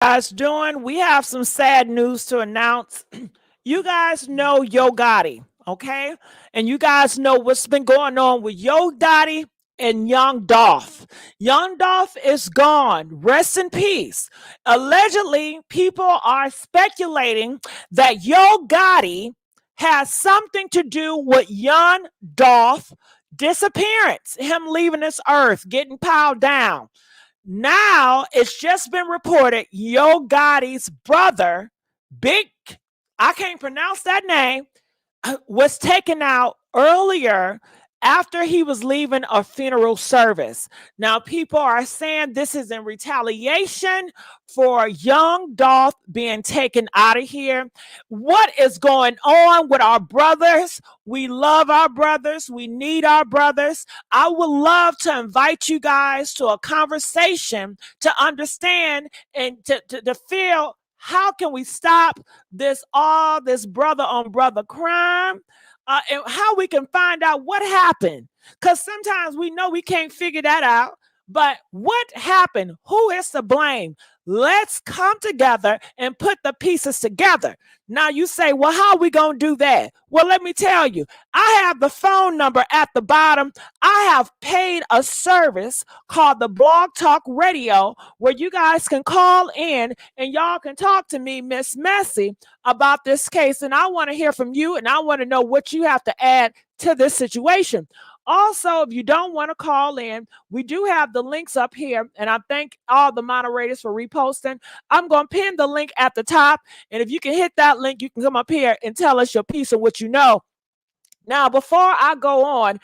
Guys doing? We have some sad news to announce. You guys know Yo Gotti, okay? And you guys know what's been going on with Yo Gotti and Young Dolph. Young Dolph is gone. Rest in peace. Allegedly, people are speculating that Yo Gotti has something to do with Young Dolph disappearance, him leaving this earth, getting piled down. Now it's just been reported Yo Gotti's brother, Big, I can't pronounce that name, was taken out earlier after he was leaving a funeral service. Now, people are saying this is in retaliation for young Dolph being taken out of here. What is going on with our brothers? We love our brothers. We need our brothers. I would love to invite you guys to a conversation to understand and to feel how can we stop all this brother on brother crime, and how we can find out what happened. Because sometimes we know we can't figure that out. But what happened? Who is to blame? Let's come together and put the pieces together. Now you say, well, how are we going to do that? Well, let me tell you, I have the phone number at the bottom. I have paid a service called the Blog Talk Radio where you guys can call in and y'all can talk to me, Miss Messy, about this case. And I want to hear from you and I want to know what you have to add to this situation. Also, if you don't want to call in, we do have the links up here, and I thank all the moderators for reposting. I'm going to pin the link at the top, and if you can hit that link, you can come up here and tell us your piece of what you know. Now, before I go on,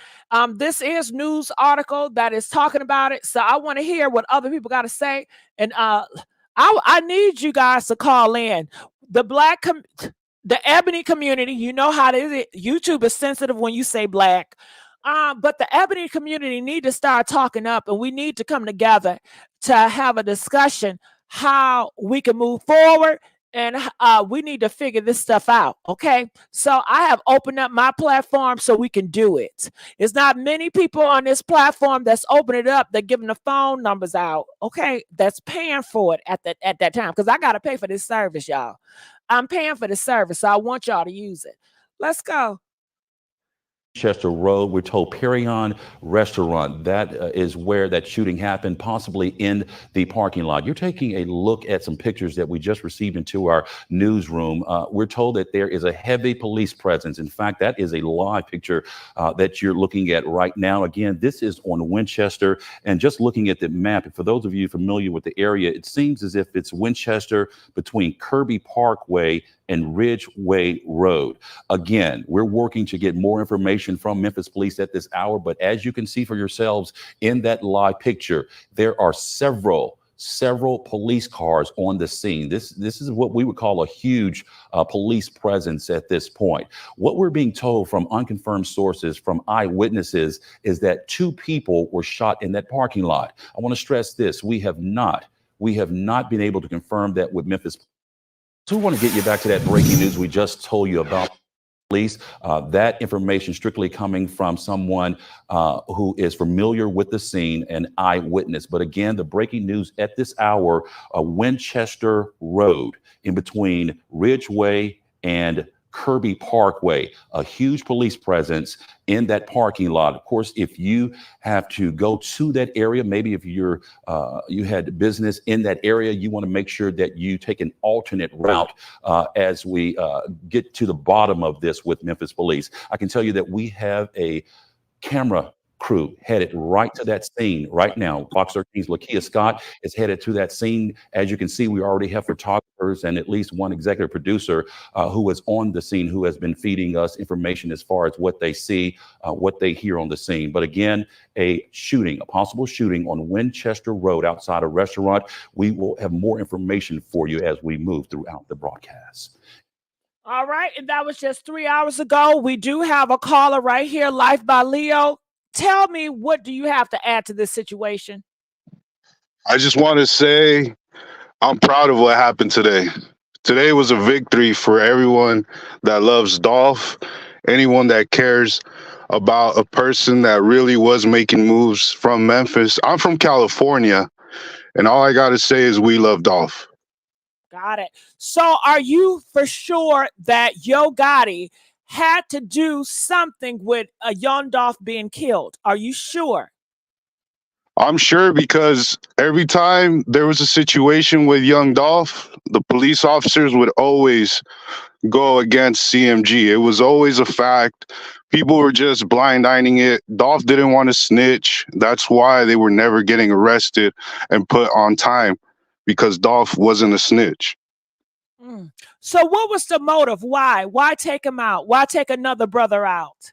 this is news article that is talking about it, so I want to hear what other people got to say, and I need you guys to call in. The ebony community, you know how it is. YouTube is sensitive when you say black. But the ebony community need to start talking up, and we need to come together to have a discussion how we can move forward, and we need to figure this stuff out. Okay, so I have opened up my platform so we can do it. It's not many people on this platform that's opening it up. They're giving the phone numbers out. Okay, that's paying for it at that time, because I got to pay for this service, y'all. I'm paying for the service, so I want y'all to use it. Let's go. Chester Road. We're told Perion Restaurant. That is where that shooting happened, possibly in the parking lot. You're taking a look at some pictures that we just received into our newsroom. We're told that there is a heavy police presence. In fact, that is a live picture that you're looking at right now. Again, this is on Winchester. And just looking at the map, for those of you familiar with the area, it seems as if it's Winchester between Kirby Parkway and Ridgeway Road. Again, we're working to get more information from Memphis Police at this hour, but as you can see for yourselves in that live picture, there are several police cars on the scene. This is what we would call a huge police presence at this point. What we're being told from unconfirmed sources, from eyewitnesses, is that 2 people were shot in that parking lot. I want to stress this: we have not been able to confirm that with Memphis. So we want to get you back to that breaking news we just told you about. Police, that information strictly coming from someone who is familiar with the scene, an eyewitness. But again, the breaking news at this hour, Winchester Road in between Ridgeway and Kirby Parkway, a huge police presence in that parking lot. Of course, if you have to go to that area, maybe if you had business in that area, you want to make sure that you take an alternate route as we get to the bottom of this with Memphis Police. I can tell you that we have a camera crew headed right to that scene right now. Fox 13's Lakia Scott is headed to that scene. As you can see, we already have photographers and at least one executive producer who is on the scene, who has been feeding us information as far as what they see, what they hear on the scene. But again, a possible shooting on Winchester Road outside a restaurant. We will have more information for you as we move throughout the broadcast. All right, and that was just 3 hours ago. We do have a caller right here, Life by Leo. Tell me, what do you have to add to this situation? I just want to say I'm proud of what happened today. Today was a victory for everyone that loves Dolph, anyone that cares about a person that really was making moves from Memphis. I'm from California, and all I got to say is we love Dolph. Got it. So are you for sure that Yo Gotti had to do something with a young Dolph being killed? Are you sure? I'm sure because every time there was a situation with young Dolph, the police officers would always go against CMG. It was always a fact. People were just blind-eyeing it. Dolph didn't want to snitch. That's why they were never getting arrested and put on time, because Dolph wasn't a snitch. So what was the motive? Why? Why take him out? Why take another brother out?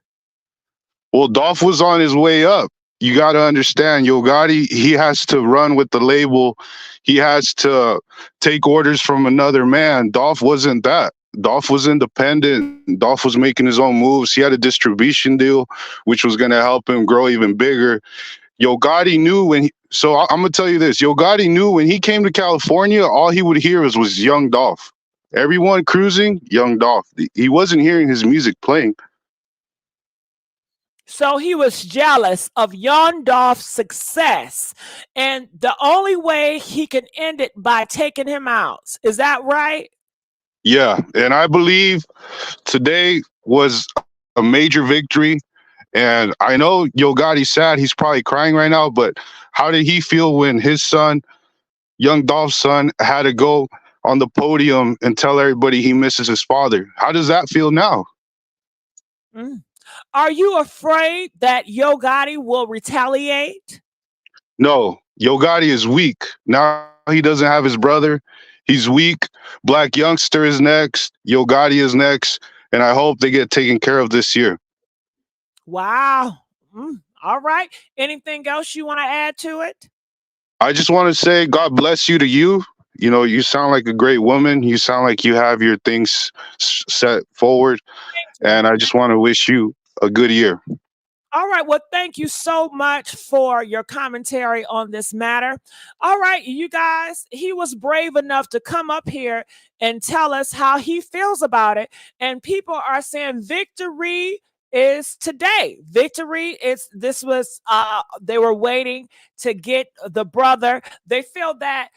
Well, Dolph was on his way up. You got to understand, Yo Gotti, he has to run with the label. He has to take orders from another man. Dolph wasn't that. Dolph was independent. Dolph was making his own moves. He had a distribution deal, which was going to help him grow even bigger. Yo Gotti knew when I'm going to tell you this. Yo Gotti knew when he came to California, all he would hear was young Dolph. Everyone cruising, young Dolph. He wasn't hearing his music playing. So he was jealous of young Dolph's success, and the only way he can end it by taking him out. Is that right? Yeah, and I believe today was a major victory. And I know Yo Gotti's sad. He's probably crying right now, but how did he feel when his son, young Dolph's son, had to go on the podium and tell everybody he misses his father? How does that feel now? Are you afraid that Yo Gotti will retaliate? No, Yo Gotti is weak. Now he doesn't have his brother. He's weak. Black Youngster is next. Yo Gotti is next. And I hope they get taken care of this year. Wow. All right. Anything else you want to add to it? I just want to say God bless you to you. You know, you sound like a great woman. You sound like you have your things set forward. And I just want to wish you a good year. All right. Well, thank you so much for your commentary on this matter. All right, you guys, he was brave enough to come up here and tell us how he feels about it. And people are saying victory is today. Victory is they were waiting to get the brother. They feel that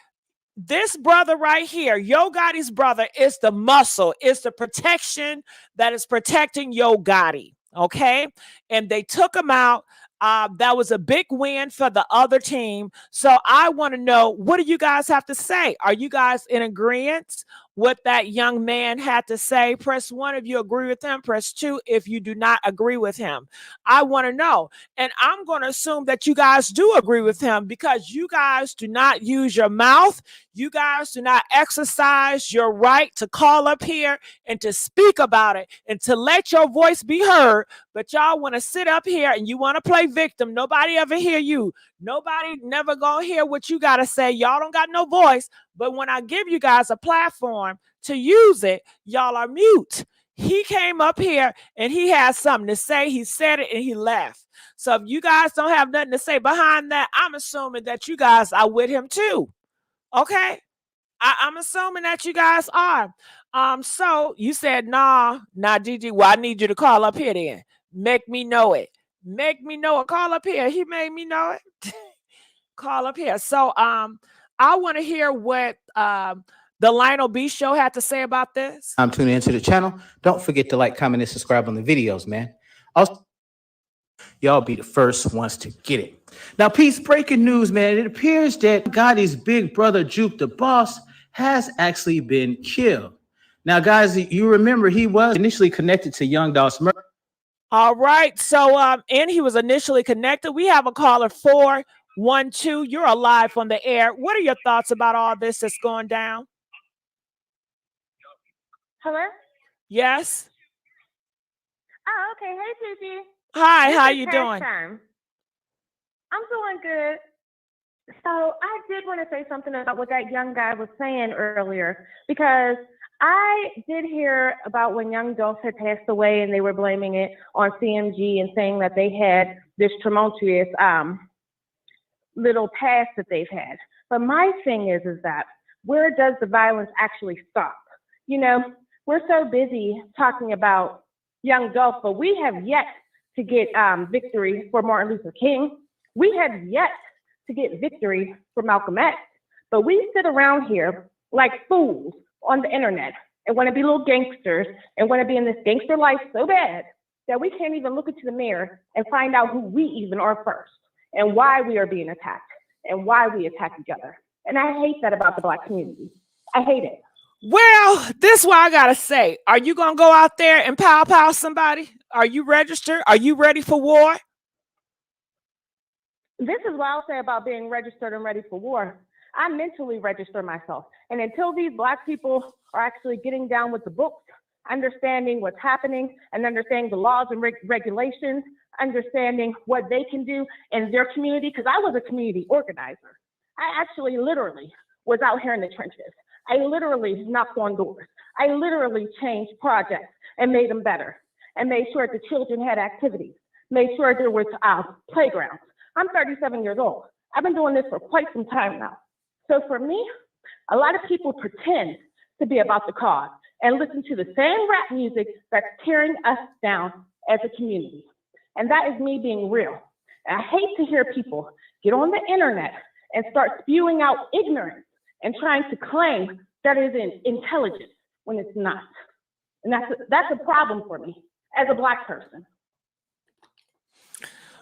this brother right here, Yo Gotti's brother, is the muscle, is the protection that is protecting Yo Gotti. Okay. And they took him out. That was a big win for the other team. So I want to know, what do you guys have to say? Are you guys in agreement what that young man had to say? Press 1 if you agree with him. Press 2 if you do not agree with him. I want to know. And I'm going to assume that you guys do agree with him, because you guys do not use your mouth. You guys do not exercise your right to call up here and to speak about it and to let your voice be heard. But y'all want to sit up here and you want to play victim. Nobody ever hear you. Nobody never gonna hear what you got to say. Y'all don't got no voice. But when I give you guys a platform to use it, y'all are mute. He came up here and he has something to say. He said it and he left. So if you guys don't have nothing to say behind that, I'm assuming that you guys are with him too. Okay? I'm assuming that you guys are. So you said, nah, Gigi, well, I need you to call up here then. Make me know it. Make me know it. Call up here. He made me know it. Call up here. So I want to hear what the Lionel B show had to say about this. I'm tuning into the channel. Don't forget to like, comment, and subscribe on the videos, man. Also, y'all be the first ones to get it. Now, peace, breaking news, man. It appears that Gotti's big brother, Juke the Boss, has actually been killed. Now, guys, you remember he was initially connected to Young Dolph's murder. All right. So, and he was initially connected. We have a caller 412. You're alive on the air. What are your thoughts about all this that's going down? Hello? Yes. Oh, okay. Hey, Gigi. Hi, how you doing? I'm doing good. So I did want to say something about what that young guy was saying earlier, because I did hear about when young Dolph had passed away and they were blaming it on CMG and saying that they had this tumultuous little past that they've had. But my thing is that where does the violence actually stop? You know, we're so busy talking about young Dolph, but we have yet to get victory for Martin Luther King. We have yet to get victory for Malcolm X. But we sit around here like fools on the internet and want to be little gangsters and want to be in this gangster life so bad that we can't even look into the mirror and find out who we even are first and why we are being attacked and why we attack each other. And I hate that about the Black community. I hate it. Well, this is what I gotta say. Are you gonna go out there and pow somebody? Are you registered? Are you ready for war? This is what I'll say about being registered and ready for war. I mentally register myself. And until these Black people are actually getting down with the books, understanding what's happening and understanding the laws and regulations, understanding what they can do in their community, because I was a community organizer. I actually literally was out here in the trenches. I literally knocked on doors. I literally changed projects and made them better and made sure the children had activities, made sure there was playgrounds. I'm 37 years old. I've been doing this for quite some time now. So for me, a lot of people pretend to be about the cause and listen to the same rap music that's tearing us down as a community. And that is me being real. And I hate to hear people get on the internet and start spewing out ignorance and trying to claim that it is intelligence when it's not. And that's a problem for me as a Black person.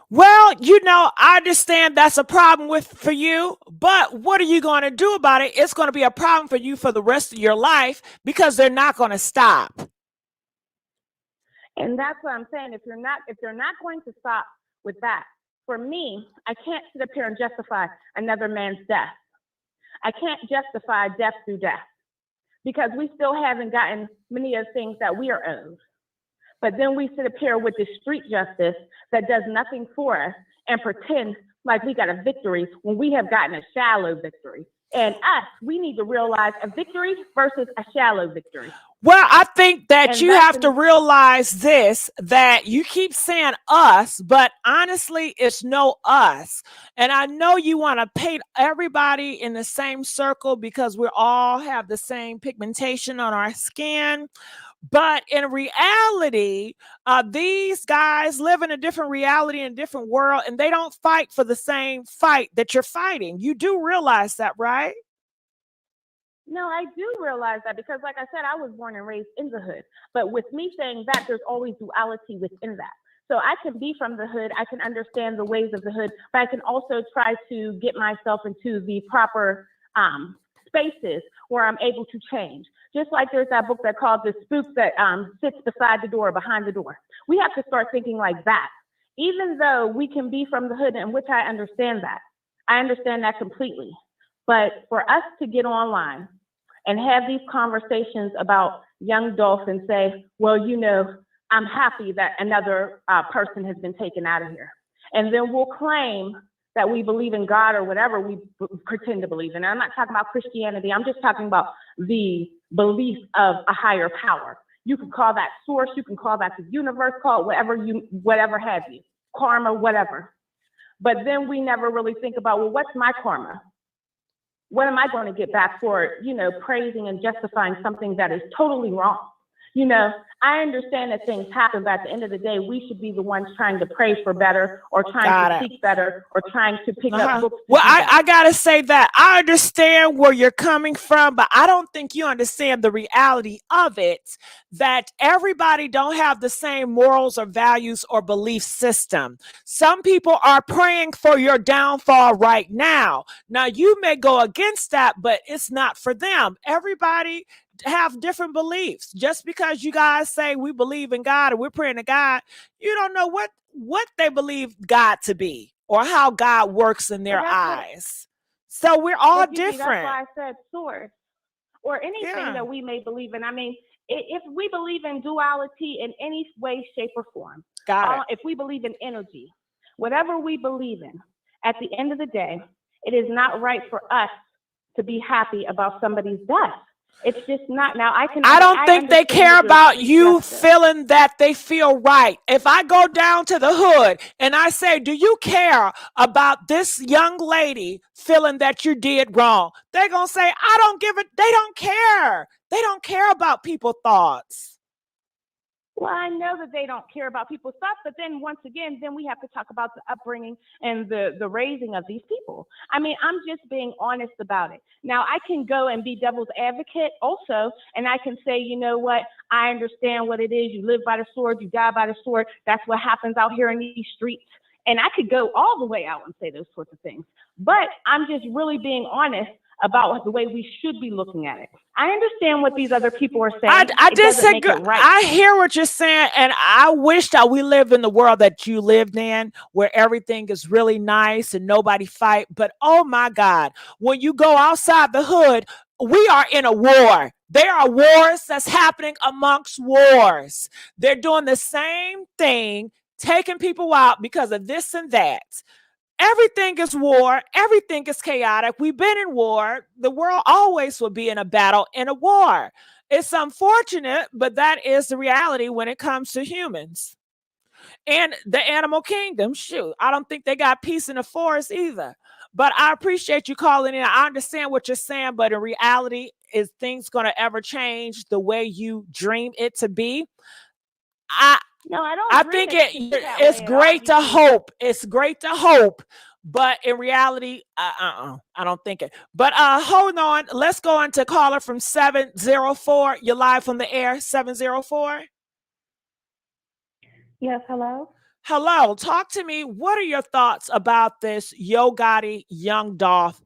Well, you know, I understand that's a problem for you, but what are you going to do about it? It's going to be a problem for you for the rest of your life because they're not going to stop. And that's what I'm saying. If they're not going to stop with that, for me, I can't sit up here and justify another man's death. I can't justify death through death because we still haven't gotten many of the things that we are owed. But then we sit up here with this street justice that does nothing for us and pretend like we got a victory when we have gotten a shallow victory. And we need to realize a victory versus a shallow victory. Well, I think that you have to realize this, that you keep saying us, but honestly, it's no us. And I know you want to paint everybody in the same circle because we all have the same pigmentation on our skin. But in reality, these guys live in a different reality, in a different world, and they don't fight for the same fight that you're fighting. You do realize that, right? No, I do realize that because, like I said, I was born and raised in the hood. But with me saying that, there's always duality within that. So I can be from the hood, I can understand the ways of the hood, but I can also try to get myself into the proper spaces where I'm able to change. Just like there's that book that called The Spook that sits beside the door, behind the door. We have to start thinking like that. Even though we can be from the hood, in which I understand that. I understand that completely. But for us to get online and have these conversations about young Dolph and say, well, you know, I'm happy that another person has been taken out of here. And then we'll claim that we believe in God or whatever we pretend to believe in. And I'm not talking about Christianity. I'm just talking about the belief of a higher power. You can call that source. You can call that the universe. Call it whatever have you, karma, whatever. But then we never really think about, well, what's my karma? What am I going to get back for, you know, praising and justifying something that is totally wrong? You know, I understand that things happen, but at the end of the day, we should be the ones trying to pray for better or trying to seek better or trying to pick up books. Well, I got to say that I understand where you're coming from, but I don't think you understand the reality of it, that everybody don't have the same morals or values or belief system. Some people are praying for your downfall right now. Now, you may go against that, but it's not for them. Everybody have different beliefs. Just because you guys say we believe in God and we're praying to God, you don't know what they believe God to be or how God works in their eyes. So we're all different. That's why I said source or anything that we may believe in. I mean, if we believe in duality in any way, shape, or form, if we believe in energy, whatever we believe in, at the end of the day, it is not right for us to be happy about somebody's death. It's just not. Now I don't think they care about you feeling that they feel right. If I go down to the hood and I say, do you care about this young lady feeling that you did wrong? They're going to say, I don't give it. They don't care. They don't care about people's thoughts. Well, I know that they don't care about people's stuff, but then once again, then we have to talk about the upbringing and the raising of these people. I mean, I'm just being honest about it. Now, I can go and be devil's advocate also, and I can say, you know what, I understand what it is. You live by the sword, you die by the sword. That's what happens out here in these streets. And I could go all the way out and say those sorts of things. But I'm just really being honest about the way we should be looking at it. I understand what these other people are saying. I It just doesn't said, make it right. I hear what you're saying, and I wish that we lived in the world that you lived in, where everything is really nice and nobody fight. But oh my God, when you go outside the hood, we are in a war. There are wars that's happening amongst wars. They're doing the same thing, taking people out because of this and that. Everything is war. Everything is chaotic. We've been in war. The world always will be in a battle, in a war. It's unfortunate, but that is the reality when it comes to humans. And the animal kingdom, shoot, I don't think they got peace in the forest either. But I appreciate you calling in. I understand what you're saying, but in reality, is things going to ever change the way you dream it to be? No, I don't. I think it's great to hope. It's great to hope, but in reality, I don't think it. But hold on, let's go on to caller from 704. You're live from the air, 704. Yes, hello. Hello, talk to me. What are your thoughts about this Yo Gotti, Young Dolph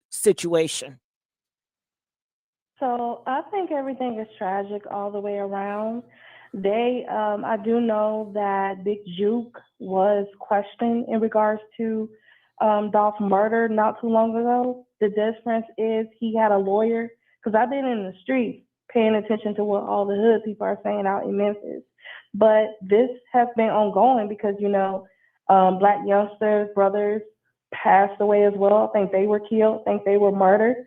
situation? So I think everything is tragic all the way around. I do know that Big Juke was questioned in regards to Dolph's murder not too long ago. The difference is he had a lawyer, because I've been in the streets paying attention to what all the hood people are saying out in Memphis. But this has been ongoing because, Black youngsters, brothers passed away as well. I think they were killed. I think they were murdered.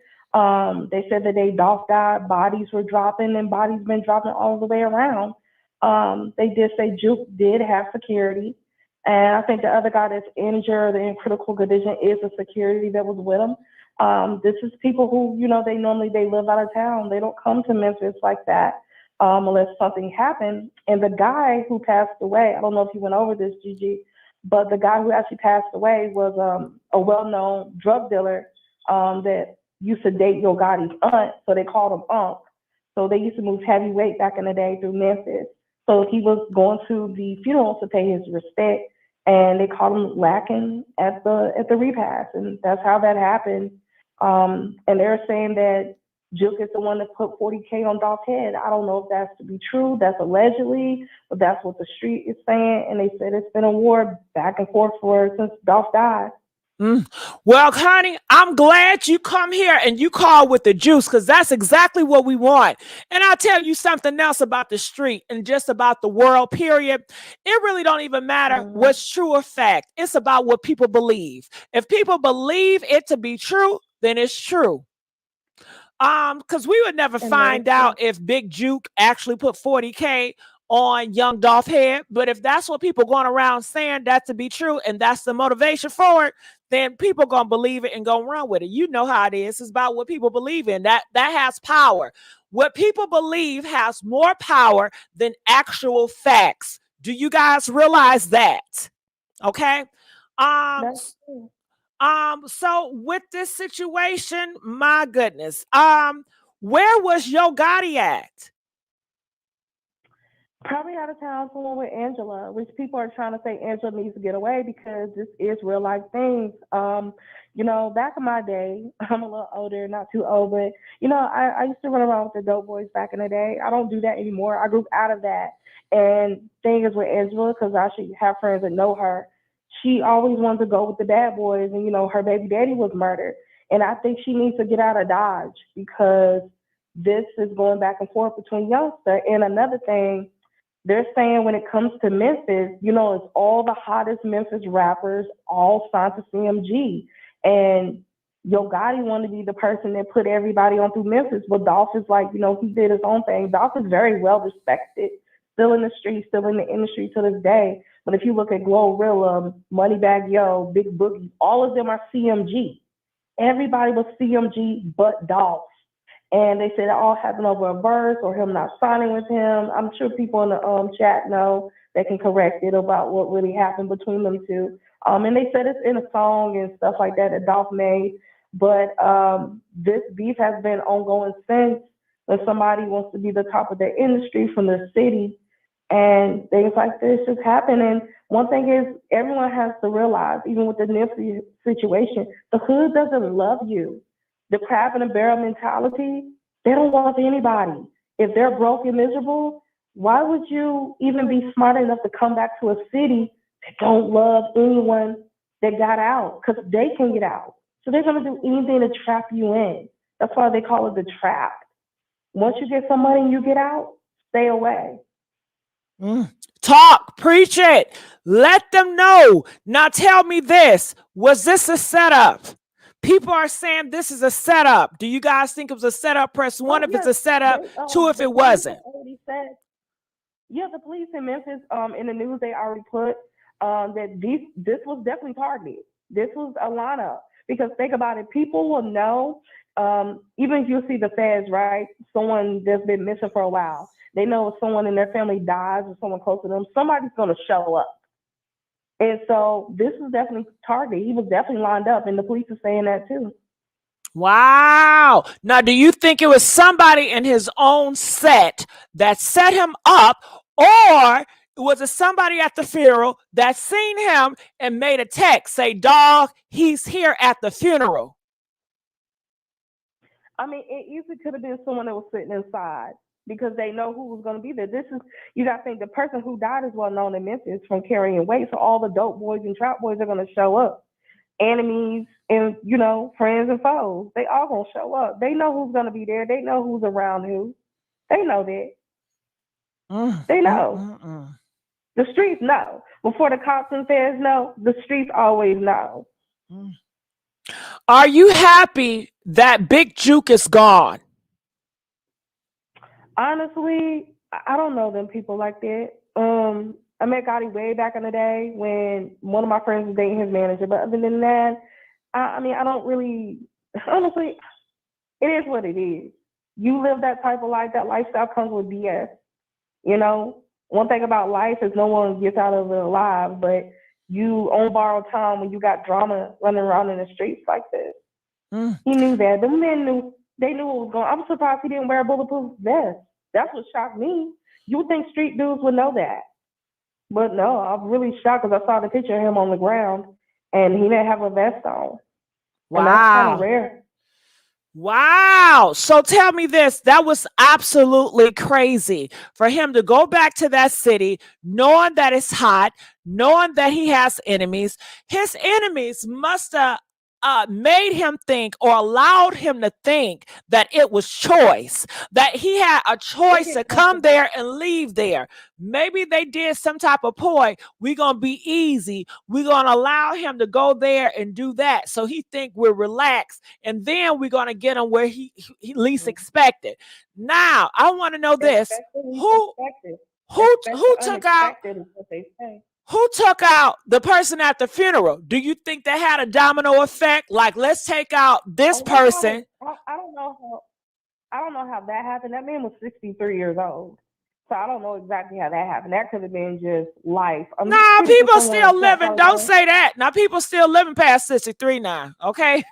They said the day Dolph died, bodies were dropping, and bodies been dropping all the way around. They did say Juke did have security. And I think the other guy that's injured and in critical condition is a security that was with him. This is people who, they live out of town. They don't come to Memphis like that unless something happened. And the guy who passed away, I don't know if you went over this, Gigi, but the guy who actually passed away was a well-known drug dealer that used to date Yo Gotti's aunt, so they called him Unc. So they used to move heavyweight back in the day through Memphis. So he was going to the funeral to pay his respect, and they called him lacking at the repast, and that's how that happened. And they're saying that Juke is the one that put 40K on Dolph's head. I don't know if that's to be true. That's allegedly, but that's what the street is saying. And they said it's been a war back and forth since Dolph died. Well, honey, I'm glad you come here and you call with the juice, because that's exactly what we want. And I'll tell you something else about the street and just about the world, period. It really don't even matter what's true or fact. It's about what people believe. If people believe it to be true, then it's true. Because we would never find out if Big Juke actually put 40K on Young Dolph head. But if that's what people going around saying that to be true, and that's the motivation for it, then people gonna believe it and gonna run with it. You know how it is. It's about what people believe in. That has power. What people believe has more power than actual facts. Do you guys realize that? Okay. So with this situation, my goodness, where was Yo Gotti at? Probably out of town somewhere with Angela, which people are trying to say Angela needs to get away because this is real life things. Back in my day, I'm a little older, not too old, but I used to run around with the dope boys back in the day. I don't do that anymore. I grew out of that. And thing is with Angela, because I actually have friends that know her, she always wanted to go with the bad boys, and her baby daddy was murdered. And I think she needs to get out of Dodge because this is going back and forth between youngsters. And another thing, they're saying when it comes to Memphis, it's all the hottest Memphis rappers all signed to CMG. And Yo Gotti wanted to be the person that put everybody on through Memphis, but Dolph is like, he did his own thing. Dolph is very well respected, still in the street, still in the industry to this day. But if you look at Glorilla, Moneybag Yo, Big Boogie, all of them are CMG. Everybody was CMG but Dolph. And they said it all happened over a verse or him not signing with him. I'm sure people in the chat know that can correct it about what really happened between them two. And they said it's in a song and stuff like that that Dolph made. But this beef has been ongoing since, when somebody wants to be the top of their industry from the city, and things like this just happen. And one thing is, everyone has to realize, even with the Nipsey situation, the hood doesn't love you. The crab in a barrel mentality, they don't want anybody. If they're broke and miserable, why would you even be smart enough to come back to a city that don't love anyone that got out? Because they can get out. So they're going to do anything to trap you in. That's why they call it the trap. Once you get some money and you get out, stay away. Talk, preach it. Let them know. Now tell me this. Was this a setup? People are saying this is a setup. Do you guys think it was a setup? Press 1 if it's a setup, 2 if it wasn't. The police in Memphis, in the news, they already put that this was definitely targeted. This was a lineup. Because think about it, people will know, even if you see the feds, right? Someone that's been missing for a while. They know if someone in their family dies or someone close to them, somebody's going to show up. And so this is definitely targeted. He was definitely lined up, and the police are saying that too. Wow. Now, do you think it was somebody in his own set that set him up, or was it somebody at the funeral that seen him and made a text, say, dog, he's here at the funeral? I mean, it easily could have been someone that was sitting inside, because they know who was going to be there. You got to think, the person who died is well known in Memphis from carrying weight. So all the dope boys and trap boys are going to show up. Enemies and, friends and foes, they all going to show up. They know who's going to be there. They know who's around who. They know that. They know. The streets know. Before the cops and feds know, the streets always know. Are you happy that Big Juke is gone? Honestly, I don't know them people like that. I met Gotti way back in the day when one of my friends was dating his manager. But other than that, I don't really, honestly, it is what it is. You live that type of life, that lifestyle comes with BS. One thing about life is no one gets out of it alive, but you on borrowed time when you got drama running around in the streets like this. He knew that. The men knew. They knew what was going on. I'm surprised he didn't wear a bulletproof vest. That's what shocked me. You would think street dudes would know that. But no, I'm really shocked because I saw the picture of him on the ground and he didn't have a vest on. Wow. And that's kind of rare. Wow. So tell me this, that was absolutely crazy for him to go back to that city, knowing that it's hot, knowing that he has enemies. His enemies must have made him think, or allowed him to think, that it was choice, that he had a choice to come there and leave there. Maybe they did some type of ploy. We're going to be easy. We're going to allow him to go there and do that. So he think we're relaxed. And then we're going to get him where he least expected. Now, I want to know this. Who took out... Who took out the person at the funeral? Do you think they had a domino effect? Like, let's take out this person. I don't know how that happened. That man was 63 years old. So I don't know exactly how that happened. That could have been just life. Nah, people still living. Don't say that. Now, people still living past 63 now, okay?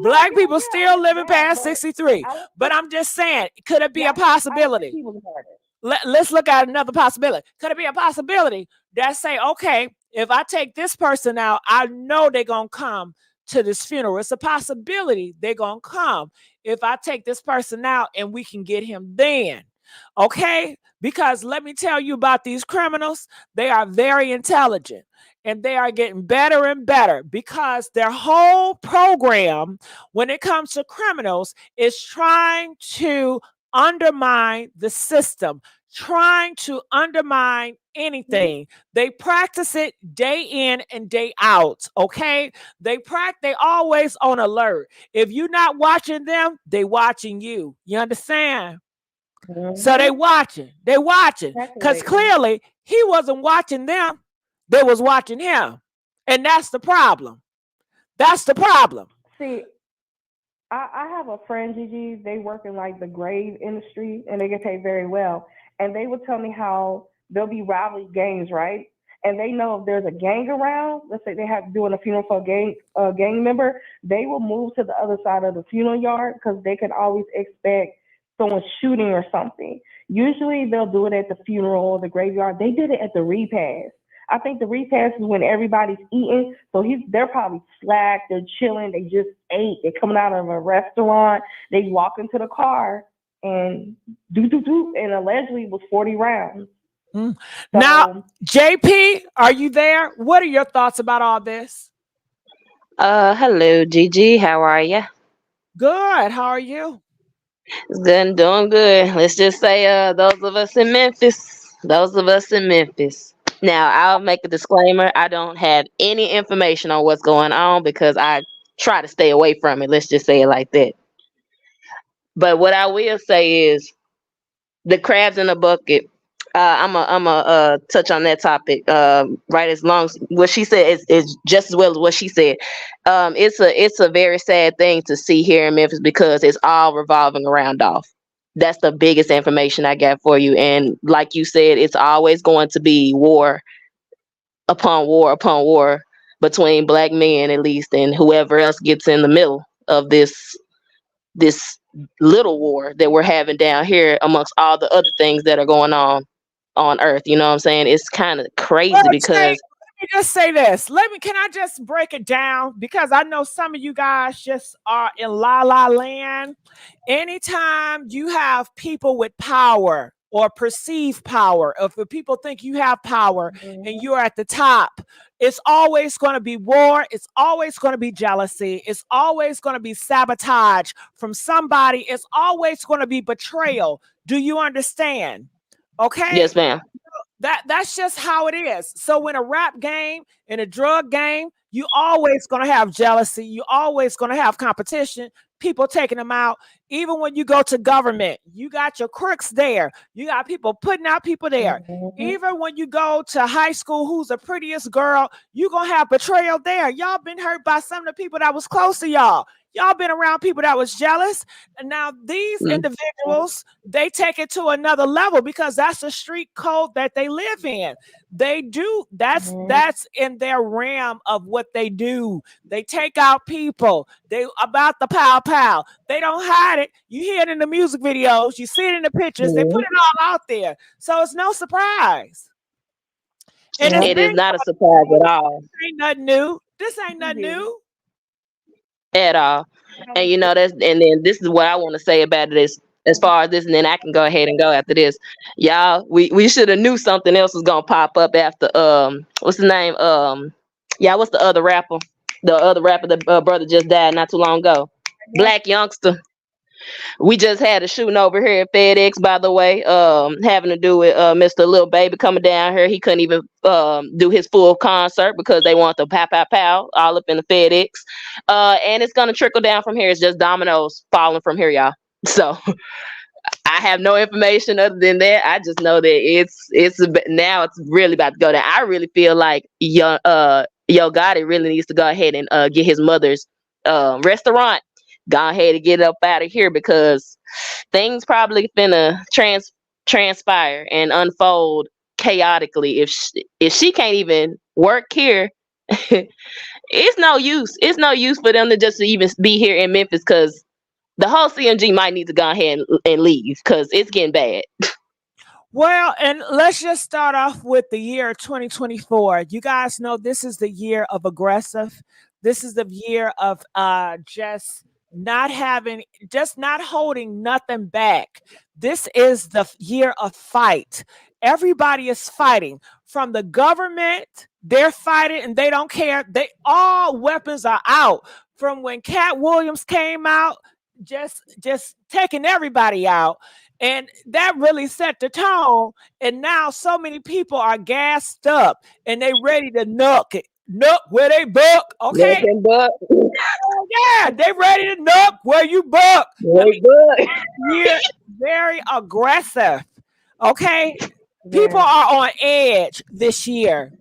Black people still living past 63. But I'm just saying, could it be a possibility? Let's look at another possibility. Could it be a possibility that say, okay, if I take this person out, I know they're going to come to this funeral. It's a possibility they're going to come if I take this person out and we can get him then. Okay? Because let me tell you about these criminals. They are very intelligent and they are getting better and better because their whole program when it comes to criminals is trying to undermine the system, trying to undermine anything. They practice it day in and day out, okay? They always on alert. If you're not watching them, they watching you. You understand? So they watching, because clearly he wasn't watching them. They was watching him. And that's the problem. See, I have a friend, Gigi. They work in like the grave industry, and they get paid very well. And they would tell me how there'll be rivalry gangs, right? And they know if there's a gang around, let's say they have doing a funeral for a gang member, they will move to the other side of the funeral yard because they can always expect someone shooting or something. Usually they'll do it at the funeral or the graveyard. They did it at the repast. I think the repast is when everybody's eating, so they're probably slack, they're chilling, they just ate, they're coming out of a restaurant, they walk into the car and do, and allegedly it was 40 rounds. So, now, JP, are you there? What are your thoughts about all this? Hello, Gigi. How are you? Good. How are you? Good, doing good. Let's just say, those of us in Memphis. Now, I'll make a disclaimer. I don't have any information on what's going on because I try to stay away from it. Let's just say it like that. But what I will say is the crabs in the bucket. I'm a touch on that topic. Right, as long as what she said is just as well as what she said. It's a very sad thing to see here in Memphis because it's all revolving around Dolph. That's the biggest information I got for you. And like you said, it's always going to be war upon war upon war between black men, at least, and whoever else gets in the middle of this little war that we're having down here amongst all the other things that are going on earth. You know what I'm saying? It's kind of crazy because let me just say this. Can I just break it down? Because I know some of you guys just are in la la land. Anytime you have people with power or perceived power, if the people think you have power and you're at the top, it's always going to be war. It's always going to be jealousy. It's always going to be sabotage from somebody. It's always going to be betrayal. Do you understand? Okay. Yes, ma'am. That's just how it is. So in a rap game, in a drug game, you always going to have jealousy. You always going to have competition, people taking them out. Even when you go to government, you got your crooks there. You got people putting out people there. Even when you go to high school, who's the prettiest girl, you're going to have betrayal there. Y'all been hurt by some of the people that was close to y'all. Y'all been around people that was jealous. And now these individuals, they take it to another level because that's the street code that they live in. They do. That's in their realm of what they do. They take out people. They about the pow. They don't hide it. You hear it in the music videos. You see it in the pictures. They put it all out there. So it's no surprise. And it is not a surprise at all. This ain't nothing new. This ain't nothing new. At all. And you know, and then this is what I want to say about this as far as this, and then I can go ahead and go after this. Y'all, we should have knew something else was gonna pop up after what's the name? What's the other rapper? The other rapper, the brother just died not too long ago. Black youngster. We just had a shooting over here at FedEx, by the way, having to do with Mr. Lil Baby coming down here. He couldn't even do his full concert because they want the pow all up in the FedEx. And it's gonna trickle down from here. It's just dominoes falling from here, y'all. So I have no information other than that. I just know that now it's really about to go down. I really feel like Yo Gotti really needs to go ahead and get his mother's restaurant. Go ahead and get up out of here because things probably finna transpire and unfold chaotically. If she can't even work here, it's no use. It's no use for them to just even be here in Memphis because the whole CMG might need to go ahead and leave because it's getting bad. Well, and let's just start off with the year 2024. You guys know this is the year of aggressive. This is the year of just not holding nothing back. This is the year of fight. Everybody is fighting. From the government, they're fighting and they don't care. All weapons are out. From when Cat Williams came out, just taking everybody out. And that really set the tone. And now so many people are gassed up and they ready to nuke where they buck. Okay. Yeah, they ready to nuke where you buck. You're very aggressive. Okay. People are on edge this year.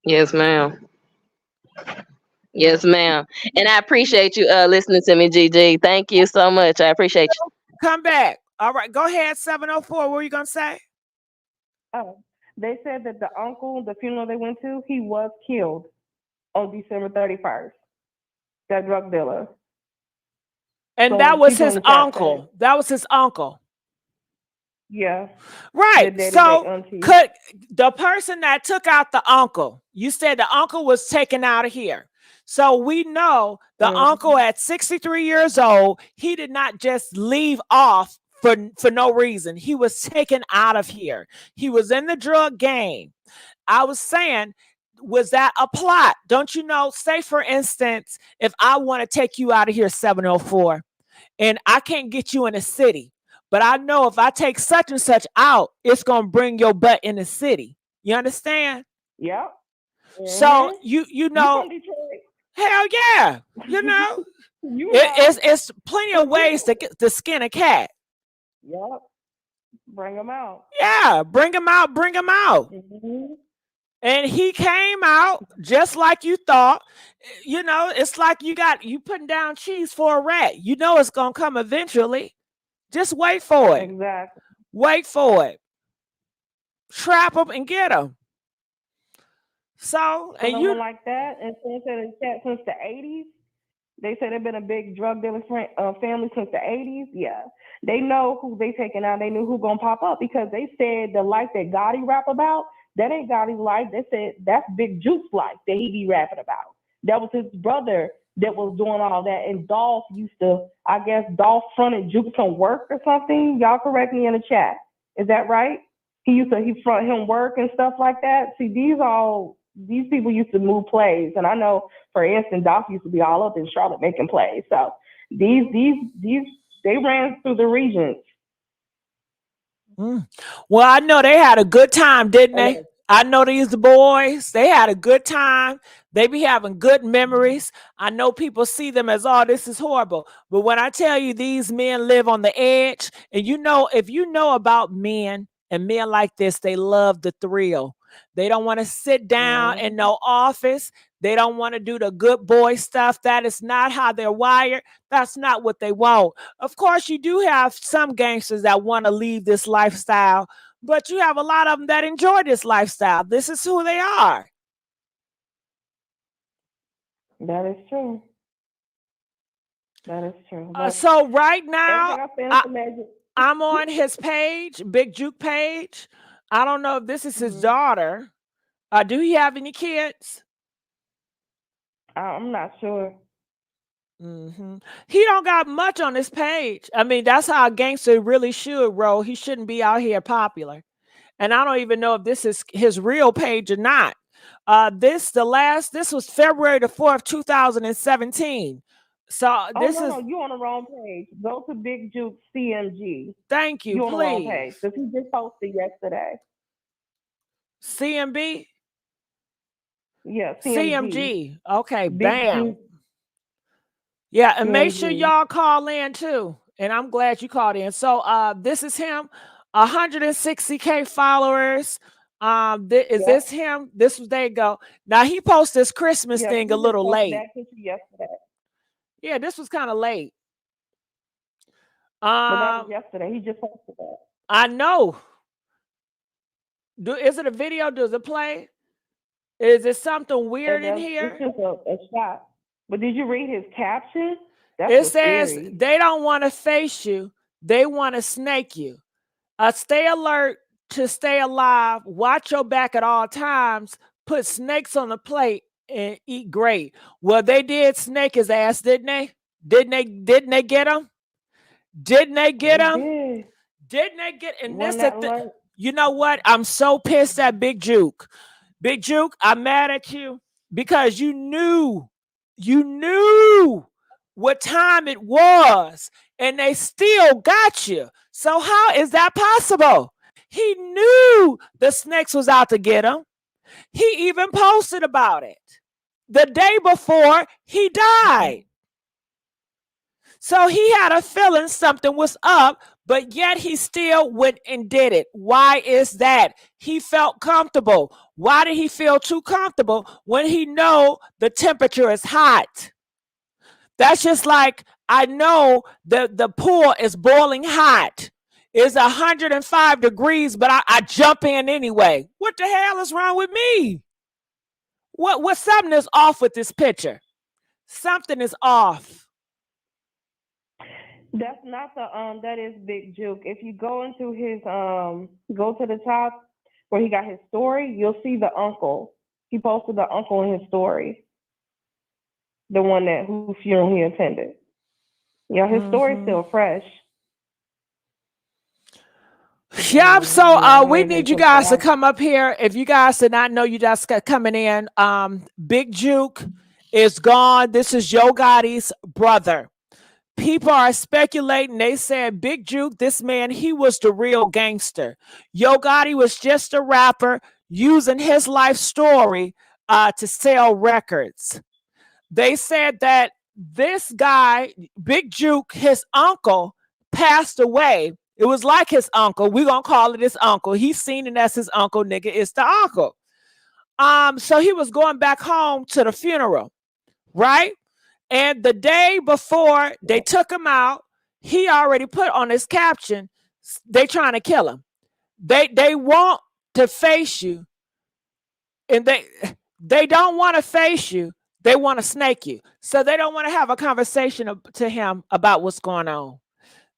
Yes, ma'am. Yes, ma'am. And I appreciate you listening to me, Gigi. Thank you so much. I appreciate you. Come back. All right, go ahead, 704. What were you going to say? Oh, they said that the uncle, the funeral they went to, he was killed on December 31st. That drug dealer. And So that was people in his the chat uncle. said, That was his uncle. yeah, Right. the So auntie. could the person that took out the uncle, you said the uncle was taken out of here. So we know the uncle at 63 years old, he did not just leave off for no reason. He was taken out of here. He was in the drug game. I was saying, was that a plot? Don't you know, say for instance, if I want to take you out of here, 704, and I can't get you in the city, but I know if I take such and such out, it's going to bring your butt in the city. You understand? Yep. So you You know, from Detroit? hell yeah, you know, You know. it's plenty of ways to skin a cat. Yep. Bring them out. Yeah, bring him out, bring him out. And he came out just like you thought. You know, it's like you putting down cheese for a rat. You know it's gonna come eventually. Just wait for it. Exactly. Wait for it. Trap them and get them. So, and Someone you like that, and since the 80s, they said they've been a big drug dealer family since the 80s. Yeah, they know who they taking out. They knew who gonna pop up because they said the life that Gotti rap about, that ain't Gotti's life. They said that's Big Juke's life that he be rapping about. That was his brother that was doing all that. And Dolph used to, I guess, Dolph fronted Juke some work or something. Y'all correct me in the chat. Is that right? He front him work and stuff like that. See, these people used to move plays, and I know, for instance, Dolph used to be all up in Charlotte making plays. So these they ran through the regions. Well, I know they had a good time, didn't they? I know these boys, they had a good time. They be having good memories. I know people see them as, oh, this is horrible. But when I tell you these men live on the edge, and you know, if you know about men and men like this, they love the thrill. They don't want to sit down in no office. They don't want to do the good boy stuff. That is not how they're wired. That's not what they want. Of course, you do have some gangsters that want to leave this lifestyle, but you have a lot of them that enjoy this lifestyle. This is who they are. That is true. That is true. So right now, everything I'm on his page, Big Juke page. I don't know if this is his daughter. Do he have any kids? I'm not sure. He don't got much on his page. I mean, that's how a gangster really should roll. He shouldn't be out here popular. And I don't even know if this is his real page or not. This was February the 4th, 2017. So this is you on the wrong page. Go to Big Juke CMG. Thank you. You on the wrong please. page because he just posted yesterday. CMB? Yeah, CMG. Okay, Big bam. Juke. Yeah, and make sure y'all call in too. And I'm glad you called in. So this is him, 160K followers. This him? There you go. Now he posted this Christmas thing a little late. That picture yesterday. Yeah, this was kind of late. But that was yesterday. He just posted that. I know. Is it a video? Does it play? Is it something weird in here? It's just a shot. But did you read his caption? It says they don't want to face you. They want to snake you. Stay alert to stay alive. Watch your back at all times. Put snakes on the plate and eat great. Well, they did snake his ass, didn't they? Didn't they get him? Didn't they get him? Didn't they get? And this, you know what? I'm so pissed at Big Juke. Big Juke, I'm mad at you because you knew what time it was, and they still got you. So how is that possible? He knew the snakes was out to get him. He even posted about it the day before he died. So he had a feeling something was up, but yet he still went and did it. Why is that? He felt comfortable. Why did he feel too comfortable when he know the temperature is hot? That's just like, I know the pool is boiling hot. It's 105 degrees, but I jump in anyway. What the hell is wrong with me? What something is off with this picture? Something is off. That's not the that is Big Juke. If you go into his go to the top where he got his story, you'll see the uncle. He posted the uncle in his story. The one that whose funeral he attended. Yeah, his story's still fresh. Yeah, so we need you guys to come up here. If you guys did not know, you just got coming in. Big Juke is gone. This is Yo Gotti's brother. People are speculating. They said Big Juke, this man, he was the real gangster. Yo Gotti was just a rapper using his life story to sell records. They said that this guy, Big Juke, his uncle, passed away. It was like his uncle. We're going to call it his uncle. He's seen it as his uncle, nigga. It's the uncle. So he was going back home to the funeral, right? And the day before they took him out, he already put on his caption, they trying to kill him. They want to face you. And they don't want to face you. They want to snake you. So they don't want to have a conversation to him about what's going on.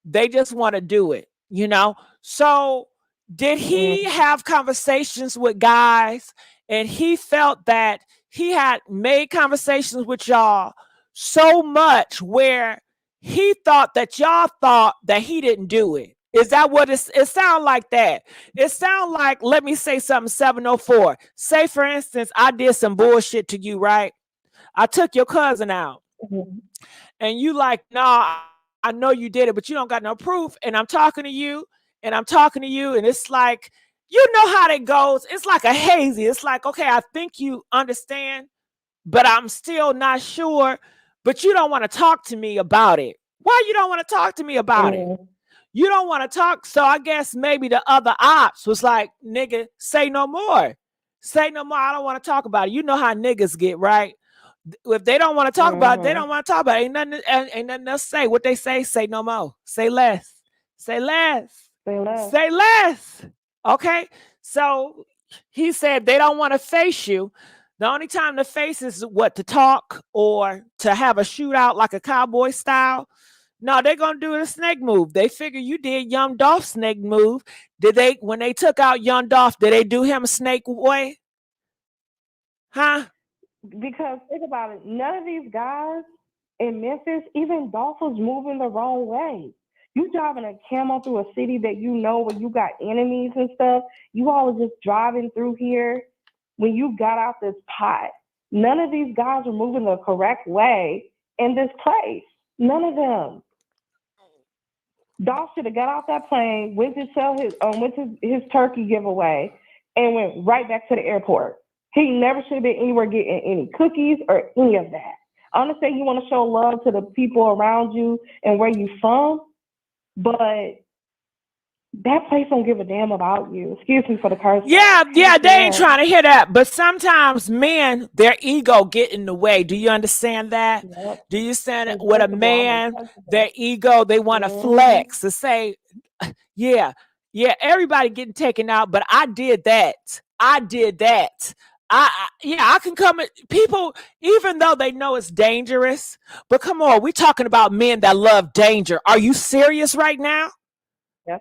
They just want to do it, you know? So did he have conversations with guys and he felt that he had made conversations with y'all so much where he thought that y'all thought that he didn't do it? Is that what it sound like? That it sound like, let me say something, 704. Say, for instance, I did some bullshit to you, right? I took your cousin out and you like, nah, I know you did it, but you don't got no proof. And I'm talking to you and it's like, you know how that goes. It's like a hazy. It's like, okay, I think you understand, but I'm still not sure, but you don't want to talk to me about it. Why you don't want to talk to me about it? You don't want to talk. So I guess maybe the other ops was like, nigga, say no more. Say no more. I don't want to talk about it. You know how niggas get, right? If they don't want to talk about it, they don't want to talk about it. Ain't nothing else to say. What they say no more. Say less. Say less. Say less. Say less. Okay. So he said they don't want to face you. The only time to face is what, to talk or to have a shootout like a cowboy style. No, they're gonna do the snake move. They figure you did Young Dolph's snake move. Did they, when they took out Young Dolph, did they do him a snake way? Huh? Because think about it, none of these guys in Memphis, even Dolph was moving the wrong way. You driving a camel through a city that you know where you got enemies and stuff. You all were just driving through here when you got out this pot. None of these guys were moving the correct way in this place. None of them. Dolph should have got off that plane, went to sell his turkey giveaway, and went right back to the airport. He never should have been anywhere getting any cookies or any of that. I understand you want to show love to the people around you and where you from, but that place don't give a damn about you. Excuse me for the curse. Yeah, they ain't trying to hear that. But sometimes men, their ego get in the way. Do you understand that? Yep. Do you understand with a man, their ego, they want to flex to say, yeah, everybody getting taken out, but I did that. I can come at people, even though they know it's dangerous. But come on, we're talking about men that love danger. Are you serious right now?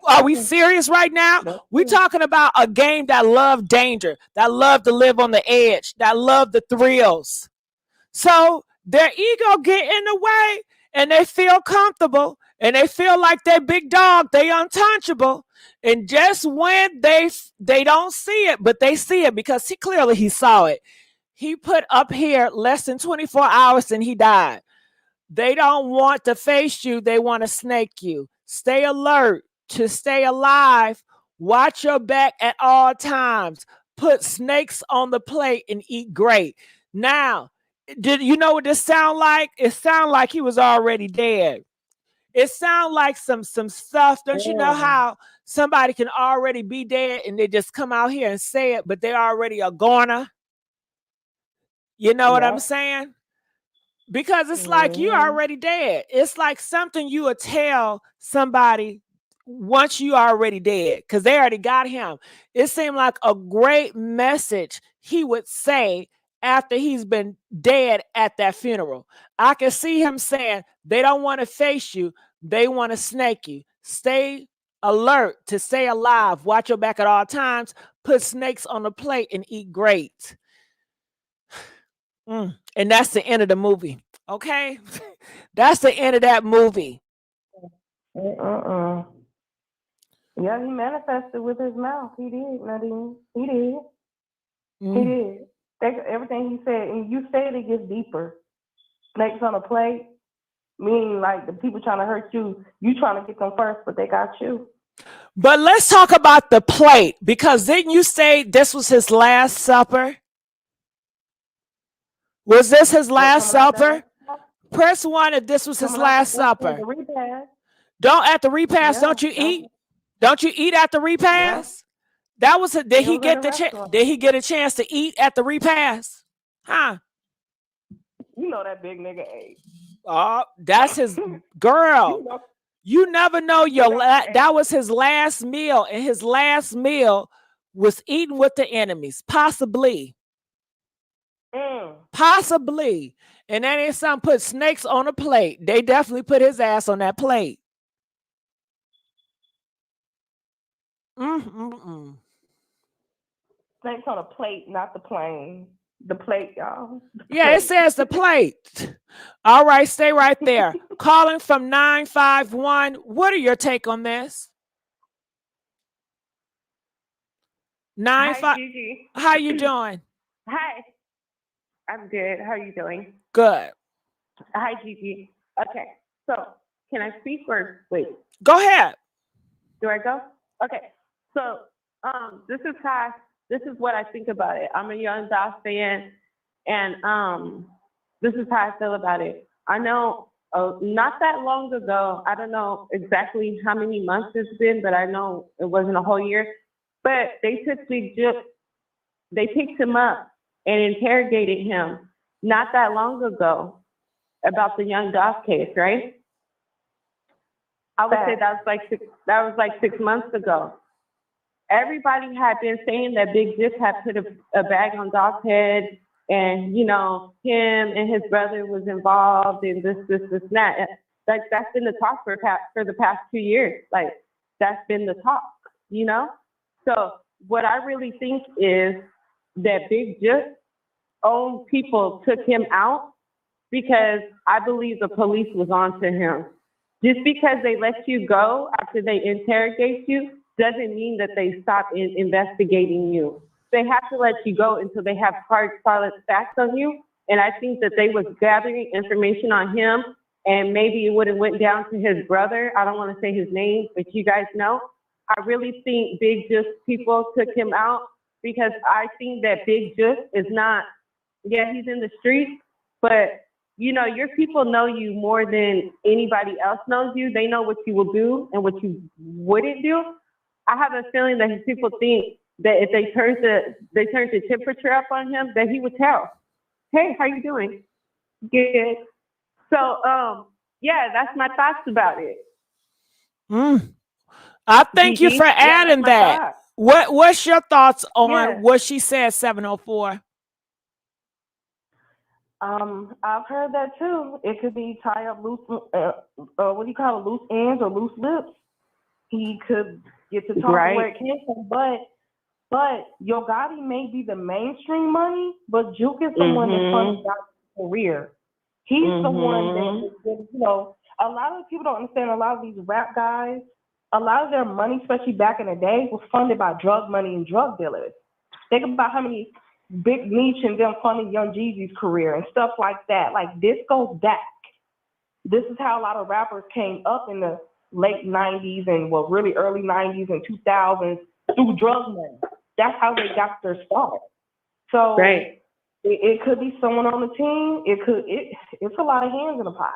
Are we serious right now? We're talking about a game that love danger, that love to live on the edge, that love the thrills. So their ego get in the way and they feel comfortable and they feel like they're big dog, they untouchable. And just when they don't see it, but they see it because he saw it. He put up here less than 24 hours and he died. They don't want to face you. They want to snake you. Stay alert. To stay alive, watch your back at all times. Put snakes on the plate and eat great. Now, did you know what this sound like? It sound like he was already dead. It sounds like some stuff. Don't you know how somebody can already be dead and they just come out here and say it, but they're already a goner? You know what I'm saying? Because it's like you're already dead. It's like something you would tell somebody once you already dead, because they already got him. It seemed like a great message he would say after he's been dead at that funeral. I can see him saying, they don't want to face you, they want to snake you. Stay alert to stay alive. Watch your back at all times. Put snakes on the plate and eat great. And that's the end of the movie. Okay? That's the end of that movie. Yeah, he manifested with his mouth. He did, Nadine. He did. He did. Everything he said, and you said it gets deeper. Snakes on a plate, meaning like the people trying to hurt you, you trying to get them first, but they got you. But let's talk about the plate, because didn't you say this was his last supper? Was this his last supper? Press 1 if this was his last supper. Don't at the repast, don't you eat? Don't you eat at the repast? That was it. Did he get did he get a chance to eat at the repast? Huh? You know that big nigga ate. Oh, that's his girl. You never know that was his last meal, and his last meal was eaten with the enemies, possibly. Possibly. And then ain't some put snakes on a plate. They definitely put his ass on that plate. Snakes on a plate, not the plane. The plate, y'all. It says the plate. All right, stay right there. Calling from 951. What are your take on this? 95. Hi, Gigi. How you doing? Hi. I'm good. How are you doing? Good. Hi, Gigi. Okay. So, can I speak or wait? Go ahead. Do I go? Okay. So, this is what I think about it. I'm a young Dolph fan, and this is how I feel about it. I know not that long ago, I don't know exactly how many months it's been, but I know it wasn't a whole year, but they took Big Jook, they picked him up and interrogated him not that long ago about the young Dolph case, right? I would say that was like 6 months ago. Everybody had been saying that Big Jook had put a bag on Dolph's head, and you know him and his brother was involved in this, and that. Like that's been the talk for the past 2 years. Like that's been the talk, you know. So what I really think is that Big Jook's own people took him out because I believe the police was onto him. Just because they let you go after they interrogate you doesn't mean that they stop investigating you. They have to let you go until they have hard, solid facts on you. And I think that they was gathering information on him, and maybe it would have went down to his brother. I don't want to say his name, but you guys know. I really think Big Jook's people took him out because I think that Big Jook is not, he's in the streets, but you know, your people know you more than anybody else knows you. They know what you will do and what you wouldn't do. I have a feeling that his people think that if they turned the temperature up on him, that he would tell, "Hey, how you doing?" Good. So, that's my thoughts about it. I thank you for adding that. What's your thoughts on what she said, 704? I've heard that too. It could be tie up loose, what do you call it, loose ends or loose lips. He could get to talk where it came from, but Yo Gotti may be the mainstream money, but Juke is the one that funded Gotti's career. He's the one that, you know, a lot of people don't understand. A lot of these rap guys, a lot of their money, especially back in the day, was funded by drug money and drug dealers. Think about how many Big Meech and them funded Young Jeezy's career and stuff like that. Like, this goes back. This is how a lot of rappers came up in the late 90s and, really early 90s and 2000s through drug money. That's how they got their start. So it could be someone on the team. It's a lot of hands in the pot.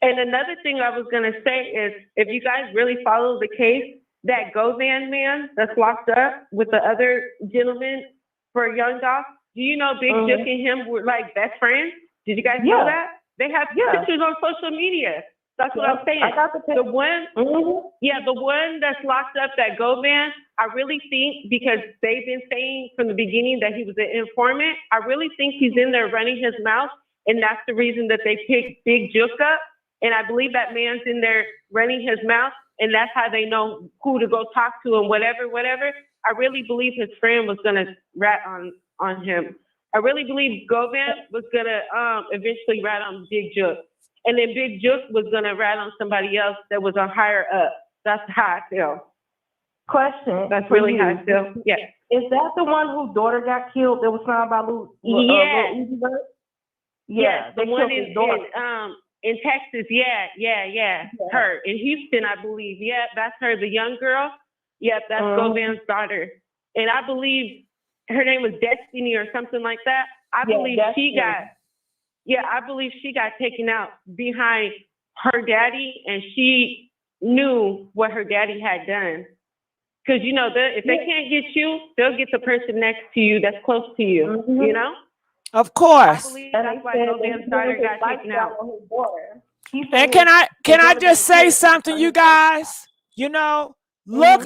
And another thing I was gonna say is, if you guys really follow the case, that Govan man that's locked up with the other gentleman for Young Dolph, do you know Big Jook and him were like best friends? Did you guys know that? They have pictures on social media. That's what I'm saying. I got the one, the one that's locked up, that Govan, I really think, because they've been saying from the beginning that he was an informant, I really think he's in there running his mouth, and that's the reason that they picked Big Jook up. And I believe that man's in there running his mouth, and that's how they know who to go talk to and whatever. I really believe his friend was gonna rat on him. I really believe Govan was gonna eventually rat on Big Jook. And then Big Jook was gonna rat on somebody else that was a higher up. That's how I feel. question. That's really how I feel. Yeah. Is that the one whose daughter got killed that was found by Lou? Yeah, the they one killed his daughter. in Texas. Yeah. Her in Houston, I believe. Yeah, that's her, the young girl. Yep, that's Govan's daughter. And I believe her name was Destiny or something like that. I believe she got taken out behind her daddy, and she knew what her daddy had done. Because, you know, if they can't get you, they'll get the person next to you that's close to you, you know? Of course. I believe that's why Govan's daughter got taken out. And can I just say something, you guys? You know, look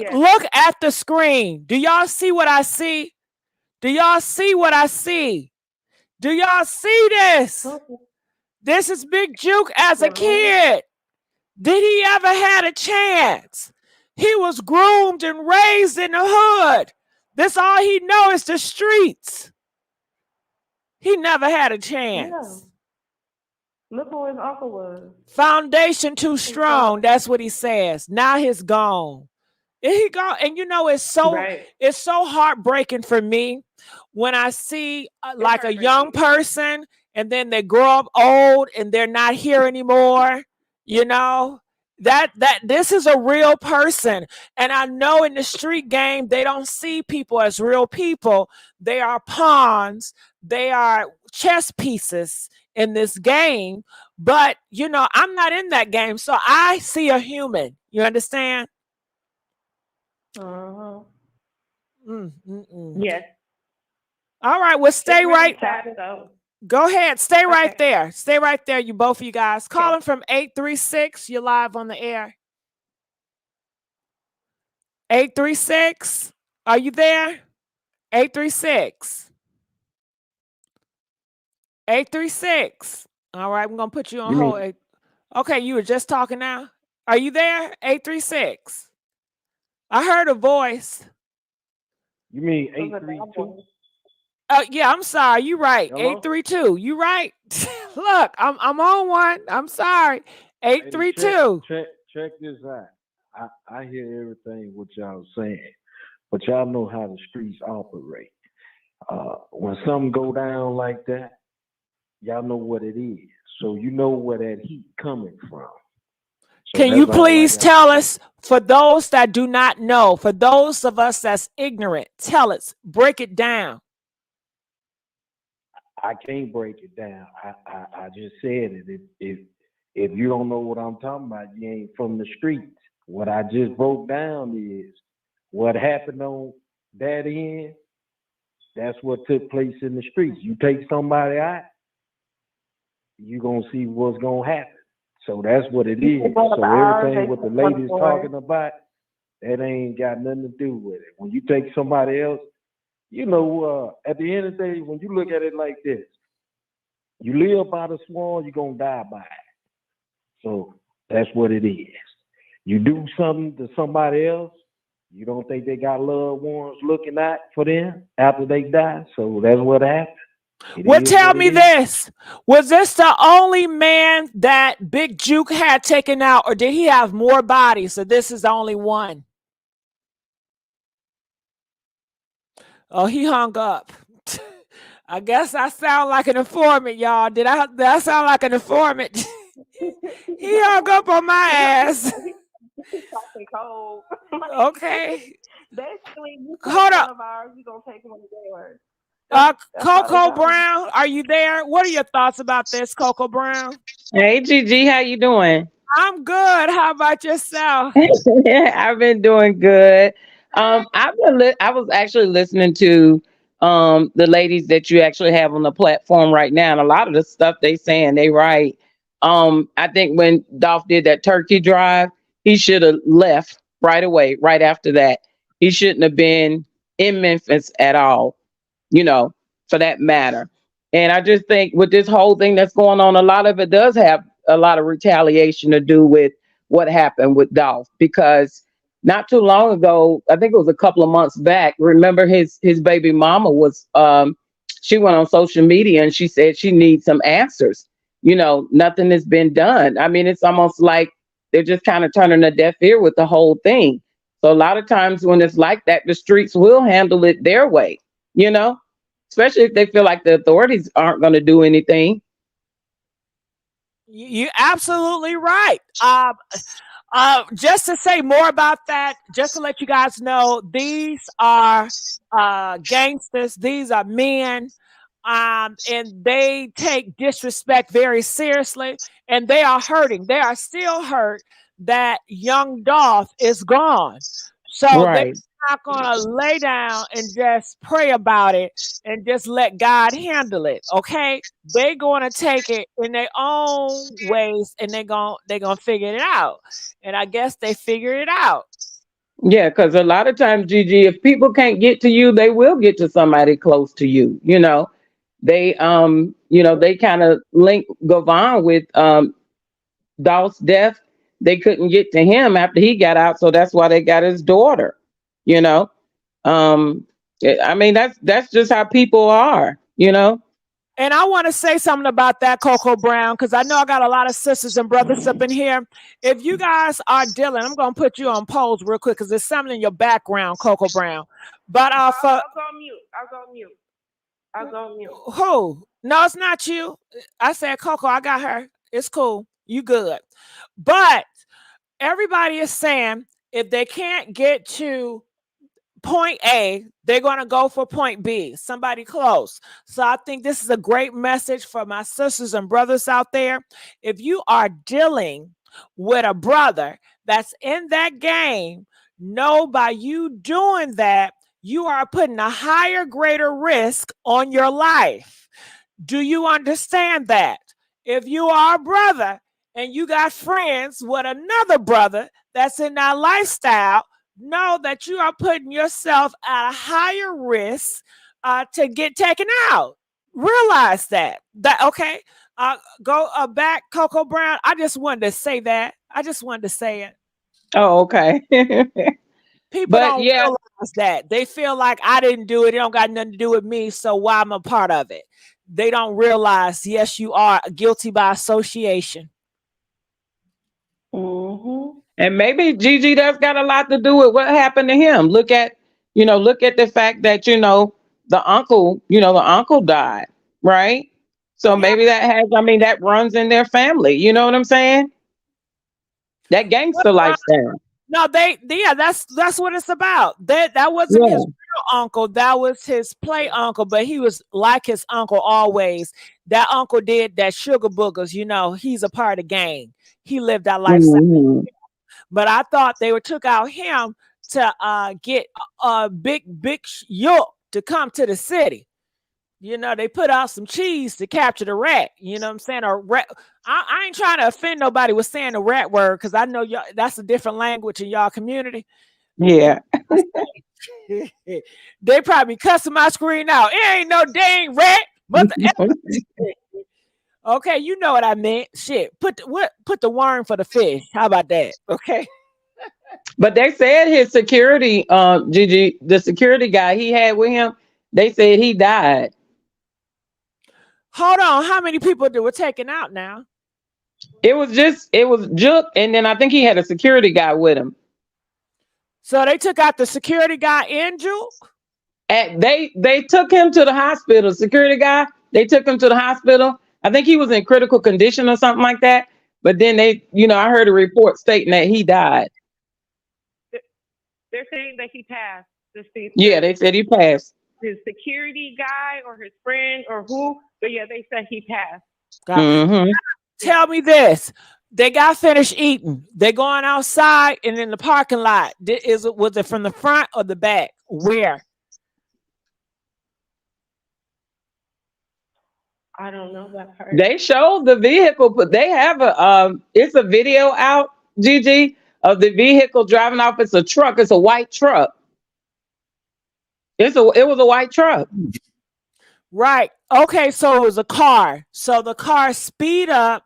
at the screen. Do y'all see what I see? Do y'all see what I see? Do y'all see this? This is Big Juke as a kid. Did he ever had a chance? He was groomed and raised in the hood. This all he knows is the streets. He never had a chance. Look who his uncle was. Foundation too strong. That's what he says. Now he's gone. He gone. And you know, it's so heartbreaking for me when I see like a young person and then they grow up old and they're not here anymore. You know, that this is a real person. And I know in the street game, they don't see people as real people. They are pawns. They are chess pieces in this game. But, you know, I'm not in that game. So I see a human. You understand? Yes. All right. Well, stay right. Go ahead. Stay right Okay. there. Stay right there. You both of you guys. Calling from 836. You're live on the air. 836. Are you there? 836. 836. All right. I'm going to put you on hold. Okay. You were just talking now. Are you there? 836. I heard a voice. You mean 832? Yeah, I'm sorry. You right. Hello? 832. You right. Look, I'm on one. I'm sorry. 832. Check this out. I hear everything what y'all saying, but y'all know how the streets operate. When something go down like that, y'all know what it is. So you know where that heat coming from. So can you please tell us, for those that do not know, for those of us that's ignorant, tell us, break it down. I can't break it down. I just said it. If you don't know what I'm talking about, you ain't from the streets. What I just broke down is what happened on that end. That's what took place in the streets. You take somebody out, you're gonna see what's gonna happen. So that's what it is. So everything what the lady's talking about, that ain't got nothing to do with it. When you take somebody else, you know, at the end of the day, when you look at it like this, you live by the swan, you're going to die by it. So that's what it is. You do something to somebody else, you don't think they got loved ones looking out for them after they die. So that's what happened. Well, tell me this. Was this the only man that Big Juke had taken out, or did he have more bodies? So this is the only one. Oh, he hung up. I guess I sound like an informant, y'all. Did I sound like an informant? He hung up on my ass. Okay. Basically, Hold up. you gonna take one of theirs. Coco Brown, are you there? What are your thoughts about this, Coco Brown? Hey Gigi, how you doing? I'm good. How about yourself? I've been doing good. I was actually listening to the ladies that you actually have on the platform right now, and a lot of the stuff they saying they right. I think when Dolph did that turkey drive, he should have left right away, right after that. He shouldn't have been in Memphis at all, you know, for that matter. And I just think with this whole thing that's going on, a lot of it does have a lot of retaliation to do with what happened with Dolph, because not too long ago, I think it was a couple of months back, remember his baby mama was she went on social media and she said she needs some answers. You know, nothing has been done. I mean, it's almost like they're just kind of turning a deaf ear with the whole thing. So a lot of times when it's like that, the streets will handle it their way, you know, especially if they feel like the authorities aren't going to do anything. You're absolutely right. Just to say more about that, just to let you guys know, these are gangsters. These are men, and they take disrespect very seriously, and they are hurting. They are still hurt that young Dolph is gone. So they're Right. not gonna lay down and just pray about it and just let God handle it. Okay, they're gonna take it in their own ways, and they're gonna figure it out. And I guess they figured it out. Yeah, because a lot of times, Gigi, if people can't get to you, they will get to somebody close to you. They kind of link Gavon with Dolph's death. They couldn't get to him after he got out, so that's why they got his daughter. You know, I mean that's just how people are. You know. And I want to say something about that, Coco Brown, because I know I got a lot of sisters and brothers up in here. If you guys are dealing, I'm going to put you on pause real quick because there's something in your background, Coco Brown. But I'll go on mute. I'll go on mute. Who? No, it's not you. I said, Coco, I got her. It's cool. You good. But everybody is saying if they can't get to point A, they're going to go for point B, somebody close. So I think this is a great message for my sisters and brothers out there. If you are dealing with a brother that's in that game, know by you doing that, you are putting a higher, greater risk on your life. Do you understand that? If you are a brother and you got friends with another brother that's in that lifestyle, know that you are putting yourself at a higher risk to get taken out. Realize that. Okay. Go back, Coco Brown. I just wanted to say that. I just wanted to say it. Oh, okay. People don't realize that. They feel like I didn't do it. It don't got nothing to do with me, so why I'm a part of it. They don't realize, yes, you are guilty by association. Mm-hmm. And maybe Gigi, that's got a lot to do with what happened to him. Look at the fact that the uncle died, right? So maybe that runs in their family. You know what I'm saying? That gangster lifestyle. No, that's what it's about. That wasn't his real uncle. That was his play uncle, but he was like his uncle always. That uncle did that sugar boogers. He's a part of the gang. He lived that lifestyle. Mm-hmm. But I thought they took out him to get a big Jook to come to the city. They put out some cheese to capture the rat. You know what I'm saying? Or rat. I ain't trying to offend nobody with saying the rat word because I know y'all, that's a different language in y'all community. Yeah. They probably cussing my screen out. It ain't no dang rat. Okay, you know what I meant. Shit. Put the worm for the fish. How about that? Okay. But they said his security, Gigi, the security guy he had with him, they said he died. Hold on. How many people were taken out now? It was Juke, and then I think he had a security guy with him. So they took out the security guy and Juke? And they took him to the hospital. Security guy, they took him to the hospital. I think he was in critical condition or something like that. But then I heard a report stating that he died. They're saying that he passed. Yeah, they said he passed. his security guy or his friend or who, but yeah, they said he passed. Tell me this. They got finished eating. They going outside and in the parking lot. Was it from the front or the back? Where? I don't know that part. They showed the vehicle, but they have it's a video out, Gigi, of the vehicle driving off. It's a truck. It's a white truck. It was a white truck. Right. Okay, so it was a car. So the car speed up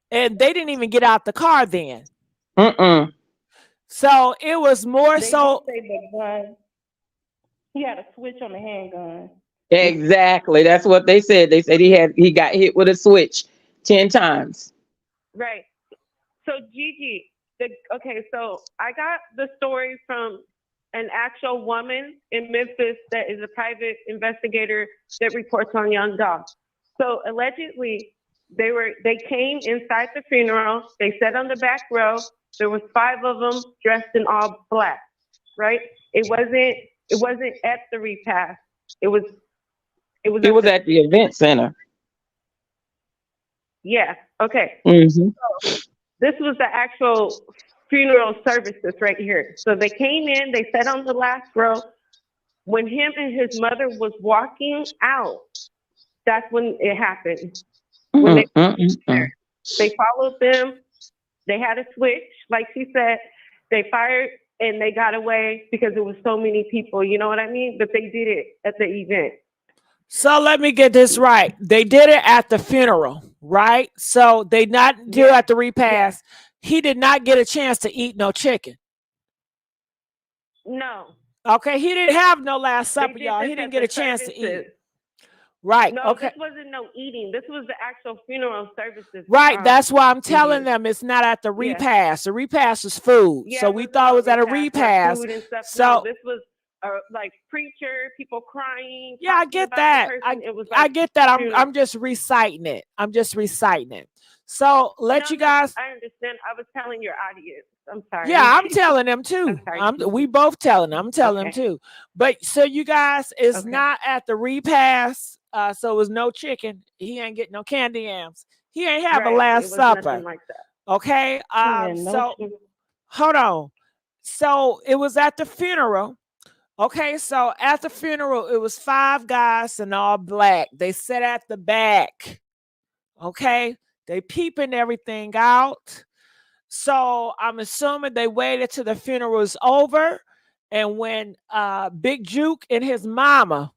and they didn't even get out the car then. So it was more They so. did say the gun. He had a switch on the handgun. Exactly. That's what they said. They said he got hit with a switch 10 times. Right. So Gigi, okay, so I got the story from an actual woman in Memphis that is a private investigator that reports on young Dolph. So allegedly, they came inside the funeral. They sat on the back row. There was 5 of them dressed in all black. Right. It wasn't at the repast. It was at the event center. Yeah. Okay. Mm-hmm. So this was the actual funeral services right here. So they came in, they sat on the last row. When him and his mother was walking out, that's when it happened. When they followed them, they had a switch, like she said, they fired and they got away because it was so many people, you know what I mean? But they did it at the event. So let me get this right. They did it at the funeral, right? So they not do at the repast. He did not get a chance to eat no chicken. No. Okay, he didn't have no Last Supper, y'all. He didn't get a chance to eat. Right. No, okay. This wasn't no eating. This was the actual funeral services. Right. That's why I'm telling them it's not at the repast. The repast is food. Yeah, so we thought it was at a repast. Food and stuff. So no, this was like preacher, people crying. Yeah, I get that. I get that. I'm just reciting it. So you guys. I understand. I was telling your audience. I'm sorry. Yeah, I'm telling them too. We both telling them. I'm telling them too. But so you guys, it's not at the repast. So it was no chicken. He ain't getting no candy yams. He ain't have a Last Supper. Like that. Okay. Hold on. So it was at the funeral. Okay, so at the funeral, it was 5 guys in all black. They sat at the back. Okay, they peeping everything out. So I'm assuming they waited till the funeral was over. And when Big Juke and his mama,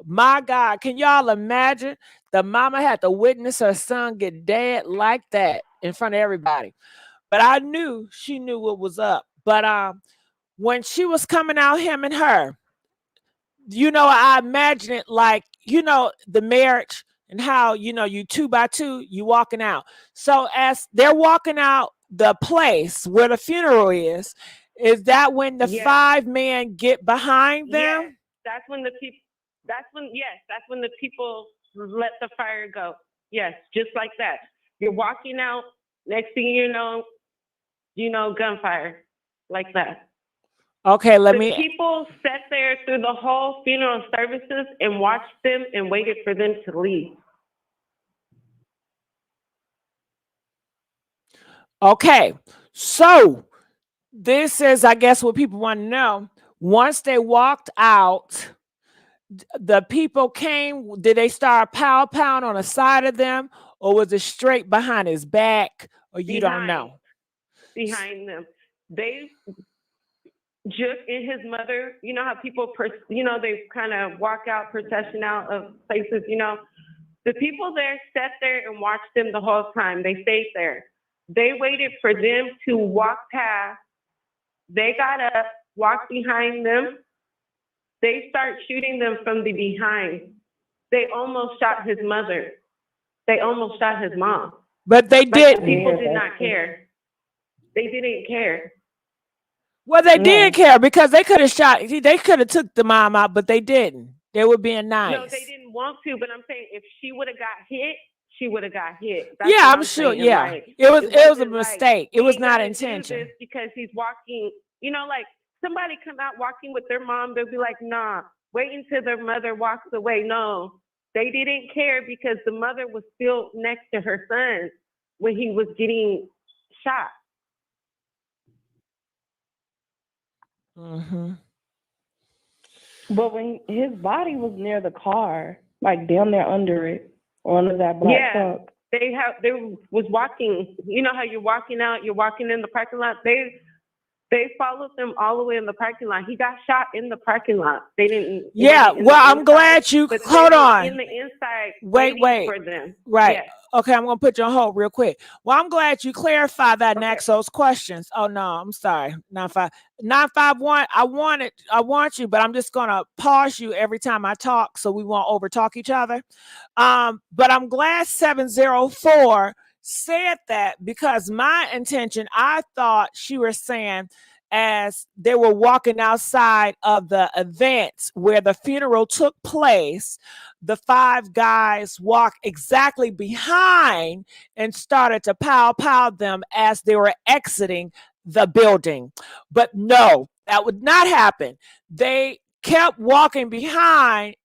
my God, can y'all imagine? The mama had to witness her son get dead like that in front of everybody. But I knew she knew what was up. But when she was coming out, him and her, I imagine it like, the marriage and how, you 2 by 2, you walking out. So as they're walking out the place where the funeral is that when the 5 men get behind them? Yes, that's when the people let the fire go. Yes, just like that. You're walking out, next thing you know, gunfire like that. Okay, people sat there through the whole funeral services and watched them and waited for them to leave. Okay, so this is, I guess, what people want to know. Once they walked out, the people came, did they start pound on the side of them, or was it straight behind his back, or you don't know? Behind them. Jook and his mother, you know how people, they kind of walk out, procession out of places, The people there sat there and watched them the whole time. They stayed there. They waited for them to walk past. They got up, walked behind them. They start shooting them from the behind. They almost shot his mother. They almost shot his mom. But they didn't. People did not care. They didn't care. Well, they did care because they could have shot. They could have took the mom out, but they didn't. They were being nice. No, they didn't want to. But I'm saying if she would have got hit, she would have got hit. That's I'm sure. Saying, yeah, like, it was a mistake. It was not intentional. Because he's walking. Like somebody come out walking with their mom, they'll be like, "Nah, wait until their mother walks away. No, they didn't care because the mother was still next to her son when he was getting shot. Mm-hmm. But when his body was near the car, like down there under it, under that black trunk. They was walking. You know how you're walking out, you're walking in the parking lot. They followed them all the way in the parking lot. He got shot in the parking lot. They didn't. Yeah, well, I'm glad you, hold on. In the inside, wait for them. Right. Yes. Okay, I'm gonna put you on hold real quick. Well, I'm glad you clarified that and asked those questions. Oh no, I'm sorry. 951. I want you, but I'm just gonna pause you every time I talk so we won't over talk each other. But I'm glad 704 said that, because my intention, I thought she was saying as they were walking outside of the event where the funeral took place, the five guys walked exactly behind and started to pow them as they were exiting the building. But no, that would not happen. They kept walking behind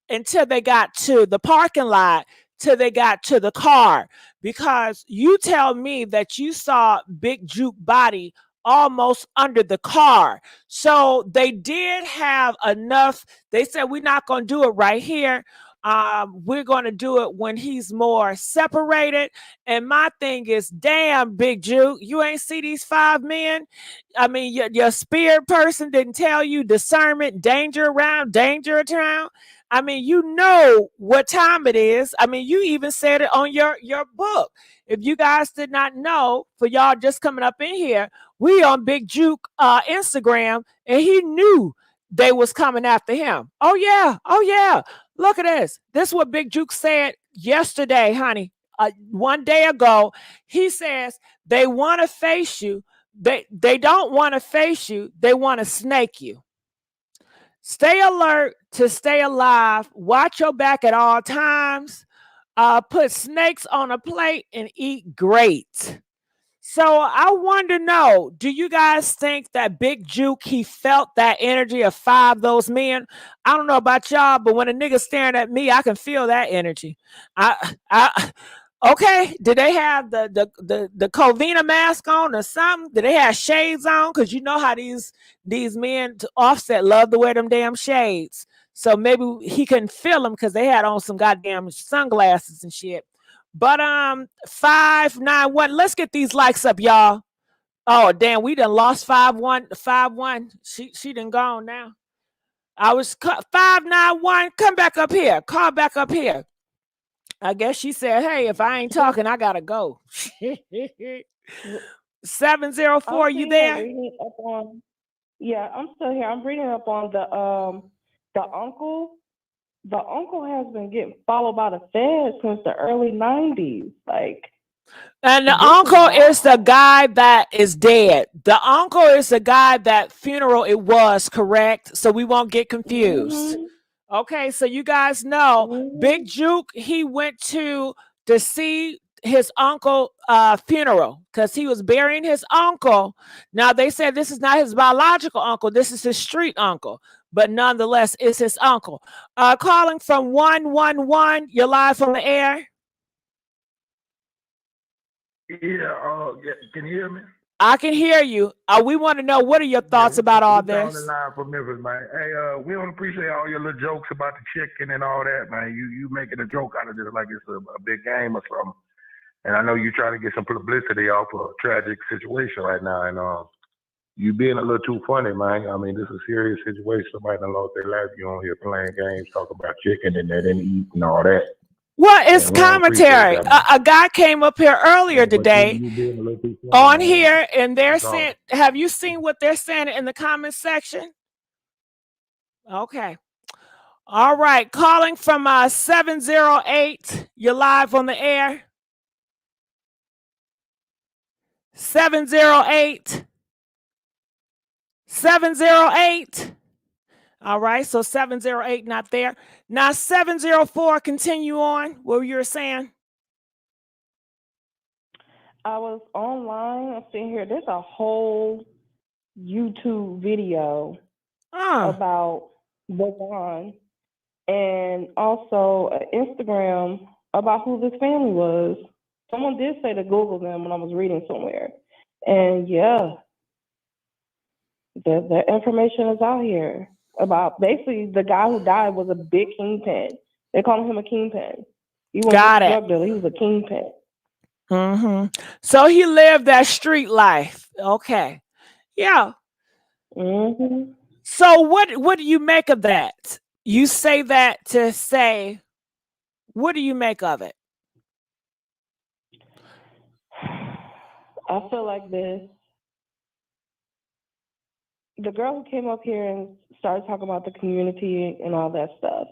until they got to the parking lot, till they got to the car, because you tell me that you saw Big Juke body almost under the car. So they did have enough. They said, we're not going to do it right here. We're going to do it when he's more separated. And my thing is, damn, Big Juke, you ain't see these five men? I mean, your spirit person didn't tell you discernment, danger around, danger around. I mean, you know what time it is. I mean, you even said it on your book. If you guys did not know, for y'all just coming up in here, we on Big Juke Instagram, and he knew they was coming after him. Oh yeah. Look at this. This is what Big Juke said yesterday, honey. 1 day ago, he says they want to face you. They don't want to face you. They want to snake you. Stay alert to stay alive. Watch your back at all times. Put snakes on a plate and eat great. So I want to know, do you guys think that Big Juke, he felt that energy of five those men? I don't know about y'all, but when a nigga staring at me, I can feel that energy. Okay, did they have the Covina mask on or something? Did they have shades on? Because you know how these men to Offset love to wear them damn shades. So maybe he couldn't feel them because they had on some goddamn sunglasses and shit. But 591, let's get these likes up, y'all. Oh damn, we done lost 51. She done gone now. I was 591. Come back up here. Call back up here. I guess she said, hey, if I ain't talking, I gotta go. 704, you there? Yeah, I'm still here. I'm reading up on the uncle. The uncle has been getting followed by the feds since the early 90s. And the uncle is the guy that is dead. The uncle is the guy that funeral it was, correct? So we won't get confused. Mm-hmm. Okay, so you guys know, Big Juke, he went to see his uncle funeral because he was burying his uncle. Now they said this is not his biological uncle, this is his street uncle, but nonetheless it's his uncle. Calling from 111, you're live on the air. Yeah, can you hear me? I can hear you. We want to know, what are your thoughts about all this? Live from Memphis, man. Hey, we don't appreciate all your little jokes about the chicken and all that, man. You making a joke out of this like it's a big game or something. And I know you trying to get some publicity off a tragic situation right now, and you being a little too funny, man. I mean, this is a serious situation. Somebody done lost their life. You on here playing games, talking about chicken and they didn't eat and all that. Well, it's commentary. A guy came up here earlier today on here, and they're saying, have you seen what they're saying in the comment section? Okay. All right. Calling from 708. You're live on the air. 708. 708. All right, so 708 not there. Now 704, continue on. What you were saying? I was online. I'm sitting here. There's a whole YouTube video about was on, and also an Instagram about who this family was. Someone did say to Google them when I was reading somewhere. And yeah, the information is out here about basically the guy who died was a big kingpin. They call him a kingpin. He wasn't Got a it. drug dealer, he was a kingpin. So he lived that street life. Okay. Yeah. So what do you make of that? You say that to say, what do you make of it? I feel like this. The girl who came up here and started talking about the community and all that stuff.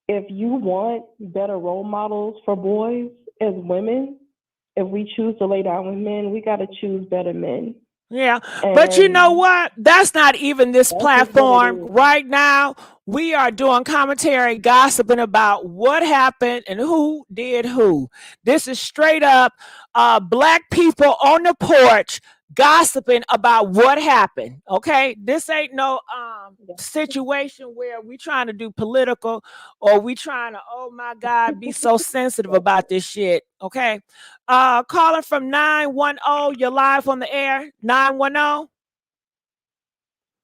If you want better role models for boys as women, if we choose to lay down with men, we got to choose better men. Yeah, but you know what? That's not even this platform right now. We are doing commentary, gossiping about what happened and who did who. This is straight up Black people on the porch gossiping about what happened. Okay, this ain't no situation where we trying to do political or we trying to, oh my God, be so sensitive about this shit. Okay. Caller from 910, you're live on the air. 910.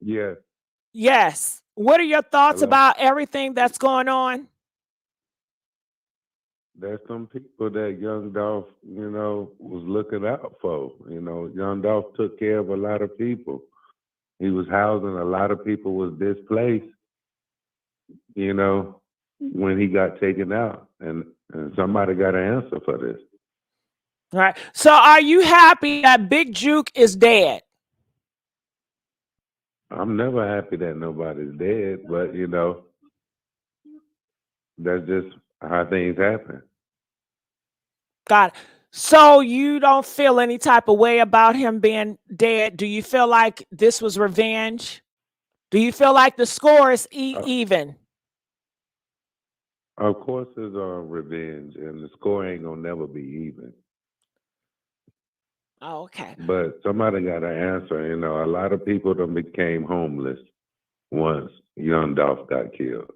Yes. Yes. What are your thoughts Hello. about everything that's going on? There's some people that young Dolph, was looking out for. Young Dolph took care of a lot of people. He was housing a lot of people was displaced, when he got taken out. And somebody got an answer for this. All right. So are you happy that Big Juke is dead? I'm never happy that nobody's dead, but that's just how things happen. Got it. So you don't feel any type of way about him being dead? Do you feel like this was revenge? Do you feel like the score is even? Of course, it's revenge, and the score ain't gonna never be even. Oh, okay. But somebody got an answer. A lot of people done became homeless once young Dolph got killed.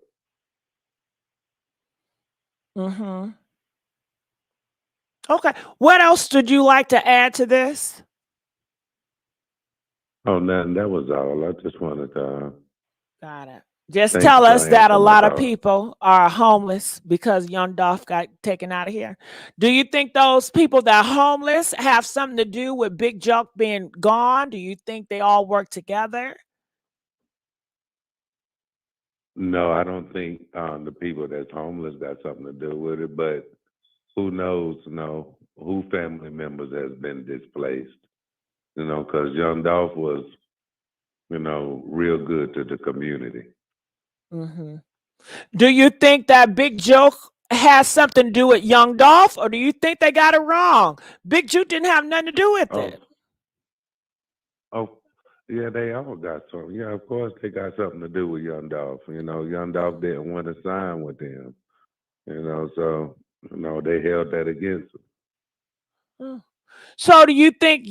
Okay. What else would you like to add to this? Oh, nothing. That was all. I just wanted to. Got it. Just tell us that a lot of people are homeless because young Dolph got taken out of here. Do you think those people that are homeless have something to do with Big Joke being gone? Do you think they all work together? No, I don't think the people that's homeless got something to do with it. But who knows? Who family members has been displaced? Because young Dolph was, real good to the community. Do you think that Big Joke has something to do with young Dolph, or do you think they got it wrong? Big Joke didn't have nothing to do with it. Oh, yeah, they all got something. Yeah, of course they got something to do with young Dolph. Young Dolph didn't want to sign with them. So they held that against him. So do you think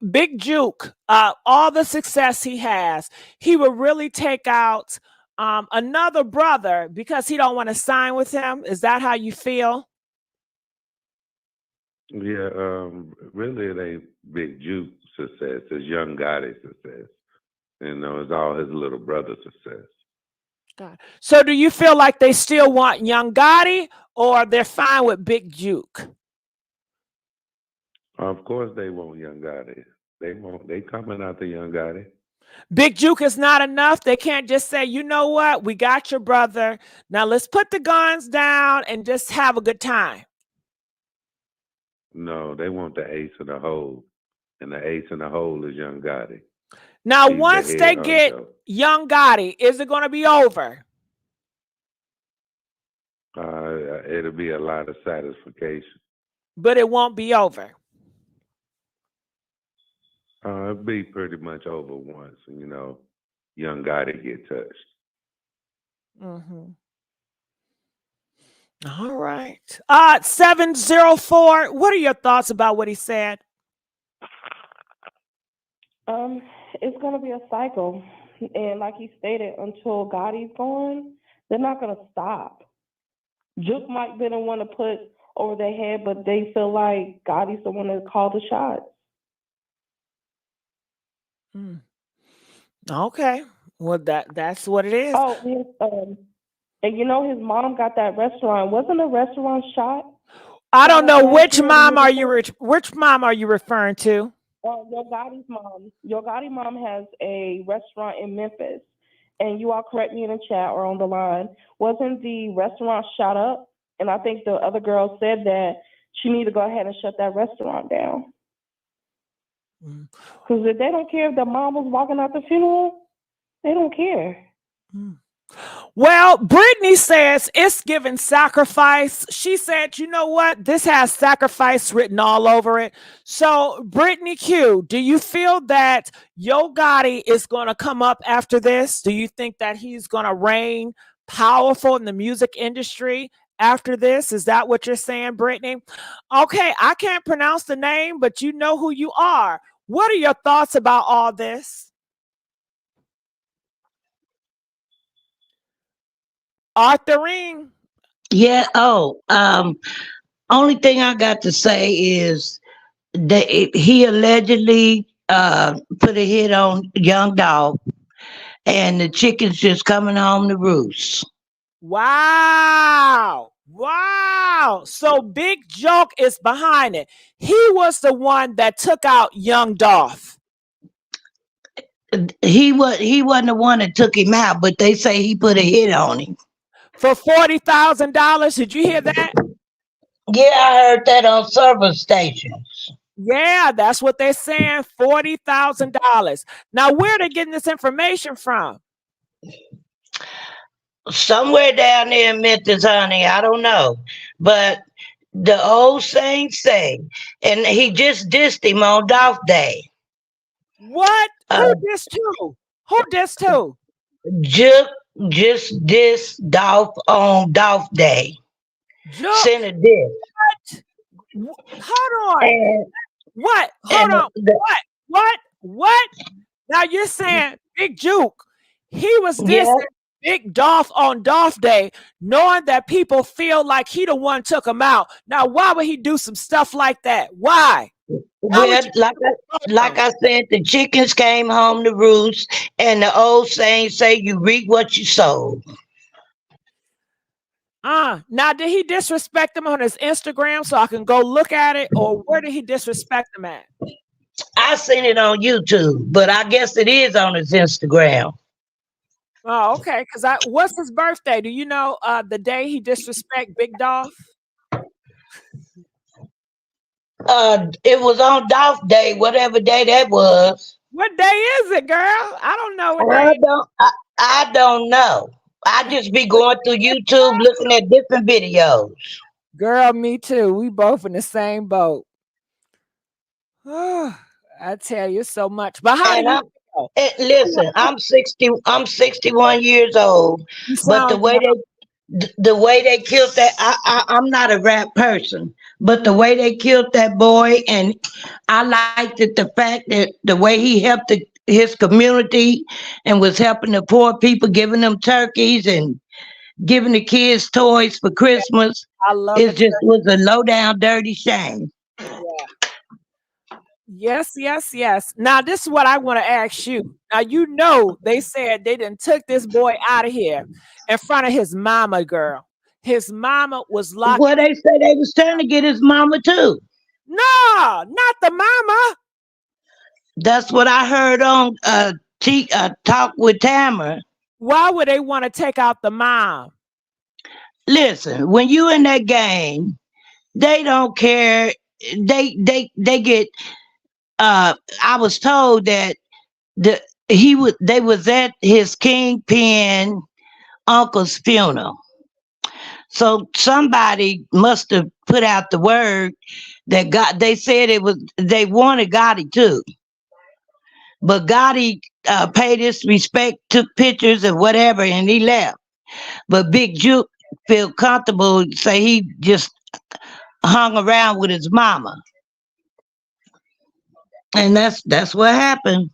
Big Juke, all the success he has, he would really take out another brother because he don't want to sign with him? Is that how you feel? Yeah, really it ain't Big Juke's success. It's young Gotti's success. It's all his little brother's success. So do you feel like they still want young Gotti, or they're fine with Big Juke? Of course they want young Gotti. They coming out to young Gotti. Big Juke is not enough. They can't just say, you know what, we got your brother. Now let's put the guns down and just have a good time. No, they want the ace in the hole. And the ace in the hole is young Gotti. Now, once they get young Gotti, is it going to be over? It'll be a lot of satisfaction. But it won't be over. It'll be pretty much over once, young Gotti get touched. All right. 704, what are your thoughts about what he said? It's going to be a cycle. And like he stated, until Gotti's gone, they're not gonna stop. Juke might be the one to put over their head, but they feel like Gotti's the one to call the shots. Okay. Well, that's what it is. Oh, and you know his mom got that restaurant. Wasn't a restaurant shot? I don't know last which year, mom the are year you which mom are you referring to? Your Gotti's mom. Your Gotti mom has a restaurant in Memphis, and you all correct me in the chat or on the line. Wasn't the restaurant shot up? And I think the other girl said that she need to go ahead and shut that restaurant down. Because if they don't care if the mom was walking out the funeral, they don't care. Well, Brittany says it's giving sacrifice. She said, you know what? This has sacrifice written all over it. So, Brittany Q, do you feel that Yo Gotti is going to come up after this? Do you think that he's going to reign powerful in the music industry after this? Is that what you're saying, Brittany? Okay, I can't pronounce the name, but you know who you are. What are your thoughts about all this? Arthurine. Yeah. Oh, only thing I got to say is that he allegedly put a hit on young Dolph, and the chicken's just coming home to roost. Wow. Wow. So Big Joke is behind it. He was the one that took out young Dolph. He wasn't the one that took him out, but they say he put a hit on him. For $40,000. Did you hear that? Yeah, I heard that on several stations. Yeah, that's what they're saying. $40,000. Now, where are they getting this information from? Somewhere down there in Memphis, honey. I don't know. But the old saints say, and he just dissed him on Dolph Day. What? Who dissed who? Who dissed who? Jook just dissed Dolph on Dolph Day. Jook? Sent a diss. What? Hold on. What? Hold on. What? Now you're saying Big Juke, he was dissing Big Dolph on Dolph Day, knowing that people feel like he the one took him out. Now, why would he do some stuff like that? Why? Well, like I said, the chickens came home to roost, and the old saying say you reap what you sow. Now did he disrespect him on his Instagram so I can go look at it, or where did he disrespect him at? I seen it on YouTube, but I guess it is on his Instagram. Oh, okay. Because what's his birthday? Do you know the day he disrespect Big Dolph? It was on Dolph Day, whatever day that was. What day is it, girl? I don't know what day. I don't know. I just be going through YouTube looking at different videos. Girl, me too. We both in the same boat. I tell you so much. But how do you feel? Listen, I'm 61 years old. But the way they killed that, I'm not a rap person, but the way they killed that boy, and I liked it, the fact that the way he helped his community and was helping the poor people, giving them turkeys and giving the kids toys for Christmas. I love it. Just was a low down dirty shame. Yeah. Yes. Now, this is what I want to ask you. Now, you know, they said they done took this boy out of here in front of his mama, girl. His mama was locked. Well, they said they was trying to get his mama too. No, not the mama. That's what I heard on Talk with Tamara. Why would they want to take out the mom? Listen, when you in that game, they don't care. They get. I was told that they was at his kingpin uncle's funeral. So somebody must have put out the word that they said they wanted Gotti too. But Gotti paid his respect, took pictures and whatever, and he left. But Big Juke feel comfortable, say he just hung around with his mama. And that's what happened.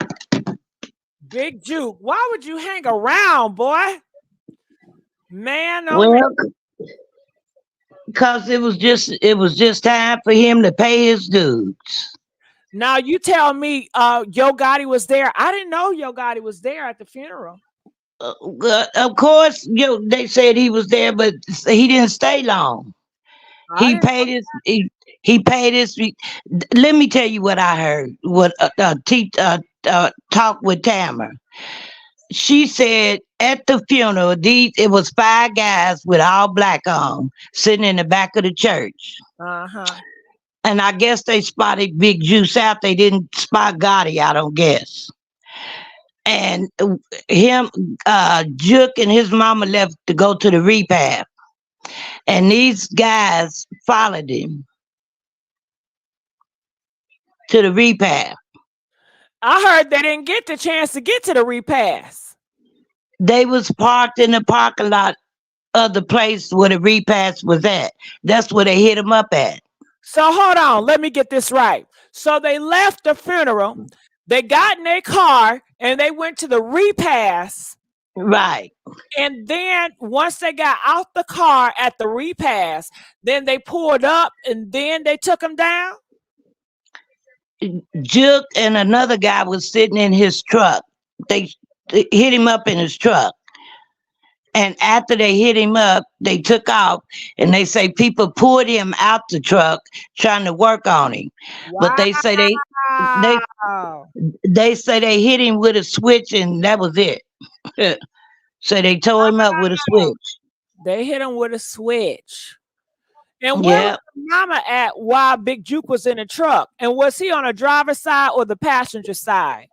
Big Juke, why would you hang around, boy? Man, oh man. Well, because it was just time for him to pay his dues. Now you tell me Yo Gotti was there. I didn't know Yo Gotti was there at the funeral. Of course, they said he was there, but he didn't stay long. He paid his. He paid his. Let me tell you what I heard. What talk with Tamara. She said at the funeral, it was 5 guys with all black on sitting in the back of the church. And I guess they spotted Big Juice out. They didn't spot Gotti, I don't guess. And him, Jook and his mama left to go to the repast. And these guys followed him to the repast. I heard they didn't get the chance to get to the repast. They was parked in the parking lot of the place where the repast was at. That's where they hit him up at. So hold on, let me get this right. So they left the funeral, they got in their car, and they went to the repast. Right. And then once they got out the car at the repast, then they pulled up and then they took him down? Jook and another guy was sitting in his truck. They hit him up in his truck. And after they hit him up, they took off, and they say people pulled him out the truck trying to work on him. Wow. But they say they say they hit him with a switch, and that was it. So they tore him up with a switch. They hit him with a switch. And where was the mama at while Big Juke was in the truck? And was he on the driver's side or the passenger side?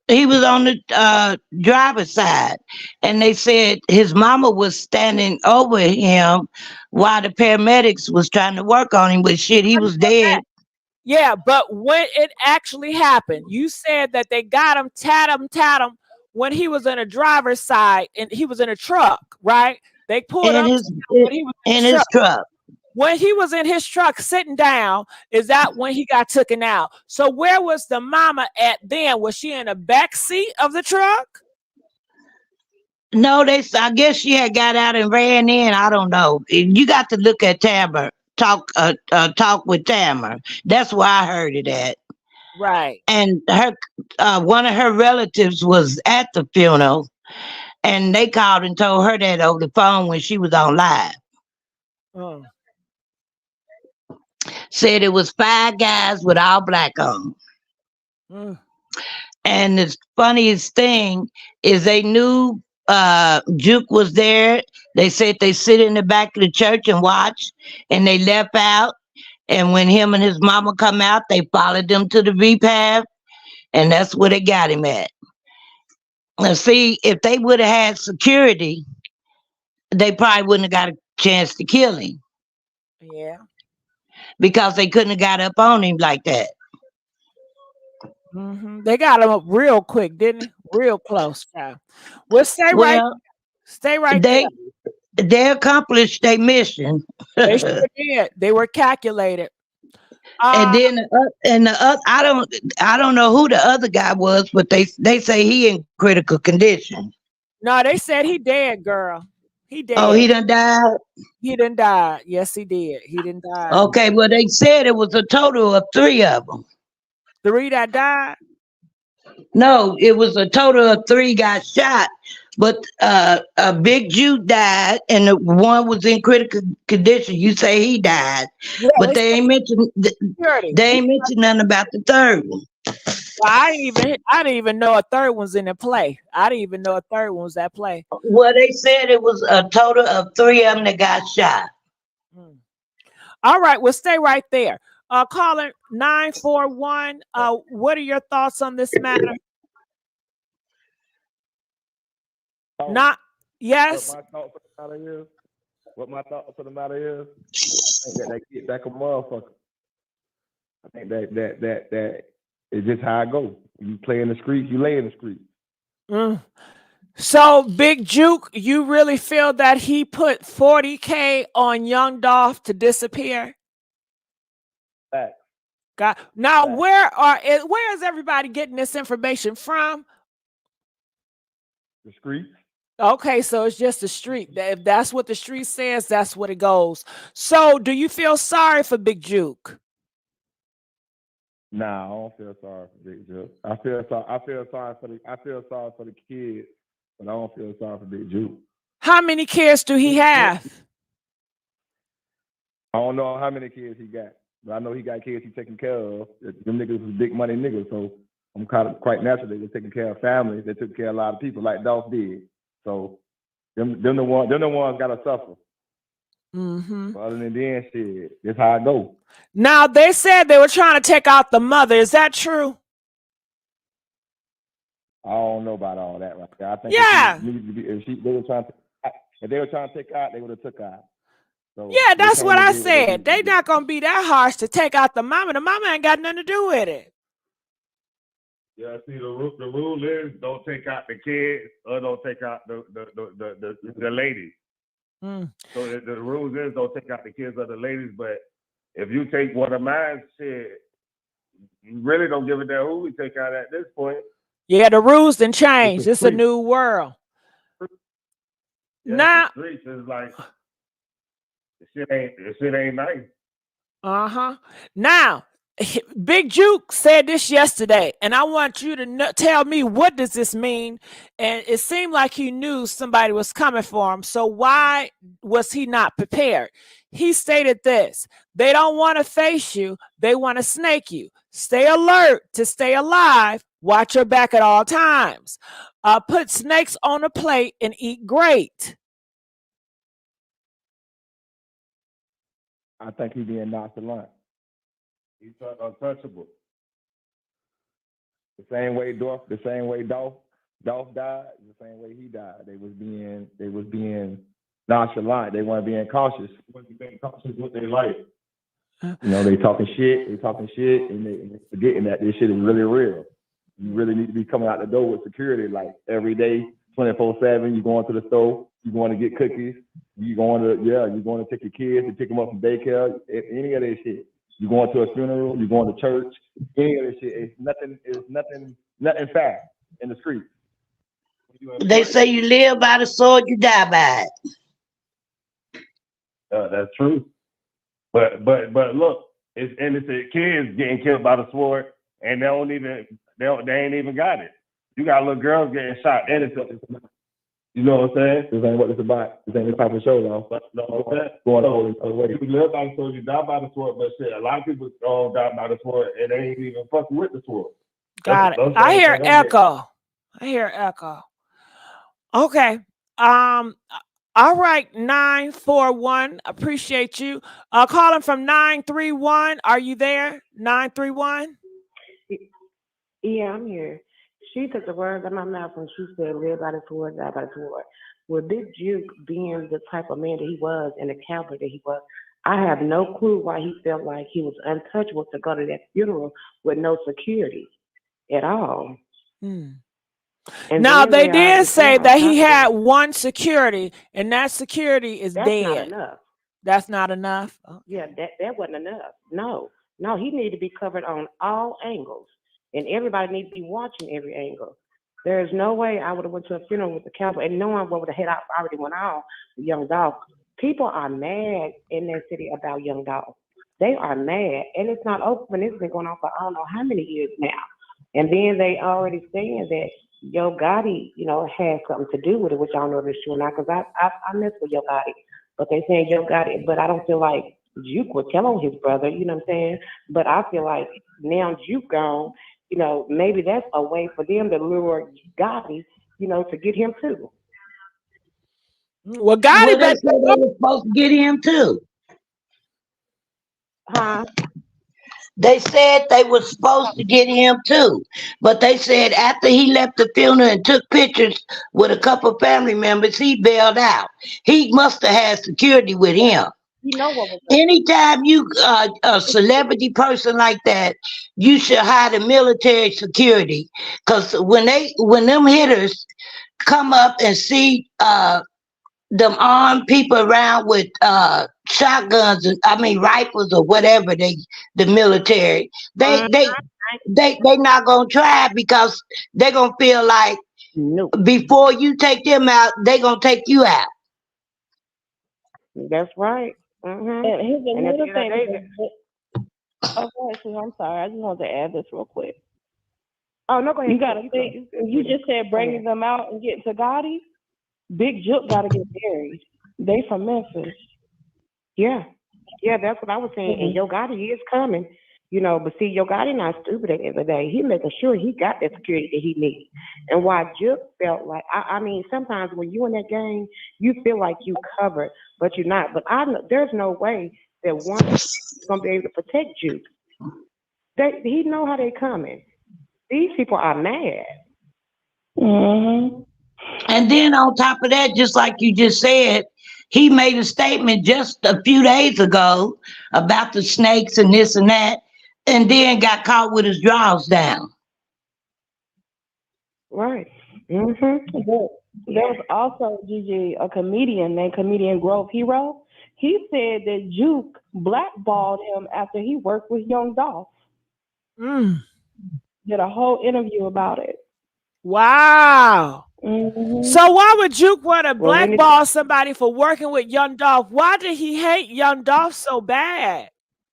He was on the driver's side. And they said his mama was standing over him while the paramedics was trying to work on him. But shit, he was dead. Yeah, but when it actually happened, you said that they got him, tat him when he was in a driver's side and he was in a truck, right? They pulled up when he was in his truck. When he was in his truck sitting down, is that when he got taken out? So where was the mama at then? Was she in the back seat of the truck? No, I guess she had got out and ran in. I don't know. You got to look at Tamara. Talk with Tamara. That's where I heard it at. Right. And her one of her relatives was at the funeral, and they called and told her that over the phone when she was on live. Oh. Said it was 5 guys with all black on. And the funniest thing is they knew Juke was there. They said they sit in the back of the church and watch, and they left out. And when him and his mama come out, they followed them to the repast, and that's where they got him at. Now, see, if they would have had security, they probably wouldn't have got a chance to kill him. Yeah. Because they couldn't have got up on him like that. They got him up real quick, didn't they? Real close, child. Well, stay right there. They accomplished their mission. They sure did. They were calculated. And then I don't know who the other guy was, but they say he in critical condition. No, they said he dead, girl. He dead. Oh, he done died? He done died. Yes, he did. He done died. Okay, well, they said it was a total of 3 of them. 3 that died? No, it was a total of 3 got shot. But a Big Juke died, and the one was in critical condition. You say he died, but they ain't mentioned nothing about the 3rd one. Well, I didn't even know a 3rd one's in the play. I didn't even know a 3rd one was at play. Well, they said it was a total of 3 of them that got shot. All right, well, stay right there. Caller 941. What are your thoughts on this matter? Yes. What my thoughts on the matter is, I think that they get back a motherfucker. I think that is just how I go. You play in the streets, you lay in the streets. So, Big Juke, you really feel that he put $40K on young Dolph to disappear? Now, where is everybody getting this information from? The streets. Okay, so it's just the street. If that's what the street says, that's what it goes. So do you feel sorry for Big Juke? Nah, I don't feel sorry for Big Juke. I feel sorry for the kids, but I don't feel sorry for Big Juke. How many kids do he have? I don't know how many kids he got, but I know he got kids he's taking care of. Them niggas was big money niggas, so I'm quite natural. They were taking care of families. They took care of a lot of people, like Dolph did. So them the ones gotta suffer. Mm-hmm. Other than then, shit, that's how I go. Now they said they were trying to take out the mother. Is that true? I don't know about all that right there. I think if they were trying to take out, they would have took out. So yeah, that's what I said. They not gonna be that harsh to take out the mama. The mama ain't got nothing to do with it. Yeah, see, the rule is don't take out the kids or don't take out the ladies. Mm. So the rules is don't take out the kids or the ladies, but if you take one of mine, shit, you really don't give a damn who we take out at this point. Yeah, the rules done changed. It's a new world. Yeah, now, the streets is like the shit ain't nice. Uh-huh. Now, Big Juke said this yesterday, and I want you to tell me, what does this mean? And it seemed like he knew somebody was coming for him. So why was he not prepared? He stated this: they don't want to face you. They want to snake you. Stay alert to stay alive. Watch your back at all times. Put snakes on a plate and eat great. I think he's being nonchalant. He's untouchable. The same way Dolph died, the same way he died. They was being nonchalant. They weren't being cautious. They wasn't being cautious with their life. You know, they talking shit, and they forgetting that this shit is really real. You really need to be coming out the door with security, like every day, 24/7. You going to the store, you going to get cookies, you going to take your kids and pick them up from daycare, any of that shit. You going to a funeral, you going to church, any of that shit. It's nothing fast in the street. They say you live by the sword, you die by it. That's true. But look, it's innocent kids getting killed by the sword, and they ain't even got it. You got little girls getting shot innocent. You know what I'm saying? This ain't what it's about. This ain't the type of show, though. Going the other way. You live by the sword, you die by the sword, but shit, a lot of people die by the sword, and they ain't even fucking with the sword. Got it. I hear echo. Okay. All right, 941. Appreciate you. Calling from 931. Are you there? 931? Yeah, I'm here. She took the words out of my mouth when she said, live by the sword, die by the sword. With Big Juke being the type of man that he was and the caliber that he was, I have no clue why he felt like he was untouchable to go to that funeral with no security at all. And now they did say that he had one security, and that security is dead. That's not enough. That's not enough? Oh. Yeah, that wasn't enough. No, he needed to be covered on all angles. And everybody needs to be watching every angle. There's no way I would have went to a funeral with the cowboy and knowing what would have had already went on with Young Dolph. People are mad in that city about Young Dolph. They are mad, and it's not open. It's been going on for I don't know how many years now. And then they already saying that Yo Gotti, had something to do with it, which I don't know if it's true or not, because I mess with Yo Gotti. But they saying Yo Gotti, but I don't feel like Juke would tell on his brother, you know what I'm saying? But I feel like now Juke gone, maybe that's a way for them to lure Gotti, to get him too. Well, Gotti, they said they were supposed to get him too. Huh? They said they were supposed to get him too, but they said after he left the funeral and took pictures with a couple family members, he bailed out. He must have had security with him. You know what? Anytime you a celebrity person like that, you should hire the military security, because when them hitters come up and see them armed people around with shotguns, rifles or whatever, the military, they not gonna try, because they gonna feel like No. before you take them out, they gonna take you out. That's right. Mm-hmm. And here's And at the another end of the thing. day, Oh, go ahead, Sue. I'm sorry. I just wanted to add this real quick. oh no, go ahead. You got to think. You just said bringing them out and getting to Gotti. Big Jook got to get married. They from Memphis. Yeah, that's what I was saying. And Yo Gotti is coming, but see, Yo Gotti not stupid at the end of the day. He making sure he got that security that he needs. And why Juke felt like, I mean, sometimes when you in that game, you feel like you covered, but you're not. But there's no way that one is going to be able to protect Juke. He know how they coming. These people are mad. Mm-hmm. And then on top of that, just like you just said, he made a statement just a few days ago about the snakes and this and that, and then got caught with his drawers down. Right. Mm-hmm. There was also Gigi, a comedian named Comedian Grove Hero. He said that Juke blackballed him after he worked with Young Dolph. Did a whole interview about it. Wow. Mm-hmm. So why would Juke want to blackball somebody for working with Young Dolph? Why did he hate Young Dolph so bad?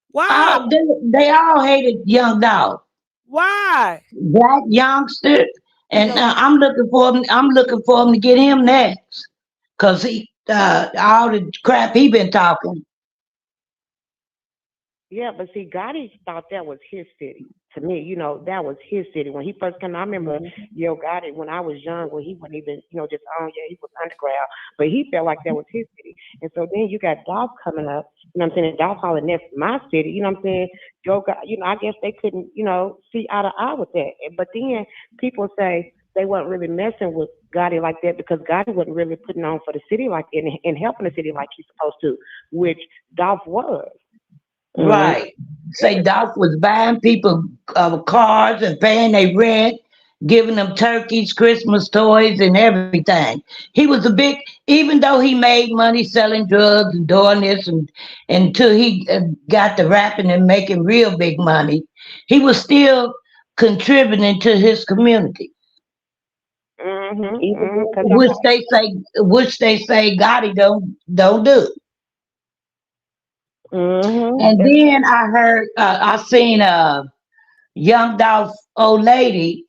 Why? They all hated Young Dolph. Why? That youngster, and I'm looking for him. I'm looking for him to get him next, cause he all the crap he been talking. Yeah, but see, Gotti thought that was his city. To me, that was his city. When he first came, I remember Yo Gotti when I was young, when he wasn't even, just on, he was underground, but he felt like that was his city. And so then you got Dolph coming up, I'm saying, and Dolph hollering, that's my city, I'm saying, Yo Gotti, I guess they couldn't, see eye to eye with that. But then people say they weren't really messing with Gotti like that because Gotti wasn't really putting on for the city like and helping the city like he's supposed to, which Dolph was. Right. Say Dolph was buying people cars and paying their rent, giving them turkeys, Christmas toys, and everything. He was even though he made money selling drugs and doing this, and until he got to rapping and making real big money, he was still contributing to his community. Mm-hmm. Which they say Gotti don't do. Mm-hmm. And then I heard, I seen Young Dolph old lady.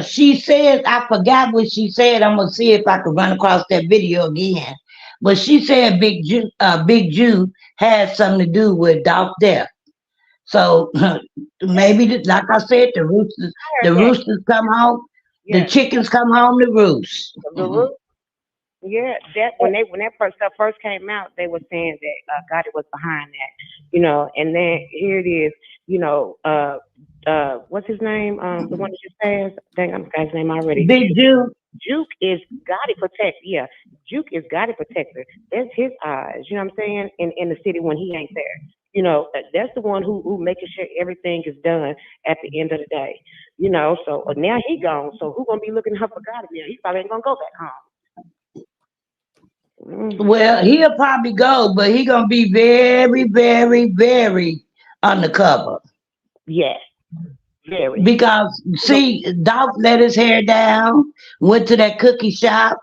She said, I forgot what she said. I'm gonna see if I can run across that video again. But she said Big Jew had something to do with Dolph death. So maybe, like I said, the roosters come home, the chickens come home to roost. Yeah, that when that first stuff first came out, they were saying that Gotti was behind that, and then here it is, what's his name? The one that just passed. Dang, I forgot his name already. Big Juke. Juke is Gotti protector. Yeah, Juke is Gotti protector. That's his eyes. You know what I'm saying? In the city when he ain't there. That's the one who making sure everything is done at the end of the day. So now he gone. So who gonna be looking up for Gotti now? He probably ain't gonna go back home. Well, he'll probably go, but he gonna be very, very, very undercover. Yeah, very. Because see, Dolph let his hair down, went to that cookie shop,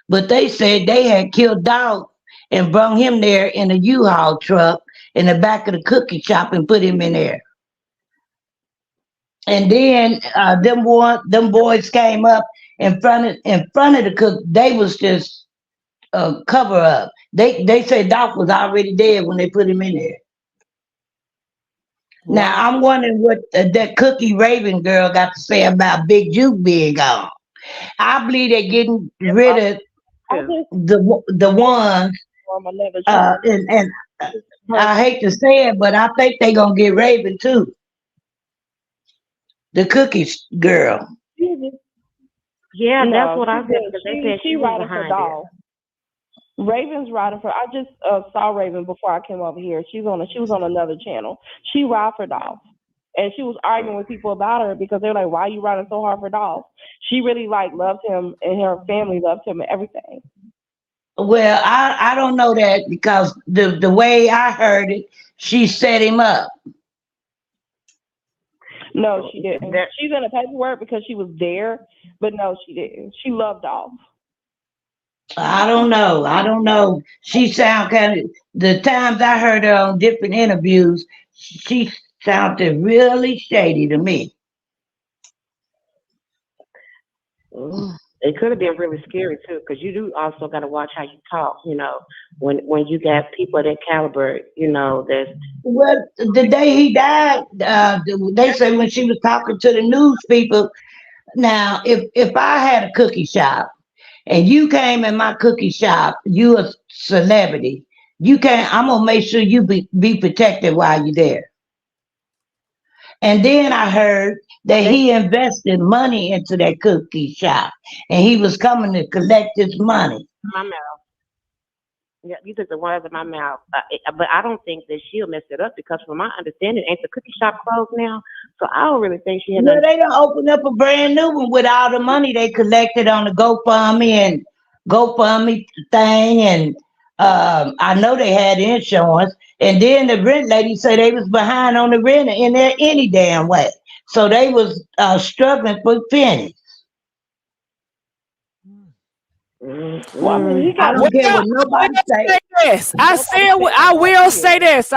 but they said they had killed Dolph and brought him there in a U-Haul truck in the back of the cookie shop and put him in there. And then them boys came up in front of the cook. They was just cover up. They said Dolph was already dead when they put him in there. Wow. Now I'm wondering what that Cookie Raven girl got to say about Big Juke being gone. I believe they're getting rid of the ones. And I hate to say it, but I think they're gonna get Raven too. The Cookies girl. Yeah, that's what I said. Because they said she was behind it. Raven's riding for. I just saw Raven before I came over here. She was on another channel. She ride for Dolph, and she was arguing with people about her because they're like, "Why are you riding so hard for Dolph?" She really loved him, and her family loved him and everything. Well, I don't know that because the way I heard it, she set him up. No, she didn't. She's in the paperwork because she was there, but no, she didn't. She loved Dolph. I don't know. I don't know. She sound kind of, the times I heard her on different interviews, she sounded really shady to me. It could have been really scary too, because you do also got to watch how you talk. You know, when you got people of that caliber, you know, that's. Well, the day he died, they say when she was talking to the news people. Now, if I had a cookie shop and you came in my cookie shop, you a celebrity. You can't. I'm gonna make sure you be protected while you're there. And then I heard that he invested money into that cookie shop, and he was coming to collect his money. My mouth. Yeah, you took the words out of my mouth. But I don't think that she'll mess it up because, from my understanding, ain't the cookie shop closed now? So I don't really think she had. No, they don't open up a brand new one with all the money they collected on the GoFundMe thing, and I know they had insurance. And then the rent lady said they was behind on the rent in there any damn way, so they was struggling for pennies. Well, I mean, he I got. don't care what nobody say. I will say this.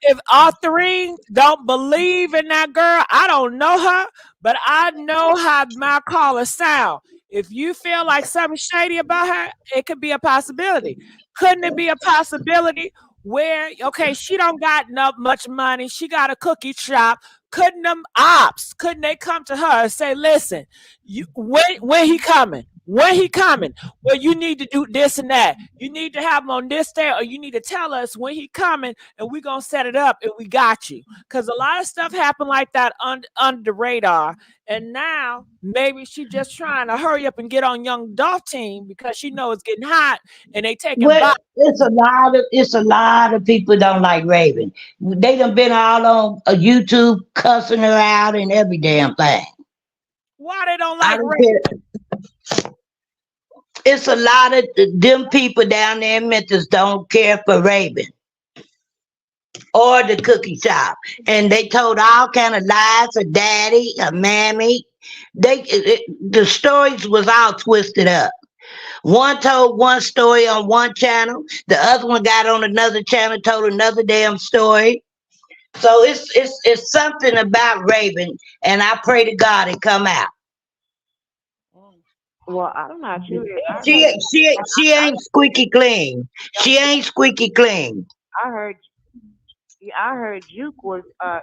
If all three don't believe in that girl, I don't know her, but I know how my callers sound. If you feel like something shady about her, it could be a possibility. Couldn't it be a possibility where, okay, she don't got much money, she got a cookie shop? Couldn't them ops, couldn't they come to her and say, listen, when he coming? When he coming? Well, you need to do this and that. You need to have him on this day, or you need to tell us when he coming, and we're going to set it up, and we got you. Because a lot of stuff happened like that under the radar. And now maybe she just trying to hurry up and get on young Dolph team because she knows it's getting hot, and they taking Well, it's a lot of people don't like Raven. They done been all on YouTube cussing her out and every damn thing. Why they don't like Raven? It's a lot of them people down there in Memphis don't care for Raven or the cookie shop, and they told all kind of lies. Her daddy, her mammy, the stories was all twisted up. One told one story on one channel, the other one got on another channel, told another damn story. So it's something about Raven, and I pray to God it come out. Well, I don't know how true it is. She ain't squeaky clean. She ain't squeaky clean. I heard Juke was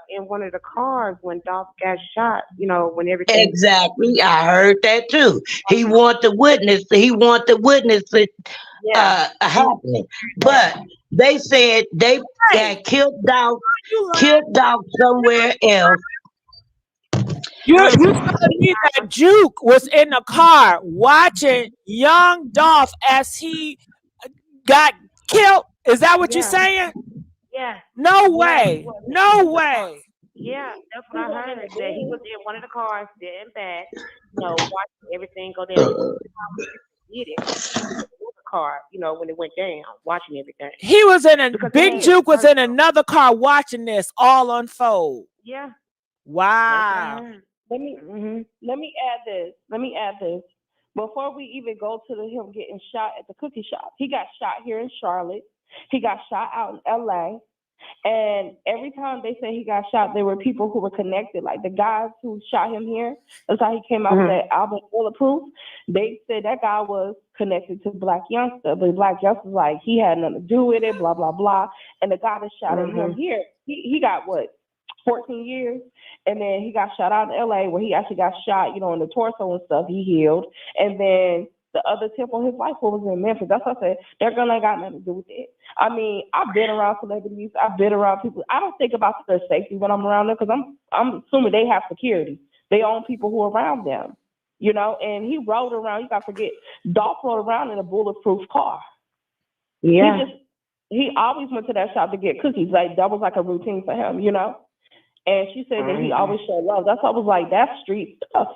in one of the cars when Dolph got shot. You know, when everything. Exactly, I heard that too. He want the witness. It happening. But they said they had killed Dolph somewhere else. You telling me that Juke was in the car watching young Dolph as he got killed? Is that what you're saying? Yeah. No way. No way. Yeah, that's what I heard. That he was in one of the cars, sitting back, you know, watching everything go down. Did it? The car, you know, when it went down, watching everything. He was in Big Juke was in another car watching this all unfold. Yeah. Wow. Let me add this. Before we even go to him getting shot at the cookie shop, he got shot here in Charlotte. He got shot out in LA. And every time they say he got shot, there were people who were connected. Like the guys who shot him here, that's how he came out with that album Bulletproof. They said that guy was connected to Black Youngster, but Black Youngster's like he had nothing to do with it, blah, blah, blah. And the guy that shot at him here, he got what? 14 years, and then he got shot out in LA where he actually got shot, you know, in the torso and stuff. He healed, and then the other tip on his life was in Memphis. That's what I said. That girl ain't got nothing to do with it. I mean, I've been around celebrities. I've been around people. I don't think about their safety when I'm around them because I'm assuming they have security. They own people who are around them, you know. And he rode around. You got to forget, Dolph rode around in a bulletproof car. Yeah. He always went to that shop to get cookies. Like that was like a routine for him, you know. And she said that he always showed love. That's why I was like, that's street stuff.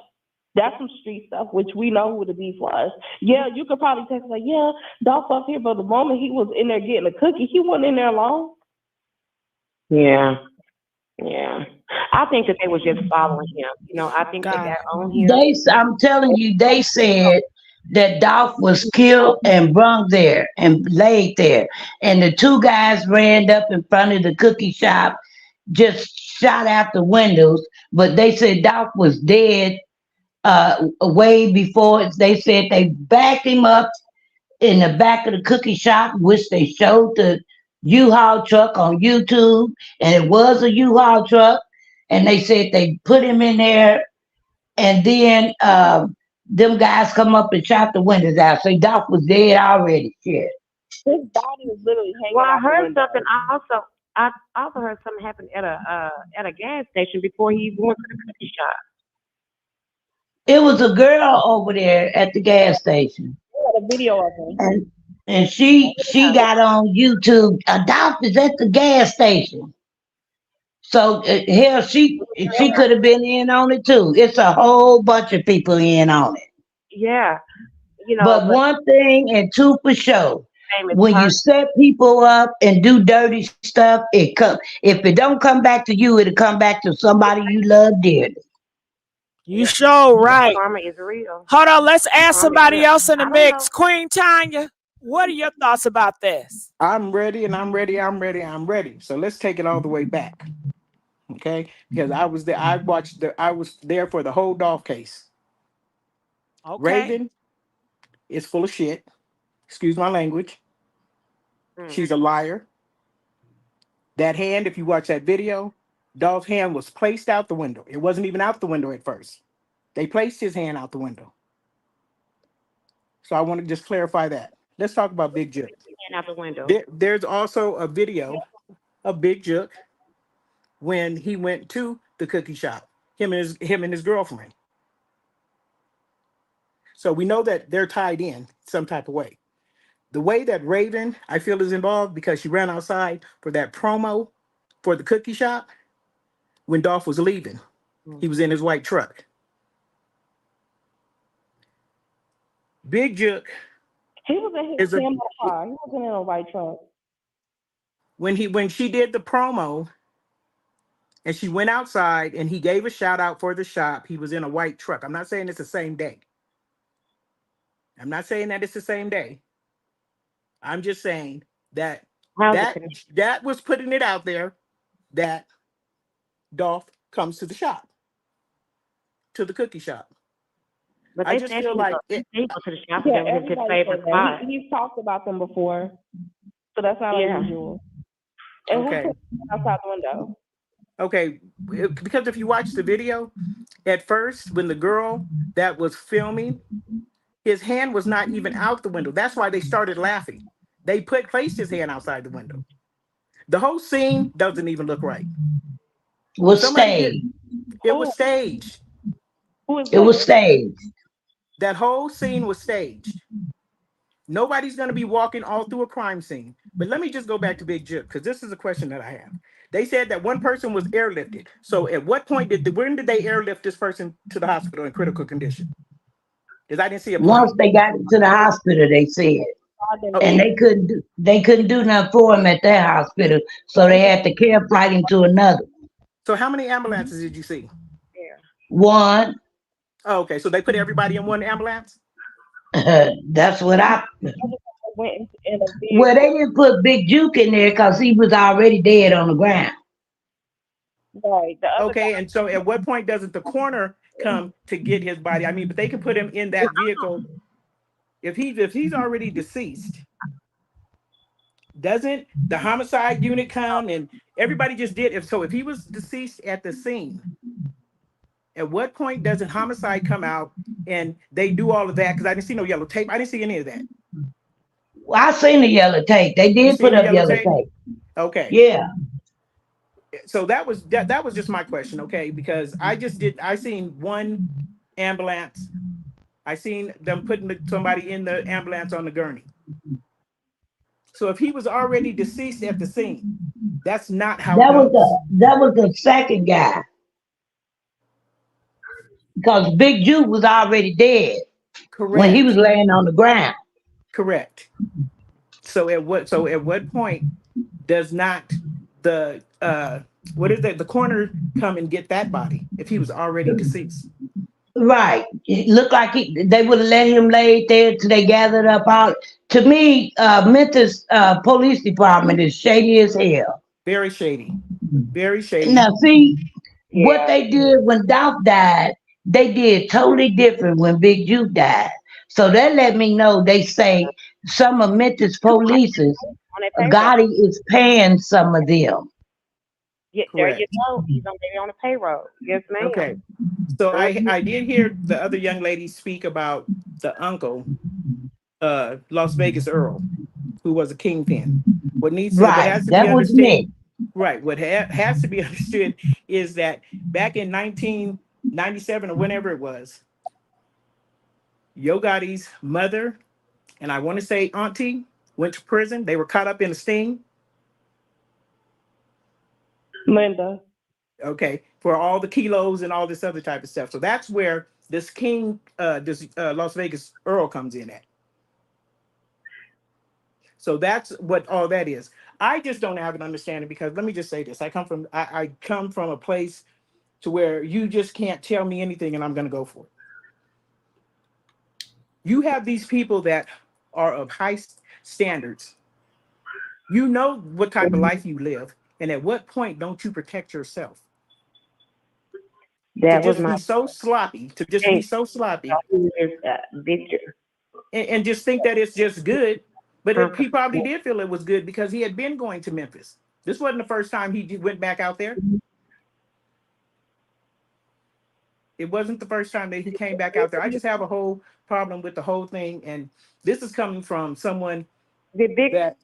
That's some street stuff, which we know who the beef was. Yeah, you could probably text like, yeah, Dolph up here, but the moment he was in there getting a cookie, he wasn't in there alone. Yeah. Yeah. I think that they were just following him. You know, I think they got on him. I'm telling you, they said that Dolph was killed and brung there and laid there. And the two guys ran up in front of the cookie shop, just shot out the windows. But they said Dolph was dead way before. They said they backed him up in the back of the cookie shop, which they showed the U-Haul truck on YouTube. And it was a U-Haul truck. And they said they put him in there, and then them guys come up and shot the windows out. So Doc was dead already. Shit. His body was literally hanging Well, I out the heard window. something also. I also heard something happen at a gas station before he went to the cookie shop. It was a girl over there at the gas station. I got a video of him. And she got on YouTube. Doc is at the gas station. So hell, she could have been in on it too. It's a whole bunch of people in on it. Yeah, you know. But one thing and two for sure. When you person. set people up and do dirty stuff, it come. If it don't come back to you, it'll come back to somebody you love dearly. You sure right. Karma is real. Hold on, let's ask somebody else in the I don't mix. know. Queen Tanya, what are your thoughts about this? I'm ready, and I'm ready. I'm ready. I'm ready. So let's take it all the way back, okay? Because I was there. I was there for the whole Dolph case. Okay. Raven is full of shit. Excuse my language. She's a liar. That hand, if you watch that video, Dolph's hand was placed out the window. It wasn't even out the window at first. They placed his hand out the window. So I want to just clarify that. Let's talk about Big Jook. Hand out the window. There's also a video of Big Jook when he went to the cookie shop, him and his girlfriend. So we know that they're tied in some type of way. The way that Raven, I feel, is involved because she ran outside for that promo for the cookie shop when Dolph was leaving. He was in his white truck. Big Jook. He was in his Camel car. He wasn't in a white truck. When she did the promo and she went outside and he gave a shout out for the shop, he was in a white truck. I'm not saying it's the same day. I'm not saying that it's the same day. I'm just saying that that was putting it out there that Dolph comes to the shop, to the cookie shop. But I just feel like they go to the shop. Yeah, That was his everybody favorite said that. spot. He's talked about them before, so that's not unusual. And Okay. who put outside the window? Okay, because if you watch the video, at first when the girl that was filming, his hand was not even out the window. That's why they started laughing. They placed his hand outside the window. The whole scene doesn't even look right. It was staged. It was staged. It was staged. That whole scene was staged. Nobody's going to be walking all through a crime scene. But let me just go back to Big Jook, because this is a question that I have. They said that one person was airlifted. So at what point when did they airlift this person to the hospital in critical condition? Because I didn't see a plan. Once they got to the hospital, they said. And they couldn't do nothing for him at that hospital. So they had to care flight him to another. So how many ambulances did you see? One. Oh, okay, so they put everybody in one ambulance? That's what I. Went in a Well, they didn't put Big Juke in there because he was already dead on the ground. Right. Okay, and so at what point doesn't the coroner come to get his body? I mean, but they can put him in that vehicle if he's already deceased. Doesn't the homicide unit come and everybody just did? If he was deceased at the scene, at what point doesn't homicide come out and they do all of that? Because I didn't see no yellow tape. I didn't see any of that. Well, I seen the yellow tape. They did put up yellow tape. Okay. Yeah. So that was just my question, okay? Because I seen one ambulance. I seen them putting somebody in the ambulance on the gurney. So if he was already deceased at the scene, that's not how that it goes. That was the second guy. Because Big Juke was already dead. Correct. When he was laying on the ground. Correct. So at what point does not the what is that? The coroner come and get that body if he was already deceased. Right. It looked like they would have let him lay there till they gathered up all. To me, Memphis Police Department is shady as hell. Very shady. Very shady. Now, see, what they did when Dolph died, they did totally different when Big Juke died. So that let me know they say some of Memphis polices, On that payroll. Gotti is paying some of them. Yeah, there you Correct. go. He's on the payroll. Yes, ma'am. Okay. So I did hear the other young lady speak about the uncle, Las Vegas Earl, who was a kingpin. What Right, has to be that was understood, me. right? What has to be understood is that back in 1997 or whenever it was, Yo Gotti's mother and I want to say auntie went to prison. They were caught up in a sting. Linda. Okay, for all the kilos and all this other type of stuff. So that's where this Las Vegas Earl comes in at. So that's what all that is. I just don't have an understanding because let me just say this. I come from a place to where you just can't tell me anything and I'm gonna go for it. You have these people that are of high standards. You know what type of life you live, and at what point don't you protect yourself? That to was just my be so sloppy, to just be so sloppy, Victor. and just think that it's just good. But he probably did feel it was good because he had been going to Memphis. This wasn't the first time he went back out there. It wasn't the first time that he came back out there. I just have a whole problem with the whole thing, and this is coming from someone that.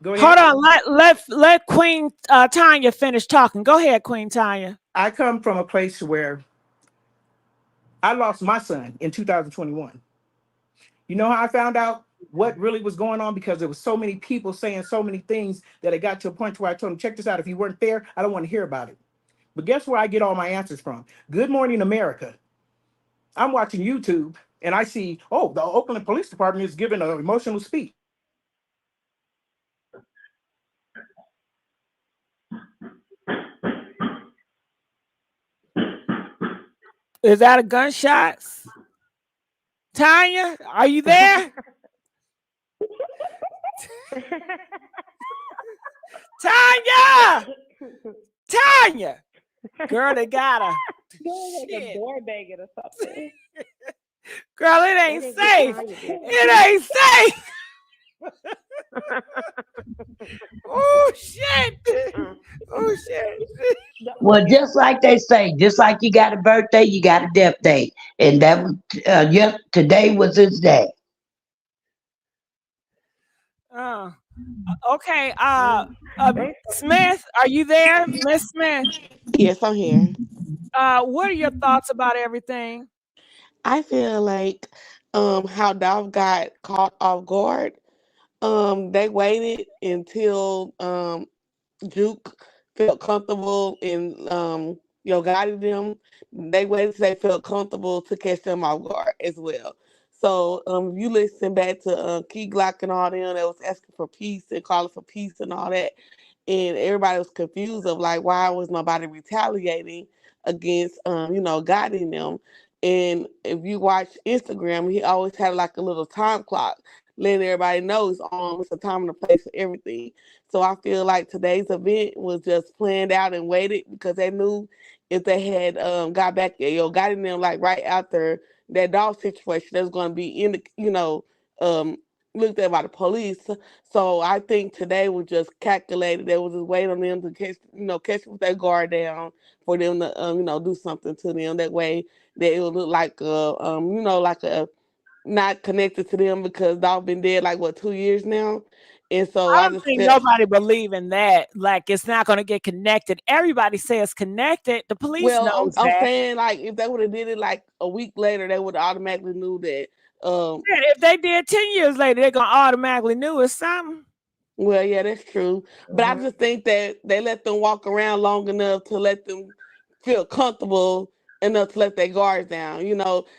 Go ahead. Hold on, let Queen Tanya finish talking. Go ahead, Queen Tanya. I come from a place where I lost my son in 2021. You know how I found out what really was going on? Because there was so many people saying so many things that it got to a point where I told them, check this out. If you weren't there, I don't want to hear about it. But guess where I get all my answers from? Good Morning America. I'm watching YouTube and I see, oh, the Oakland Police Department is giving an emotional speech. Is that a gunshot? Tanya, are you there? Tanya! Tanya! Girl, they got her. Like a door banging or something. Girl, it ain't safe. It ain't safe. Oh, shit. Oh, shit. Well, just like they say, just like you got a birthday, you got a death date. And that was, today was his day. Okay. Smith, are you there? Miss Smith? Yes, I'm here. What are your thoughts about everything? I feel like how Dolph got caught off guard. They waited until Juke felt comfortable in Yo Gotti them. They waited till they felt comfortable to catch them off guard as well. So if you listen back to Key Glock and all them that was asking for peace and calling for peace and all that, and everybody was confused of like why was nobody retaliating against Gotti and them. And if you watch Instagram, he always had like a little time clock letting everybody know it's a time and a place for everything. So I feel like today's event was just planned out and waited because they knew if they had got back at got in them like right after that dog situation, that's going to be in the looked at by the police. So I think today was just calculated. They was just waiting on them to catch with their guard down for them to do something to them. That way that it would look like like a not connected to them because dog been dead like what 2 years now. And so I I don't just think feel nobody believe in that. Like it's not going to get connected. Everybody says connected. The police knows I'm that. saying like if they would have did it like a week later, they would automatically knew that. Yeah, if they did 10 years later, they're gonna automatically knew it's something. Well, yeah, that's true. But I just think that they let them walk around long enough to let them feel comfortable enough to let their guards down.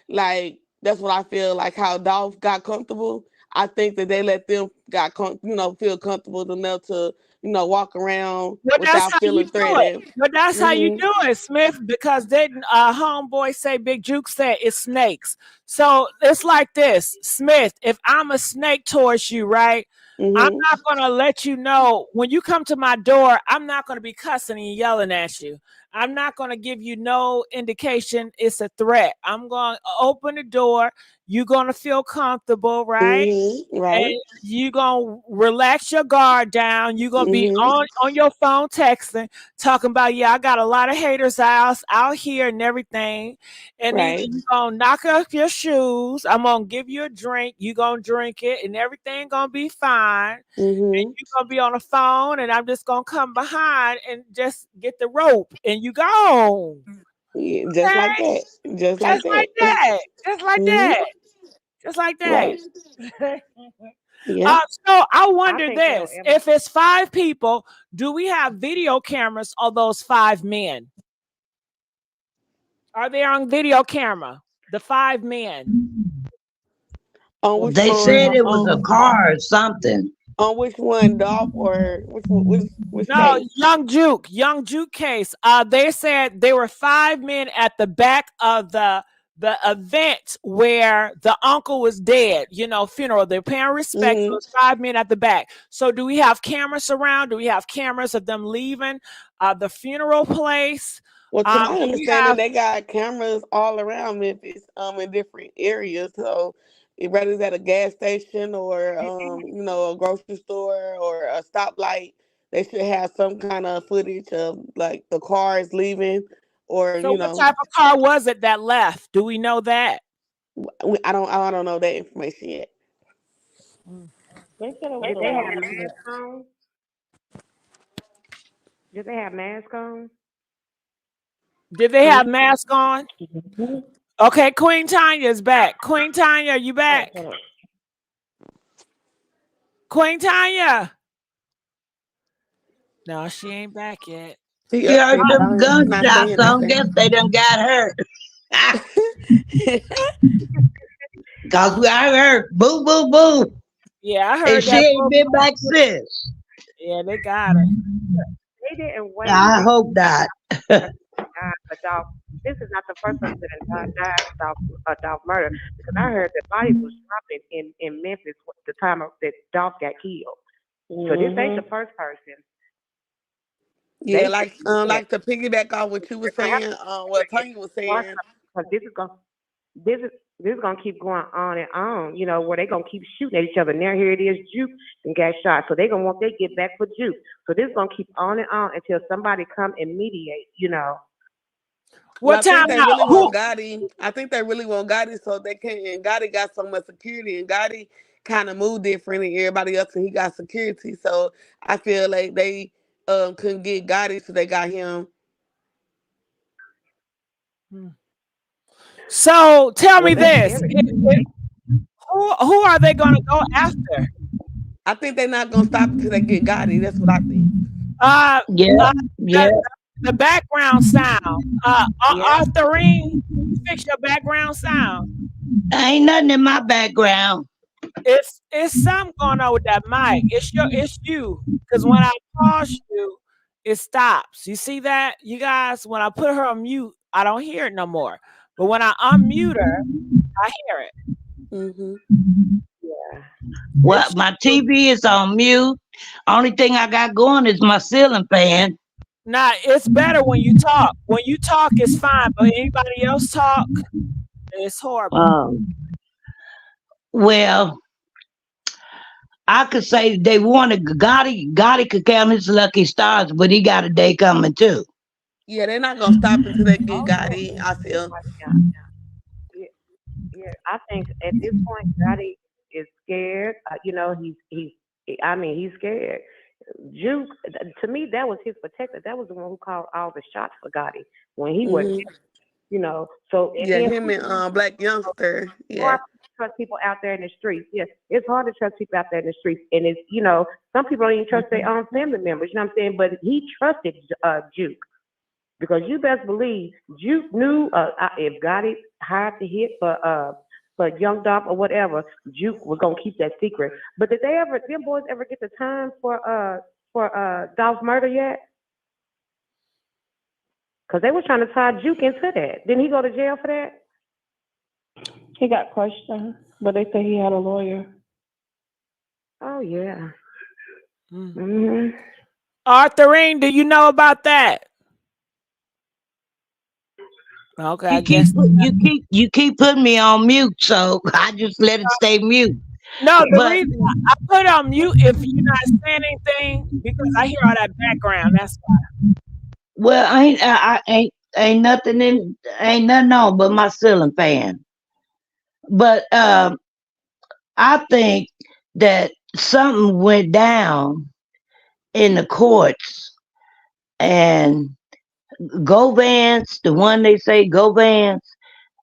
Like that's what I feel like how Dolph got comfortable. I think that they let them feel comfortable enough to walk around But that's without how you feeling do it. threatened. But that's how you Mhm. do it, Smith, because then homeboy say Big Juke said it's snakes. So it's like this, Smith, if I'm a snake towards you, right? I'm Mhm. not gonna let you know when you come to my door, I'm not gonna be cussing and yelling at you. I'm not gonna give you no indication it's a threat. I'm gonna open the door, you're gonna feel comfortable, right? Mhm. Right. And you gonna relax your guard down. You're gonna be Mhm. on your phone texting, talking about, yeah, I got a lot of haters out here and everything. And either Right. you gonna knock off your shoes, I'm gonna give you a drink, you gonna drink it, and everything gonna be fine. And Mhm. you gonna be on the phone, and I'm just gonna come behind and just get the rope, and you go. Yeah, just like Okay? that. Just like Just like that. that. Just like Mhm. that. Just like that. Right. Yeah. So I I wonder think they'll this: ever. if it's 5 people, do we have video cameras of those 5 men? Are they on video camera? The 5 men. On which They said it was a on car or something. which one, Dolph, or which No, case? Young Juke case. They said there were 5 men at the back of the event where the uncle was dead. Funeral. They're paying respect. So Mhm. it's 5 men at the back. So do we have cameras around? Do we have cameras of them leaving the funeral place? Well, to my Do we understanding, have they got cameras all around Memphis, in different areas. So, whether it's at a gas station or, a grocery store or a stoplight, they should have some kind of footage of like the cars leaving, or So what type of car was it that left? Do we know that? I don't know that information yet. They said it was Did a they have white truck. masks on? Did they have masks on? Did they Queen? have masks on? Mhm. Okay, Queen Tanya is back. Queen Tanya, you Oh, back? hold on. Queen Tanya. No, she ain't back yet. You heard She's them not gunshots, saying so I guess nothing. they done got hurt. Cause I heard boo, boo, boo. Yeah, I And heard she that. ain't been back since. Yeah, they got her. They didn't wait. I They hope not. died for Dolph. This is not the first person that died for Dolph murder, because I heard that bodies was dropping in Memphis the time that Dolph got killed. So this ain't the Mhm. first person. Yeah, They said like to piggyback off what you were saying, what Tanya was saying. because this is gonna keep going on and on. Where they gonna keep shooting at each other. Now here it is, Juke and got shot. So they gonna want they get back for Juke. So this is gonna keep on and on until somebody come and mediate. Well, I What think time they out? really Who? want Gotti. I think they really want Gotti so they can. And Gotti got so much security, and Gotti kind of moved different than everybody else, and he got security. So I feel like they couldn't get Gotti, so they got him. So tell Well, me that's this: everything. who are they gonna go after? I think they're not gonna stop until they get Gotti. That's what I think. Uh, Yeah, uh yeah. the background sound. Yeah. Arthurine, fix your background sound. Ain't nothing in my background. It's something going on with that mic. It's you. Because when I pause you, it stops. You see that? You guys, when I put her on mute, I don't hear it no more. But when I unmute her, I hear it. Mm-hmm. Yeah. Well, It's my you. TV is on mute. Only thing I got going is my ceiling fan. Now it's better when you talk. When you talk, it's fine. But anybody else talk, it's horrible. Well, I could say they wanted Gotti. Gotti could count his lucky stars, but he got a day coming too. Yeah, they're not gonna stop until they get Also, Gotti. I feel. yeah, yeah. I think at this point, Gotti is scared. He's scared. Juke, to me, that was his protector. That was the one who called all the shots for Gotti when he wasn't. Mm-hmm. So and Yeah, then him and Black Youngster. Yeah. hard to trust people out there in the streets. Yes, it's hard to trust people out there in the streets, and it's some people don't even trust their own family members. You know what I'm saying? But he trusted Juke. Because you best believe Juke knew if Gotti hired to hit for Young Dolph or whatever, Juke was gonna keep that secret. But did them boys ever get the time for for Dolph murder yet? Because they were trying to tie Juke into that. Didn't he go to jail for that? He got questioned, but they say he had a lawyer. Oh, yeah. Mm-hmm. Arthurine, do you know about that? Okay, I guess You keep putting me on mute, so I just let it stay mute. no. The But reason I put on mute if you're not saying anything because I hear all that background. That's why. well, I ain't nothing on but my ceiling fan. But I think that something went down in the courts, and Go Vance, the one they say Go Vance,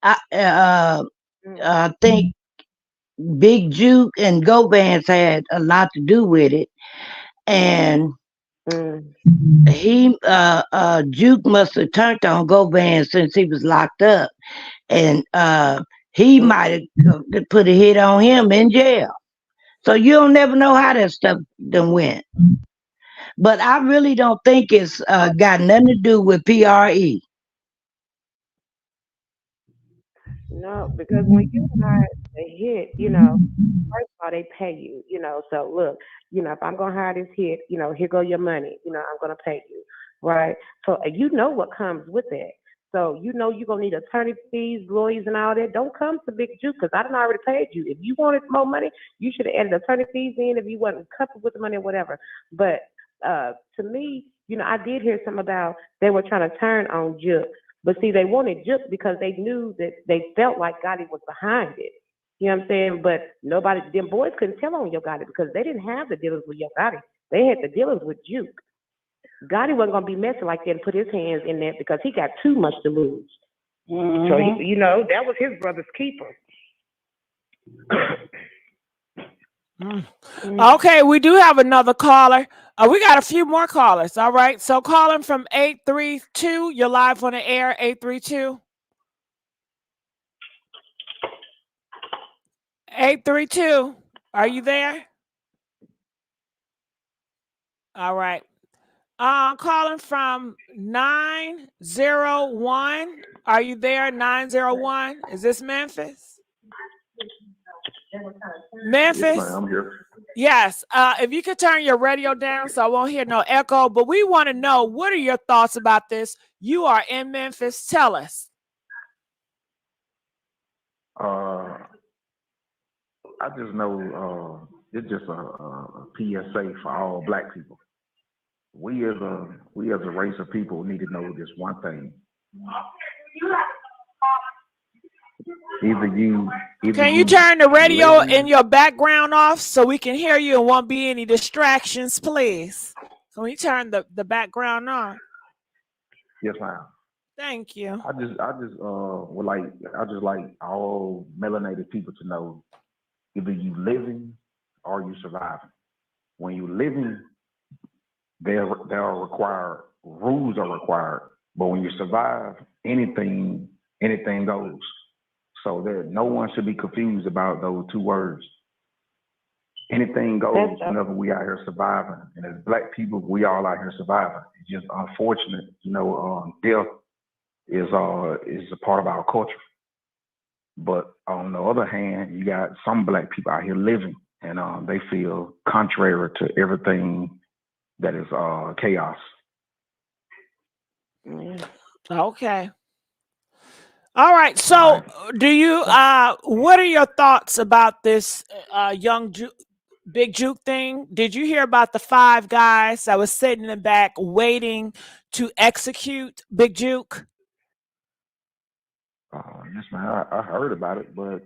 I think Big Juke and Go Vance had a lot to do with it, and he Juke must have turned on Go Vance since he was locked up, and he might have put a hit on him in jail. So you don't never know how that stuff done went. But I really don't think it's got nothing to do with PRE. No, because when you hire a hit, first of all, they pay you, So look, if I'm gonna hire this hit, here go your money, I'm gonna pay you, right? So you know what comes with that. So you're gonna need attorney fees, lawyers, and all that. Don't come to Big Juke because I done already paid you. If you wanted more money, you should have added attorney fees in if you wasn't coupled with the money or whatever. But to me, I did hear something about they were trying to turn on Juke. But see, they wanted Juke because they knew that they felt like Gotti was behind it. You know what I'm saying? But them boys couldn't tell on Yo Gotti because they didn't have the dealings with Yo Gotti. They had the dealings with Juke. Gotti wasn't going to be messing like that and put his hands in there because he got too much to lose. Mm-hmm. So, that was his brother's keeper. Okay, we do have another caller. We got a few more callers. All right. So calling from 832. You're live on the air, 832. 832. Are you there? All right. Calling from 901. Are you there? 901. Is this Memphis? Memphis? Yes, ma'am, I'm here. Yes. If you could turn your radio down so I won't hear no echo, but we want to know, what are your thoughts about this? You are in Memphis. Tell us. I just know it's just a PSA for all Black people. We as a race of people need to know this one thing. Can you turn the radio in your background off so we can hear you and won't be any distractions, please? Can we turn the background on? Yes, ma'am. Thank you. I just like all melanated people to know either you living or you surviving. When you living, rules are required. But when you survive, anything goes. So no one should be confused about those two words. Anything goes whenever we out here surviving. And as Black people, we all out here surviving. It's just unfortunate, death is a part of our culture. But on the other hand, you got some Black people out here living, and they feel contrary to everything that is chaos. Okay. All right. So do you what are your thoughts about this Big Juke thing? Did you hear about the 5 guys that was sitting in the back waiting to execute Big Juke? Yes, man. I heard about it, but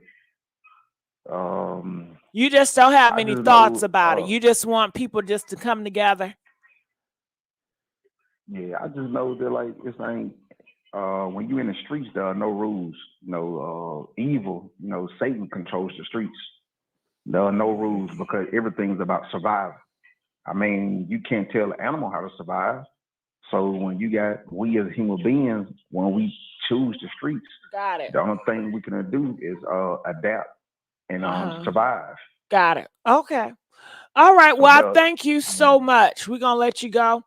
you just don't have any thoughts about it. You just want people just to come together. Yeah, I just know that this ain't. When you in the streets, there are no rules. Evil, Satan controls the streets. There are no rules because everything's about survival. I mean, you can't tell an animal how to survive. So when we as human beings, when we choose the streets, got it. The only thing we can do is adapt and survive. Got it. Okay. All right. Well, I So, thank you so much. We're gonna let you go.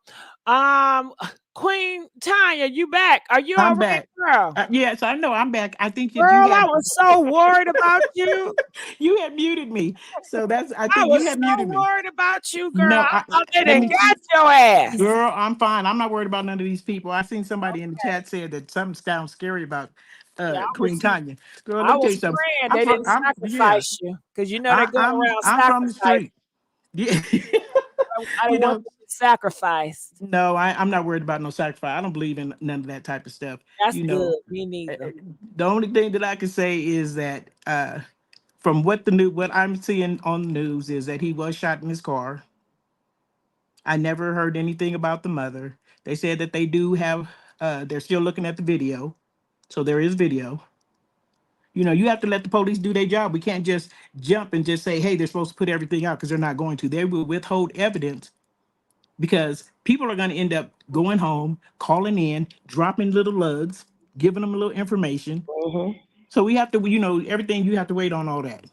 Queen Tanya, you back? Are you all I'm right, back. girl? Yes, I know I'm back. I think that you Girl, I had was so worried about you. you had muted me. So I I think you was had so muted me. worried about you, girl. No, I thought they let didn't me, get your ass. girl, I'm fine. I'm not worried about none of these people. I seen somebody in the chat said that something sounds scary about Yeah, Queen Tanya. Girl, let I me tell was you something. praying I'm they from didn't yeah. sacrifice you because you know they're going around I'm from the sacrifice. street. Yeah. I You don't want know, you to be sacrificed. no, I'm not worried about no sacrifice. I don't believe in none of that type of stuff. That's You know, good. Me neither. the only thing that I can say is that from what I'm seeing on the news is that he was shot in his car. I never heard anything about the mother. They said that they do have they're still looking at the video. So there is video. You know, you have to let the police do their job. We can't just jump and just say, hey, they're supposed to put everything out because they're not going to. They will withhold evidence because people are going to end up going home, calling in, dropping little lugs, giving them a little information. So we have to, you know, everything you have to wait on all that.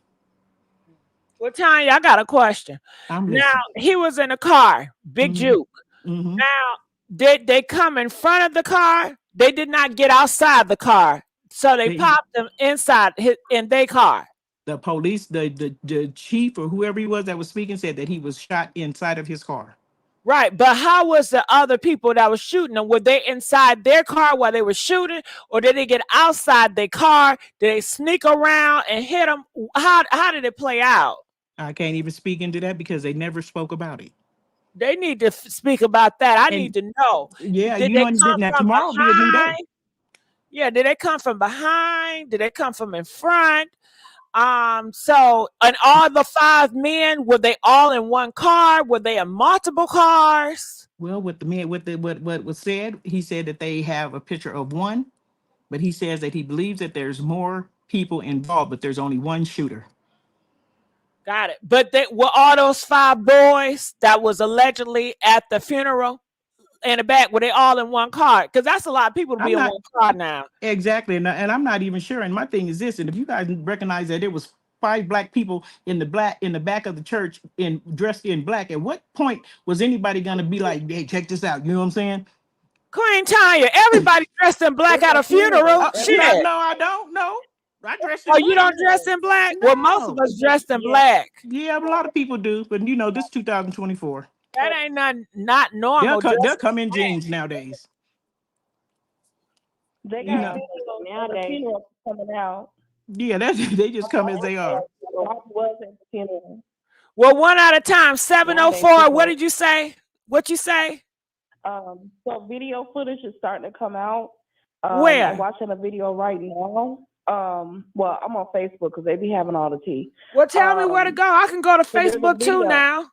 Well, Tanya, I got a question. I'm Now, listening. he was in a car, Big Mhm. Juke. Mhm. Now, did they come in front of the car? They did not get outside the car. So they popped them inside in their car. The police, the chief or whoever he was that was speaking said that he was shot inside of his car. Right, but how was the other people that was shooting them? Were they inside their car while they were shooting, or did they get outside their car? Did they sneak around and hit them? How did it play out? I can't even speak into that because they never spoke about it. They need to speak about that. I And need to know. yeah, Did you they know, come now from tomorrow will be a new day. behind? Yeah, did they come from behind? Did they come from in front? So, and all the 5 men, were they all in one car? Were they in multiple cars? Well, what the man, what was said, he said that they have a picture of one, but he says that he believes that there's more people involved, but there's only one shooter. Got it. But they were all those 5 boys that was allegedly at the funeral in the back, were they all in one car? Because that's a lot of people to be I'm in not one car now. exactly, and I'm not even sure. And my thing is this: and if you guys recognize that there was 5 black people in the back of the church in dressed in black, at what point was anybody gonna be like, "Hey, check this out"? You know what I'm saying? Queen Tanya, everybody dressed in black at a funeral. No, Shit. I don't know. I dressed in Oh, black. you don't dress in black? Well, most of us dressed in black. Yeah, a lot of people do, but you know, this 2024. That ain't not normal. They'll come in jeans nowadays. They You got know. videos of the funeral coming out. Yeah, they just come as they are. Dolph was at the funeral. Well, one at a time. 704. What did you say? What you say? So video footage is starting to come out. Where? I'm watching a video right now. Well, I'm on Facebook because they be having all the tea. Well, tell me where to go. I can go to so there's a Facebook too video. now.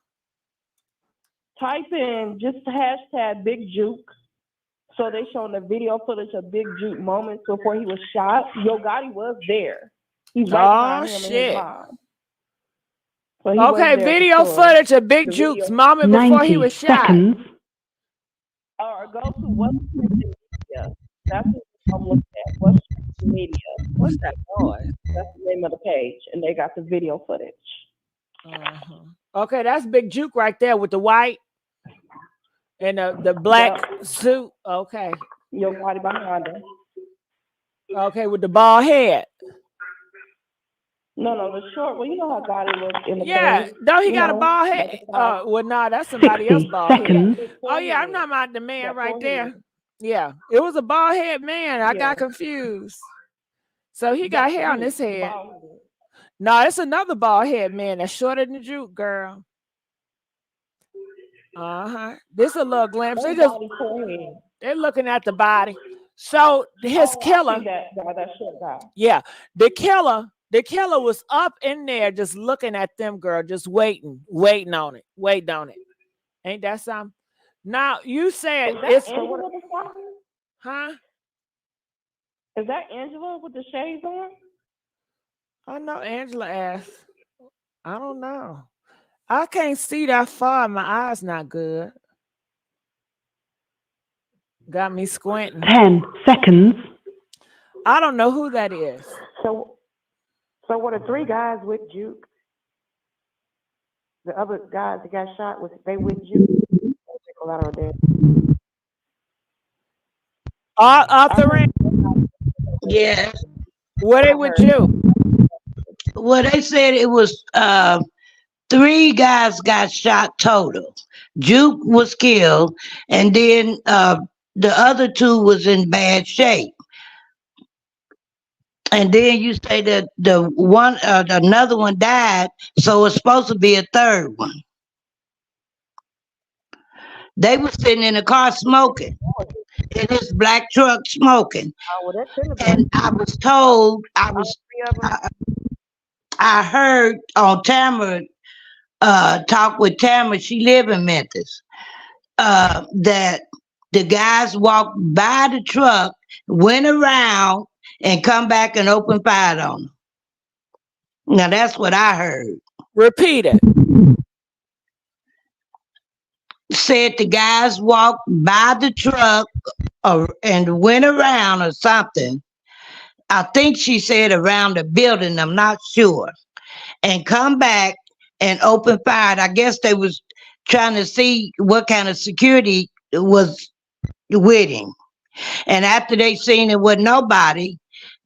Type in just hashtag Big Juke. So they showing the video footage of Big Juke moments before he was shot. Yo Gotti was there. He's right behind him and his mom. So he was Okay, there video for footage of Big the Juke's video. moment before he was shot. Or go to what's media. That's what I'm looking at. What's media? What's that noise? That's the name of the page, and they got the video footage. Okay, that's Big Juke right there with the white and the black suit. Okay. Your body behind him. Okay, with the bald head. No, the short one. You know how Gotti looks in the Yeah, face. no, he got a bald head. Well, no, that's somebody else's bald head. Oh yeah, I'm not about the man right there. Yeah, it was a bald head man. I got confused. So he got hair on his head. No, it's another bald head man that's shorter than Juke, girl. This a little glimpse. They're looking at the body. So his killer. That short guy. Yeah, the killer was up in there just looking at them, girl, just waiting on it. Ain't that something? Now you said it's Angela huh? Is that Angela with the shades on? I know Angela asked. I don't know. I can't see that far. My eyes not good. Got me squinting. 10 seconds. I don't know who that is. So were the 3 guys with Juke? The other guys that got shot, was they with you? A lot of them. Arthur, Yeah. what they with you? Well, they said it was 3 guys got shot total. Juke was killed, and then the other 2 was in bad shape. And then you say that the one, another one died, so it's supposed to be a third one. They were sitting in the car smoking, in this black truck smoking. Oh, well, that couldn't have And I was told, I heard on Tamara, talk with Tamara, she live in Memphis, that the guys walked by the truck, went around, and come back and opened fire on them. Now that's what I heard. Repeat it. Said the guys walked by the truck and went around or something. I think she said around the building, I'm not sure. And come back and open fire. I guess they was trying to see what kind of security was with him. And after they seen it was nobody,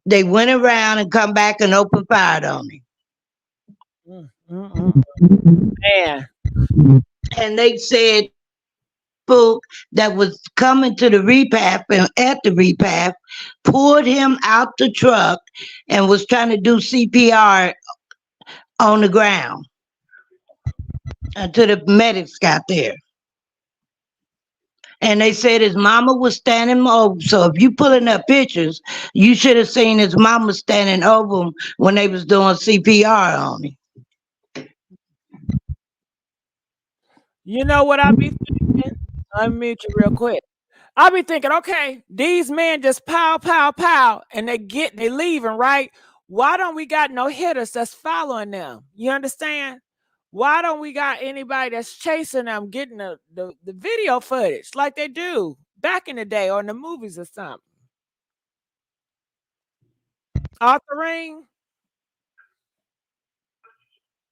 they went around and come back and opened fire on him. Man. And they said people that was coming to the repath and at the repath pulled him out the truck and was trying to do CPR on the ground until the medics got there. And they said his mama was standing over. So if you pulling up pictures, you should have seen his mama standing over him when they was doing CPR on him. You know what I be thinking? Let me mute you real quick. I be thinking, okay, these men just pow, pow, pow, and they leaving, right? Why don't we got no hitters that's following them? You understand? Why don't we got anybody that's chasing them, getting the video footage like they do back in the day or in the movies or something? Arthur,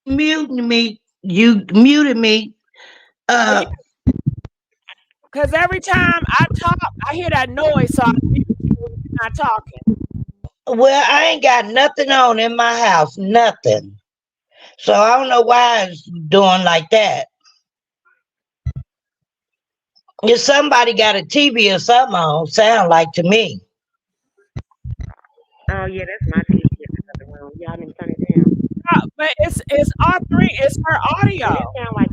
Muting me. You muted me. Because every time I talk, I hear that noise, so I mute you when you're not talking. Well, I ain't got nothing on in my house, nothing. So I don't know why it's doing like that. If somebody got a TV or something on, sound like to me. Oh yeah, that's my TV in the other room. Y'all didn't turn it down. But it's Arthur, it's her audio. It sound like,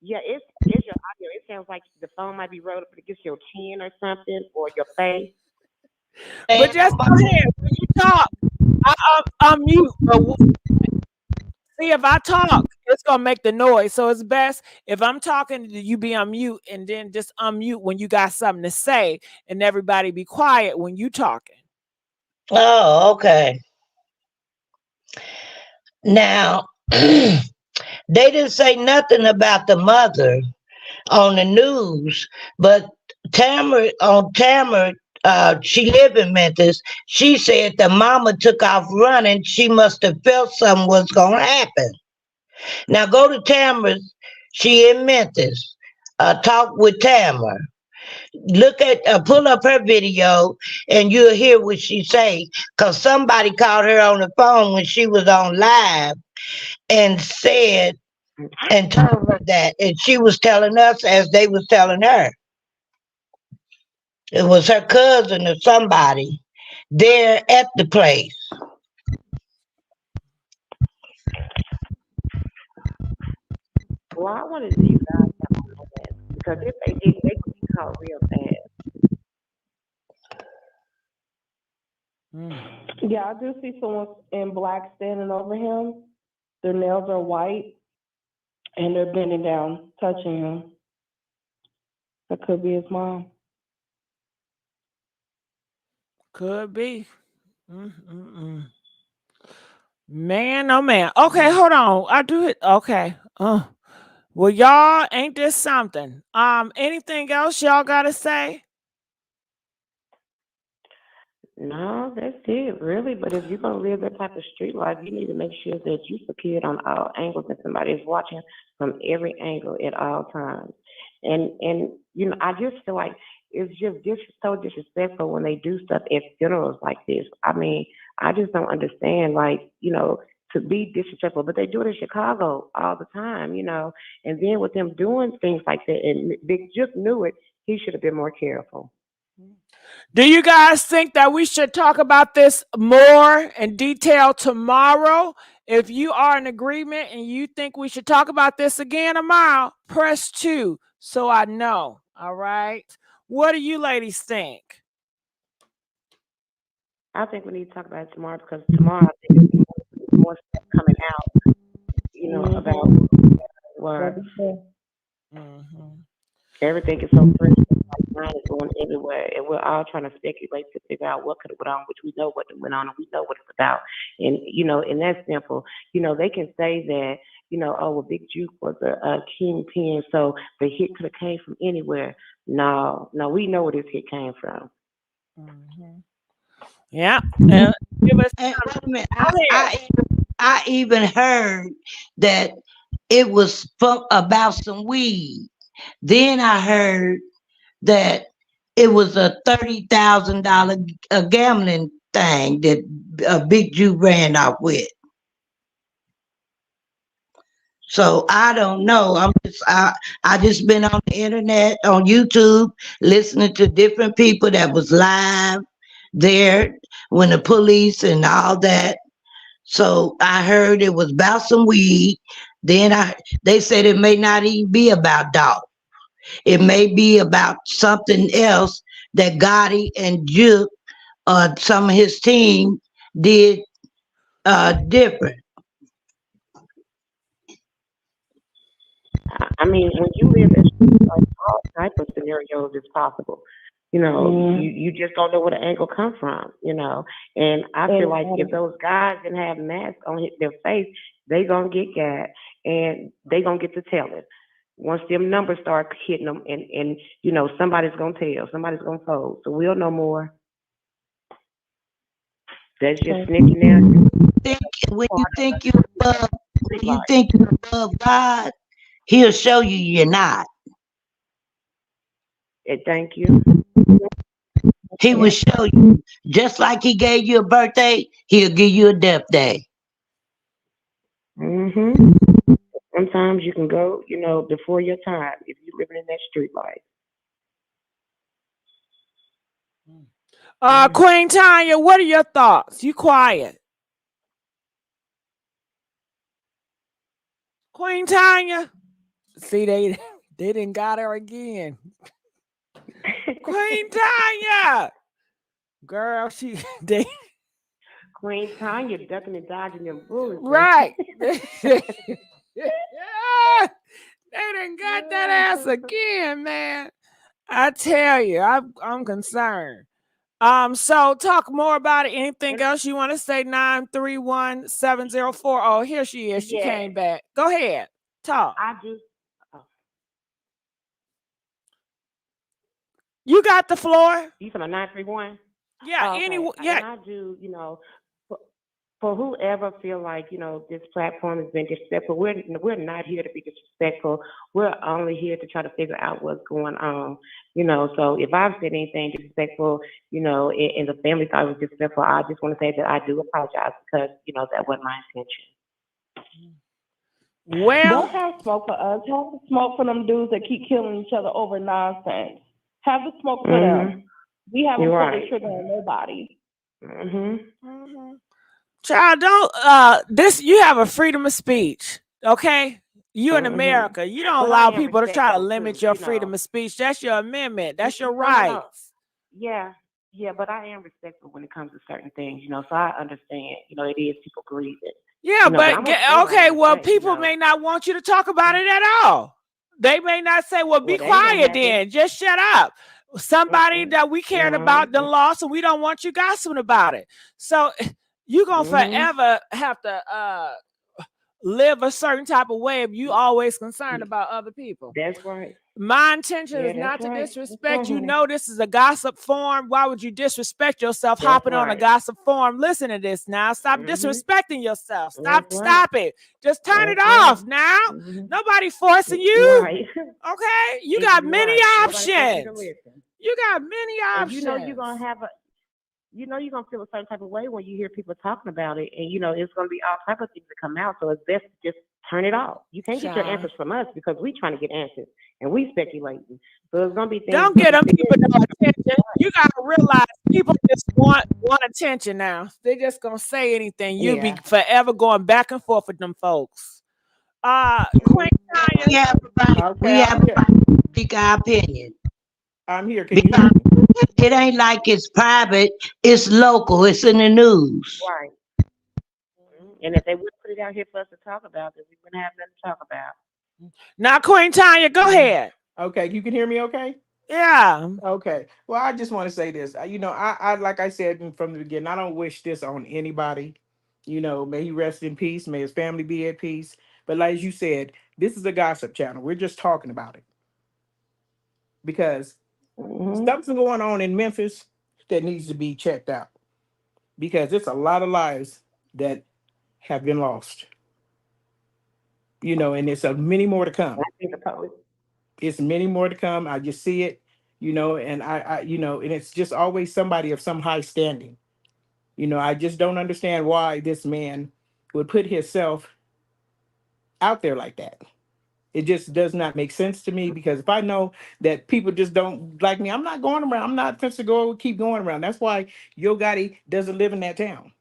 yeah, it's your audio. It sounds like the phone might be rolled up against your chin or something, or your face. But just go ahead. When you talk, I'm mute. But see, if I talk, it's gonna make the noise. So it's best if I'm talking, you be on mute, and then just unmute when you got something to say, and everybody be quiet when you talking. Oh, okay. Now, they didn't say nothing about the mother on the news, but Tamara, she lived in Memphis. She said the mama took off running. She must have felt something was going to happen. Now go to Tamara's. She in Memphis. Talk with Tamara. Look at, pull up her video, and you'll hear what she say. Cause somebody called her on the phone when she was on live, and said, and told her that, and she was telling us as they was telling her. It was her cousin or somebody there at the place. Well, I wanted to see you guys have on that, because if they did, they could be caught real fast. Yeah, I do see someone in black standing over him. Their nails are white, and they're bending down, touching him. That could be his mom. Could be. Man, oh man. Okay, hold on. I do it. Okay. Well, y'all, ain't this something? Anything else y'all gotta say? No, that's it, really. But if you're gonna live that type of street life, you need to make sure that you secured on all angles and somebody is watching from every angle at all times. And I just feel like it's just so disrespectful when they do stuff at funerals like this. I mean, I just don't understand, like, to be disrespectful, but they do it in Chicago all the time, And then with them doing things like that, and Big Juke knew it, he should have been more careful. Do you guys think that we should talk about this more in detail tomorrow? If you are in agreement and you think we should talk about this again tomorrow, press 2 so I know. All right. What do you ladies think? I think we need to talk about it tomorrow because tomorrow I think there's more stuff coming out, about where everything is so fresh. Mine is going everywhere, and we're all trying to speculate to figure out what could have went on, which we know what went on, and we know what it's about. And that's simple. They can say that, oh, well, Big Juke was a kingpin, so the hit could have came from anywhere. No, we know where this hit came from. Yeah. I even heard that it was about some weed. Then I heard that it was a $30,000 gambling thing that Big Jew ran off with. So I don't know. I just been on the internet, on YouTube, listening to different people that was live there when the police and all that. So I heard it was about some weed. Then they said it may not even be about Dolph. It may be about something else that Gotti and Juke, some of his team, did different. I mean, when you live in like all type of scenarios is possible. You just don't know where the angle come from, And I feel like if those guys didn't have masks on their face, they gonna get got and they gonna get to tell it. Once them numbers start hitting them, and somebody's gonna tell, somebody's gonna fold, so we'll know more. That's just snitching now. When you think you're above God, He'll show you you're not. Thank you. He will show you, just like He gave you a birthday, He'll give you a death day. Sometimes you can go, before your time if you're living in that street life. Queen Tanya, what are your thoughts? You quiet. Queen Tanya. See, they didn't got her again. Queen Tanya. Girl, Queen Tanya ducking and dodging them bullets. Right. They done got that ass again, man. I tell you, I'm concerned. So talk more about it. Anything else you want to say? 931-704. Oh, here she is. She came back. Go ahead. Talk. You got the floor. You from a 931? Yeah. Okay. And I do, for whoever feel like, this platform has been disrespectful, we're not here to be disrespectful. We're only here to try to figure out what's going on, So if I've said anything disrespectful, and the family thought it was disrespectful, I just want to say that I do apologize because, that wasn't my intention. Well, don't have smoke for us. Have the smoke for them dudes that keep killing each other over nonsense. Have the smoke for them. We haven't pulled the trigger on nobody. Child, don't you have a freedom of speech, okay? You in America, you don't allow people to try to limit your freedom of speech. That's your amendment. That's your right. Yeah, but I am respectful when it comes to certain things, so I understand, it is people grieving. Yeah, but okay, well, people may not want you to talk about it at all. They may not say, well, be quiet then. Just shut up. Somebody that we cared about the loss, and we don't want you gossiping about it. So you're going to forever have to live a certain type of way if you always concerned about other people. That's right. My intention Yeah, is that's not to right. That's disrespect. right, You honey. know this is a gossip forum. Why would you disrespect yourself That's hopping on a right. gossip forum? Listen to this now. Stop Mm-hmm. disrespecting yourself. That's right. Stop it. Just turn it That's right. off now. Mm-hmm. Nobody forcing you. Right. Okay? You got many Right. Nobody forced you to options. listen. You got many And options. you know you're gonna have a, you know you're gonna feel a certain type of way when you hear people talking about it, and you know it's gonna be all type of things that come out. So it's best to just turn it off. You can't get your Child. answers from us because we trying to get answers and we speculating. So it's gonna be things. Don't get them people no attention. You gotta realize people just want attention now. They just gonna say anything. You'll be Yeah. forever going back and forth with them folks. Queen Tanya. We have Okay, I'm here. to speak our opinion. I'm here. Can you hear me? It ain't like it's private, it's local, it's in the news. Right. And if they would put it out here for us to talk about, then we wouldn't have nothing to talk about. Now, Queen Tanya, go ahead. Okay, you can hear me okay? Yeah. Okay. Well, I just want to say this. You know, I like I said from the beginning, I don't wish this on anybody. You know, may he rest in peace. May his family be at peace. But like you said, this is a gossip channel. We're just talking about it. Because something's going on in Memphis that needs to be checked out. Because it's a lot of lives that have been lost. You know, and there's many more to come. It's many more to come. I just see it, you know, and I you know, and it's just always somebody of some high standing. You know, I just don't understand why this man would put himself out there like that. It just does not make sense to me because if I know that people just don't like me, I'm not going around. I'm not supposed to keep going around. That's why Yo Gotti doesn't live in that town.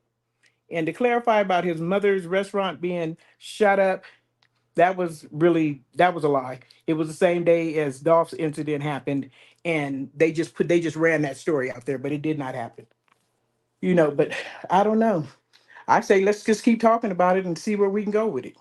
And to clarify about his mother's restaurant being shut up, that was a lie. It was the same day as Dolph's incident happened, and they just ran that story out there, but it did not happen. You know, but I don't know. I say let's just keep talking about it and see where we can go with it.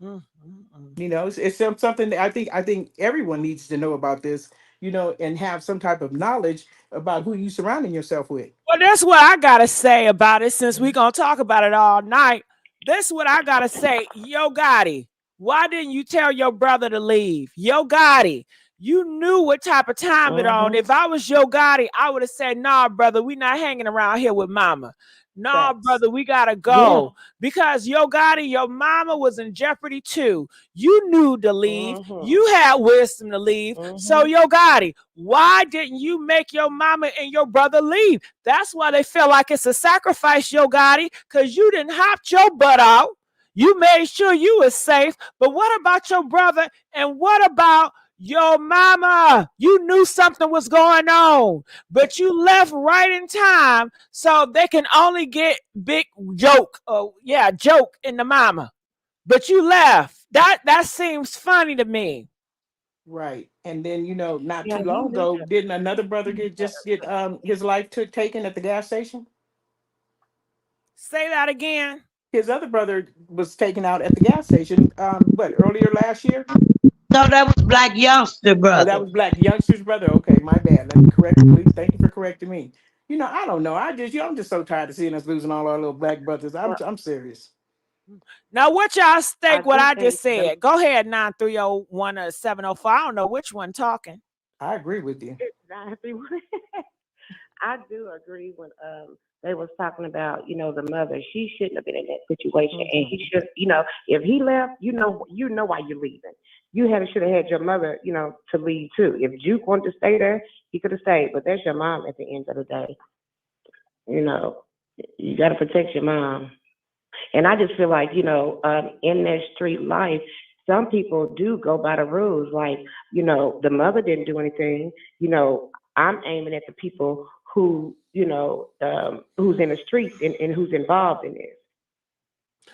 You know, it's something that I think everyone needs to know about this, you know, and have some type of knowledge about who you surrounding yourself with. Well, that's what I gotta say about it. Since we're gonna talk about it all night, this is what I gotta say. Yo Gotti, why didn't you tell your brother to leave? Yo Gotti, you knew what type of time it on. If I was Yo Gotti, I would have said, nah, brother, we not hanging around here with mama. Nah, brother, we gotta go. Because Yo Gotti, your mama was in jeopardy too. You knew to leave. You had wisdom to leave. So Yo Gotti, why didn't you make your mama and your brother leave? That's why they feel like it's a sacrifice, Yo Gotti, because you didn't hop your butt out. You made sure you was safe. But what about your brother? And what about your mama? You knew something was going on, but you left right in time so they can only get big Joke. Oh, yeah, Joke in the mama. But you left. That seems funny to me. Right. And then, you know, not too long ago, didn't another brother get his life taken at the gas station? Say that again. His other brother was taken out at the gas station, earlier last year? No, that was Black Youngster brother. Oh, that was Black Youngster's brother. Okay, my bad. Let me correct you, please. Thank you for correcting me. You know, I don't know. I'm just so tired of seeing us losing all our little black brothers. I'm serious. Now, what y'all think what I just said? Go ahead, 9301 or 704. I don't know which one talking. I agree with you. I do agree when they was talking about, you know, the mother. She shouldn't have been in that situation, and he should, you know, if he left, you know why you're leaving. You should have had your mother, you know, to leave too. If Juke wanted to stay there, he could have stayed. But that's your mom at the end of the day. You know, you got to protect your mom. And I just feel like, you know, in their street life, some people do go by the rules. Like, you know, the mother didn't do anything. You know, I'm aiming at the people who, you know, who's in the streets and who's involved in this.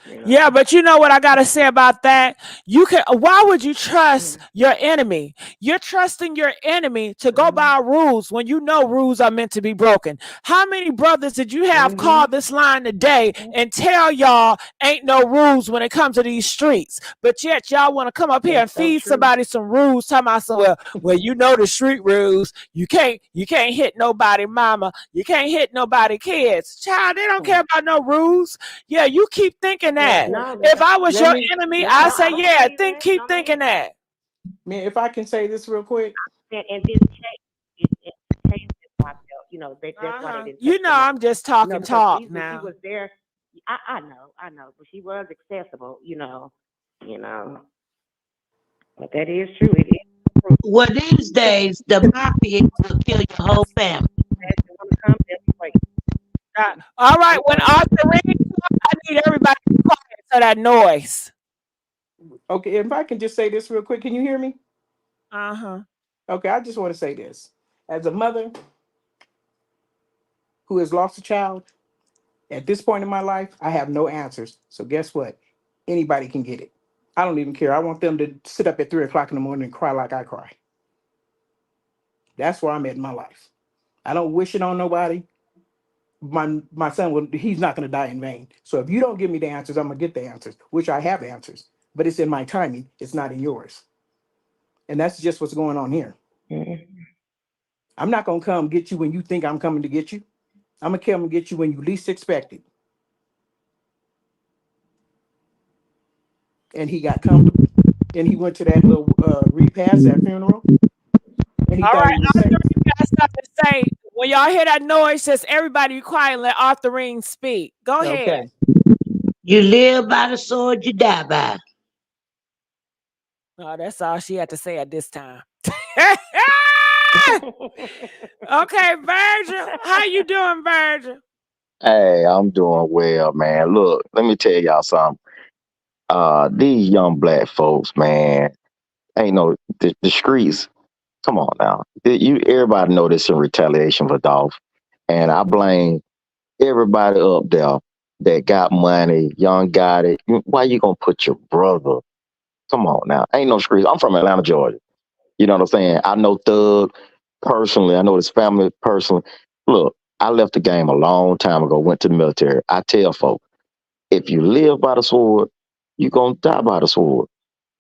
You know? Yeah, but you know what I gotta say about that? Why would you trust your enemy? You're trusting your enemy to go by rules when you know rules are meant to be broken. How many brothers did you have call this line today and tell y'all ain't no rules when it comes to these streets? But yet y'all want to come up here and feed somebody some rules, talking about some, well, you know the street rules. You can't hit nobody mama. You can't hit nobody kids. Child, they don't care about no rules. Yeah, you keep thinking that. No, if I was your enemy, I'd say, yeah, keep thinking that. Man, if I can say this real quick. And this case is why I felt, you know, that's why they didn't take You know, I'm just talking because talk she now. was there. I know, but she was accessible, you know. But that is true. It is. Well, these days, the mafia will kill your whole family. All right, when Arthur reads, I need everybody to be quiet so that noise. Okay, if I can just say this real quick, can you hear me? Okay, I just want to say this. As a mother who has lost a child, at this point in my life, I have no answers. So guess what? Anybody can get it. I don't even care. I want them to sit up at 3 o'clock in the morning and cry like I cry. That's where I'm at in my life. I don't wish it on nobody. My son, he's not going to die in vain. So if you don't give me the answers, I'm going to get the answers, which I have answers. But it's in my timing. It's not in yours. And that's just what's going on here. I'm not going to come get you when you think I'm coming to get you. I'm going to come and get you when you least expect it. And he got comfortable. And he went to that little repast, that funeral. And he All thought right, he was safe. Arthurine got something to say. When y'all hear that noise, just everybody be quiet and let Arthurine speak. Go ahead. You live by the sword, you die by. Oh, that's all she had to say at this time. Okay, Virgil. How you doing, Virgil? Hey, I'm doing well, man. Look, let me tell y'all something. These young black folks, man, ain't no the streets. Come on now, everybody know this in retaliation for Dolph, and I blame everybody up there that got money, young got it. Why you gonna put your brother? Come on now, ain't no streets. I'm from Atlanta, Georgia. You know what I'm saying? I know Thug personally. I know his family personally. Look, I left the game a long time ago. Went to the military. I tell folks, if you live by the sword, you gonna die by the sword.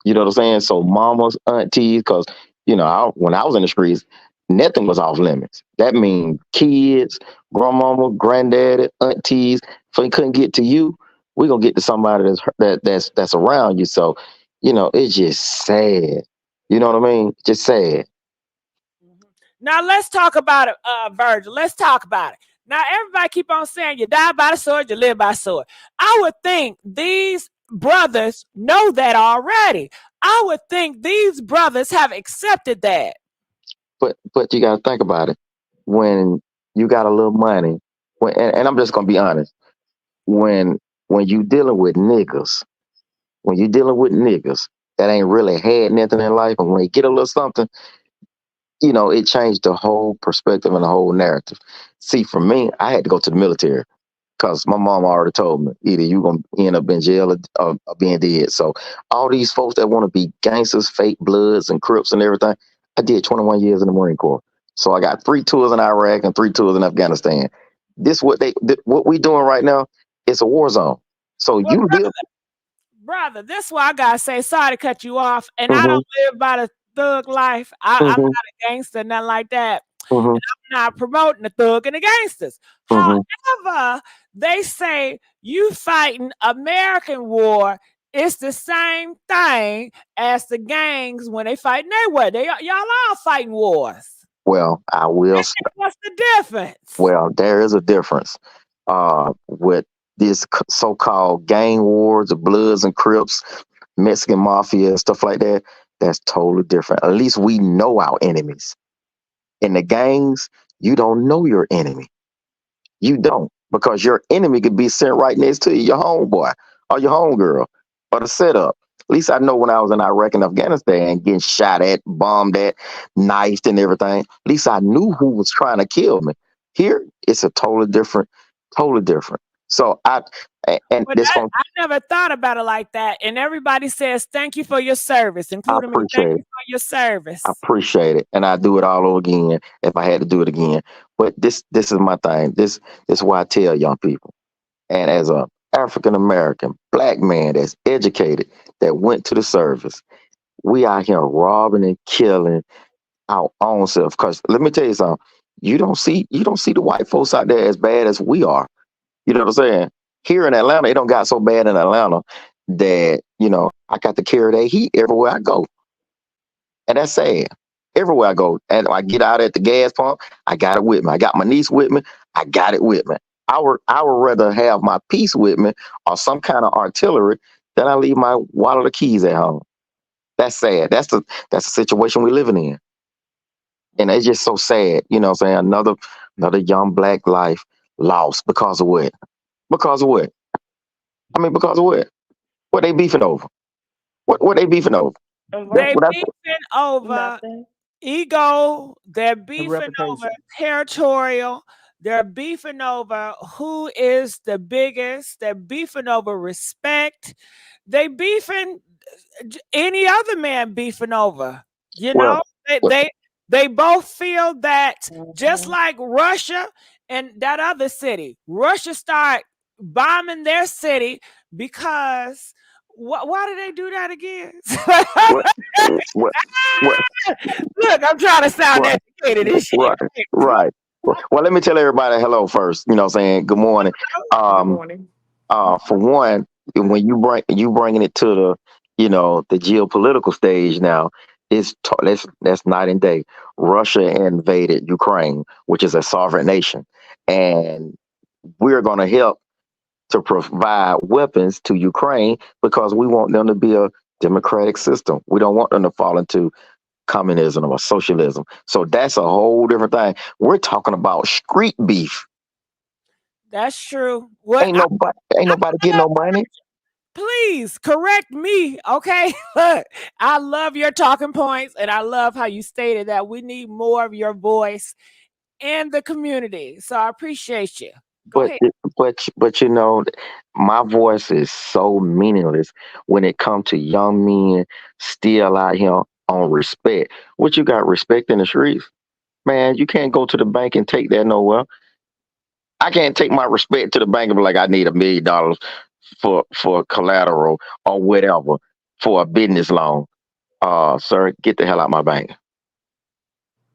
You know what I'm saying? So mamas, aunties, because when I was in the streets, nothing was off limits. That means kids, grandmama, granddaddy, aunties. If we couldn't get to you, we gonna get to somebody that's around you. So, it's just sad. You know what I mean? Just sad. Now let's talk about it, Virgil. Let's talk about it. Now everybody keep on saying you die by the sword, you live by the sword. I would think these brothers know that already. I would think these brothers have accepted that. But you gotta think about it. When you got a little money, and I'm just gonna be honest, when you dealing with niggas, that ain't really had nothing in life, and when they get a little something, it changed the whole perspective and the whole narrative. See, for me, I had to go to the military because my mom already told me either you gonna end up in jail or being dead. So all these folks that want to be gangsters, fake bloods and Crips and everything, I did 21 years in the Marine Corps. So I got 3 tours in Iraq and 3 tours in Afghanistan. What we doing right now, it's a war zone. So Well, you live. brother, this is why I gotta say, sorry to cut you off. And I don't live by the thug life. I'm not a gangster, nothing like that. And I'm not promoting the thug and the gangsters. However, they say you fighting American war. It's the same thing as the gangs when they fighting their war. Y'all all fighting wars. Well, I will. What's the difference? Well, there is a difference with this so-called gang wars, the Bloods and Crips, Mexican mafia, and stuff like that. That's totally different. At least we know our enemies. In the gangs, you don't know your enemy. You don't, because your enemy could be sitting right next to you, your homeboy or your homegirl or the setup. At least I know when I was in Iraq and Afghanistan getting shot at, bombed at, knifed and everything, at least I knew who was trying to kill me. Here, it's a totally different. So I never thought about it like that. And everybody says, thank you for your service, including me. Thank you for your service. I appreciate it. And I do it all over again if I had to do it again. But this is my thing. This is why I tell young people. And as a African American black man that's educated, that went to the service, we out here robbing and killing our own self. Because let me tell you something, you don't see the white folks out there as bad as we are. You know what I'm saying? Here in Atlanta, it don't got so bad in Atlanta that, I got to carry that heat everywhere I go. And that's sad. Everywhere I go, and I get out at the gas pump, I got it with me. I got my niece with me, I got it with me. I would rather have my piece with me or some kind of artillery than I leave my wallet or keys at home. That's sad. That's the situation we're living in. And it's just so sad, you know what I'm saying? Another young black life lost because of what? Because of what? I mean, because of what? What they beefing over? What they beefing over? They What I, beefing over Nothing. ego. They're And beefing over reputation. territorial. They're beefing over who is the biggest. They're beefing over respect. They beefing any other man beefing over. You well, know, they well, they they both feel that just Mhm. like Russia and that other city, Russia start bombing their city because why did they do that again? what, what, what, Look, I'm trying to sound what, educated and shit. right, right. Well, let me tell everybody hello first. You know what I'm saying? Good morning. Good Um, morning. for one, when you bringing it to the geopolitical stage now, that's night and day. Russia invaded Ukraine, which is a sovereign nation, and we're going to help to provide weapons to Ukraine because we want them to be a democratic system. We don't want them to fall into communism or socialism. So that's a whole different thing. We're talking about street beef. That's true. What Ain't nobody getting no money. please correct me, okay? Look, I love your talking points and I love how you stated that we need more of your voice in the community. So I appreciate you. Go But ahead. but my voice is so meaningless when it comes to young men still out here on respect. What you got respect in the streets? Man, you can't go to the bank and take that nowhere. I can't take my respect to the bank and be like, I need $1 million for collateral or whatever for a business loan. Sir, get the hell out my bank.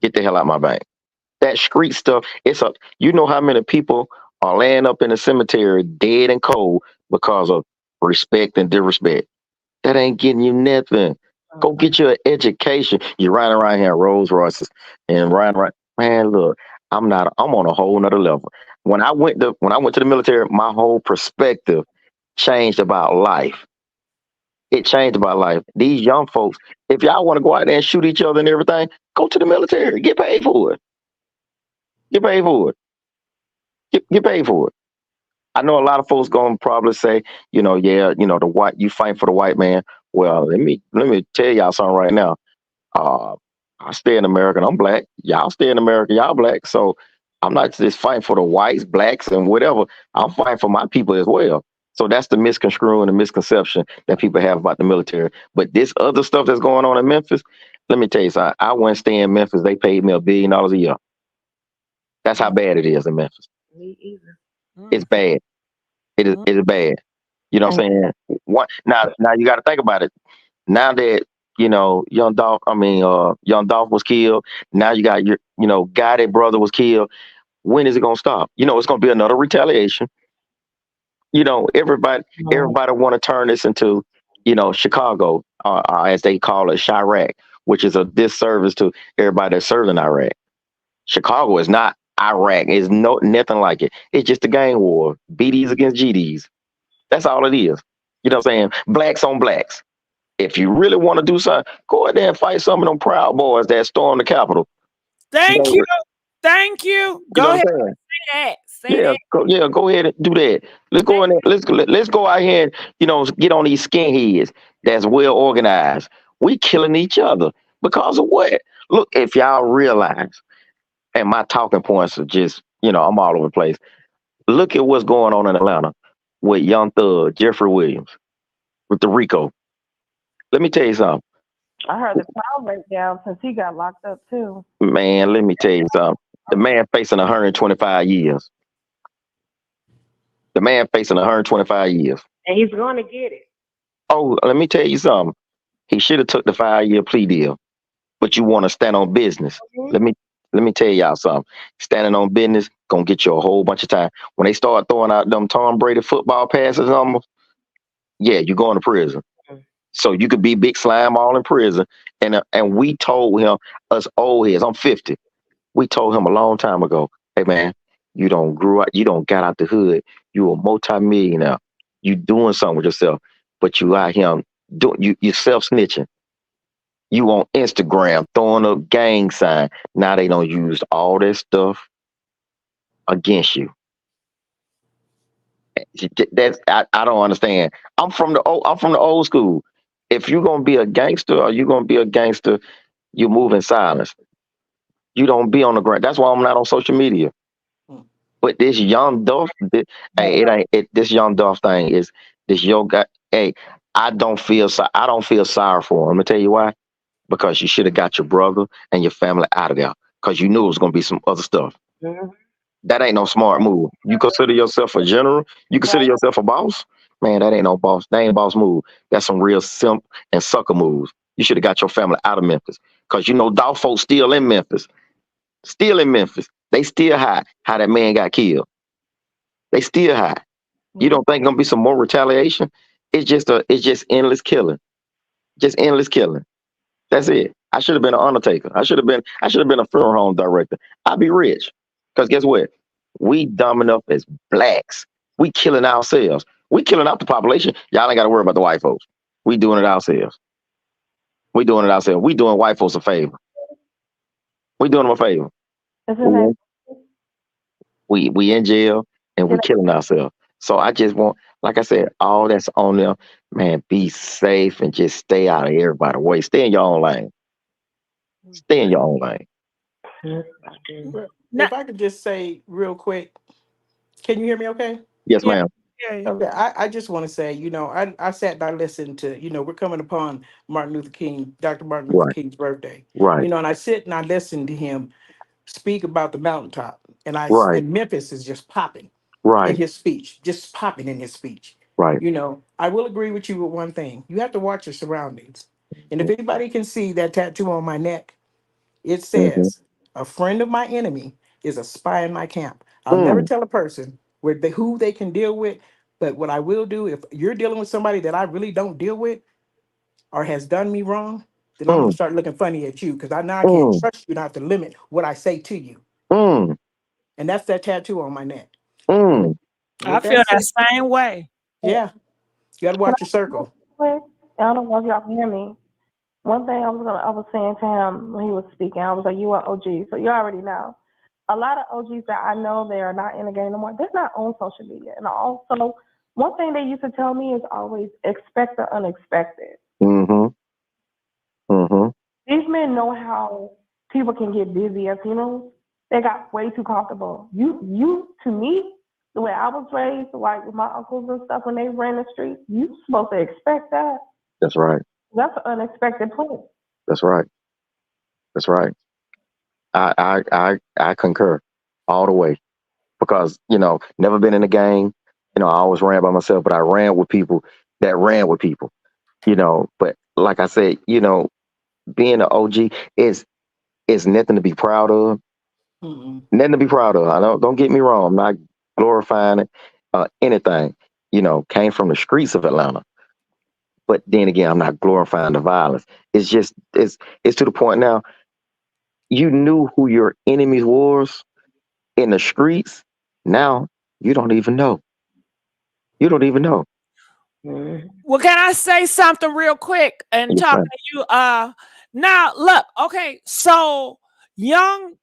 Get the hell out my bank. That street stuff, you know how many people are laying up in the cemetery dead and cold because of respect and disrespect. That ain't getting you nothing. Go get your education. You're riding around here in Rolls Royces and riding around. Man, look, I'm on a whole nother level. When I went to the military, my whole perspective changed about life. It changed about life. These young folks, if y'all want to go out there and shoot each other and everything, go to the military. Get paid for it. Get paid for it. Get paid for it. I know a lot of folks gonna probably say, yeah, the white you fight for the white man. Well, let me tell y'all something right now. Uh, I stay in America and I'm black. Y'all stay in America, y'all black. So I'm not just fighting for the whites, blacks, and whatever. I'm fighting for my people as well. So that's the misconstruing and misconception that people have about the military. But this other stuff that's going on in Memphis, let me tell you something. I went stay in Memphis. They paid me $1 billion a year. That's how bad it is in Memphis. Me either. It's bad. It is bad. You know what I'm saying? Now you got to think about it. Now that young Dolph was killed. Now you got Gotti brother was killed. When is it gonna stop? It's gonna be another retaliation. Everybody want to turn this into Chicago, as they call it, Chirac, which is a disservice to everybody that's serving Iraq. Chicago is not Iraq. It's nothing like it. It's just a gang war. BDs against GDs. That's all it is. You know what I'm saying? Blacks on blacks. If you really want to do something, go out there and fight some of them Proud Boys that stormed the Capitol. Thank You you. Thank you. know Go what ahead I'm saying? and say that. Say that. Go ahead and do that. Let's go in there. Let's go out here and get on these skinheads that's well organized. We killing each other because of what? Look, if y'all realize, and my talking points are just I'm all over the place. Look at what's going on in Atlanta with Young Thug, Jeffrey Williams, with the Rico. Let me tell you something. I heard the crowd rate down since he got locked up too. Man, let me tell you something. The man facing 125 years. The man facing 125 years. And he's going to get it. Oh, let me tell you something. He should have took the 5-year plea deal. But you want to stand on business. Mhm. Let me tell y'all something. Standing on business gonna get you a whole bunch of time. When they start throwing out them Tom Brady football passes almost, yeah, you're going to prison. So you could be big slime all in prison And we told him, us old heads, I'm 50. We told him a long time ago, hey man, you don't grew up, you don't got out the hood. You a multimillionaire. You doing something with yourself, but you out here doing you self snitching. You on Instagram throwing up gang sign. Now they don't use all that stuff against you. That's I don't understand. I'm from the old school. If you're gonna be a gangster or you're gonna be a gangster, you move in silence. You don't be on the ground. That's why I'm not on social media. But this young Dolph, hey, it ain't it. This young Dolph thing is this yoga. Hey, I don't feel sorry for him. I'm gonna tell you why. Because you should have got your brother and your family out of there. Because you knew it was gonna be some other stuff. That ain't no smart move. You consider yourself a general? You consider yourself a boss? Man, that ain't no boss. That ain't boss move. That's some real simp and sucker moves. You should have got your family out of Memphis. Because you know, dog folks still in Memphis. Still in Memphis. They still high how that man got killed. They still high. You don't think gonna be some more retaliation? It's just endless killing. Just endless killing. That's it. I should have been an undertaker. I should have been a funeral home director. I'd be rich. Because guess what? We dumb enough as blacks. We killing ourselves. We killing out the population. Y'all ain't gotta worry about the white folks. We doing it ourselves. We doing it ourselves. We doing white folks a favor. We doing them a favor. We in jail and we killing ourselves. So I just want, like I said, all that's on them, man, be safe and just stay out of everybody's way. Stay in your own lane. Stay in your own lane. If I could just say real quick, can you hear me okay? Yes, ma'am. Okay, I just want to say, I sat and I listened to, we're coming upon Dr. Martin Luther Right. King's birthday. Right. And I sit and I listen to him speak about the mountaintop. Right. And Memphis is just popping in Right. his speech, just popping in his speech. Right. I will agree with you with one thing. You have to watch your surroundings. And if anybody can see that tattoo on my neck, it says, a friend of my enemy is a spy in my camp. I'll never tell a person who they can deal with, but what I will do, if you're dealing with somebody that I really don't deal with or has done me wrong, then I'm gonna start looking funny at you because now I can't trust you not to limit what I say to you. And that's that tattoo on my neck. I feel that same way. Yeah. You gotta watch your circle. I don't know if y'all can hear me. One thing I was saying to him when he was speaking, I was like, you are OG. So you already know. A lot of OGs that I know, they are not in the game no more. They're not on social media. And also, one thing they used to tell me is always expect the unexpected. These men know how people can get busy at funerals. They got way too comfortable. You, to me, the way I was raised, like with my uncles and stuff, when they ran the streets, you supposed to expect that. That's right. That's an unexpected place. That's right. That's right. I concur all the way because never been in a gang. I always ran by myself, but I ran with people that ran with people. But like I said, being an OG is nothing to be proud of. Nothing to be proud of. I don't get me wrong. I'm not glorifying it, anything. Came from the streets of Atlanta. But then again, I'm not glorifying the violence. It's just it's to the point now. You knew who your enemies was in the streets. Now you don't even know. You don't even know. Well, can I say something real quick and talk to you? Now look, okay, so Yo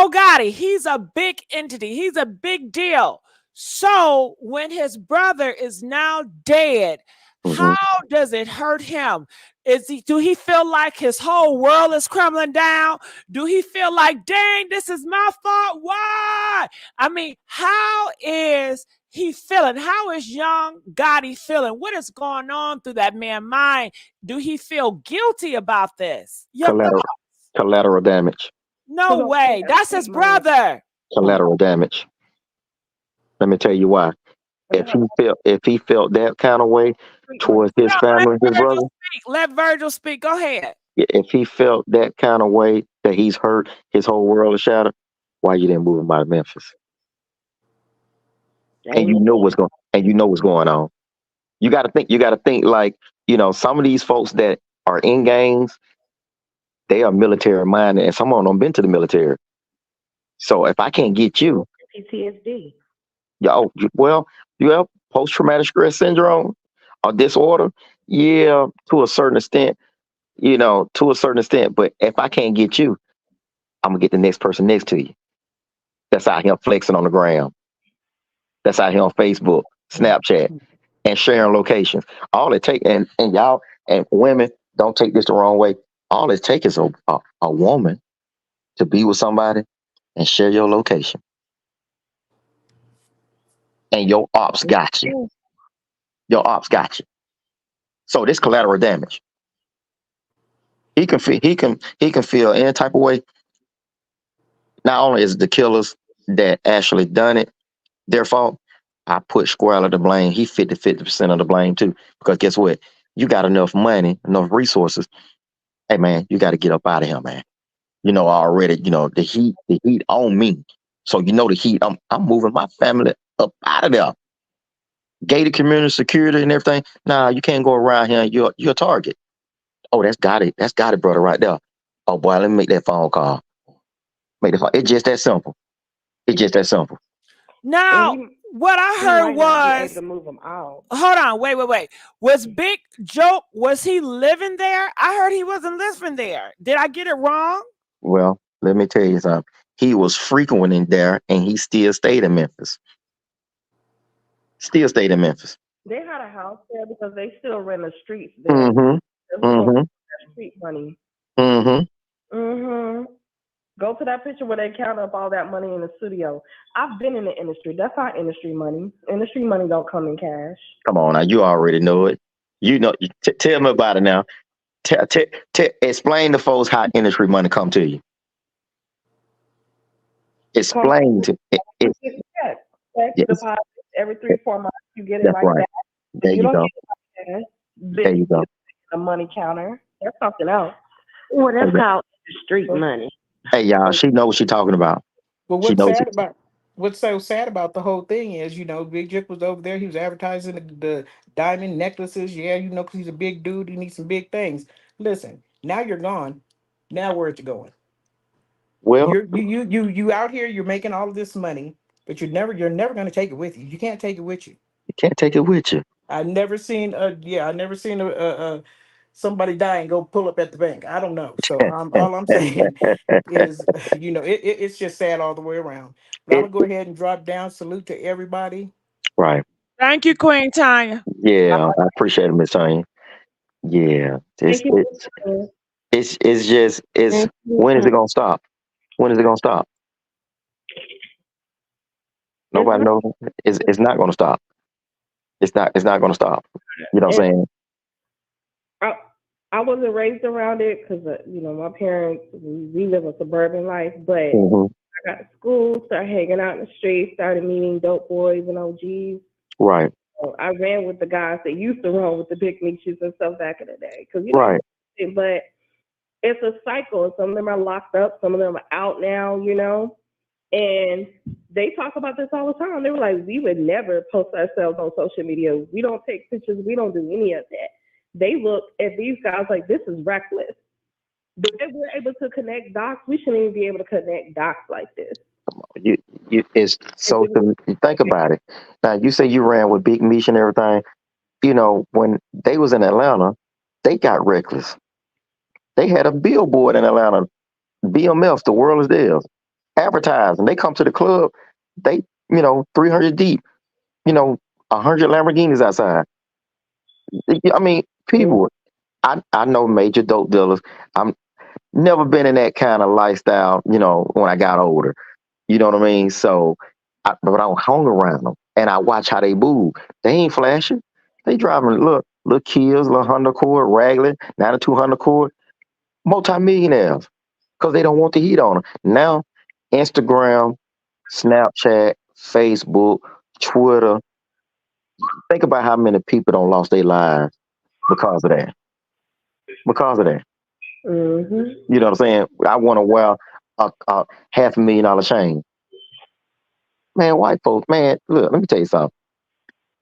Gotti, he's a big entity, he's a big deal. So when his brother is now dead, how does it hurt him? Do he feel like his whole world is crumbling down? Do he feel like, dang, this is my fault? Why? I mean, how is he feeling? How is young Gotti feeling? What is going on through that man's mind? Do he feel guilty about this? Collateral damage. No way. That's his brother. Collateral damage. Let me tell you why. If he felt that kind of way towards his family, his brother. Let Virgil speak. Go ahead. If he felt that kind of way that he's hurt, his whole world is shattered, why you didn't move him out of Memphis? And you know what's going on. You gotta think like, some of these folks that are in gangs, they are military minded, and some of them been to the military. So if I can't get you, PTSD. well, you have post traumatic stress syndrome or disorder. Yeah, to a certain extent, to a certain extent. But if I can't get you, I'm gonna get the next person next to you. That's out here flexing on the ground. That's out here on Facebook, Snapchat, and sharing locations. All it take, and y'all and women, don't take this the wrong way. All it takes is a woman to be with somebody and share your location, and your ops got you. Your ops got you. So this collateral damage. He can feel any type of way. Not only is it the killers that actually done it their fault, I put Squirrel to blame. He 50% of the blame too. Because guess what? You got enough money, enough resources. Hey man, you got to get up out of here, man. Already, the heat on me. So the heat. I'm moving my family up out of there. Gated community security and everything. Nah, you can't go around here. You're a target. Oh, that's got it. That's got it, brother, right there. Oh boy, let me make that phone call. It's just that simple. It's just that simple. Now, what I heard was, to move them out. hold on, wait. Was Big Joke, was he living there? I heard he wasn't living there. Did I get it wrong? Well, let me tell you something. He was frequenting there, and he still stayed in Memphis. Still stayed in Memphis. They had a house there because they still rent the streets there. Street money. Go to that picture where they count up all that money in the studio. I've been in the industry. That's our industry money. Industry money don't come in cash. Come on now, you already know it. Tell me about it now. Explain to folks how industry money come to you. Explain to it. Check deposit every 3-4 months. You get it That's like right. that. There you go. There you go. A money counter. That's something else. Well, that's called street money. Hey y'all, she knows what she's talking about. But She knows it. what's so sad about the whole thing is, Big Jook was over there. He was advertising the diamond necklaces. Yeah, because he's a big dude. He needs some big things. Listen, now you're gone. Now where's it going? Well, you out here. You're making all of this money, but you're never going to take it with you. You can't take it with you. You can't take it with you. I never seen a somebody die and go pull up at the bank. I don't know. So all I'm saying is, it's just sad all the way around. But I'm gonna go ahead and drop down. Salute to everybody. Right. Thank you, Queen Tanya. Yeah, I appreciate it, Miss Tanya. Yeah. It's when is it gonna stop? When is it gonna stop? Nobody knows. It's not gonna stop. It's not gonna stop. You know what I'm saying? I wasn't raised around it because, my parents, we live a suburban life, but I got to school, started hanging out in the streets, started meeting dope boys and OGs. Right. So I ran with the guys that used to run with the big niches and stuff back in the day. Right. But it's a cycle. Some of them are locked up. Some of them are out now, and they talk about this all the time. They were like, we would never post ourselves on social media. We don't take pictures. We don't do any of that. They look at these guys like this is reckless. But if we're able to connect dots, we shouldn't even be able to connect dots like this. It's so think about it. Now you say you ran with Big Meech and everything. When they was in Atlanta, they got reckless. They had a billboard in Atlanta, BMF, the world is theirs, advertising. They come to the club, they 300 deep, 100 Lamborghinis outside. I mean, people. I know major dope dealers. I'm never been in that kind of lifestyle, when I got older. You know what I mean? So, but I hung around them and I watch how they move. They ain't flashing. They driving little Kias, little Honda Accord, Wrangler, 92 Honda Accord, multi-millionaires because they don't want the heat on them. Now, Instagram, Snapchat, Facebook, Twitter. Think about how many people don't lost their lives because of that. Because of that. You know what I'm saying? I want to wear a $500,000 chain. Man, white folks, man, look, let me tell you something.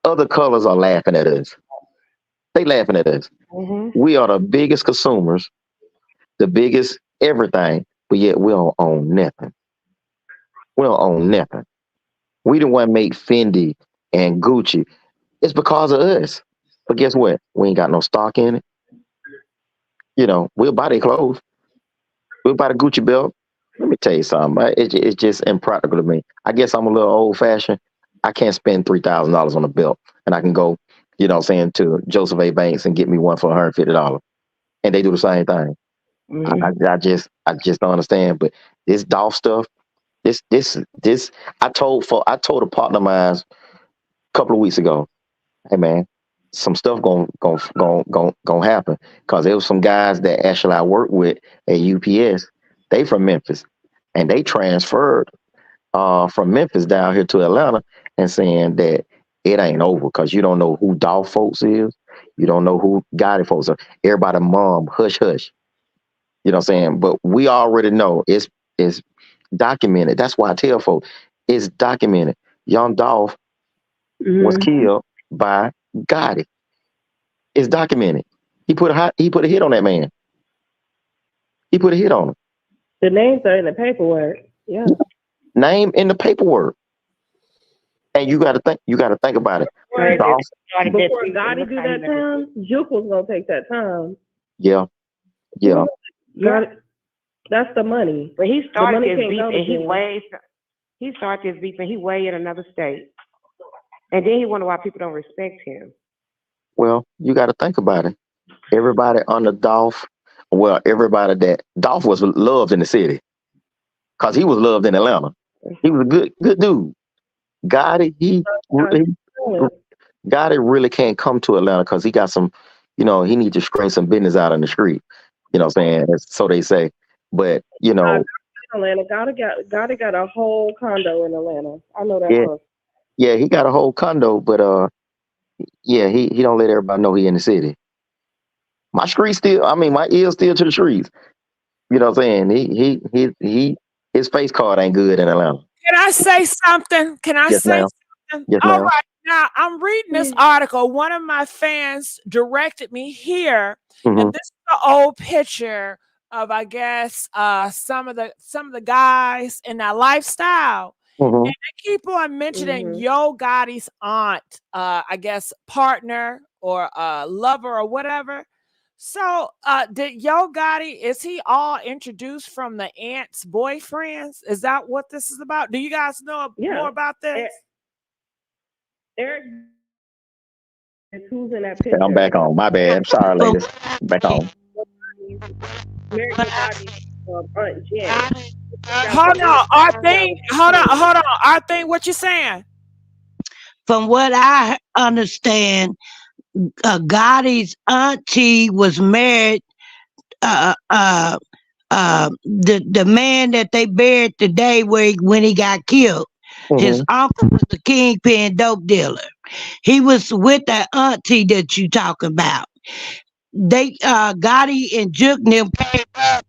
Other colors are laughing at us. They laughing at us. We are the biggest consumers the biggest everything, but yet we don't own nothing. We don't own nothing. We the one make Fendi and Gucci. It's because of us. But guess what? We ain't got no stock in it. You know, we'll buy their clothes. We'll buy the Gucci belt. Let me tell you something. It's just impractical to me. I guess I'm a little old fashioned. I can't spend $3,000 on a belt, and I can go, you know, what I'm saying, to Joseph A. Banks and get me one for $150, and they do the same thing. I just don't understand. But this Dolph stuff, this I told a partner of mine a couple of weeks ago, hey man, some stuff gonna happen, because there was some guys that actually I worked with at UPS. They from Memphis, and they transferred from Memphis down here to Atlanta, and saying that it ain't over because you don't know who Dolph folks is, you don't know who Gotti folks are. Everybody, mom, hush hush. You know what I'm saying? But we already know it's documented. That's why I tell folks it's documented. Young Dolph was killed by Gotti. It's documented. He put a hit on that man. He put a hit on him. The names are in the paperwork. Yeah. Name in the paperwork. And you gotta think about it. Dolph, Before Gotti do that time, Juke was gonna take that time. yeah. That's the money. But he started his beef, and he started his beef, and he way in another state, and then he wonder why people don't respect him. Well, you got to think about it. Everybody under Dolph, everybody that Dolph was loved in the city, because he was loved in Atlanta. He was a good dude. Gotti really can't come to Atlanta because he got some, you know, he needs to scrape some business out in the street. You know what I'm saying? So they say. But, you know. Atlanta. Gotti got a whole condo in Atlanta. I know that. Yeah, yeah, he got a whole condo, but yeah, he don't let everybody know he in the city. My ear's still to the streets. You know what I'm saying? His face card ain't good in Atlanta. Can I say something? Yes, ma'am. Yes, All ma'am. right. Now, I'm reading this article. One of my fans directed me here, and this is the old picture of, I guess, some of the guys in that lifestyle. And they keep on mentioning Yo Gotti's aunt, I guess, partner or lover or whatever. So, did Yo Gotti, is he all introduced from the aunt's boyfriends? Is that what this is about? Do you guys know more about this? Eric, who's in that picture? I'm back on. My bad. I'm sorry, ladies. Back on. Aunt Janet. Hold on, Arthur, what you saying? From what I understand, Gotti's auntie was married. The man that they buried today, when he got killed, his uncle was the kingpin dope dealer. He was with that auntie that you talking about. They Gotti and Juke them came up.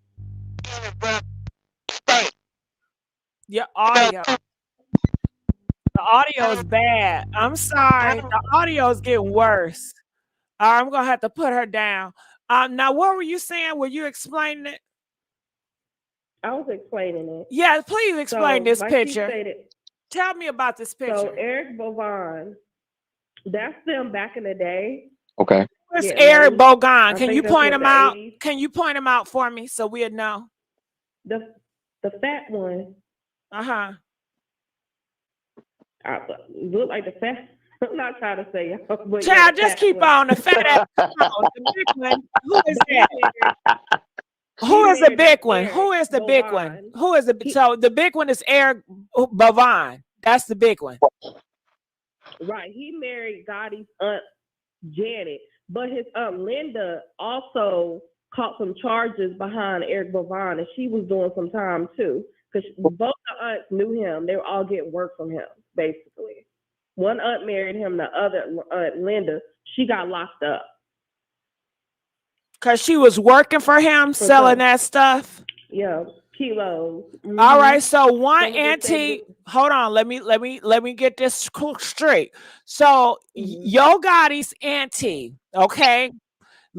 Your audio. The audio is bad. I'm sorry. The audio is getting worse. I'm gonna have to put her down. Now, what were you saying? Were you explaining it? I was explaining it. Yeah, please explain this like picture. Stated, tell me about this picture. So Eric Bovan, that's them back in the day. Okay. Where's Eric Bogan? Can you that's point in him the out? 80s. Can you point him out for me so we'll know? The fat one. Look like the fat. I'm not trying to say. But Child, just keep on the fat ass. The big one. Who is that? Who is the big one? Who is the big one? Who is the so the big one is Eric Bovan. That's the big one. Right. He married Gotti's aunt Janet, but his aunt Linda also caught some charges behind Eric Bovan, and she was doing some time too, because both the aunts knew him. They were all getting work from him, basically. One aunt married him, the other aunt Linda, she got locked up. Because she was working for him, selling that stuff? Yeah, kilos. All right, so one auntie, hold on, let me get this straight. So Yo Gotti's auntie, okay,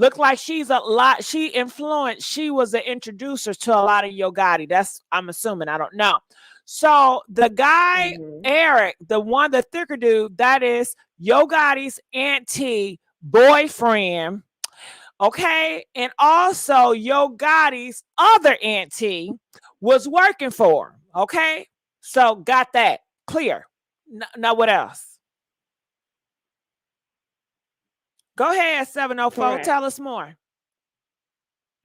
Look like she influenced, she was the introducer to a lot of Yo Gotti. That's, I'm assuming, I don't know. So the guy, Eric, the thicker dude, that is Yo Gotti's auntie boyfriend. Okay. And also Yo Gotti's other auntie was working for him. Okay. So got that clear. Now what else? Go ahead, 704. Correct. Tell us more.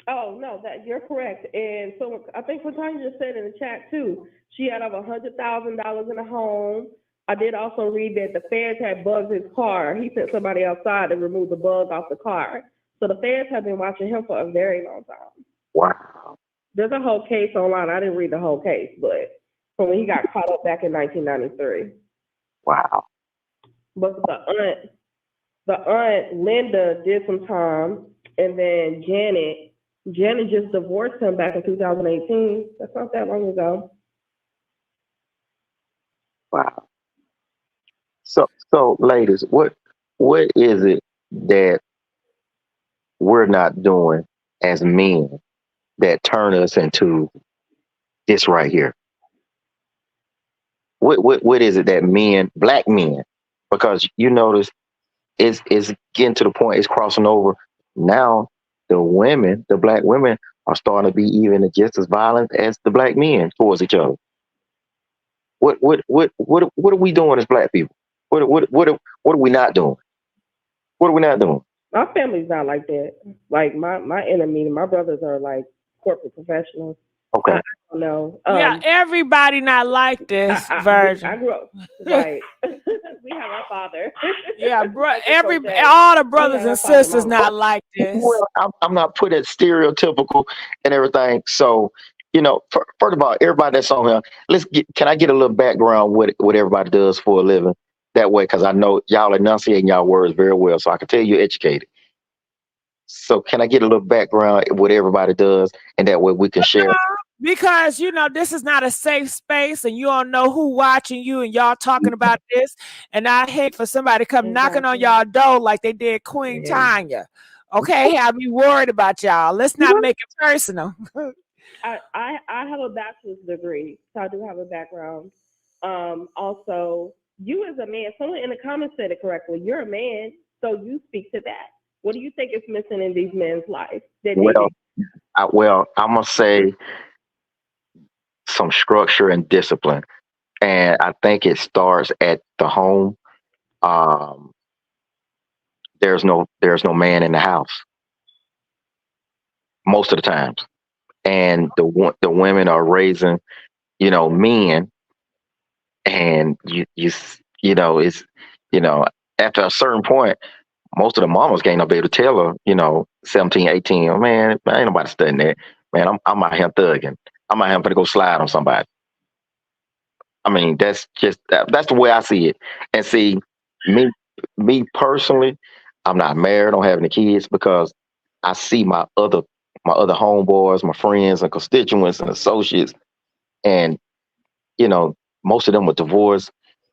Oh no, that you're correct. And so I think Latanya just said in the chat too, she had over $100,000 in a home. I did also read that the feds had bugged his car. He sent somebody outside to remove the bug off the car. So the feds have been watching him for a very long time. Wow. There's a whole case online. I didn't read the whole case, but from when he got caught up back in 1993. Wow. But the aunt Linda did some time, and then Janet just divorced him back in 2018. That's not that long ago. Wow. So ladies, what is it that we're not doing as men that turn us into this right here? What is it that men, black men, because you notice it's getting to the point, it's crossing over. Now the women, the black women, are starting to be even just as violent as the black men towards each other. What are we doing as black people? What are we not doing? What are we not doing? My family's not like that. Like my enemy, my brothers are like corporate professionals. Okay. I don't know. Yeah, everybody not like this version. I grew up right. We have our father. Yeah, all the brothers and sisters not like this. Well, I'm not putting it stereotypical and everything. So, you know, first of all, everybody that's on here, can I get a little background what everybody does for a living? That way, because I know y'all enunciating y'all words very well, so I can tell you're educated. So can I get a little background what everybody does, and that way we can share? Because this is not a safe space, and you don't know who watching you, and y'all talking about this. And I hate for somebody to come knocking on y'all door like they did Queen Tanya. Okay, have me worried about y'all. Let's not make it personal. I have a bachelor's degree, so I do have a background. Also, you as a man, someone in the comments said it correctly. You're a man, so you speak to that. What do you think is missing in these men's lives? Well, I'm gonna say some structure and discipline, and I think it starts at the home. There's no man in the house most of the times, and the women are raising, men, and it's after a certain point, most of the mamas can't be able to tell her, 17, 18, oh, man, ain't nobody studying that. Man, I'm out here thugging. I'm out here to go slide on somebody. I mean, that's the way I see it. And see, me personally, I'm not married, I don't have any kids, because I see my other homeboys, my friends and constituents and associates, and most of them were divorced,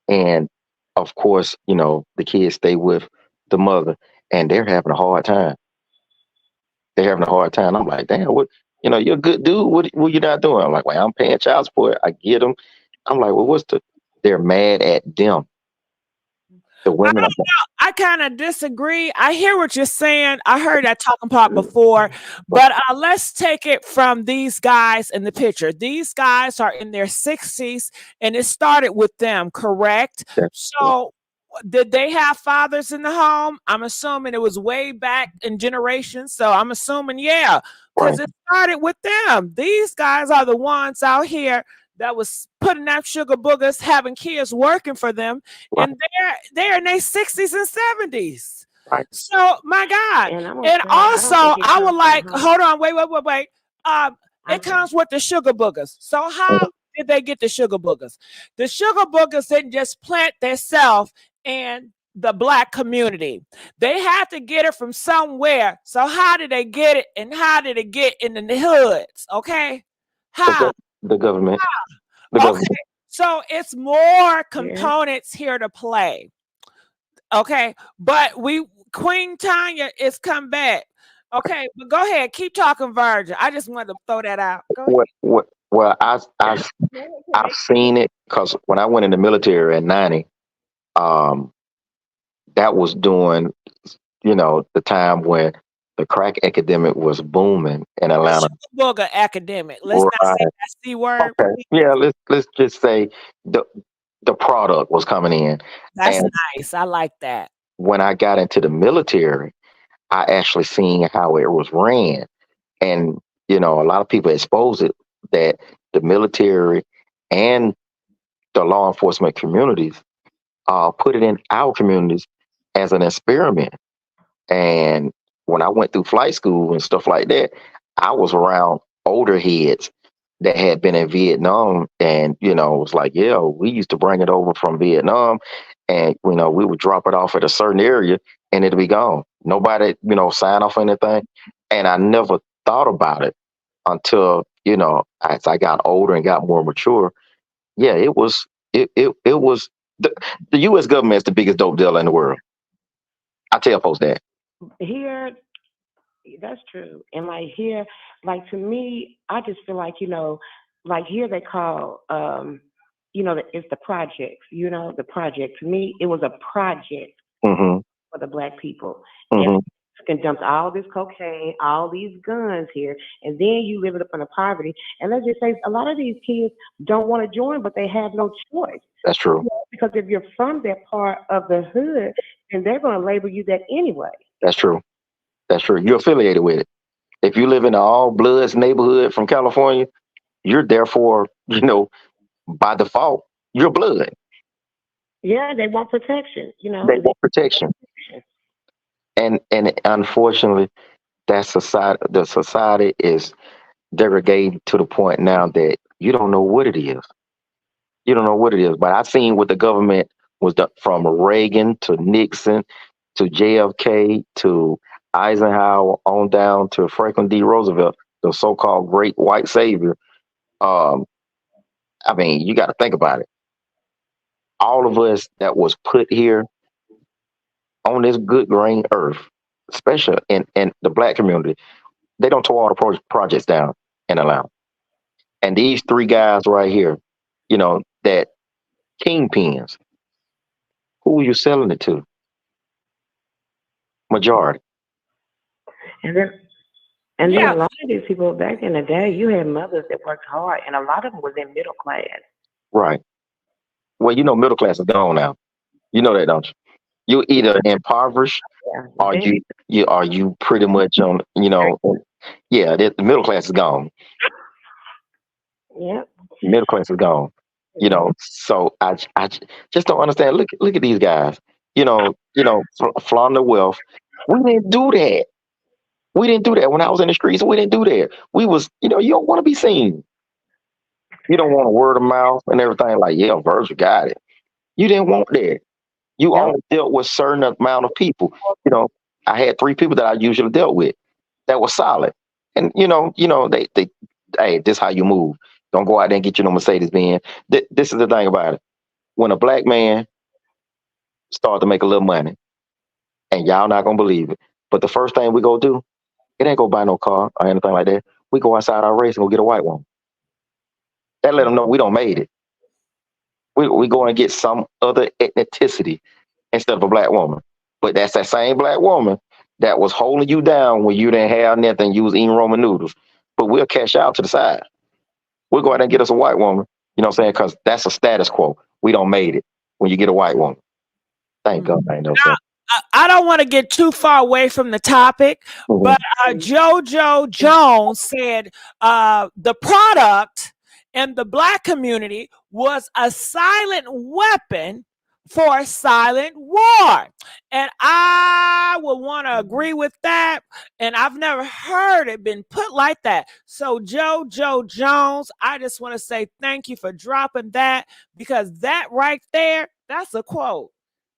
and of course, the kids stay with the mother, and they're having a hard time. I'm like, damn, what? You're a good dude. What you not doing? I'm like, well, I'm paying child support. I get them. I'm like, well, they're mad at them. The women. I kind of disagree. I hear what you're saying. I heard that talking part before, but let's take it from these guys in the picture. These guys are in their 60s, and it started with them, correct? So did they have fathers in the home? I'm assuming it was way back in generations. So I'm assuming, yeah, because it started with them. These guys are the ones out here that was putting out sugar boogers, having kids working for them, and they're in their 60s and 70s. Right. So my God. And also I would like, hold on, wait. It comes with the sugar boogers. So how did they get the sugar boogers? The sugar boogers didn't just plant themselves in the black community. They had to get it from somewhere. So how did they get it, and how did it get in the hoods? Okay. How? The government. Okay, so it's more components here to play. Okay, but Queen Tanya is come back. Okay, but go ahead. Keep talking, Virgin. I just wanted to throw that out. Go ahead. Well, I've seen it because when I went in the military at 90, um, that was during, the time when the crack epidemic was booming in Atlanta. Booger academic. Let's not say Right. that C word. Okay. Yeah, let's just say the the product was coming in. That's And nice. I like that. when I got into the military, I actually seen how it was ran. And, a lot of people expose it that the military and the law enforcement communities put it in our communities as an experiment. And when I went through flight school and stuff like that, I was around older heads that had been in Vietnam. And, it was like, yeah, we used to bring it over from Vietnam and, we would drop it off at a certain area and it'd be gone. Nobody, sign off anything. And I never thought about it until, as I got older and got more mature. Yeah, it was the US government is the biggest dope dealer in the world. I tell folks that. Here, that's true. And like here, like to me, I just feel like, like here they call, it's the projects, the project. To me, it was a project Mm-hmm. for the black people. Mm-hmm. And dumped all this cocaine, all these guns here, and then you live it up in the poverty. And let's just say a lot of these kids don't want to join, but they have no choice. That's true. Because if you're from that part of the hood, then they're going to label you that anyway. That's true. That's true. You're affiliated with it. If you live in an all bloods neighborhood from California, you're therefore, by default, you're blood. Yeah, they want protection, They want protection. And unfortunately, the society is degrading to the point now that you don't know what it is. You don't know what it is. But I've seen what the government was done from Reagan to Nixon to JFK to Eisenhower on down to Franklin D. Roosevelt, the so-called great white savior. I mean, you got to think about it. All of us that was put here on this good green earth, especially in the black community, they don't tear all the projects down in Atlanta. And these three guys right here, that kingpins, who are you selling it to? Majority. And then a lot of these people back in the day, you had mothers that worked hard, and a lot of them was in middle class. Right. Well, middle class is gone now. You know that, don't you? You either impoverished or you pretty much on, the middle class is gone. Yeah. Middle class is gone. So I just don't understand. Look at these guys. Flaunt their wealth. We didn't do that. We didn't do that when I was in the streets. We didn't do that. We was, you don't want to be seen. You don't want a word of mouth and everything. Like, yeah, Virgil got it. You didn't want that. You only dealt with certain amount of people. I had 3 people that I usually dealt with that was solid. And they hey, this how you move. Don't go out there and get you no Mercedes Benz. This is the thing about it. When a black man start to make a little money, and y'all not gonna believe it, but the first thing we go do, it ain't go buy no car or anything like that. We go outside our race and go get a white woman. That let them know we don't made it. We go and get some other ethnicity instead of a black woman. But that's that same black woman that was holding you down when you didn't have nothing. You was eating Roman noodles. But we'll cash out to the side. We'll go out and get us a white woman. You know what I'm saying? Because that's a status quo. We don't made it when you get a white woman. Thank God. I know. I don't want to get too far away from the topic, but JoJo Jones said the product in the black community was a silent weapon for a silent war. And I would want to agree with that. And I've never heard it been put like that. So JoJo Jones, I just want to say thank you for dropping that, because that right there, that's a quote.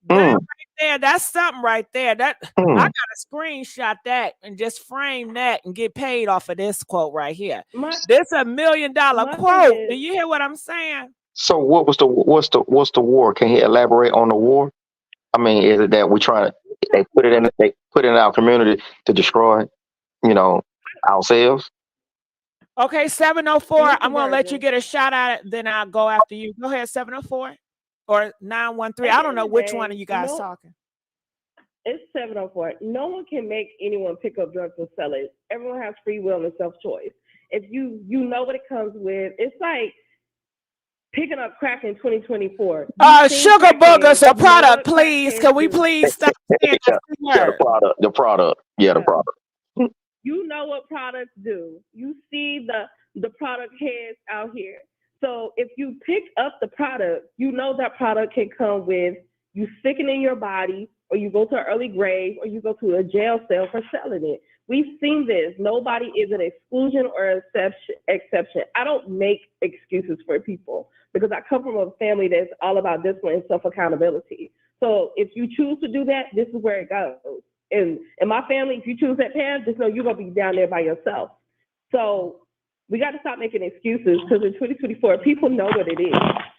That right there, that's something right there. That I gotta screenshot that and just frame that and get paid off of this quote right here. This $1 million quote. Do you hear what I'm saying? So what was what's the war? Can he elaborate on the war? I mean, is it that they put it in our community to destroy it? ourselves. Okay, 704. I'm gonna let you get a shot at it, then I'll go after you. Go ahead, 704 or 913. At I the don't end know of the which day, one of you guys no, talking. it's 704. No one can make anyone pick up drugs and sell it. Everyone has free will and self-choice. If you know what it comes with, it's like picking up crack in 2024. Sugar boogers, a product, please. Can we please stop saying that Yeah, word? the product. Yeah, the product. You know what products do. You see the product heads out here. So if you pick up the product, you know that product can come with you sticking in your body, or you go to an early grave, or you go to a jail cell for selling it. We've seen this. Nobody is an exclusion or exception. I don't make excuses for people because I come from a family that's all about discipline and self-accountability. So if you choose to do that, this is where it goes. And in my family, if you choose that path, just know you're going to be down there by yourself. So we got to stop making excuses because in 2024, people know what it is.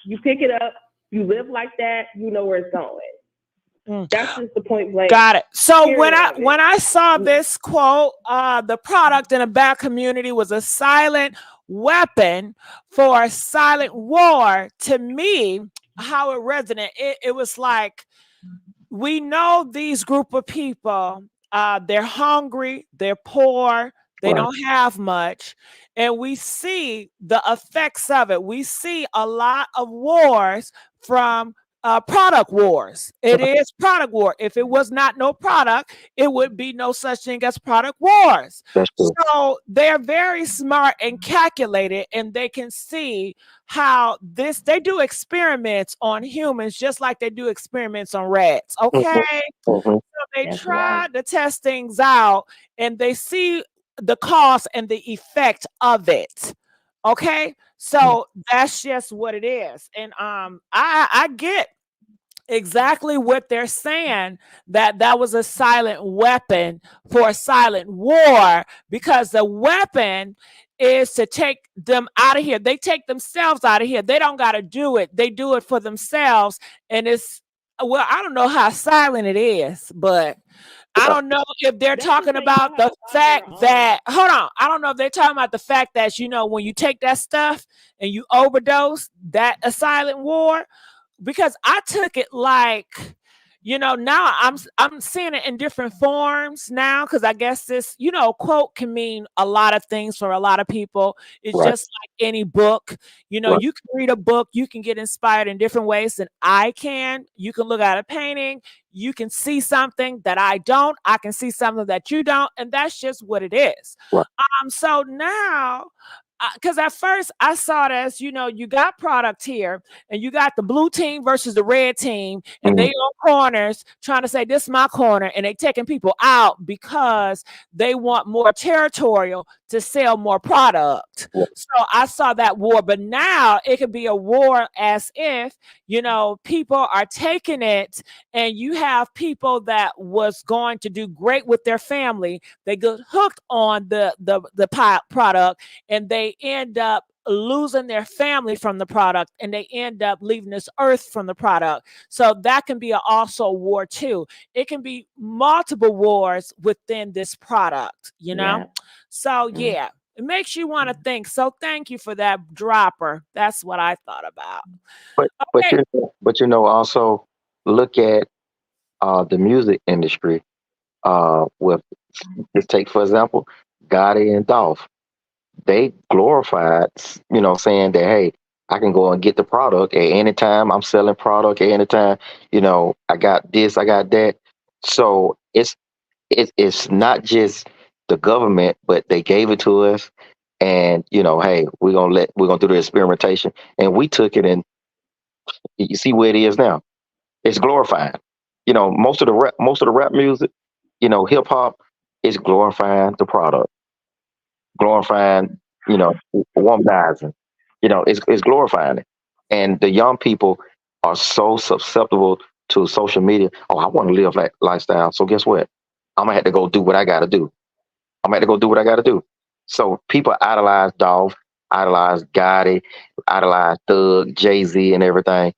You pick it up, you live like that, you know where it's going. That's just the point blank. Got it. So period of it. when I saw this quote, the product in a bad community was a silent weapon for a silent war. To me, how it resonated, it was like, we know these group of people, they're hungry, they're poor, they don't have much, and we see the effects of it. We see a lot of wars from product wars. It is product war. If it was not no product, it would be no such thing as product wars. So they're very smart and calculated, and they can see how they do experiments on humans just like they do experiments on rats. Okay. So they try to test things out, and they see the cause and the effect of it. Okay. So that's just what it is. And I get exactly what they're saying, that was a silent weapon for a silent war, because the weapon is to take them out of here. They take themselves out of here. They don't got to do it. They do it for themselves. And it's, well, I don't know how silent it is, but I don't know if they're talking about the fact that, hold on, I don't know if they're talking about the fact that, when you take that stuff and you overdose, that a silent war, because I took it like, now I'm seeing it in different forms now, because I guess this, quote can mean a lot of things for a lot of people. It's just like any book. You can read a book, you can get inspired in different ways than I can. You can look at a painting, you can see something that I don't, I can see something that you don't, and that's just what it is. So now, because at first I saw it as, you got product here, and you got the blue team versus the red team, and they on corners trying to say, this is my corner, and they taking people out because they want more territorial to sell more product. So I saw that war, but now it could be a war as if, people are taking it, and you have people that was going to do great with their family. They get hooked on the product, and they end up losing their family from the product, and they end up leaving this earth from the product. So that can be also war too. It can be multiple wars within this product, So yeah, it makes you want to think. So thank you for that dropper. That's what I thought about. But also look at the music industry. With just take for example, Gotti and Dolph. They glorified, saying that, hey, I can go and get the product at any time. I'm selling product at any time. I got this, I got that. So it's not just the government, but they gave it to us, and hey, we're gonna do the experimentation, and we took it, and you see where it is now. It's glorifying. Most of the rap music, hip hop is glorifying the product, glorifying, womanizing. It's glorifying it. And the young people are so susceptible to social media. Oh, I want to live that lifestyle. So guess what? I'm gonna have to go do what I gotta do. I'm gonna have to go do what I gotta do. So people idolize Dolph, idolize Gotti, idolize Thug, Jay-Z, and everything.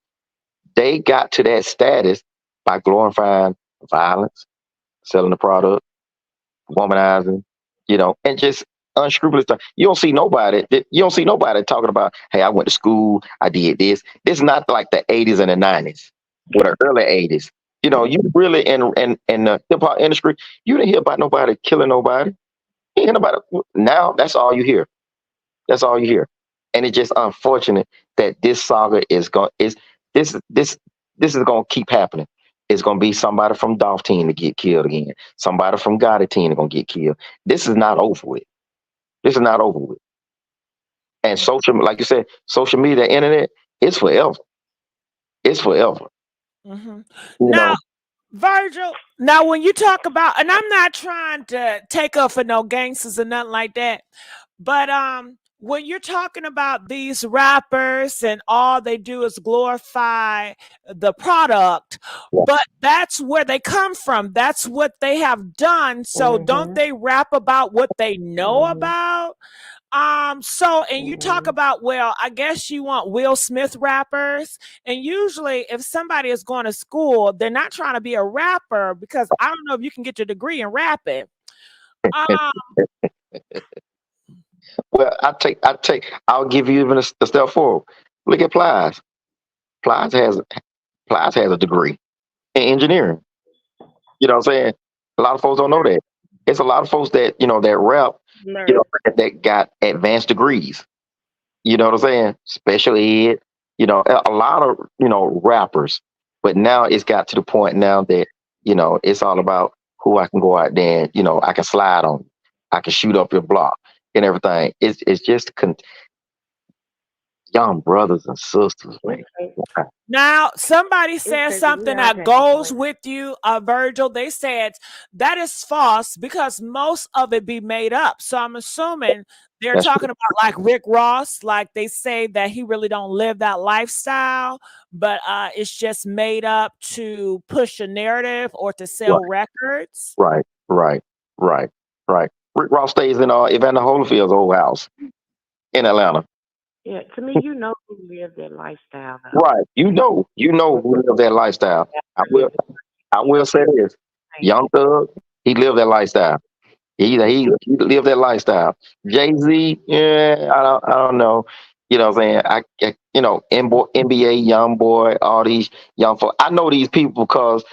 They got to that status by glorifying violence, selling the product, womanizing, you know, and just unscrupulous stuff. You don't see nobody talking about, hey, I went to school, I did this. This is not like the 80s and the 90s or the early 80s. You know, you really in the hip hop industry, you didn't hear about nobody killing nobody. You hear about it now. That's all you hear. That's all you hear. And it's just unfortunate that this saga is going is this is going to keep happening. It's going to be somebody from Dolph team to get killed again. Somebody from Gotti team to going to get killed. This is not over with. This is not over with. And social, like you said, social media, the internet, it's forever. It's forever. Mhm. You Now, know, Virgil, now when you talk about, and I'm not trying to take up for no gangsters or nothing like that, but when you're talking about these rappers and all they do is glorify the product, but that's where they come from. That's what they have done. So don't they rap about what they know about? So and you talk about, well, I guess you want Will Smith rappers. And usually if somebody is going to school, they're not trying to be a rapper because I don't know if you can get your degree in rapping. well, I'll give you even a step forward. Look at Plies. Plies has Plies has a degree in engineering. You know what I'm saying? A lot of folks don't know that. It's a lot of folks that, you know, that rap, you know, that got advanced degrees. You know what I'm saying? Special ed, you know, a lot of, you know, rappers. But now it's got to the point now that, you know, it's all about who I can go out there and, you know, I can slide on. I can shoot up your block and everything. It's just young brothers and sisters, man. Now, somebody said something that goes with you, Virgil. They said that is false because most of it be made up. So I'm assuming they're That's talking about like Rick Ross, like they say that he really don't live that lifestyle, but it's just made up to push a narrative or to sell records. Right, right, right, right. Rick Ross stays in Evander Holyfield's old house in Atlanta. Yeah, to me, you know who lives that lifestyle. Though. Right. You know who live that lifestyle. I will say this. Young Thug, he lived that lifestyle. He lived that lifestyle. Jay-Z, yeah, I don't know. You know what I'm saying? You know, NBA young boy, all these young folks. I know these people because,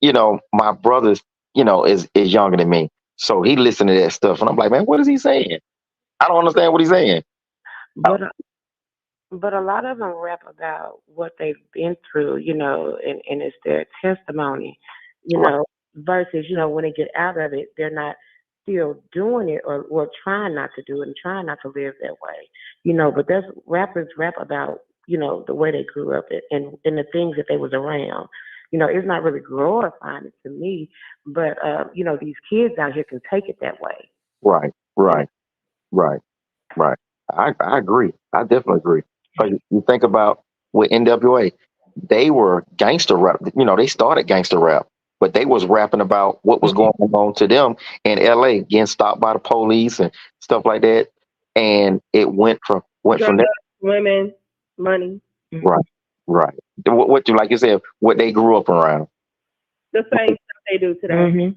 you know, my brother's, you know, is younger than me. So he listened to that stuff and I'm like, man, what is he saying? I don't understand what he's saying. But a lot of them rap about what they've been through, you know, and it's their testimony, you know, versus, you know, when they get out of it, they're not still doing it or trying not to do it and trying not to live that way, you know. But that's rappers rap about, you know, the way they grew up and the things that they was around. You know, it's not really glorifying it to me, but, you know, these kids out here can take it that way. Right, right, right, right. I agree. I definitely agree. But you think about with NWA, they were gangster rap. You know, they started gangster rap, but they was rapping about what was going on to them in LA, getting stopped by the police and stuff like that. And it went from there. Women, money. Right, right. What you like you said, what they grew up around. The same stuff they do today.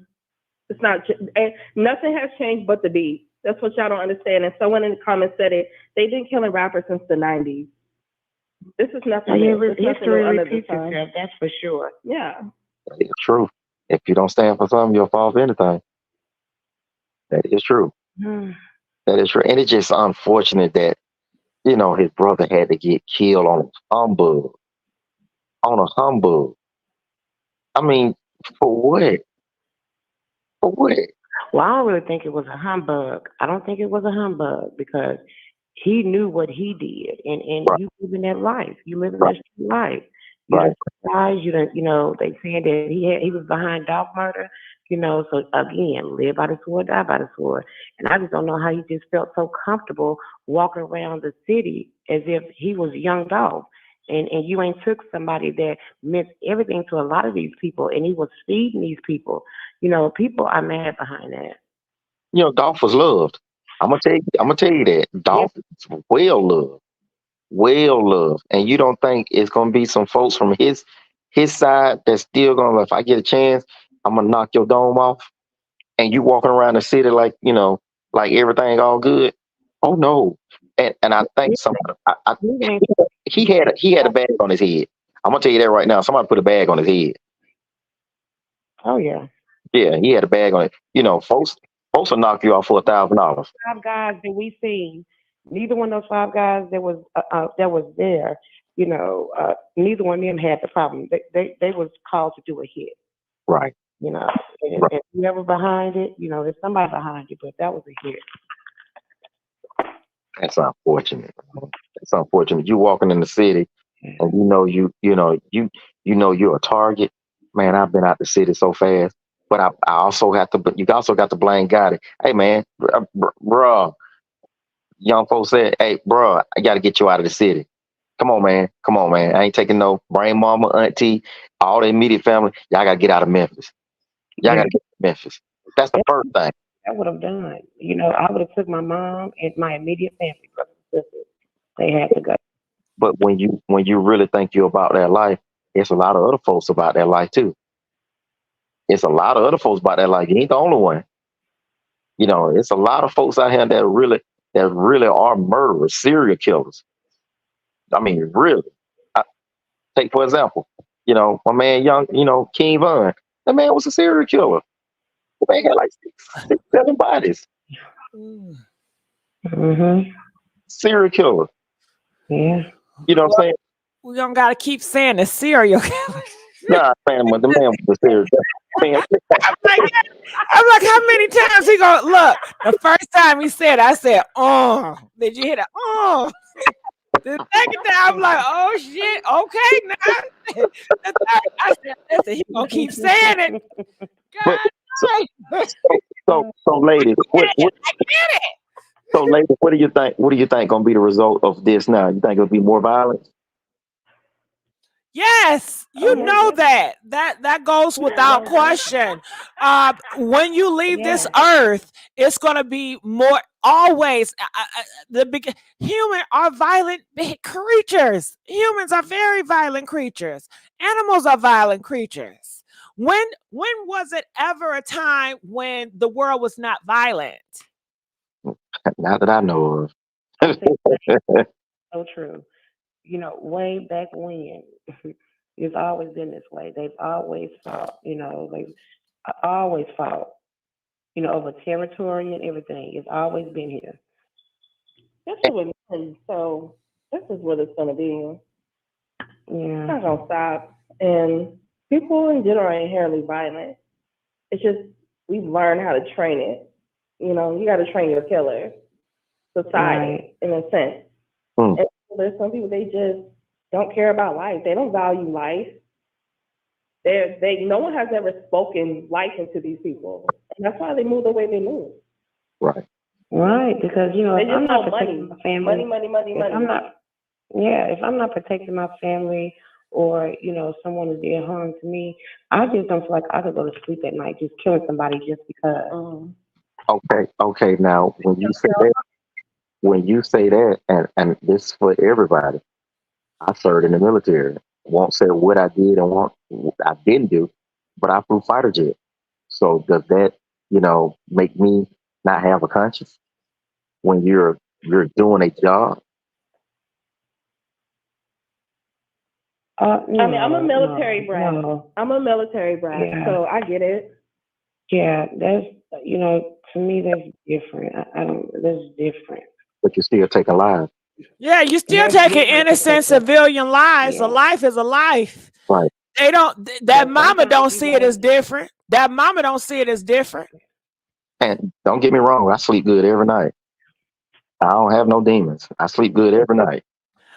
It's not, and nothing has changed but the beat. That's what y'all don't understand. And someone in the comments said it. They've been killing rappers since the 90s. This is nothing new. It's nothing History new under the repeats sun. itself, that's for sure. Yeah. It's true. If you don't stand for something, you'll fall for anything. That is true. That is true. And it's just unfortunate that, you know, his brother had to get killed on a humbug. On a humbug. I mean, for what? For what? Well, I don't really think it was a humbug. I don't think it was a humbug because he knew what he did, and you living that life. You living that life. You don't surprise. You don't. You know, they saying that he was behind dog murder. You know, so again, live by the sword, die by the sword. And I just don't know how he just felt so comfortable walking around the city as if he was young dog. And you ain't took somebody that meant everything to a lot of these people, and he was feeding these people. You know, people are mad behind that. You know, Dolph was loved. I'm gonna tell you that. Dolph is well loved. And you don't think it's gonna be some folks from his side that's still gonna, if I get a chance, I'm gonna knock your dome off. And you walking around the city like, you know, like everything all good. Oh no. And I think somebody he had a bag on his head. I'm gonna tell you that right now. Somebody put a bag on his head. Oh yeah. Yeah, he had a bag on it. You know, folks will knock you off for $1,000. 5 guys that we seen, neither one of those 5 guys that was there, neither one of them had the problem. They was called to do a hit. Right. And whoever behind it, there's somebody behind it, but that was a hit. That's unfortunate. It's unfortunate. You walking in the city and you're a target. Man, I've been out the city so fast. But I also have to. But you also got to blame Gotti. Hey man, bruh, young folks said, hey, bruh, I got to get you out of the city. Come on, man. Come on, man. I ain't taking no brain mama, auntie, all the immediate family. Y'all got to get out of Memphis. Y'all got to get to Memphis. That's the first thing. I would have done. I would have took my mom and my immediate family, brothers and sisters. They had to go. But when you really think you're about that life, it's a lot of other folks about that life too. It's a lot of other folks about that life. You ain't the only one. It's a lot of folks out here that really are murderers, serial killers. I mean, really. Take for example, my man, King Von. That man was a serial killer. The man had like 6, 7 bodies. Mm-hmm. Serial killer. Yeah. You know what I'm saying? We don't gotta keep saying the serial killer. Nah, man, the man was a serial killer. Man, I'm like, how many times he gonna look? The first time he said, I said, "Oh." Did you hear that? Oh. The second time, I'm like, "Oh shit, okay now." The third, I said, "Listen, he gonna keep saying it." God, so ladies, I get it. So ladies, what do you think? What do you think gonna be the result of this now? You think it'll be more violence? Yes, you know that goes without question. When you leave this earth, it's gonna be more always. Human are violent creatures. Humans are very violent creatures. Animals are violent creatures. When was it ever a time when the world was not violent? Not that I know of. So true. Way back when, it's always been this way. They've always fought. They've always fought. Over territory and everything. It's always been here. That's what men. So this is what it's gonna be. Yeah. It's not gonna stop. And people in general are inherently violent. It's just we've learned how to train it. You got to train your killer. Society, in a sense. And there's some people, they just don't care about life. They don't value life. No one has ever spoken life into these people, and that's why they move the way they move. Right. Right, because they if just I'm not know protecting my family, if I'm not protecting my family, or someone is being harmed to me, I just don't feel like I could go to sleep at night just killing somebody just because. Okay. Now, when you say that, and this is for everybody, I served in the military. Won't say what I did and what I didn't do, but I flew fighter jet. So does that, make me not have a conscience when you're doing a job? I'm a military brat. No. I'm a military brat, so I get it. Yeah, that's to me that's different. I don't. That's different. But you're still taking lives. Yeah, you still taking innocent civilian lives. A life is a life. Right. They don't. That mama don't see it as different. That mama don't see it as different. And don't get me wrong, I sleep good every night. I don't have no demons. I sleep good every night.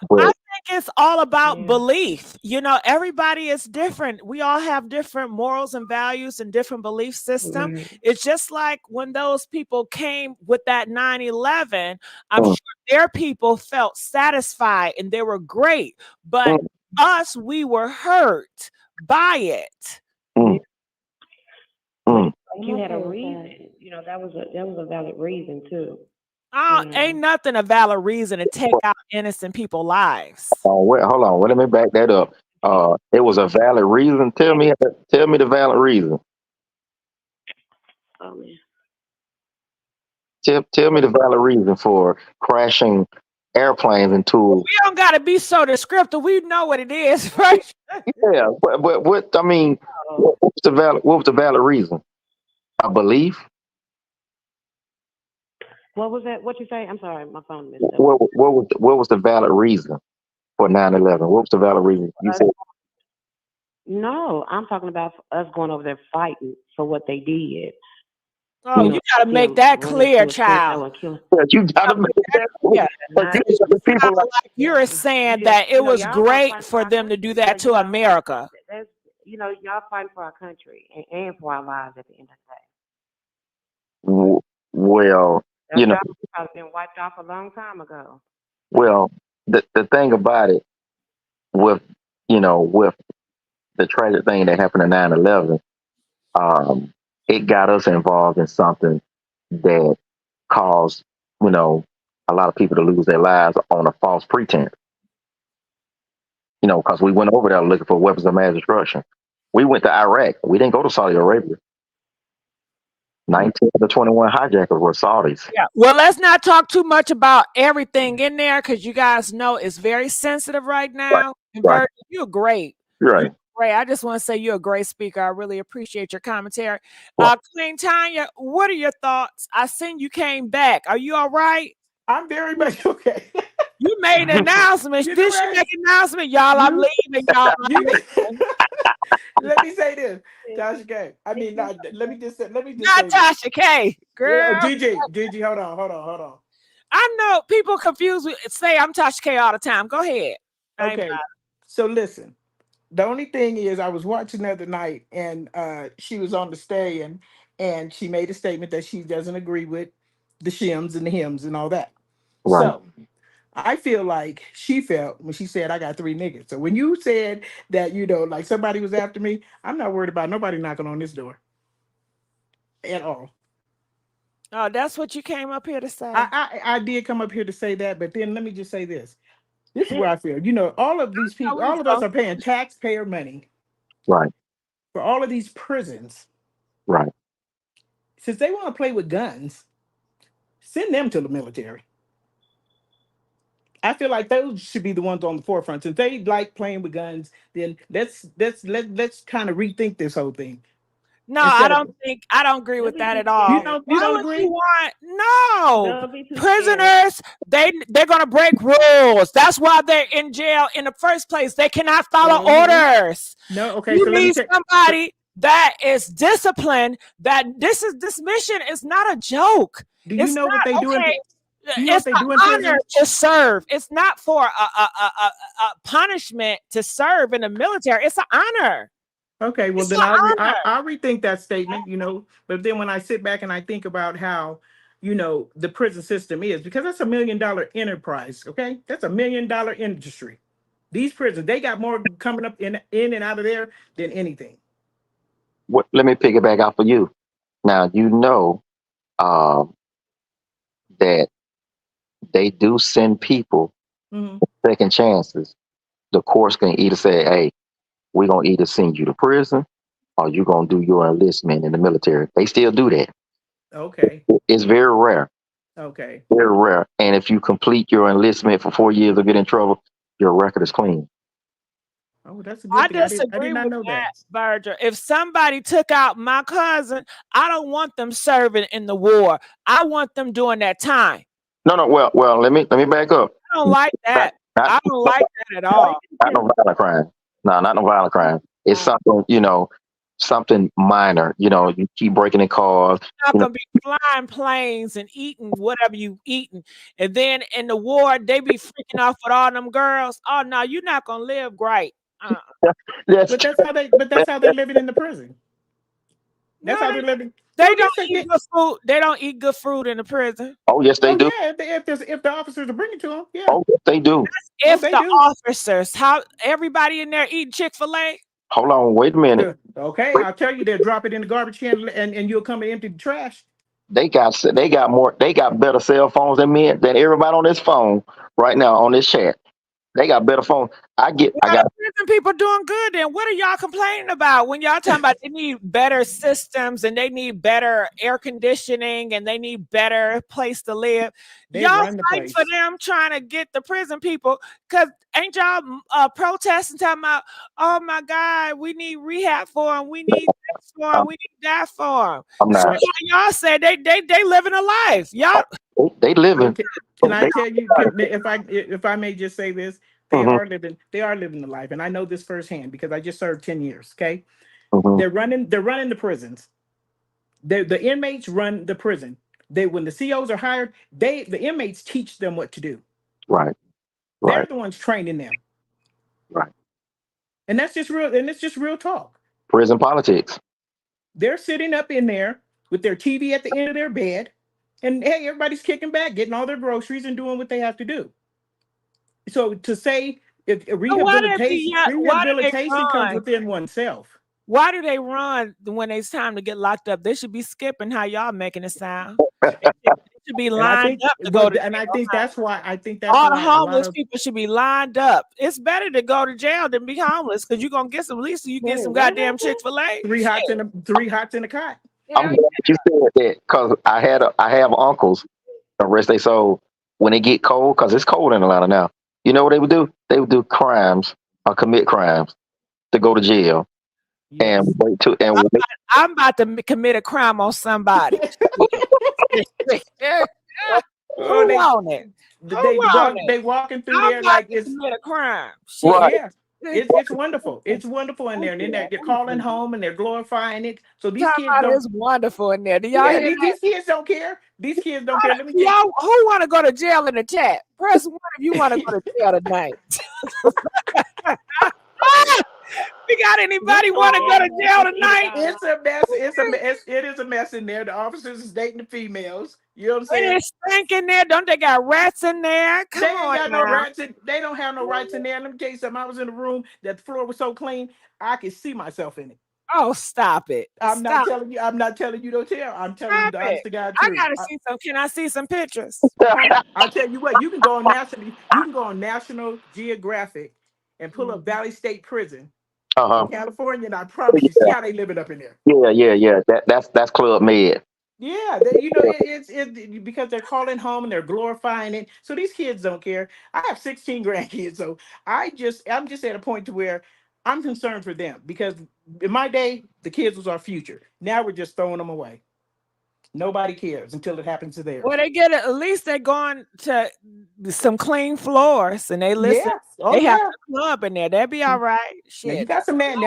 But I think it's all about belief. Everybody is different. We all have different morals and values and different belief system. It's just like when those people came with that 9/11, I'm sure their people felt satisfied and they were great. But us, we were hurt by it. You had a reason. That was a valid reason too. Ain't nothing a valid reason to take out innocent people's lives. hold on. Let me back that up. It was a valid reason. Tell me the valid reason. Oh man. Tell me the valid reason for crashing airplanes into. We don't gotta be so descriptive. We know what it is, right? Yeah, but what I mean, what was the valid reason? A belief? What was that? What you say? I'm sorry, my phone messed up. What was the valid reason for 9/11? What was the valid reason? You said No, I'm talking about us going over there fighting for what they did. Oh, you gotta make that clear, child. you gotta make that clear. People like you're saying that it was great for them to do that to America. That's, y'all fighting for our country and for our lives at the end of the day. Well, That job has probably been wiped off a long time ago. Well, the thing about it with with the tragic thing that happened in 9/11, it got us involved in something that caused a lot of people to lose their lives on a false pretense. Because we went over there looking for weapons of mass destruction. We went to Iraq. We didn't go to Saudi Arabia. 19 of the 21 hijackers were Saudis. Yeah. Well, let's not talk too much about everything in there because you guys know it's very sensitive right now. And Right. Virgil, you're great. Right. You're great. I just want to say you're a great speaker. I really appreciate your commentary. Queen Tanya, what are your thoughts? I seen you came back. Are you all right? I'm very much okay. You made an announcement. Did she make an announcement? Y'all, I'm leaving. Y'all. Let me say this, Tasha K. I mean, let me just say Not this. Tasha K. Girl. Gigi, hold on. I know people confused with say I'm Tasha K all the time. Go ahead. Okay. So listen, the only thing is I was watching the other night and she was on the stand and she made a statement that she doesn't agree with the shims and the hymns and all that. Right. So I feel like she felt when she said I got 3 niggas. So when you said that, like somebody was after me, I'm not worried about nobody knocking on this door at all. Oh, that's what you came up here to say. I did come up here to say that, but then let me just say this. This is where I feel. All of these people, all of us are paying taxpayer money. Right. For all of these prisons. Right. Since they want to play with guns, send them to the military. I feel like those should be the ones on the forefront. Since they like playing with guns, then let's kind of rethink this whole thing. No, I don't agree with that at all. You don't agree? No. Prisoners, they're gonna break rules. That's why they're in jail in the first place. They cannot follow orders. No, okay. You So need somebody that is disciplined, that this mission is not a joke. Do you know what they do? It's an honor to serve. It's not for a punishment to serve in the military. It's an honor. Okay, well then I'll rethink that statement, But then when I sit back and I think about how, the prison system is, because that's $1 million enterprise. Okay, that's $1 million industry. These prisons, they got more coming up in and out of there than anything. Let me pick it back out for you. Now that they do send people second chances. The courts can either say, hey, we're going to either send you to prison or you're going to do your enlistment in the military. They still do that. Okay. It's very rare. Okay. Very rare. And if you complete your enlistment for 4 years or get in trouble, your record is clean. Oh, that's a good thing. Disagree I did not know that. Virgil. If somebody took out my cousin, I don't want them serving in the war. I want them doing that time. No. Well, let me back up. I don't like that. I don't like that at all. Not no violent crime. No, not no violent crime. It's something, something minor. You keep breaking in cars. You're not gonna be flying planes and eating whatever you eating, and then in the war they be freaking off with all them girls. Oh no, you're not gonna live great. But that's how they're living in the prison. That's how they're living. They don't eat good food. They don't eat good food in the prison. Oh yes, they do. Yeah, if the officers are bringing to them, yeah. Oh, yes, they do. If the officers, how everybody in there eating Chick-fil-A? Hold on, wait a minute. Okay, I'll tell you, they'll drop it in the garbage can and you'll come and empty the trash. They got better cell phones than me, than everybody on this phone right now on this chat. They got better phones. I got Prison people doing good. Then what are y'all complaining about when y'all talking about they need better systems and they need better air conditioning and they need better place to live? They Y'all run the fighting for place. them, trying to get the prison people. Cause ain't y'all protesting talking about, oh my God, we need rehab for them, we need this for them, we need that for them. I'm So not. y'all say they living a life. Y'all. They living. Can I tell you? If I may just say this, they are living the life, and I know this firsthand because I just served 10 years. Okay, they're running the prisons. The inmates run the prison. When the COs are hired, the inmates teach them what to do. Right. They're the ones training them. Right. And that's just real. And it's just real talk. Prison politics. They're sitting up in there with their TV at the end of their bed, and hey, everybody's kicking back, getting all their groceries, and doing what they have to do. So to say if Why do they rehabilitation comes run? within oneself. Why do they run when it's time to get locked up? They should be skipping how y'all making it sound. They should be lined up to go to jail. And I think that's why all the homeless people should be lined up. It's better to go to jail than be homeless because you're gonna get some, at least you get some goddamn Chick-fil-A. Three hots in a cot. I'm glad you said that because I have uncles the rest they sold when it get cold because it's cold in Atlanta now. You know what they would do? They would do crimes or commit crimes to go to jail and wait to and I'm about to commit a crime on somebody. Who want it? They walking through there like it's commit a crime. Right. Yeah. It's wonderful. It's wonderful in there. And then they're calling home and they're glorifying it. So these kids it's wonderful in there. Do y'all hear these kids don't care. These kids don't care. Let me y'all who want to go to jail in the chat? Press 1 if you want to go to jail tonight. We got anybody want to go to jail tonight? It's a mess. It is a mess in there. The officers is dating the females. You know what I'm saying? And it's stinking there. Don't they got rats in there? Come on, got no rats. They don't have no rats in there. Let me tell you something. I was in the room that the floor was so clean, I could see myself in it. Oh, stop it! I'm not telling you. I'm not telling you. Don't tell. I'm telling you the honest to God truth. I gotta see some. Can I see some pictures? I'll tell you what. You can go on National Geographic and pull up Valley State Prison. In California, and I promise you, see how they living up in there. Yeah. That's Club Med. Yeah, it's because they're calling home and they're glorifying it. So these kids don't care. I have 16 grandkids, so I'm just at a point to where I'm concerned for them because in my day, the kids was our future. Now we're just throwing them away. Nobody cares until it happens to theirs. Well, they get it. At least they're going to some clean floors and they listen. Yeah. They have a club in there. They'll be all right. Shit. Now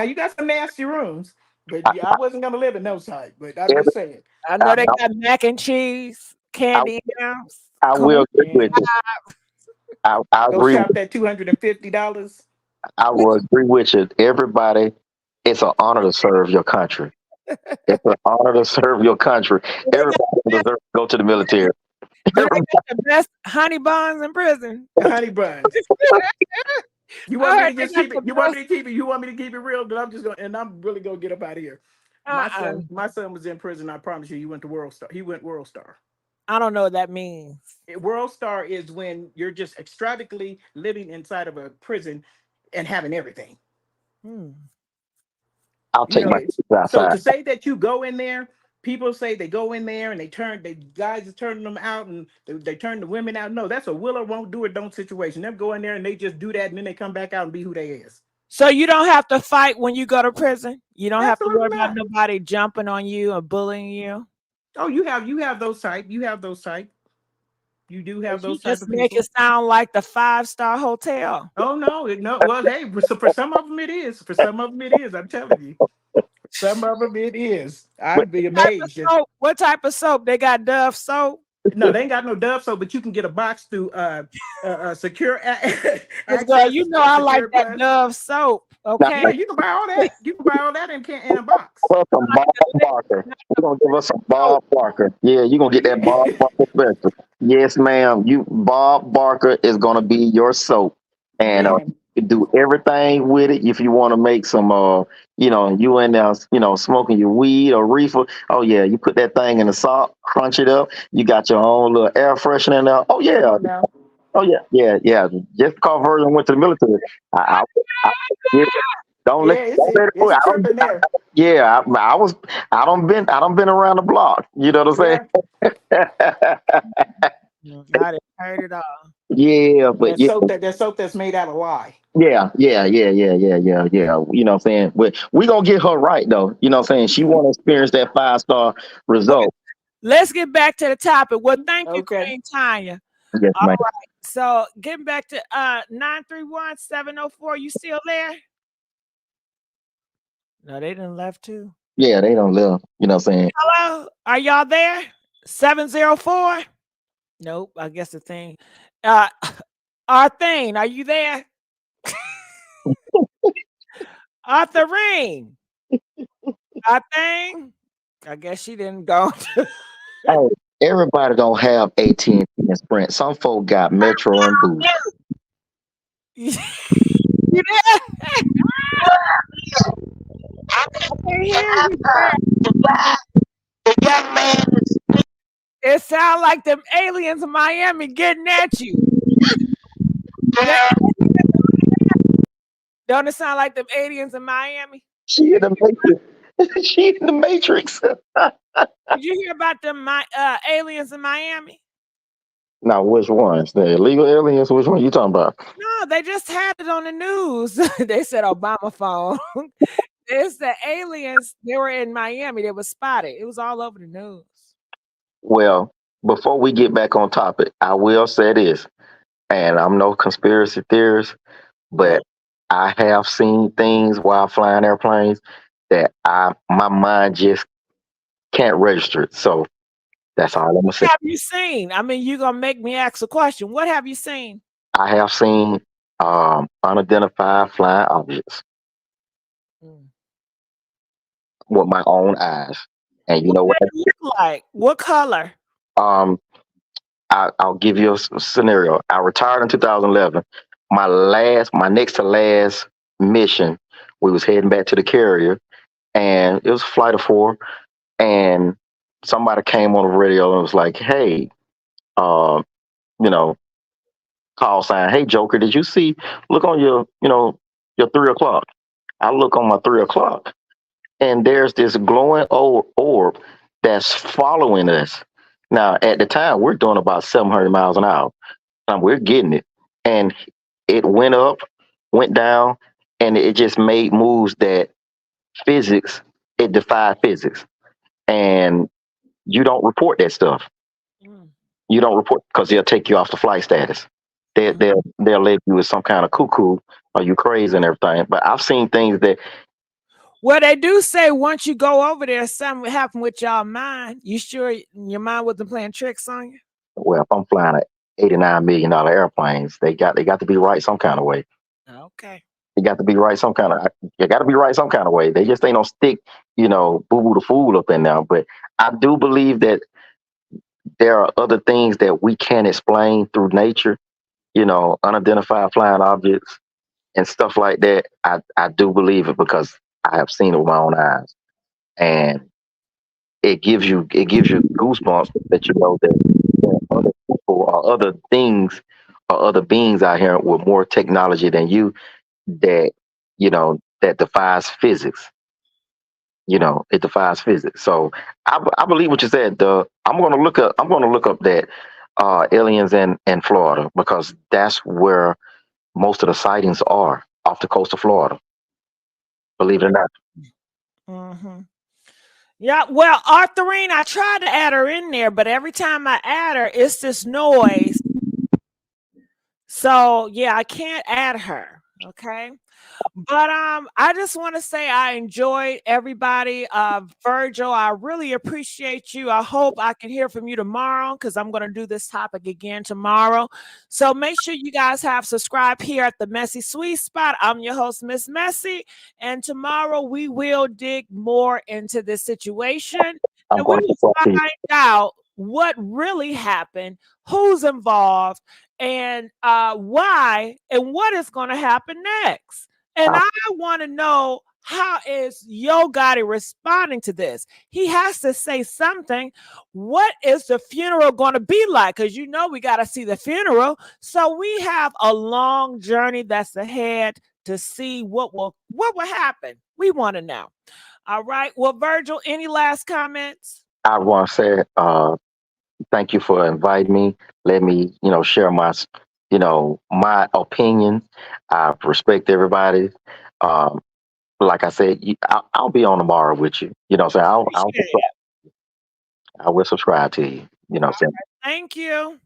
you got some nasty rooms, but I wasn't gonna live in those type. But I'm just saying. I know they got mac and cheese, candy yams. I will agree with you. I agree. Shop that $250. I will agree with you. Everybody, it's an honor to serve your country. It's an honor to serve your country. Everybody deserves to go to the military. Do they got the best honey buns in prison? Honey buns. You want me to just keep it? You want me to keep it real? But I'm really gonna get up out of here. My son was in prison. I promise you, he went to World Star. He went World Star. I don't know what that means. World Star is when you're just extravagantly living inside of a prison and having everything. I'll take my kids outside. So to say that you go in there, people say they go in there and the guys are turning them out and they turn the women out. No, that's a will or won't do or don't situation. Them go in there and they just do that and then they come back out and be who they is. So you don't have to fight when you go to prison? You don't have to worry about nobody jumping on you or bullying you? Oh, you have those type. You have those type. You do have those type just of make people. it sound like the 5-star hotel. Oh no, well, hey, so for some of them it is. For some of them it is. I'm telling you. Some of them it is. I'd be amazed. What type of soap? They got Dove soap? No, they ain't got no Dove soap, but you can get a box through secure Girl, you know I like that Dove soap. Okay. Yeah, you can buy all that. You can buy all that in a box. Well, some Bob Barker. We're gonna give us some Bob Barker. Yeah, you're gonna get that Bob Barker special. Yes, ma'am. Bob Barker is gonna be your soap. And you can do everything with it. If you want to make some you in there, smoking your weed or reefer. Oh yeah, you put that thing in the salt, crunch it up. You got your own little air freshener in there. Oh yeah. Oh yeah. Just because Virgin went to the military, I yeah, Yeah, don't let it fool it's you. a trip in there. Yeah, I don't been around the block. You know what I'm Yeah. saying? I didn't heard it all. Yeah, but yeah. That soap that's made out of lye. Yeah. You know what I'm saying? We gonna get her right though. You know what I'm saying? She wanna experience that 5-star result. Let's get back to the topic. Well, thank you, Okay. Queen Tanya. Yes, All ma'am. right. So getting back to 931-704. You still there? No, they done left too. Yeah, they don't live. You know what I'm saying? Hello, are y'all there? 704. Nope. I guess the thing. Arthane, are you there? Arthurine. Arthane. I guess she didn't go. Hey, everybody don't have AT&T and Sprint. Some folk got Metro and Boost. You there? I can't hear you. Young man. It sounds like them aliens in Miami getting at you. Don't it sound like them aliens in Miami? She in the Matrix. She in the Matrix. Did you hear about them aliens in Miami? Now, which ones? The illegal aliens? Which one you talking about? No, they just had it on the news. They said Obama phone. It's the aliens. They were in Miami. They were spotted. It was all over the news. Well, before we get back on topic, I will say this, and I'm no conspiracy theorist, but I have seen things while flying airplanes that my mind just can't register it. So that's all I'm gonna say. What have you seen? I mean, you're gonna make me ask a question. What have you seen? I have seen unidentified flying objects with my own eyes, and you know what? What did it look like? What color? Um, I'll give you a scenario. I retired in 2011. My next to last mission, we was heading back to the carrier, and it was a flight of 4, and somebody came on the radio and was like, "Hey, you know, call sign. Hey, Joker, did you see? Look on your 3 o'clock." I look on my 3 o'clock, and there's this glowing old orb that's following us. Now, at the time, we're doing about 700 miles an hour. We're getting it, and it went up, went down, and it just made moves that it defied physics, and you don't report that stuff. You don't report because they'll take you off the flight status. They'll label you as some kind of cuckoo or you crazy and everything. But I've seen things that Well, they do say once you go over there, something happened with y'all mind. You sure your mind wasn't playing tricks on you? well, if I'm flying a $89 million airplanes, they got to be right some kind of way. Okay. They got to be right some kind of you got to be right some kind of way. They just ain't no stick, boo boo the fool up in there. But I do believe that there are other things that we can't explain through nature, unidentified flying objects and stuff like that. I do believe it because I have seen it with my own eyes. And it gives you goosebumps that you know that there are other people or other things or other beings out here with more technology than you that that defies physics. It defies physics. So I believe what you said. I'm gonna look up that aliens in Florida because that's where most of the sightings are off the coast of Florida. Believe it or not. Mm-hmm. Yeah, well, Arthurine, I tried to add her in there, but every time I add her, it's this noise. So yeah, I can't add her. Okay. But I just want to say I enjoyed everybody. Virgil, I really appreciate you. I hope I can hear from you tomorrow because I'm going to do this topic again tomorrow. So make sure you guys have subscribed here at the Messy Sweet Spot. I'm your host, Miss Messy, and tomorrow we will dig more into this situation and we will find out what really happened, who's involved, and why, and what is going to happen next. And I want to know How is Yo Gotti responding to this? He has to say something. What is the funeral going to be like? Because you know we got to see the funeral. So we have a long journey that's ahead to see what will happen. We want to know. All right. Well, Virgil, any last comments? I want to say thank you for inviting me. Let me, share my opinion. I respect everybody. Um, like I said, I'll be on tomorrow with you. You know what I'm saying? I will subscribe to you. You know what I'm saying? Thank you.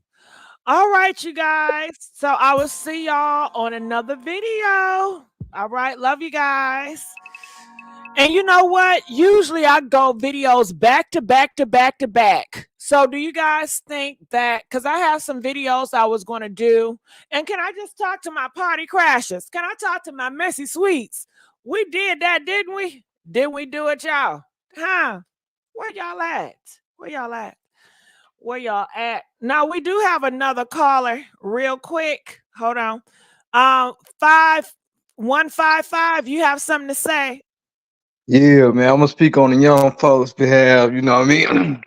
All right, you guys. So I will see y'all on another video. All right. Love you guys. And you know what? Usually I go videos back to back to back to back. So do you guys think that, because I have some videos I was going to do, and can I just talk to my party crashers? Can I talk to my messy sweets? We did that, didn't we? Didn't we do it, y'all? Huh? Where y'all at? Where y'all at? Where y'all at? Now we do have another caller real quick. Hold on. 5155, you have something to say? Yeah, man, I'm gonna speak on the young folks' behalf. You know what I mean?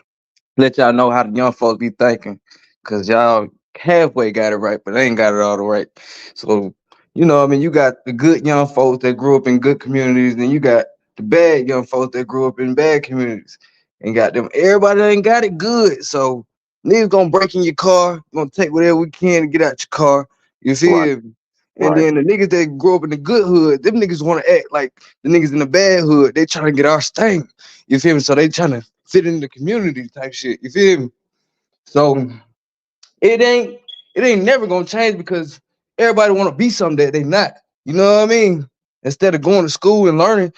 Let y'all know how the young folks be thinking, cause y'all halfway got it right, but they ain't got it all the right. So, you know what I mean? You got the good young folks that grew up in good communities, and you got the bad young folks that grew up in bad communities, and got them. Everybody ain't got it good. So niggas gonna break in your car, gonna take whatever we can to get out your car. You feel me? And then the niggas that grew up in the good hood, them niggas want to act like the niggas in the bad hood. They trying to get our stain. You feel me? So they trying to fit in the community type shit. You feel me? So it ain't never gonna change because everybody want to be something that they not. You know what I mean? Instead of going to school and learning,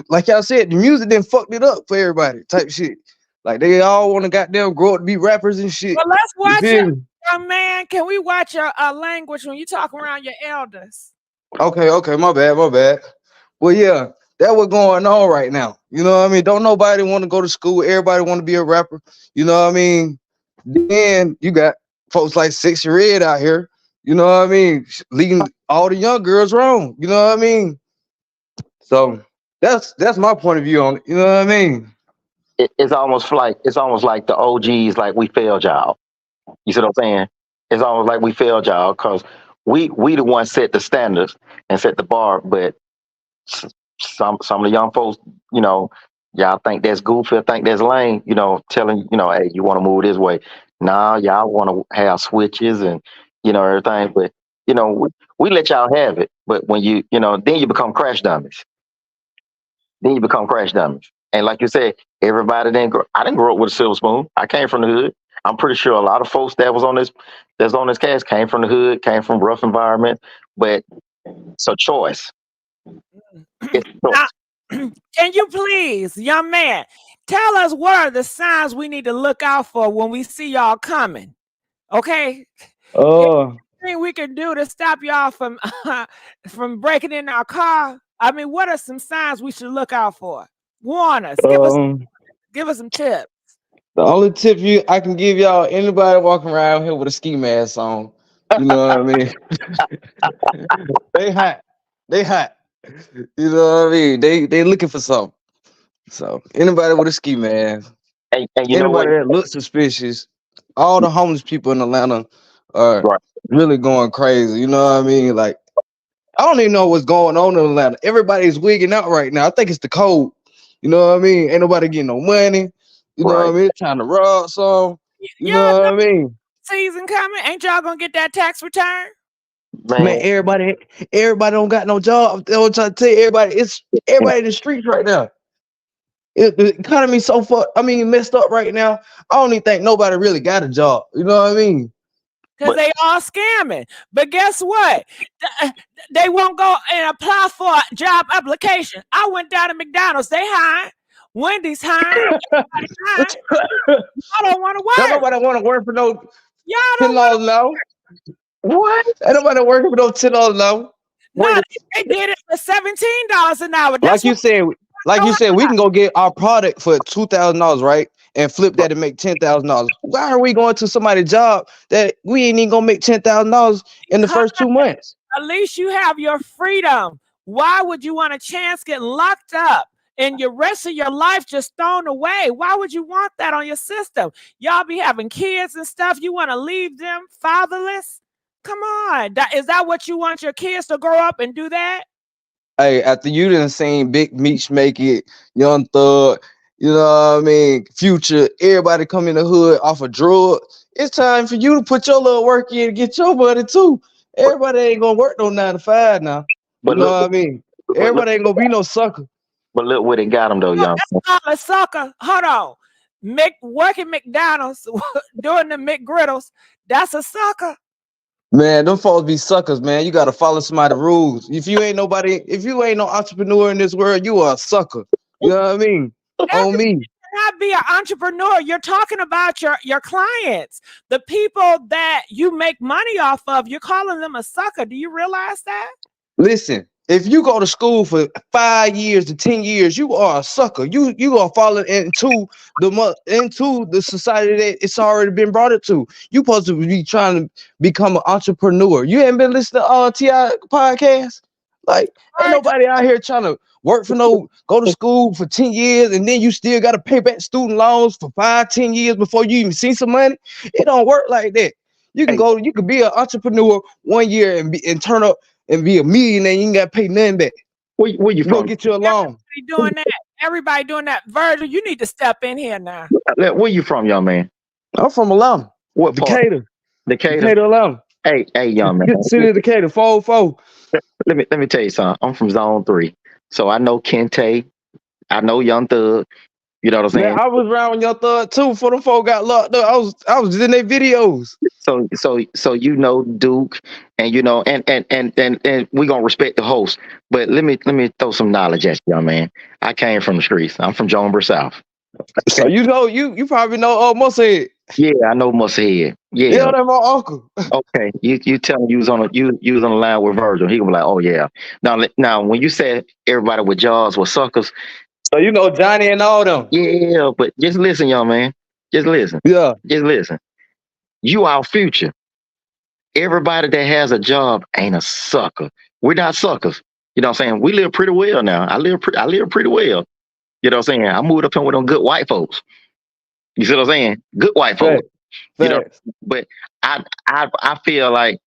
like y'all said, the music then fucked it up for everybody type shit. Like they all want to goddamn grow up to be rappers and shit. Well, let's You watch feel it. me? Man, can we watch your language when you talk around your elders? Okay, my bad. Well, yeah, that what's going on right now. You know what I mean? Don't nobody want to go to school. Everybody want to be a rapper. You know what I mean? Then you got folks like Sexy Red out here. You know what I mean? Leading all the young girls wrong. You know what I mean? So that's my point of view on it. You know what I mean? It's almost like the OGs, like we failed y'all. You see what I'm saying? It's almost like we failed y'all because we the ones set the standards and set the bar, but some of the young folks, y'all think that's goofy, think that's lame, telling, hey, you want to move this way. Nah, y'all want to have switches and, everything. But, we let y'all have it. But when then you become crash dummies. And like you said, everybody I didn't grow up with a silver spoon. I came from the hood. I'm pretty sure a lot of folks that's on this cast came from the hood, came from rough environment, but it's a choice. Now, can you please, young man, tell us what are the signs we need to look out for when we see y'all coming? Okay. Anything we can do to stop y'all from from breaking in our car? I mean, what are some signs we should look out for? Warn us. Give us some tips. The only tip I can give y'all, anybody walking around here with a ski mask on, you know what I mean? They hot. You know what I mean? They looking for something. So anybody with a ski mask, and you know what? anybody that looks suspicious, all the homeless people in Atlanta are really going crazy. You know what I mean? Like, I don't even know what's going on in Atlanta. Everybody's wigging out right now. I think it's the cold. You know what I mean? Ain't nobody getting no money. You know what I mean? Trying to rob some. You know what I mean? Season coming. Ain't y'all gonna get that tax return? Man, everybody don't got no job. I'm trying to tell you, everybody in the streets right now. The economy messed up right now. I don't even think nobody really got a job. You know what I mean? Because they all scamming. But guess what? They won't go and apply for a job application. I went down to McDonald's. They hiring. Wendy's hiring. Everybody hiring. I don't want to work. Don't nobody want to work for no $10 an hour. What? Ain't nobody working for no $10 an hour. No, they did it for $17 an hour. Like you said, we can go get our product for $2,000, right? And flip that and make $10,000. Why are we going to somebody's job that we ain't even gonna make $10,000 in the first 2 months? At least you have your freedom. Why would you want a chance getting locked up and your rest of your life just thrown away? Why would you want that on your system? Y'all be having kids and stuff. You want to leave them fatherless? Come on. Is that what you want your kids to grow up and do that? Hey, after you done seen Big Meech make it, Young Thug, you know what I mean, Future, everybody come in the hood off a drug, it's time for you to put your little work in and get your money too. Everybody ain't gonna work no 9 to 5 now. You But know look, what I mean? but Everybody ain't gonna be no sucker. what it got him though, young. That's not a sucker. Hold on. Working McDonald's, doing the McGriddles, that's a sucker. Man, them folks be suckers, man. You gotta follow somebody's rules. If you ain't no entrepreneur in this world, you are a sucker. You know what I mean? On me. Not be an entrepreneur. You're talking about your clients, the people that you make money off of. You're calling them a sucker. Do you realize that? Listen, if you go to school for 5 years to 10 years, you are a sucker. You are falling into the society that it's already been brought into. You supposed to be trying to become an entrepreneur. You ain't been listening to T.I. podcast? Like, ain't nobody out here trying to go to school for 10 years and then you still got to pay back student loans for 5-10 years before you even see some money. It don't work like that. You can be an entrepreneur 1 year and turn up and be a millionaire. You ain't got to pay nothing back. Where you from? Go get you a loan. Everybody doing that. Virgil, you need to step in here now. Where you from, young man? I'm from Atlanta. What part? Decatur. Decatur, Atlanta. Hey, young man. City of Decatur, 404. Let me tell you something. I'm from Zone 3. So I know Kente. I know Young Thug. You know what I'm saying? Man, I was around when Young Thug too before them folk got locked up. I was in their videos. So you know Duke, and you know, and we gonna respect the host. But let me throw some knowledge at you, young man. I came from the streets. I'm from Jonesboro South. So you know you probably know Mushead. Yeah, I know Mushead. Yeah, that's my uncle. Okay, you tell him you was on the line with Virgil. He gonna be like, oh yeah. Now when you said everybody with jaws were suckers, so you know Johnny and all them. Yeah, but just listen, young man. Just listen. Yeah. Just listen. You our future. Everybody that has a job ain't a sucker. We're not suckers. You know what I'm saying? We live pretty well now. I live pretty well. You know what I'm saying? I moved up here with them good white folks. You see what I'm saying? Good white folks. You know, but I feel like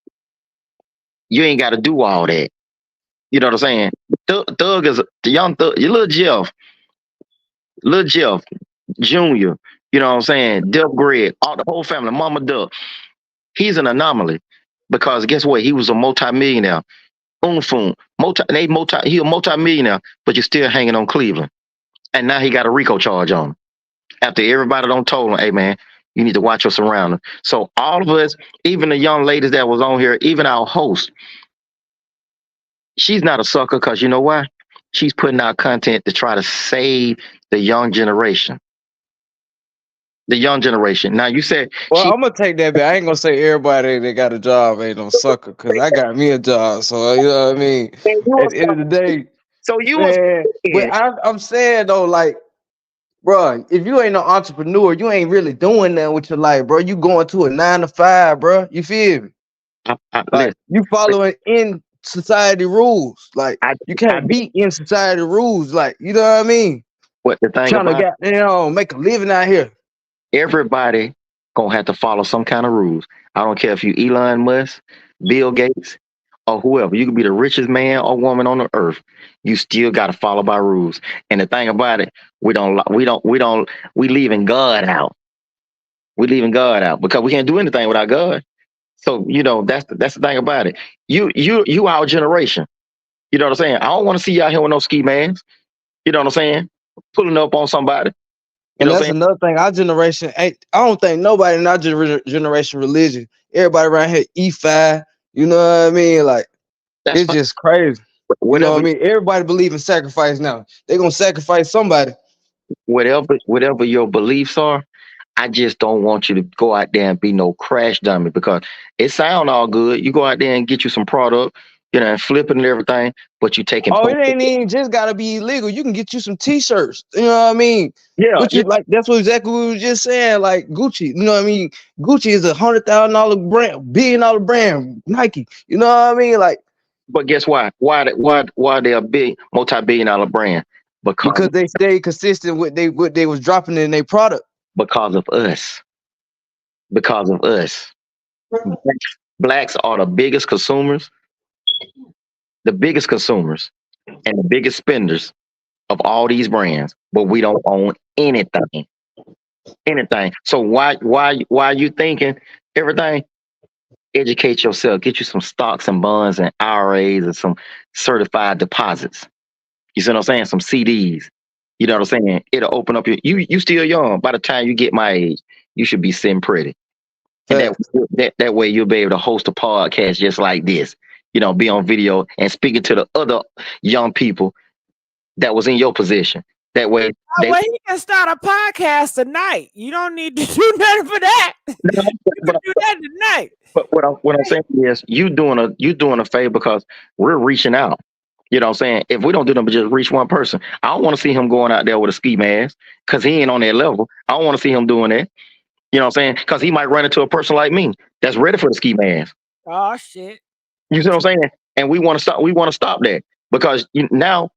you ain't got to do all that. You know what I'm saying? Thug is the young Thug. You little Jeff Junior. You know what I'm saying? Dub Greg, all the whole family, Mama Dub. He's an anomaly because guess what? He was a multi-millionaire. He a multi-millionaire, but you're still hanging on Cleveland. And now he got a RICO charge on him. After everybody don't told him, hey man, you need to watch your surroundings. So all of us, even the young ladies that was on here, even our host, she's not a sucker because you know why? She's putting out content to try to save the young generation. The young generation. Now you said, well, I'm gonna take that back. I ain't gonna say everybody that got a job ain't no sucker because I got me a job. So you know what I mean. At the end of the day, so you man, but I'm saying though, like, bro, if you ain't no entrepreneur, you ain't really doing nothing with your life, bro. You going to a 9 to 5, bro. You feel me? Like you following in society rules. Like you can't beat in society rules. Like you know what I mean? What the thing trying about to make a living out here. Everybody gonna have to follow some kind of rules. I don't care if you Elon Musk, Bill Gates, or whoever. You could be the richest man or woman on the earth. You still got to follow by rules. And the thing about it, we leaving God out. We leaving God out because we can't do anything without God. So you know that's the thing about it. You our generation. You know what I'm saying? I don't want to see y'all here with no ski mans. You know what I'm saying? Pulling up on somebody. And that's another thing. Our generation I don't think nobody in our generation religion. Everybody around here E5. You know what I mean? Like it's just crazy. You know what I mean? Everybody believe in sacrifice now. They're gonna sacrifice somebody. Whatever your beliefs are, I just don't want you to go out there and be no crash dummy because it sound all good. You go out there and get you some product, you know, and flipping and everything, but you taking. Oh, it ain't even just gotta be illegal. You can get you some T-shirts. You know what I mean? Yeah. Like that's exactly what we were just saying. Like Gucci, you know what I mean? Gucci is $100,000 brand, $1 billion brand. Nike, you know what I mean? Like But guess why? Why they a big multi-billion-dollar brand? Because they stayed consistent with what they was dropping in their product. Because of us. Because of us. Blacks are the biggest consumers, and the biggest spenders of all these brands, but we don't own anything. Anything. So why are you thinking everything? Educate yourself. Get you some stocks and bonds and IRAs and some certified deposits. You see what I'm saying? Some CDs. You know what I'm saying? It'll open up you still young. By the time you get my age, you should be sitting pretty. And that way you'll be able to host a podcast just like this. You know, be on video and speaking to the other young people that was in your position. That way well, he can start a podcast tonight. You don't need to do nothing for that. You can do that tonight. But what I'm saying is you doing a favor because we're reaching out. You know what I'm saying? If we don't do nothing but just reach one person, I don't want to see him going out there with a ski mask because he ain't on that level. I don't want to see him doing that. You know what I'm saying? Because he might run into a person like me that's ready for the ski mask. Oh shit! You see what I'm saying? And we want to stop. We want to stop that because now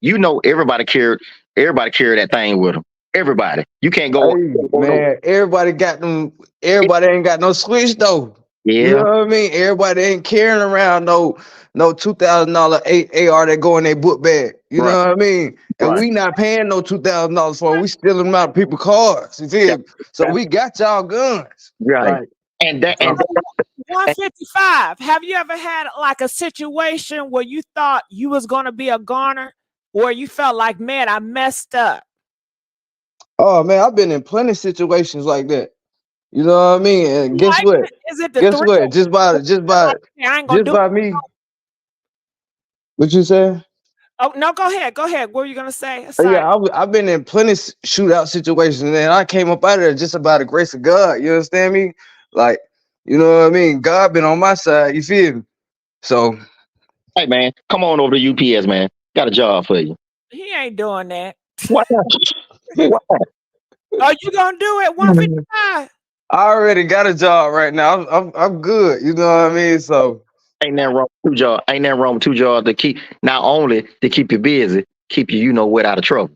everybody carried that thing with them. Everybody. You can't go. Hey, man, everybody got them. Everybody ain't got no switch though. Yeah. You know what I mean? Everybody ain't carrying around no $2,000 AR that go in their book bag. You know what I mean? And we not paying no $2,000 for it. We stealing them out of people's cars. You feel me? So we got y'all guns. Right. And 155. Have you ever had like a situation where you thought you was gonna be a goner, or you felt like, man, I messed up? Oh man, I've been in plenty of situations like that. You know what I mean? And guess what? Is it the Guess what? Just by me. What you say? Oh no, go ahead. What were you gonna say? Yeah, I've been in plenty shootout situations, and I came up out of there just by the grace of God. You understand me? Like, you know what I mean? God been on my side. You feel me? So, hey man, come on over to UPS, man. Got a job for you. He ain't doing that. Why not? Why? Are you gonna do it? 155. I already got a job right now. I'm good. You know what I mean? So ain't nothing wrong with 2 jobs. Ain't nothing wrong with 2 jobs to keep not only to keep you busy, keep you without a trouble.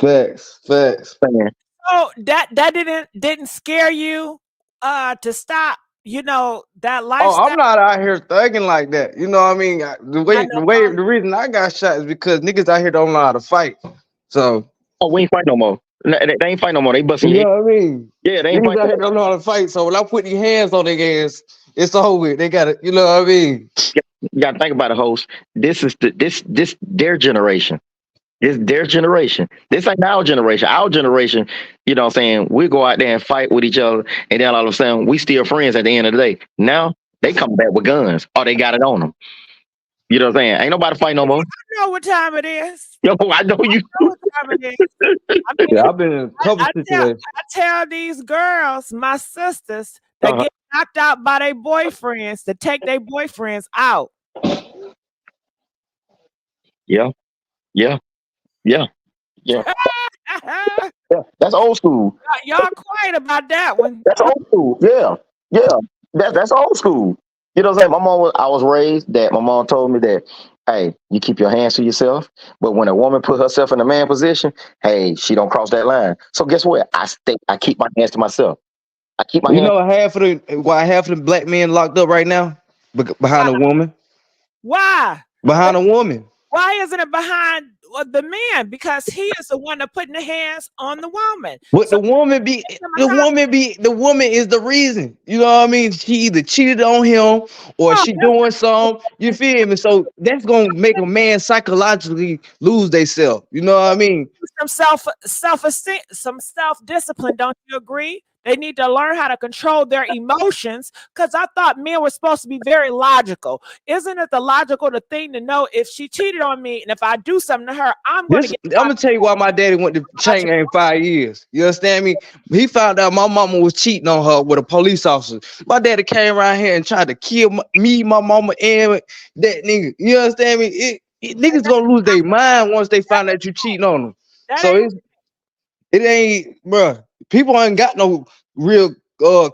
Facts. Man. So that didn't scare you to stop, that lifestyle. Oh, I'm not out here thugging like that. You know what I mean? The reason I got shot is because niggas out here don't know how to fight. So we ain't fight no more. They ain't fight no more. They busting you know what I mean? Yeah, they ain't niggas out here don't know how to fight. So when I put these hands on their ass, it's over with. They got it. You know what I mean? You gotta think about it, host. This is this their generation. This their generation. This ain't our generation. Our generation, you know what I'm saying? We go out there and fight with each other, and then all of a sudden we still friends at the end of the day. Now they come back with guns or they got it on them. You know what I'm saying? Ain't nobody fight no more. You know what time it is. Yo, I know you. I know what time it is. Yeah, I've been in a couple situations. I tell these girls, my sisters, that get knocked out by their boyfriends, to take their boyfriends out. Yeah. That's old school. Y'all quiet about that one. That's old school. Yeah. That's old school. You know what I'm saying? I was raised that my mom told me that, hey, you keep your hands to yourself, but when a woman put herself in a man position, hey, she don't cross that line. So guess what? I keep my hands to myself. I keep my hands. You know why half of the black men locked up right now? Behind a woman. Why? Behind a woman. Why isn't it behind the man? Because he is the one that putting the hands on the woman. But the woman is the reason. You know what I mean? She either cheated on him or she doing something. You feel me? So that's gonna make a man psychologically lose themselves. You know what I mean? Some self-esteem, some self-discipline. Don't you agree? They need to learn how to control their emotions, because I thought men were supposed to be very logical. Isn't it the logical thing to know if she cheated on me and if I do something to her, I'm going to get... I'm going to tell you why my daddy went to chain gang 5 years. You understand me? He found out my mama was cheating on her with a police officer. My daddy came around here and tried to kill me, my mama, and that nigga. You understand me? Niggas going to lose their mind once they find out you cheating on them. So it ain't, bruh. People ain't got no real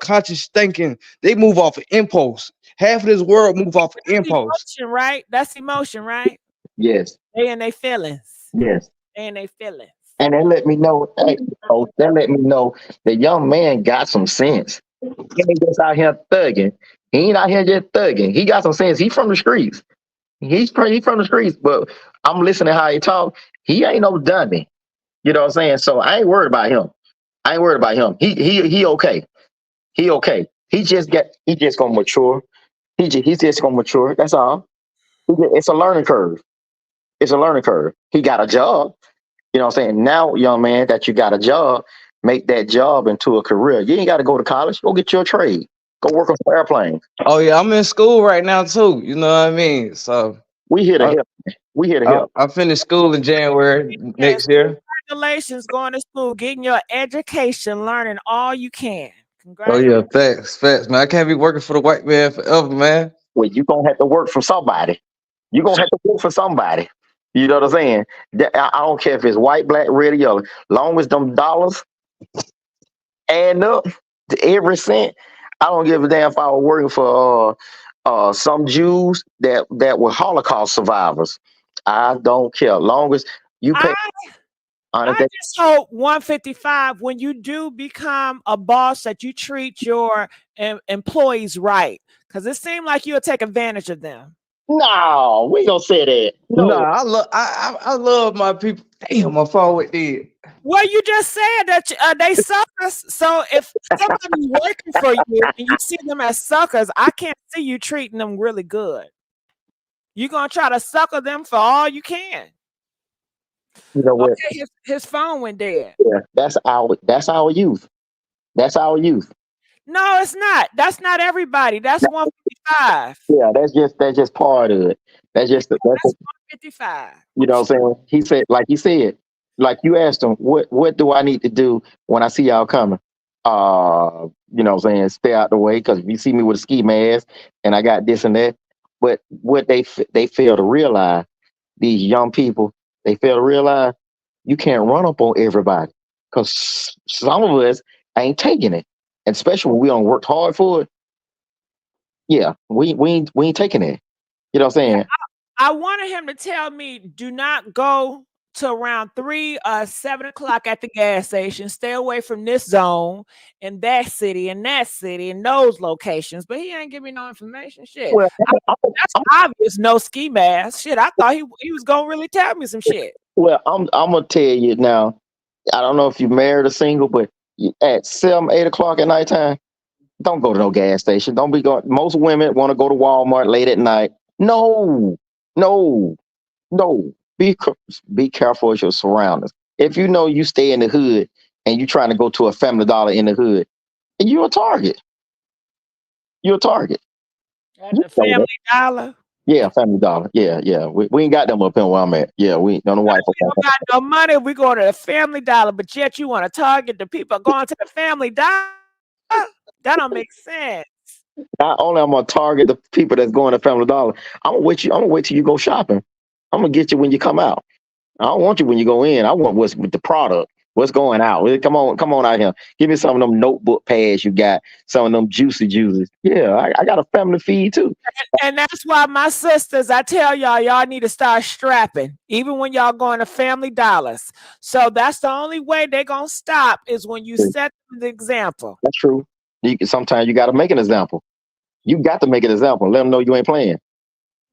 conscious thinking. They move off of impulse. half of this world move off of That's impulse. emotion, right? That's emotion, right? Yes, They in their feelings. yes. They in their feelings. And they let me know, hey, oh, they let me know the young man got some sense. He ain't just out here thugging. He ain't out here just thugging. He got some sense. He from the streets. He from the streets, but I'm listening how he talk. He ain't no dummy. You know what I'm saying? So I ain't worried about him. I ain't worried about him. He okay. He okay. He just gonna mature. He's just gonna mature. That's all. It's a learning curve. It's a learning curve. He got a job. You know what I'm saying? Now, young man, that you got a job, make that job into a career. You ain't got to go to college. Go get your trade. Go work on some airplanes. Oh yeah, I'm in school right now too. You know what I mean? So we here to help. We here to help. I finished school in January next year. Congratulations, going to school, getting your education, learning all you can. Oh Congratulations. yeah, facts, man. I can't be working for the white man forever, man. Well, you gonna have to work for somebody. You gonna have to work for somebody. You know what I'm saying? I don't care if it's white, black, red, or yellow. Long as them dollars add up to every cent, I don't give a damn if I was working for some Jews that were Holocaust survivors. I don't care. Long as you pay. I just hope 155 when you do become a boss that you treat your employees right, because it seemed like you'll take advantage of them. No, we gonna say that. No, Nah, I love my people. Damn, my phone went dead. Well, you just said that they suckers. So if somebody's working for you and you see them as suckers, I can't see you treating them really good. You're gonna try to sucker them for all you can. you know what? Okay, his phone went dead. Yeah, that's our youth. That's our youth. No, it's not. That's not everybody. That's 155. Yeah, that's just part of it. That's 155. you know what I'm saying? He said, like you asked him, what do I need to do when I see y'all coming? You know what I'm saying? Stay out the way, because if you see me with a ski mask and I got this and that. But what they fail to realize, these young people, they fail to realize you can't run up on everybody, because some of us ain't taking it, and especially when we don't work hard for it. Yeah, we ain't taking it. You know what I'm saying? I wanted him to tell me, do not go to around 3 or 7 o'clock at the gas station. Stay away from this zone and that city and those locations. But he ain't give me no information. Shit. Well, That's obvious. No ski mask. Shit. I thought he was gonna really tell me some shit. Well, I'm gonna tell you now. I don't know if you're married or single, but at 7, 8 o'clock at nighttime, don't go to no gas station. Don't be going. Most women want to go to Walmart late at night. No, no, no. Be careful with your surroundings. If you know you stay in the hood and you trying to go to a Family Dollar in the hood, you're a target. You're a target. At the Family Dollar. Yeah, Family Dollar. Yeah. We ain't got them up in where I'm at. Yeah, we don't know why. We don't got no money. We go to the Family Dollar, but yet you want to target the people going to the Family Dollar. That don't make sense. Not only I'm gonna target the people that's going to Family Dollar, I'm gonna wait till you go shopping. I'm gonna get you when you come out. I don't want you when you go in. I want what's with the product. What's going out? Come on out here. Give me some of them notebook pads you got. Some of them juicy juices. Yeah, I got a family feed too. And that's why my sisters, I tell y'all need to start strapping, even when y'all going to Family Dollars. So that's the only way they're gonna stop is when you set the example. That's true. Sometimes you got to make an example. You got to make an example. Let them know you ain't playing.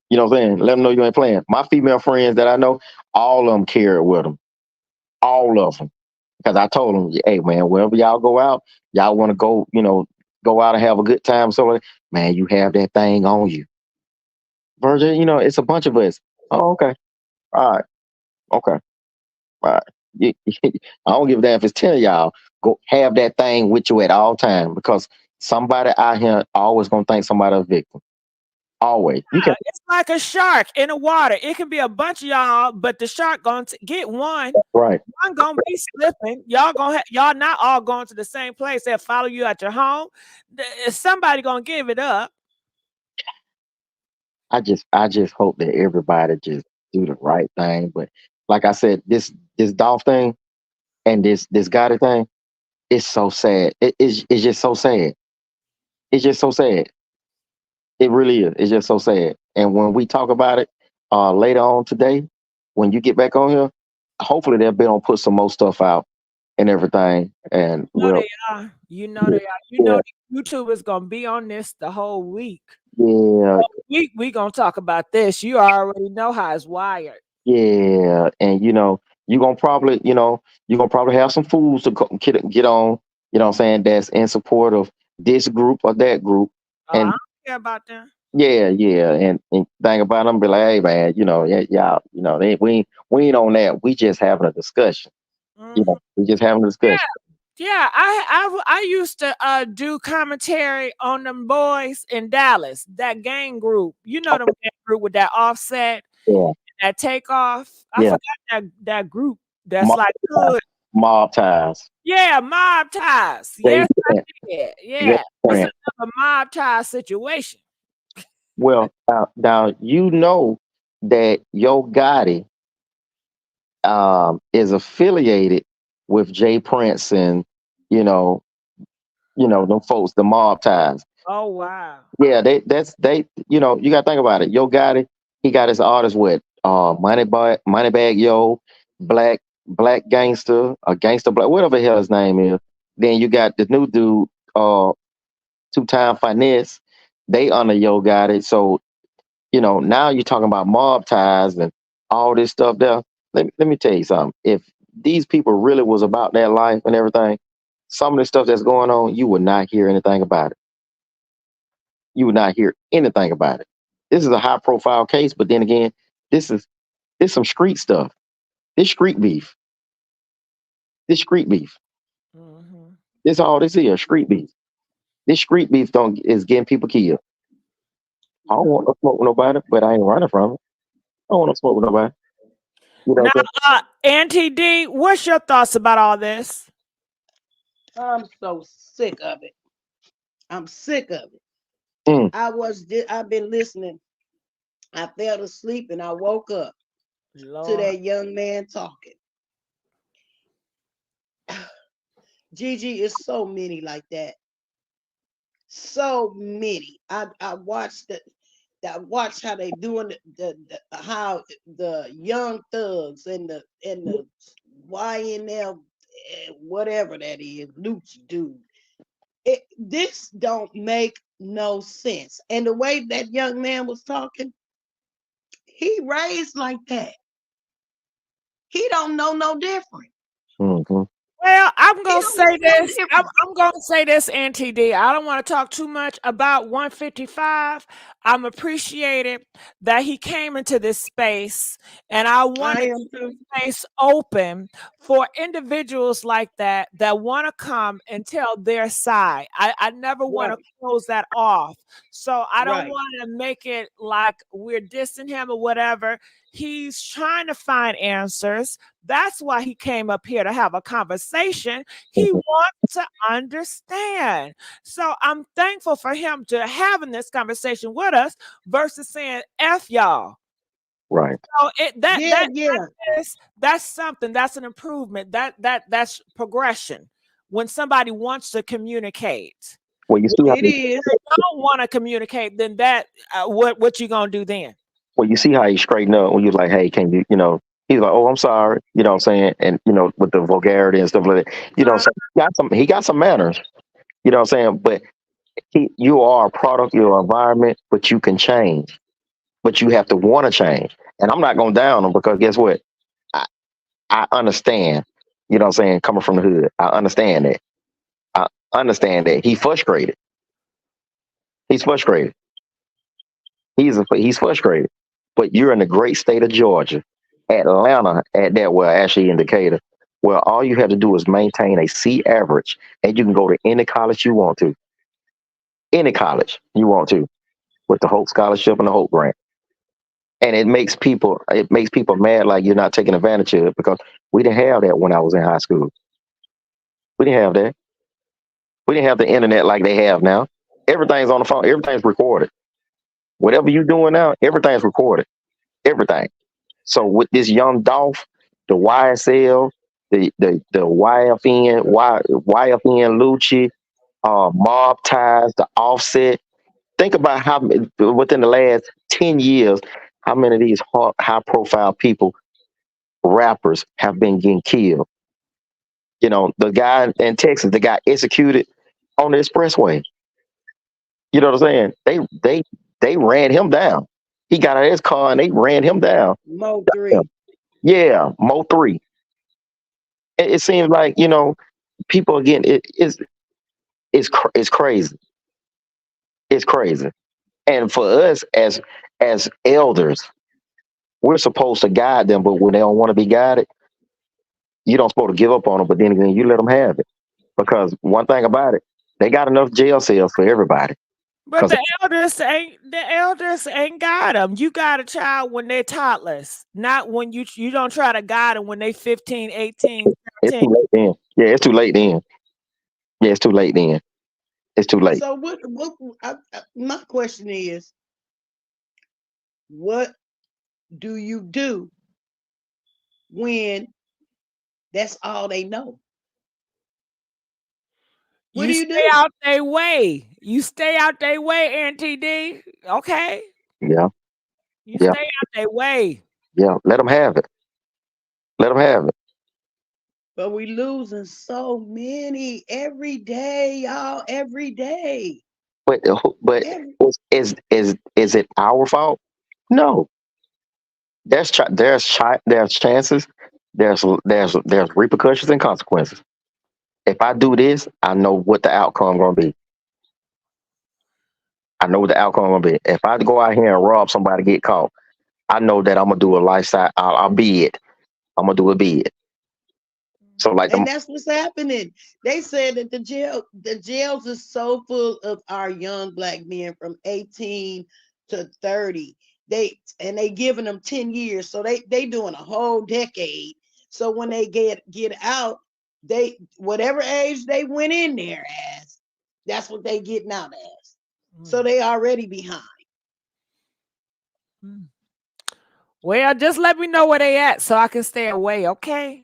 You know what I'm saying? Let them know you ain't playing. My female friends that I know, all of them carry with them. All of them. Because I told them, hey, man, wherever y'all go out, y'all want to go, go out and have a good time. So, man, you have that thing on you. Virgin, it's a bunch of us. Oh, okay. All right. Okay. All right. I don't give a damn if it's 10 of y'all. Go have that thing with you at all time, because somebody out here always going to think somebody a victim. Always. It's like a shark in the water. It can be a bunch of y'all, but the shark going to get one. Right. One gonna be slipping. Y'all not all going to the same place. They'll follow you at your home. Somebody gonna give it up. I just hope that everybody just do the right thing. But like I said, this Dolph thing and this Gotti thing, it's so sad. It's just so sad. It's just so sad. It really is. It's just so sad. And when we talk about it later on today, when you get back on here, hopefully they'll be on put some more stuff out and everything. And You know we'll they are. You know they are. You yeah, know YouTube is gonna be on this the whole week. yeah, We gonna talk about this. You already know how it's wired. yeah. And you're gonna probably, you're gonna probably have some fools to get on, what I'm saying, that's in support of this group or that group. I And don't care about them. yeah, yeah. And thing about them, be like, hey man, yeah, y'all, we ain't on that. We just having a discussion. We just having a Yeah, discussion. yeah. I used to do commentary on them boys in Dallas, that gang group. You know them gang group with that Offset, Yeah, that Takeoff. I yeah. forgot that group. That's Mob like ties. good. Mob ties. Yeah, mob ties. Jay Yes, I Prince. did. Jay Yeah, it's Prince. another mob tie situation. Well, now you know that Yo Gotti is affiliated with Jay Prince and you know them folks, the mob ties. Oh wow. Yeah, you gotta think about it. Yo Gotti, he got his artists with Moneybag Yo, Black Gangster, or Gangster Black, whatever the hell his name is. Then you got the new dude, Two Time Finesse. They under Yo Gotti. So, now you're talking about mob ties and all this stuff there. Let me tell you something. If these people really was about that life and everything, some of the stuff that's going on, you would not hear anything about it. You would not hear anything about it. This is a high profile case, but then again, this some street stuff. This street beef. This street beef. This all this is street beef. This street beef is getting people killed. I don't want no smoke with nobody, but I ain't running from it. I don't want no smoke with nobody. Now, Auntie D, what's your thoughts about all this? I'm so sick of it. I'm sick of it. I've been listening. I fell asleep and I woke up to that young man talking. Gigi, is so many like that. So many. I watched that. I watched how they doing how the young thugs and the YNL whatever that is, Lucci dude. This don't make no sense. And the way that young man was talking, he raised like that. He don't know no different. Well, I'm gonna say this. I'm gonna say this, Auntie D. I don't want to talk too much about 155. I'm appreciated that he came into this space, and I want to keep the space open for individuals like that want to come and tell their side. I never want to close that off. So I don't want to make it like we're dissing him or whatever. He's trying to find answers. That's why he came up here to have a conversation. He wants to understand. So I'm thankful for him to having this conversation with us versus saying F y'all. Right. So that's something. That's an improvement. That's progression. When somebody wants to communicate. Well, you see how If they don't want to communicate, then what you gonna do then? Well, you see how he straightened up when you was like, hey, can you, he's like, oh, I'm sorry, you know what I'm saying? And, with the vulgarity and stuff like that, so he got some manners, you know what I'm saying? But you are a product of your environment, but you can change, but you have to want to change. And I'm not going down him because guess what? I understand, you know what I'm saying? Coming from the hood, I understand that. I understand that he's frustrated. He's frustrated. He's frustrated. But you're in the great state of Georgia, Atlanta, actually in Decatur, where all you have to do is maintain a C average, and you can go to any college you want to. Any college you want to, with the Hope Scholarship and the Hope Grant. And it makes people mad like you're not taking advantage of it because we didn't have that when I was in high school. We didn't have that. We didn't have the internet like they have now. Everything's on the phone. Everything's recorded. Whatever you're doing now, everything's recorded. Everything. So with this young Dolph, the YSL, the YFN Lucci, Mob Ties, the Offset, Think about how within the last 10 years, how many of these high profile people, rappers, have been getting killed. You know, the guy in Texas, the guy executed on the expressway. You know what I'm saying? They ran him down. He got out of his car and they ran him down. Mo 3. Yeah, Mo 3. It seems like, you know, people again, it's crazy. It's crazy. And for us as elders, we're supposed to guide them, but when they don't want to be guided, you don't supposed to give up on them. But then again, you let them have it, because one thing about it, they got enough jail cells for everybody. But the elders ain't got them. You got a child when they're toddlers, not when you don't try to guide them when they 15, 18, It's 13. too late then. Yeah, it's too late then. Yeah, it's too late then. It's too late. So my question is, what do you do when that's all they know? What do you stay do? out their way. You stay out their way, Auntie D. Okay? Yeah. You Yeah. stay out their way. Yeah. Let them have it. Let them have it. But we losing so many every day, y'all. Every day. But is it our fault? No. There's chances. There's repercussions and consequences. If I do this, I know what the outcome gonna be. I know what the outcome gonna be. If I go out here and rob somebody, get caught, I know that I'm gonna do a lifestyle. I'll bid. I'm gonna do a bid. So like, And that's what's happening. They said that the jails are so full of our young black men from 18 to 30. They giving them 10 years. So they doing a whole decade. So when they get out, they whatever age they went in there as, that's what they getting out as. So they already behind. Well, just let me know where they at so I can stay away, okay?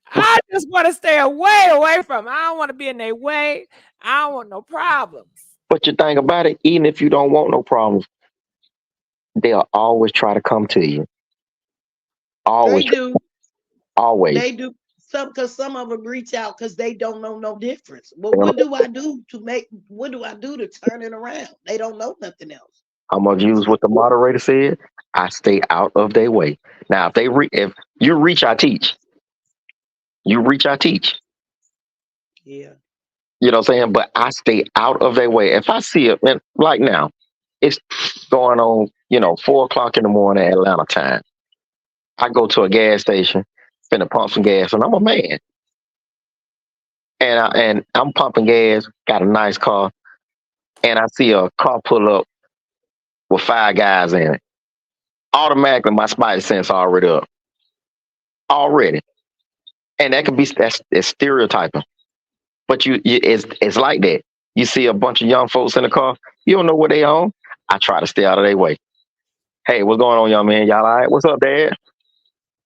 I just want to stay away from. I don't want to be in their way. I don't want no problems. but you think about it, even if you don't want no problems, they'll always try to come to you. Always. They do. Always. They do. Because some of them reach out because they don't know no difference. But what do I do to turn it around? They don't know nothing else. I'm gonna use what the moderator said. I stay out of their way. Now, if you reach, I teach. You reach, I teach. Yeah. You know what I'm saying? But I stay out of their way. If I see it, man, like now, it's going on, 4:00 in the morning Atlanta time. I go to a gas station, finna pump some gas, and I'm a man. And I'm pumping gas, got a nice car, and I see a car pull up with 5 guys in it. Automatically, my spidey sense already up. Already. And that could be that's stereotyping. But it's like that. You see a bunch of young folks in the car, you don't know what they own. I try to stay out of their way. Hey, what's going on, young man? Y'all all right? What's up, Dad?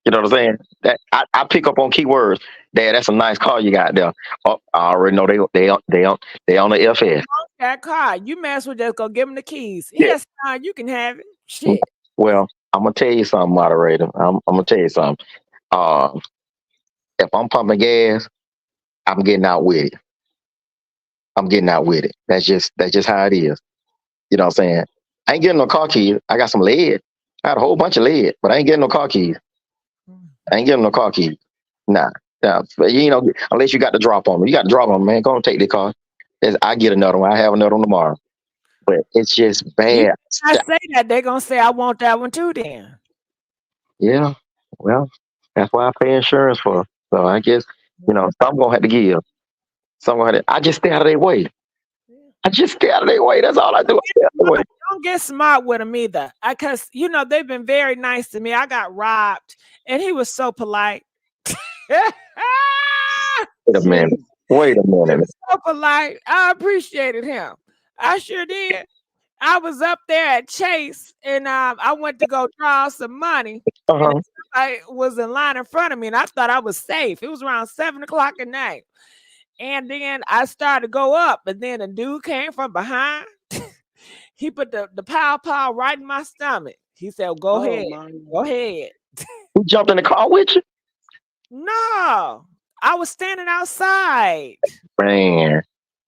You know what I'm saying? That I pick up on keywords. Dad, that's a nice car you got there. Oh, I already know they on the FS. That car, you mess with just go give him the keys. Yes, you can have it. Shit. Well, I'm gonna tell you something, moderator. I'm gonna tell you something. If I'm pumping gas, I'm getting out with it. I'm getting out with it. That's just how it is. You know what I'm saying? I ain't getting no car keys. I got some lead. I got a whole bunch of lead, but I ain't getting no car keys. I ain't getting no car keys. Nah. Unless you got the drop on me. You got the drop on me, man. Go and take the car. I get another one. I have another one tomorrow. But it's just bad. I say that, they're gonna say I want that one too then. Yeah. Well, that's why I pay insurance for. So I guess, some gonna have to give. I just stay out of their way. That's all I do. I stay out of their way. Don't get smart with them either. Because, they've been very nice to me. I got robbed and he was so polite. Wait a minute. He was so polite. I appreciated him. I sure did. I was up there at Chase and I went to go draw some money. And I was in line in front of me and I thought I was safe. It was around 7:00 at night. And then I started to go up, and then a dude came from behind. He put the pow right in my stomach. He said, "Go Oh ahead, my go ahead." Who jumped in the car with you? No, I was standing outside. Man.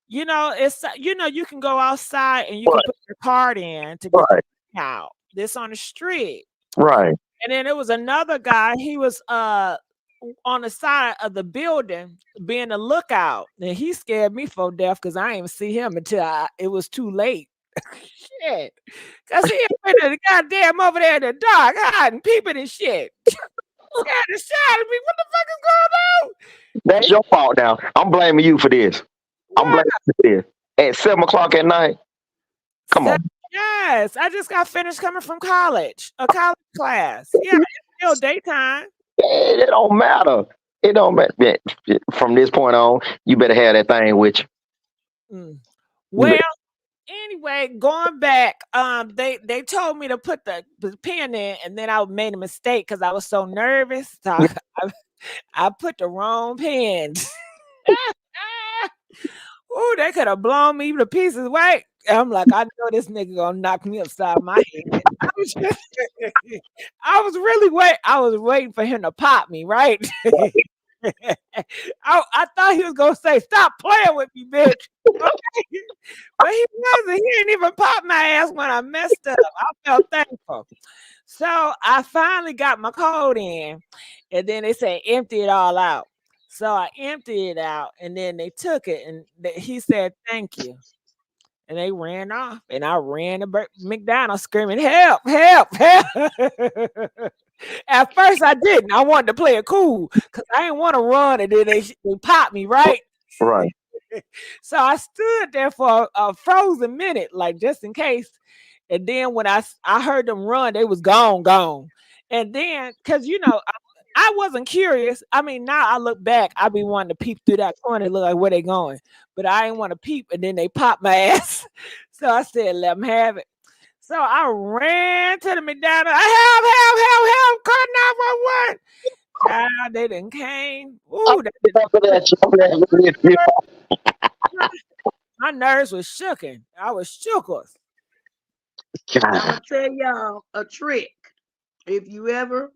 It's you can go outside and you can put your card in to get the money out. This on the street. Right. And then there was another guy. He was on the side of the building being a lookout. And he scared me for death because I didn't even see him until it was too late. Shit. Because he had been goddamn over there in the dark, hiding, peeping and shit. Scared the shit out of me. What the fuck is going on? That's your fault now. I'm blaming you for this. I'm blaming you for this. At 7:00 at night. Come on. Yes, I just got finished coming from college, a college class. Yeah, it's still daytime. It don't matter. It don't matter. From this point on, you better have that thing with you. Well, anyway, going back, they told me to put the pen in, and then I made a mistake because I was so nervous. So I put the wrong pen. Ooh, they could have blown me to pieces. Wait, I'm like, I know this nigga gonna knock me upside my head. I was waiting for him to pop me, right? I thought he was gonna say, "Stop playing with me, bitch." Okay? But he wasn't. He didn't even pop my ass when I messed up. I felt thankful. So I finally got my code in, and then they said empty it all out. So I emptied it out, and then they took it, and he said thank you. And they ran off, and I ran to McDonald's screaming, "Help, help, help." At first I didn't. I wanted to play it cool because I didn't want to run, and then they popped me, right? Right. So I stood there for a frozen minute, like just in case. And then when I heard them run, they was gone. And then, because I wasn't curious. I mean, now I look back, I be wanting to peep through that corner, look like where they going. But I didn't want to peep, and then they popped my ass. So I said, let them have it. So I ran to the McDonald's. Help, call 911. Child, they didn't came. Ooh, my nerves was shooken. I was shooketh. I'm gonna tell y'all a trick. If you ever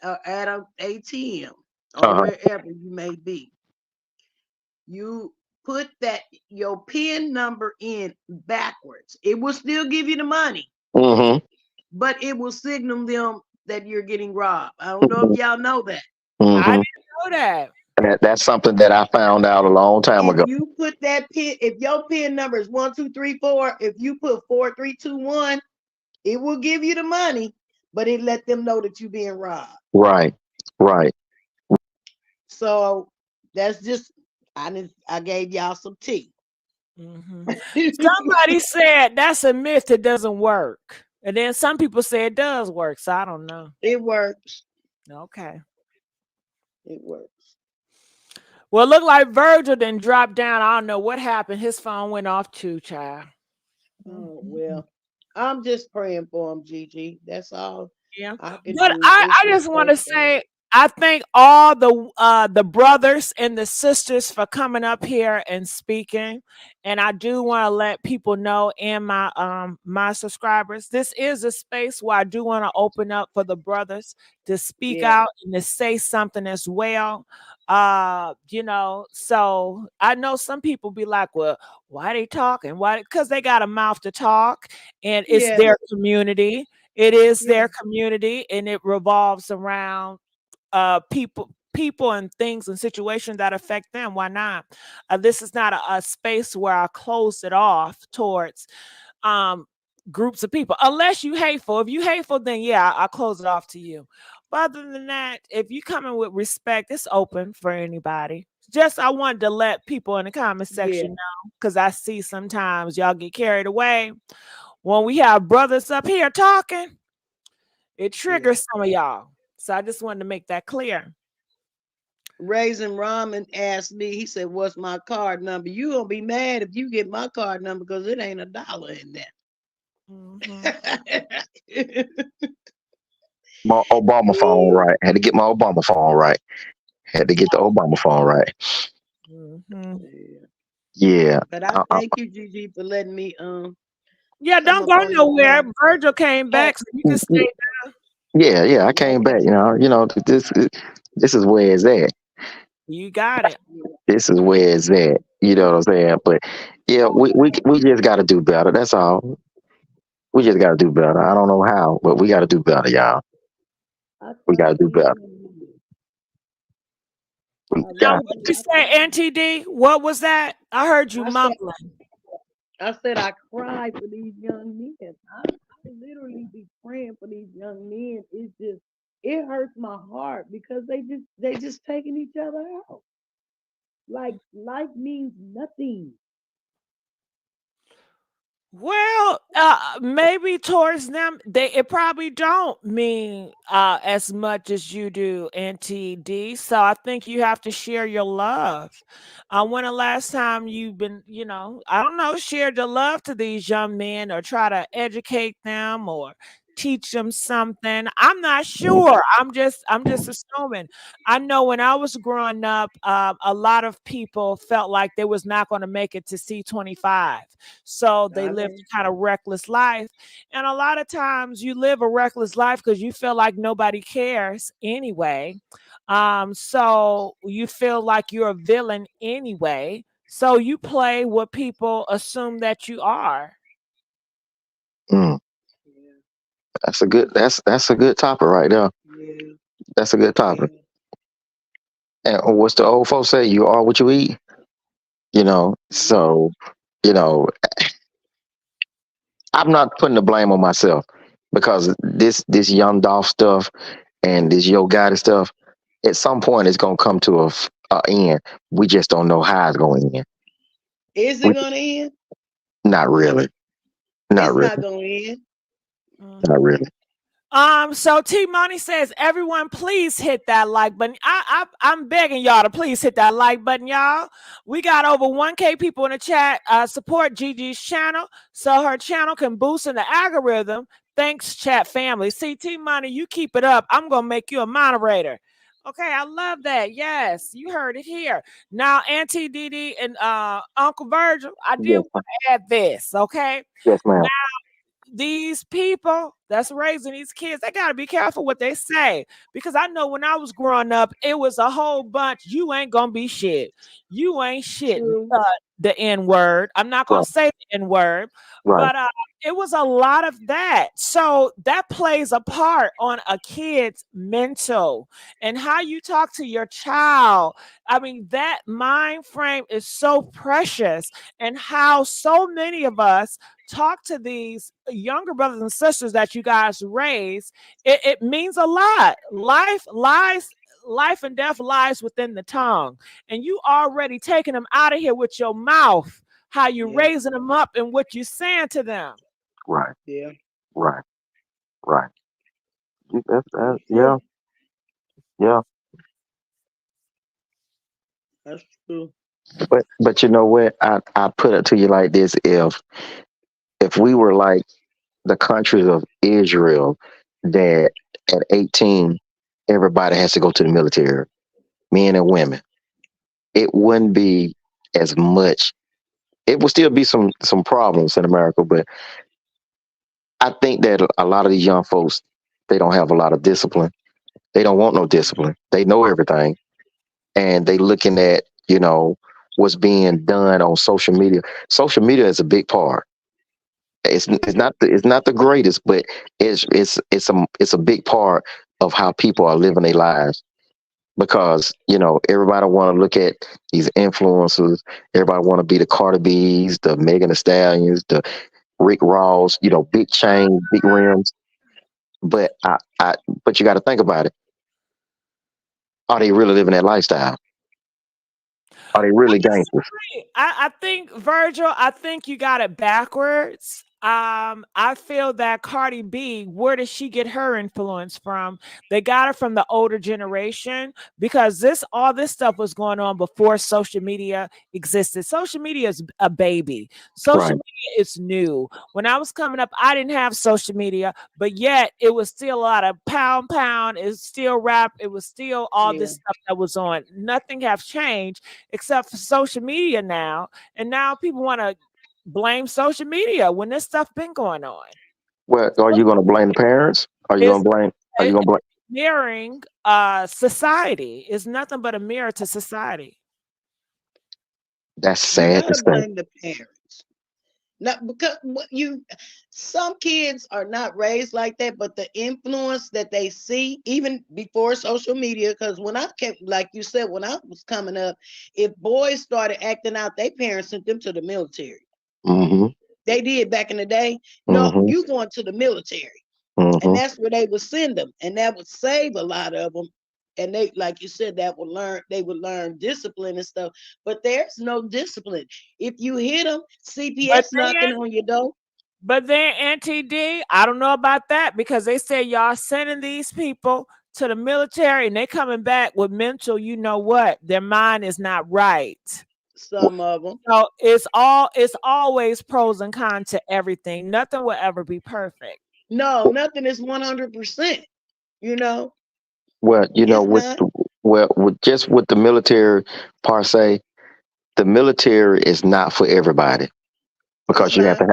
at an ATM or wherever you may be, you put your PIN number in backwards. It will still give you the money, but it will signal them that you're getting robbed. I don't know if y'all know that. I didn't know that. That's something that I found out a long time ago. If you put that PIN, if your PIN number is 1 2 3 4, if you put 4 3 2 1, it will give you the money, but it let them know that you're being robbed. Right. So that's just I gave y'all some tea. Somebody said that's a myth that doesn't work, and then some people say it does work. So I don't know. It works. Okay. It works. Well, look like Virgil then dropped down. I don't know what happened. His phone went off too, child. Oh well, I'm just praying for him, Gigi. That's all. Yeah, but I just want to say I thank all the brothers and the sisters for coming up here and speaking, and I do want to let people know and my subscribers, this is a space where I do want to open up for the brothers to speak out and to say something as well. So I know some people be like, well, why they talking? Why? Because they got a mouth to talk, and it's their community. It is their community, and it revolves around people and things and situations that affect them. Why not? This is not a space where I close it off towards groups of people, unless you hateful. If you hateful, then I'll close it off to you. But other than that, if you come in with respect, it's open for anybody. Just I wanted to let people in the comment section know, because I see sometimes y'all get carried away when we have brothers up here talking. It triggers some of y'all. So I just wanted to make that clear. Raisin Ramen asked me, he said, what's my card number? You gonna be mad if you get my card number because it ain't $1 in there. My Obama phone right. Had to get my Obama phone right. Had to get the Obama phone right. Mhm. Yeah. But I thank you, Gigi, for letting me Yeah, come don't up go on your nowhere. platform. Virgil came Oh, back, so you can stay down. Yeah, I came back. This is where it's at. You got it. This is where it's at. You know what I'm saying? But yeah, we just got to do better. That's all. We just got to do better. I don't know how, but we got to do better, y'all. I We got to cried for do these better. young men. We I Now, got. really what do. you say, NTD? What was that? I heard you I said, mumbling. I said I cried for these young men. I literally be praying for these young men. It's just it hurts my heart because they just taking each other out. Like life means nothing. Well, maybe towards them, it probably don't mean as much as you do, NTD. So I think you have to share your love. When the last time you've been, I don't know, shared your love to these young men or try to educate them or teach them something. I'm not sure. I'm just assuming. I know when I was growing up, a lot of people felt like they was not going to make it to C25. So they I lived know. a kind of reckless life. And a lot of times you live a reckless life because you feel like nobody cares anyway. So you feel like you're a villain anyway. So you play what people assume that you are. Mm, that's a good topic right there. Yeah, That's a good topic. yeah. And what's the old folks say? You are what you eat. So you know, I'm not putting the blame on myself because this young Dolph stuff and this Yo Gotti stuff, at some point it's gonna come to a end. We just don't know how it's going to end. Is it We, gonna end? not really, not It's really, not gonna end. not really. So T Money says, everyone, please hit that like button. I'm begging y'all to please hit that like button, y'all. We got over 1K people in the chat. Support Gigi's channel so her channel can boost in the algorithm. Thanks, chat family. See, T Money, you keep it up. I'm gonna make you a moderator. Okay, I love that. Yes, you heard it here. Now, Auntie Didi and Uncle Virgil, I did Yes, want to add this. Okay, yes, ma'am. these people that's raising these kids, they got to be careful what they say. Because I know when I was growing up, it was a whole bunch. You ain't gonna be shit. You ain't shit. True. The N word. I'm not gonna Right, say the N word, right. but it was a lot of that. So that plays a part on a kid's mental and how you talk to your child. I mean, that mind frame is so precious, and how so many of us talk to these younger brothers and sisters that you guys raise, it means a lot. Life and death lies within the tongue. And you already taking them out of here with your mouth, how you Yeah, raising them up and what you saying to them. Right, yeah. right, right. That's Yeah, true. yeah. That's true. But you know what? I put it to you like this: if we were like the countries of Israel, that at 18 everybody has to go to the military, men and women, it wouldn't be as much. It would still be some problems in America, but I think that a lot of these young folks, they don't have a lot of discipline. They don't want no discipline. They know everything, and they looking at what's being done on social media. Social media is a big part. It's not the greatest, but it's a big part of how people are living their lives, because everybody want to look at these influencers. Everybody want to be the Cardi B's, the Megan Thee Stallions, the Rick Ross. Big chain, big rims. But but you got to think about it. Are they really living that lifestyle? Are they really gangsters? I think, Virgil, I think you got it backwards. I feel that Cardi B, where did she get her influence from? They got it from the older generation because all this stuff was going on before social media existed. Social media is a baby. Social media is new. When I was coming up, I didn't have social media, but yet it was still a lot of pound pound. It's still rap. It was still all this stuff that was on. Nothing have changed except for social media now. And now people want to blame social media when this stuff been going on. Well, are you going to blame the parents? Are you going to blame? Are you going to blame? Mirroring society is nothing but a mirror to society. That's sad to gotta say. blame the parents. Not because some kids are not raised like that, but the influence that they see even before social media. Because when I kept, like you said, when I was coming up, if boys started acting out, their parents sent them to the military. Mm-hmm. They did back in the day. No, you going to the military, and that's where they would send them, and that would save a lot of them. And they, like you said, they would learn discipline and stuff. But there's no discipline. If you hit them, CPS knocking on your door. But then Auntie D, I don't know about that because they say y'all sending these people to the military and they coming back with mental, you know what? Their mind is not right. Some of them. So it's always pros and cons to everything. Nothing will ever be perfect. No, nothing is 100%. You know. Well, you know, just with the military per se, the military is not for everybody because you have to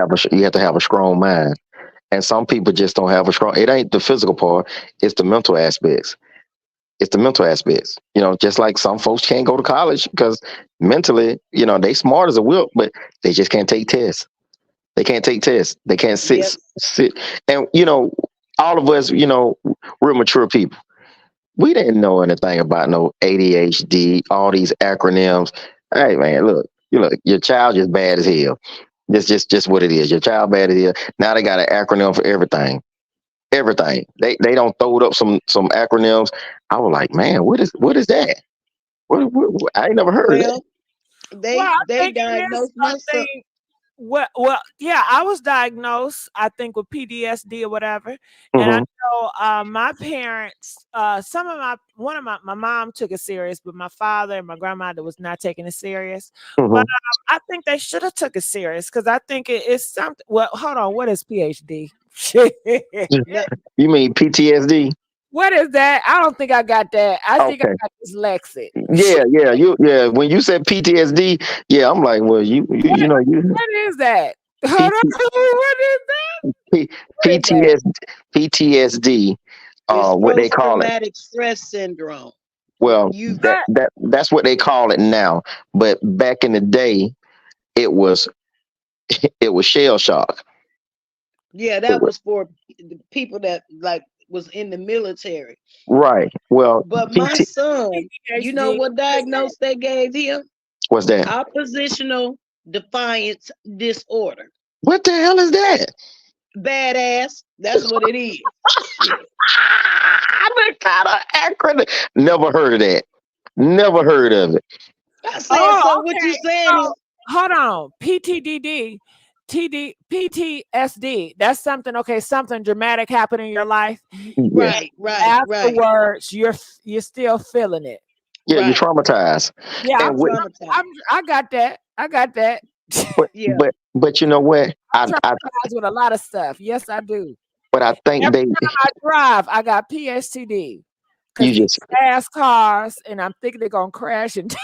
have a strong mind, and some people just don't have a strong. It ain't the physical part; it's the mental aspects. It's the mental aspects. You know, just like some folks can't go to college because mentally, you know, they smart as a whip, but they just can't take tests. They can't take tests. They can't sit. And you know, all of us, you know, we're mature people. We didn't know anything about no ADHD, all these acronyms. Hey man, look, your child is bad as hell. That's just what it is. Your child bad as hell. Now they got an acronym for everything. Everything. They don't throw up some acronyms. I was like, man, what is that? What I ain't never heard of that. They diagnosed my son. Well, yeah, I was diagnosed, I think, with PTSD or whatever. And I know my parents, my mom took it serious, but my father and my grandmother was not taking it serious. But I think they should have took it serious because I think it's something. Well, hold on, what is PhD? You mean PTSD? What is that? I don't think I got that. I think I got dyslexic. Yeah. When you said PTSD, yeah, I'm like, well, you know, what is that? Hold on, what is that? PTSD. What they call it? Post-traumatic stress syndrome. Well, that's what they call it now. But back in the day, it was shell shock. Yeah, that was for the people that like was in the military. Right. Well, but my son, you know what diagnosis they gave him? What's that? Oppositional defiance disorder. What the hell is that? Badass. That's what it is. That kind of acronym. Never heard of that. Never heard of it. I said, so what you saying is, hold on, PTSD. That's something. Okay, something dramatic happened in your life. Right. Afterwards, you're still feeling it. Yeah, you're traumatized. Yeah, I got that. But you know what? I'm traumatized with a lot of stuff. Yes, I do. But I think every time I drive, I got PSTD. Because these fast cars, and I'm thinking they're gonna crash into.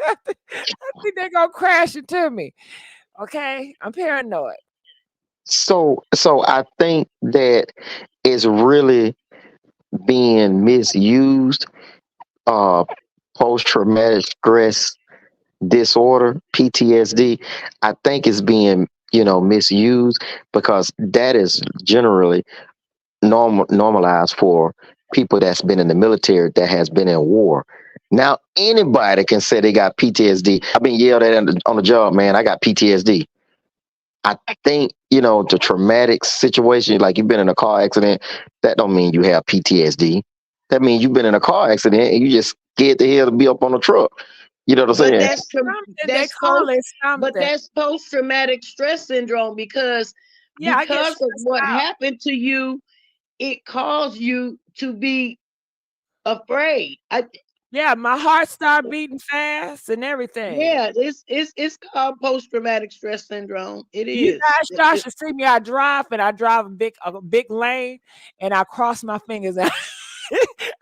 I think they're gonna crash into me. Okay, I'm paranoid. So I think that is really being misused. Post-traumatic stress disorder, PTSD, I think is being, you know, misused because that is generally normalized for people that's been in the military, that has been in war. Now anybody can say they got PTSD. I've been yelled at on the job, man, I got PTSD. I think, you know, the traumatic situation, like you've been in a car accident, that don't mean you have PTSD. That means you've been in a car accident and you just scared the hell to be up on a truck. You know what I'm saying? But that's post-traumatic stress syndrome because Yeah, I get because of stressed what out. happened to you, it caused you to be afraid. Yeah, my heart started beating fast and everything. Yeah, it's called post-traumatic stress syndrome. It You is. guys, y'all should see me. I drive a big lane, and I cross my fingers.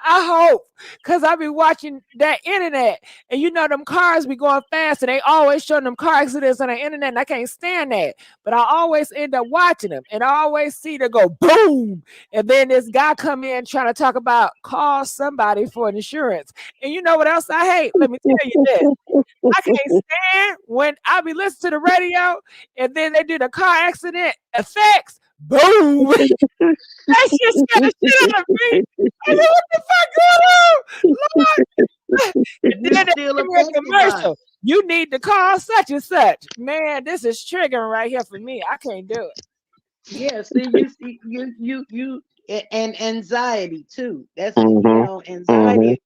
I hope, cause I be watching that internet, and you know them cars be going fast, and they always showing them car accidents on the internet, and I can't stand that. But I always end up watching them, and I always see them go boom, and then this guy come in trying to talk about call somebody for an insurance. And you know what else I hate? Let me tell you this. I can't stand when I be listening to the radio and then they do the car accident effects. Boom. That shit scared the shit out of me. I said, what the fuck going on? Lord. And You then they still give me a affected by it. commercial. You need to call such and such. Man, this is triggering right here for me. I can't do it. Yeah, see, you and anxiety too. That's Mm-hmm. Mm-hmm. anxiety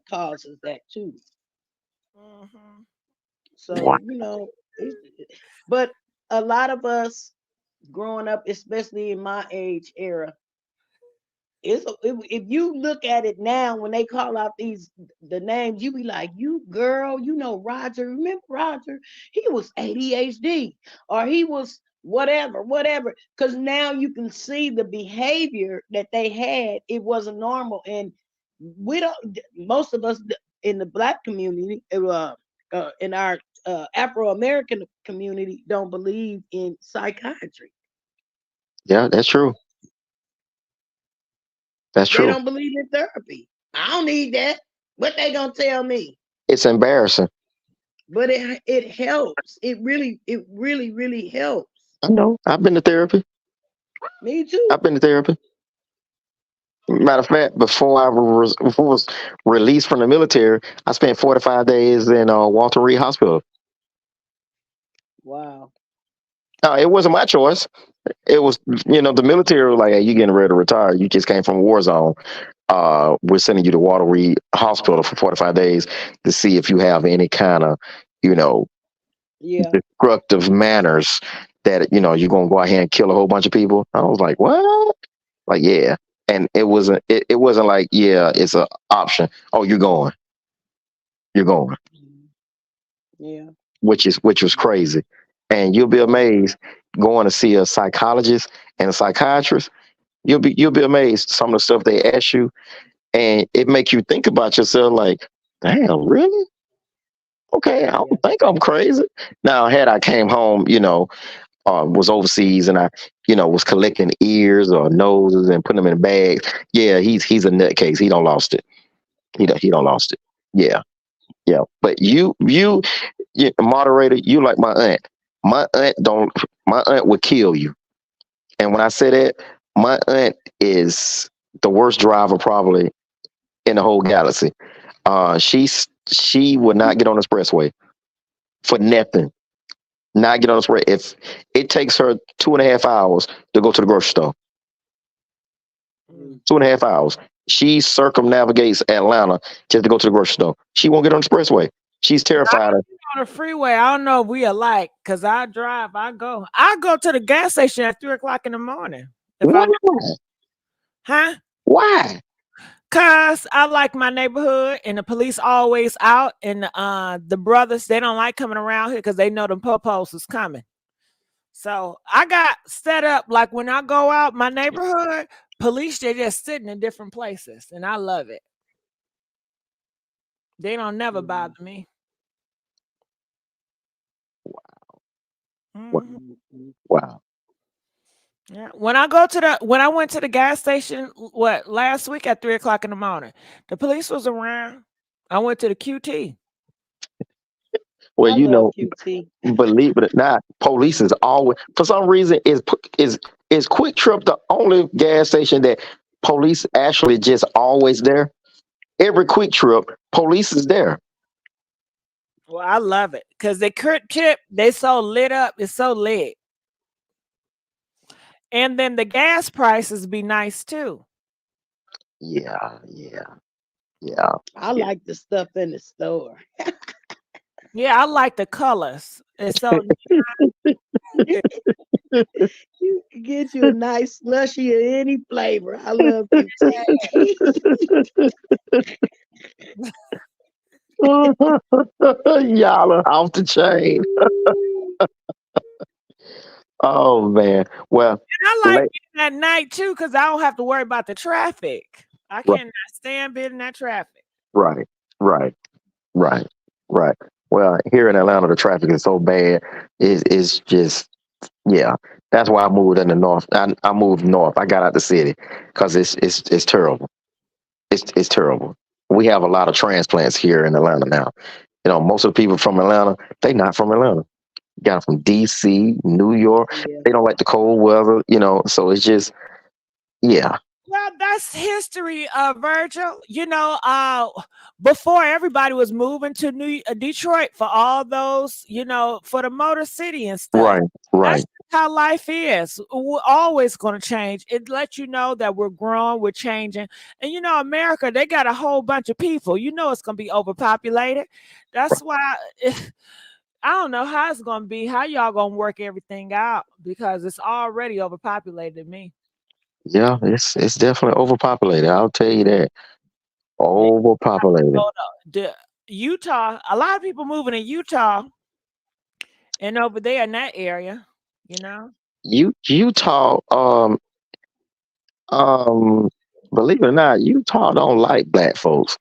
causes that too. Wow. So but a lot of us growing up, especially in my age era, if you look at it now, when they call out the names, you be like, you girl, Roger. Remember Roger? He was ADHD, or he was whatever. Because now you can see the behavior that they had. It wasn't normal, and we don't. Most of us in the Black community, in our Afro-American community, don't believe in psychiatry. Yeah, that's true. That's They true. don't believe in therapy. I don't need that. What they gonna tell me? It's embarrassing. But it helps. It really helps. I know. I've been to therapy. Me too. I've been to therapy. Matter of fact, before I was released from the military, I spent 45 days in Walter Reed Hospital. Wow. It wasn't my choice. It was, the military was like, hey, you getting ready to retire. You just came from a war zone. We're sending you to Walter Reed Hospital for 45 days to see if you have any kind of, Yeah. destructive manners that, you're going to go out here and kill a whole bunch of people. I was like, what? Like, yeah. And it wasn't like, yeah, it's an option. Oh, you're going. Yeah. Which was crazy. And you'll be amazed going to see a psychologist and a psychiatrist. You'll be amazed some of the stuff they ask you, and it make you think about yourself like, damn, really? Okay, I don't think I'm crazy. Now, had I came home, was overseas and I, was collecting ears or noses and putting them in bags. Yeah, he's a nutcase. He don't lost it. He don't lost it. Yeah. Yeah. But you moderator, you like my aunt. My aunt would kill you. And when I say that, my aunt is the worst driver probably in the whole galaxy. She would not get on the expressway for nothing. Not get on the express. If it takes her 2.5 hours to go to the grocery store, 2.5 hours, she circumnavigates Atlanta just to go to the grocery store. She won't get on the expressway. She's terrified of. On the freeway, I don't know if we alike, because I drive, I go to the gas station at 3:00 in the morning. Why? Huh? Why? Cause I like my neighborhood and the police always out, and the brothers, they don't like coming around here because they know the popos is coming. So I got set up like when I go out my neighborhood, police, they just sitting in different places, and I love it. They don't never bother me. Wow. Yeah. When I went to the gas station, last week at 3:00 in the morning, the police was around. I went to the QT. Well, I love QT. believe it or not, police is always, for some reason, is Quick Trip the only gas station that police actually just always there? Every Quick Trip, police is there. Well, I love it because they trip, they so lit up, it's so lit. And then the gas prices be nice too. Yeah. I like the stuff in the store. Yeah, I like the colors. It's so get you a nice slushy of any flavor. I love you, Tay. Y'all are off the chain. Oh man. Well, And I like being at night too, because I don't have to worry about the traffic. I Right. cannot stand being in that traffic. right, right, right, right. Well, here in Atlanta, the traffic is so bad. It's just yeah. That's why I moved in the north. I moved north. I got out the city because it's terrible. It's terrible. We have a lot of transplants here in Atlanta now. You know, most of the people from Atlanta, they not from Atlanta. Got 'em from DC, New York. They don't like the cold weather, you know. So it's just, yeah, Well, that's history, Virgil. You know, before everybody was moving to Detroit for all those, you know, for the Motor City and stuff. right, right. That's how life is. We're always going to change. It lets you know that we're growing, we're changing. And you know, America, they got a whole bunch of people. You know, it's going to be overpopulated. That's why I don't know how it's going to be, how y'all going to work everything out because it's already overpopulated to me. Yeah, it's definitely overpopulated. I'll tell you that. Overpopulated. Hold on. Utah, a lot of people moving in Utah and over there in that area, you know. Utah, believe it or not, Utah don't like black folks.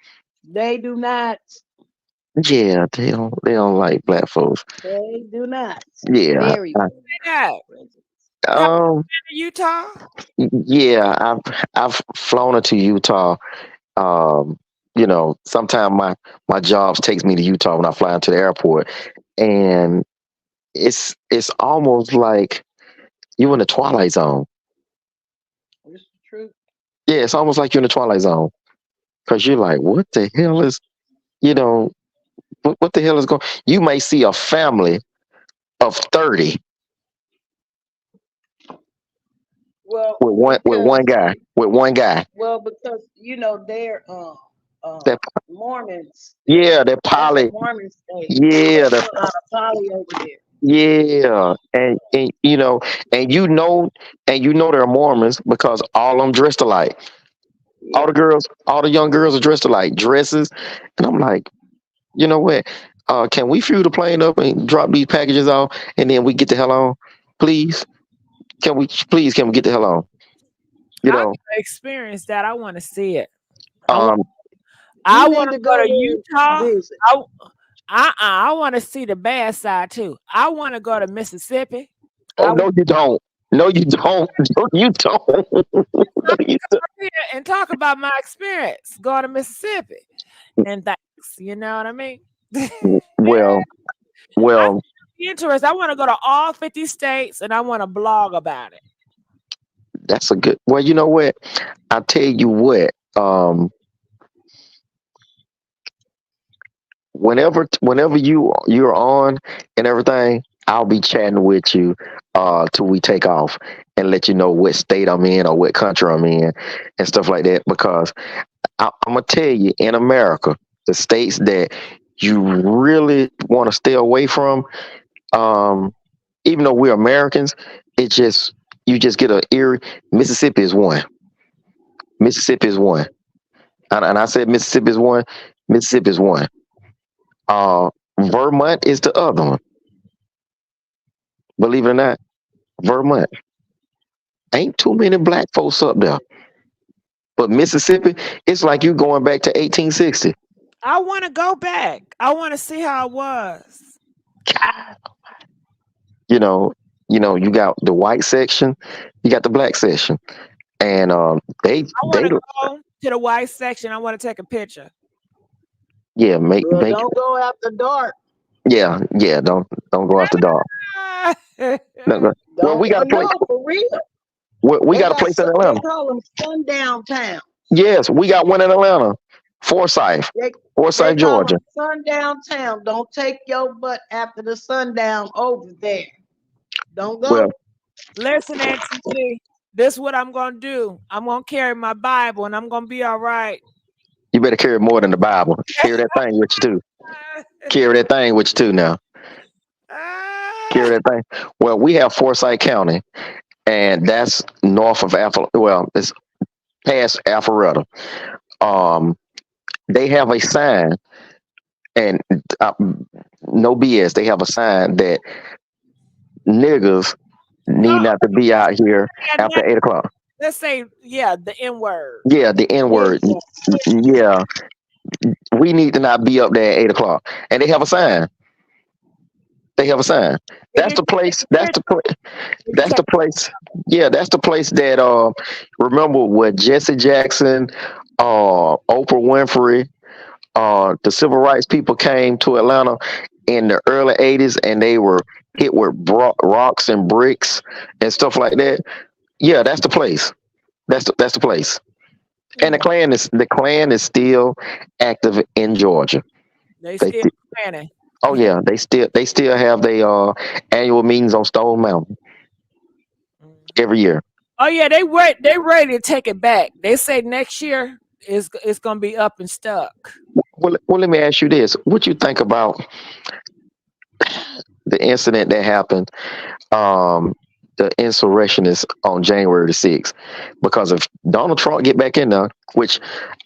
They do not. Yeah, they don't like black folks. They do not. Yeah, Very I- Yeah. um, Utah. yeah, I've flown into Utah. Um, you know, sometimes my jobs takes me to Utah when I fly into the airport, and it's almost like you in the Twilight Zone. It's the truth. Yeah, it's almost like you're in the Twilight Zone because you're like, what the hell is, you know, what the hell is going? You may see a family of 30 Well, with one guy Well, because you know they're that Mormons. yeah that That's a poly Mormon state. yeah There's that a lot of poly over there. yeah and you know they're Mormons because all of them dressed alike. All the young girls are dressed alike, dresses, and I'm like, you know what? Can we fuel the plane up and drop these packages off, and then we get the hell on, please? Can we get the hell on? You I know, want to experience that. I want to see it. um, I You want need to to go go to there and Utah. visit. I want to see the bad side too. I want to go to Mississippi. oh no, you don't. No, you don't. No, you don't. No, you don't. And talk about my experience going to Mississippi and things. You know what I mean? Well, I'm interested. I want to go to all 50 states and I want to blog about it. that's a good. Well, you know what? I tell you what. Whenever you're on and everything, I'll be chatting with you till we take off and let you know what state I'm in or what country I'm in and stuff like that. Because I'm gonna tell you, in America, the states that you really want to stay away from, even though we're Americans, you just get a eerie. Mississippi is one. Mississippi is one, and I said Mississippi is one. Mississippi is one. Vermont is the other one. Believe it or not, Vermont. Ain't too many black folks up there. But Mississippi, it's like you going back to 1860. I want to go back. I want to see how it was. You know, you got the white section, you got the black section. And I want to go to the white section. I want to take a picture. Yeah, Well, don't go after dark. yeah, don't go after dark. No. Well, we got a place. No, for real. We got a place in Atlanta. They call them sundown town. Yes, we got one in Atlanta. Forsyth, They call Georgia. them sundown town. Don't take your butt after the sundown over there. Don't go. Well, listen, Auntie, this is what I'm gonna do. I'm gonna carry my Bible, and I'm gonna be all right. You better carry more than the Bible. Carry that thing with you too. Carry that thing with you too now. Carry that thing. Well, we have Forsyth County, and that's north of Well, it's past Alpharetta. Um, they have a sign, and no BS. They have a sign that niggas need not to be out here after 8 o'clock. Let's say, yeah, the N word. Yeah, the N word. Yeah, we need to not be up there at 8 o'clock. And they have a sign. They have a sign. That's the place. That's the place. That's the place. Yeah, that's the place that remember where Jesse Jackson, Oprah Winfrey, the civil rights people came to Atlanta in the early '80s, and they were hit with rocks and bricks and stuff like that. Yeah, that's the place. That's the place. And the Klan is still active in Georgia. They They still sti- planning. oh yeah, they still have their annual meetings on Stone Mountain every year. Oh yeah, they ready to take it back. They say next year it's gonna be up and stuck. Well, let me ask you this: what you think about the incident that happened, the insurrectionists on January the 6th? Because if Donald Trump get back in there, which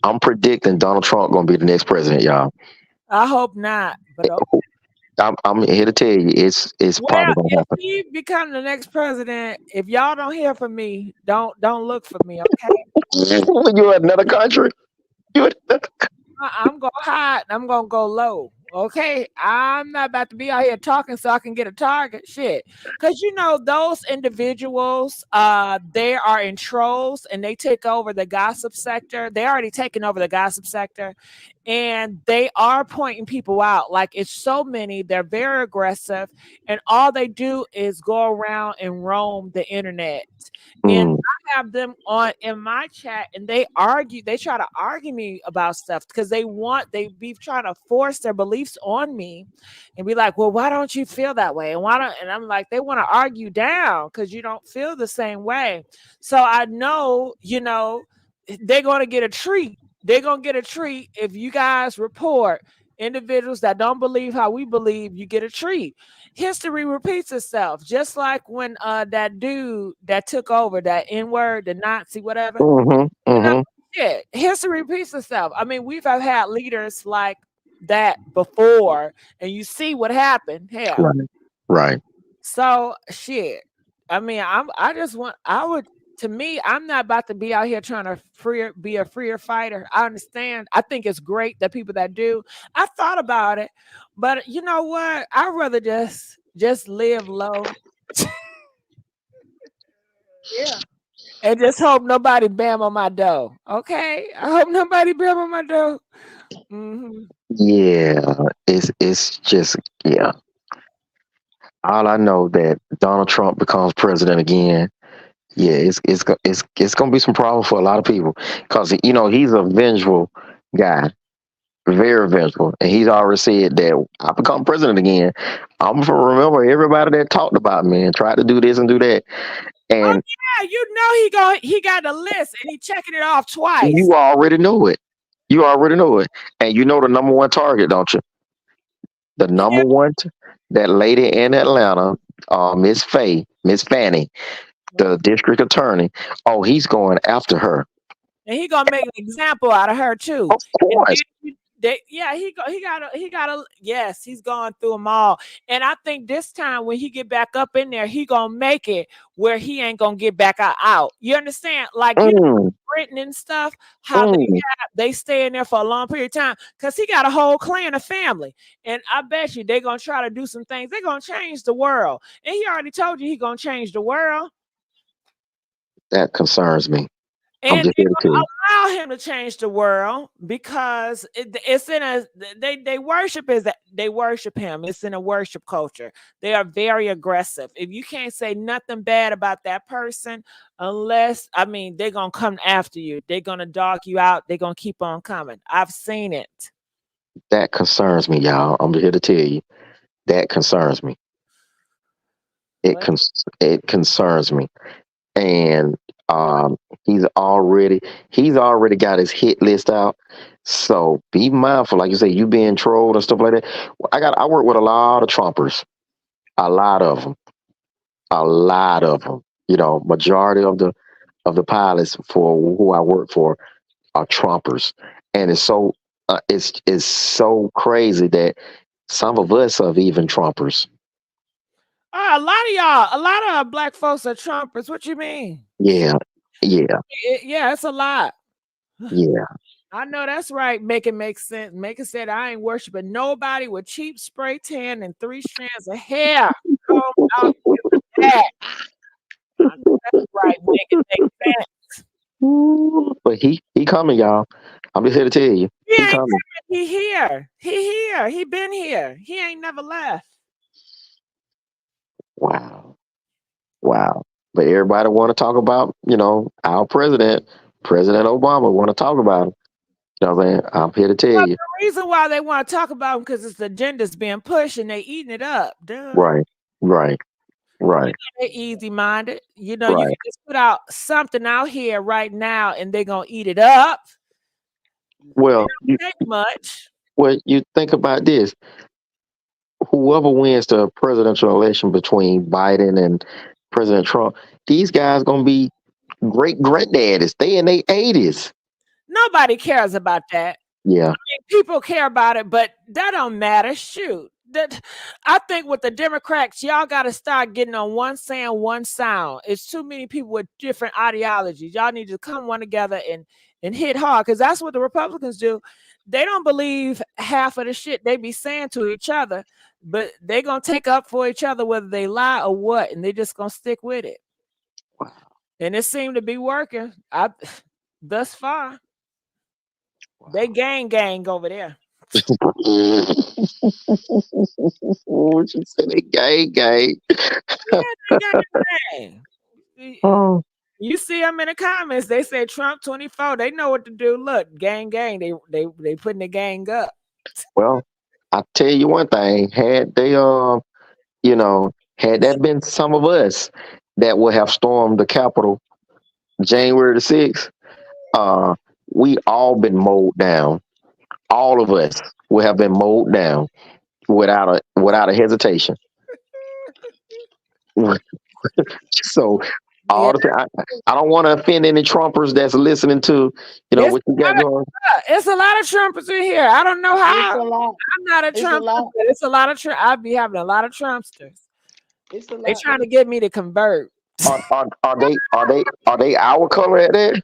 I'm predicting Donald Trump gonna be the next president, y'all. I hope not, but okay. I'm here to tell you, it's probably gonna If happen. he become the next president, if y'all don't hear from me, don't look for me, okay? You in another country? I'm gonna hide. I'm gonna go low. Okay, I'm not about to be out here talking so I can get a target. Shit, because those individuals, they are in trolls and they take over the gossip sector. They already taken over the gossip sector, and they are pointing people out. Like it's so many. They're very aggressive, and all they do is go around and roam the internet. And I have them on in my chat, and they argue. They try to argue me about stuff because they be trying to force their beliefs on me, and be like, "Well, why don't you feel that way?" And why don't? And I'm like, they want to argue down because you don't feel the same way. So I know, they're going to get a treat. They're going to get a treat if you guys report individuals that don't believe how we believe. You get a treat. History repeats itself, just like when that dude that took over, that N-word, the Nazi, whatever. Yeah, history repeats itself. I mean, we've had leaders like that before, and you see what happened. Hell, Right. so shit. I mean, to me, I'm not about to be out here trying to be a freer fighter. I understand. I think it's great that people that do. I thought about it, but you know what? I'd rather just live low. Yeah. And just hope nobody bam on my dough. Okay? I hope nobody bam on my dough. Yeah, it's just yeah. All I know that Donald Trump becomes president again. Yeah, it's gonna be some problems for a lot of people because he's a vengeful guy, very vengeful, and he's already said that I become president again. I'm gonna remember everybody that talked about me and tried to do this and do that, and Yeah, he got a list and he checking it off twice. you already know it. You already know it, and you know the number one target, don't you? The number one, that lady in Atlanta, Miss Fanny, the district attorney. Oh, he's going after her. And he gonna make an example out of her too. Of course. Yes, he's going through them all. And I think this time when he get back up in there, he gonna make it where he ain't gonna get back out. You understand? Like Britain and stuff, how they stay in there for a long period of time because he got a whole clan of family. And I bet you they're gonna try to do some things. They're gonna change the world. And he already told you he gonna change the world. That concerns me. And they allow him to change the world because it's in they worship him. It's in a worship culture. They are very aggressive. If you can't say nothing bad about that person, they're gonna come after you. They're gonna dog you out. They're gonna keep on coming. I've seen it. That concerns me, y'all. I'm here to tell you. That concerns me. It concerns me. And he's already got his hit list out. So be mindful, like you say, you being trolled and stuff like that. I work with a lot of Trumpers, a lot of them. Majority of the pilots for who I work for are Trumpers, and it's so crazy that some of us are even Trumpers. A lot of black folks are Trumpers. What you mean? Yeah, yeah, Yeah, it's a lot. yeah. I know that's right. Make it make sense. Make it said I ain't worshiping nobody with cheap spray tan and 3 strands of hair. Come out with that. I know that's right. Make it make sense. Ooh, but he coming, y'all. I'm just here to tell you, He he ain't coming. coming. He here. He here. He been here. He ain't never left. Wow, wow. But everybody want to talk about, our president, President Obama. Want to talk about him. You know what I'm saying? I'm here to tell Well, you. the reason why they want to talk about him because it's the agenda's being pushed and they eating it up. Duh. Right, right, right, They're easy minded. You can right. just put out something out here right now and they're gonna eat it up. Well, It don't take much. you think about this. Whoever wins the presidential election between Biden and President Trump, these guys gonna be great granddaddies. They in their 80s. Nobody cares about that. Yeah. People care about it, but that don't matter. Shoot. I think with the Democrats, y'all got to start getting on one saying, one sound. It's too many people with different ideologies. Y'all need to come one together and hit hard because that's what the Republicans do. They don't believe half of the shit they be saying to each other, but they gonna take up for each other whether they lie or what, and they just gonna stick with it. And it seemed to be working. Thus far. They gang over there. What you say? They gang. Yeah, they gang. Oh. You see them in the comments. They say Trump 24. They know what to do. Look, gang. They putting the gang up. Well, I tell you one thing. Had they had that been some of us that would have stormed the Capitol January the 6th, we all been mowed down. All of us would have been mowed down without a hesitation. So all the time, I don't want to offend any Trumpers that's listening to what you got going. It's a lot of Trumpers in here. I don't know how. I'm not a Trump. It's a lot of Trump. I'd be having a lot of Trumpsters. They trying to get me to convert. Are they our color at that?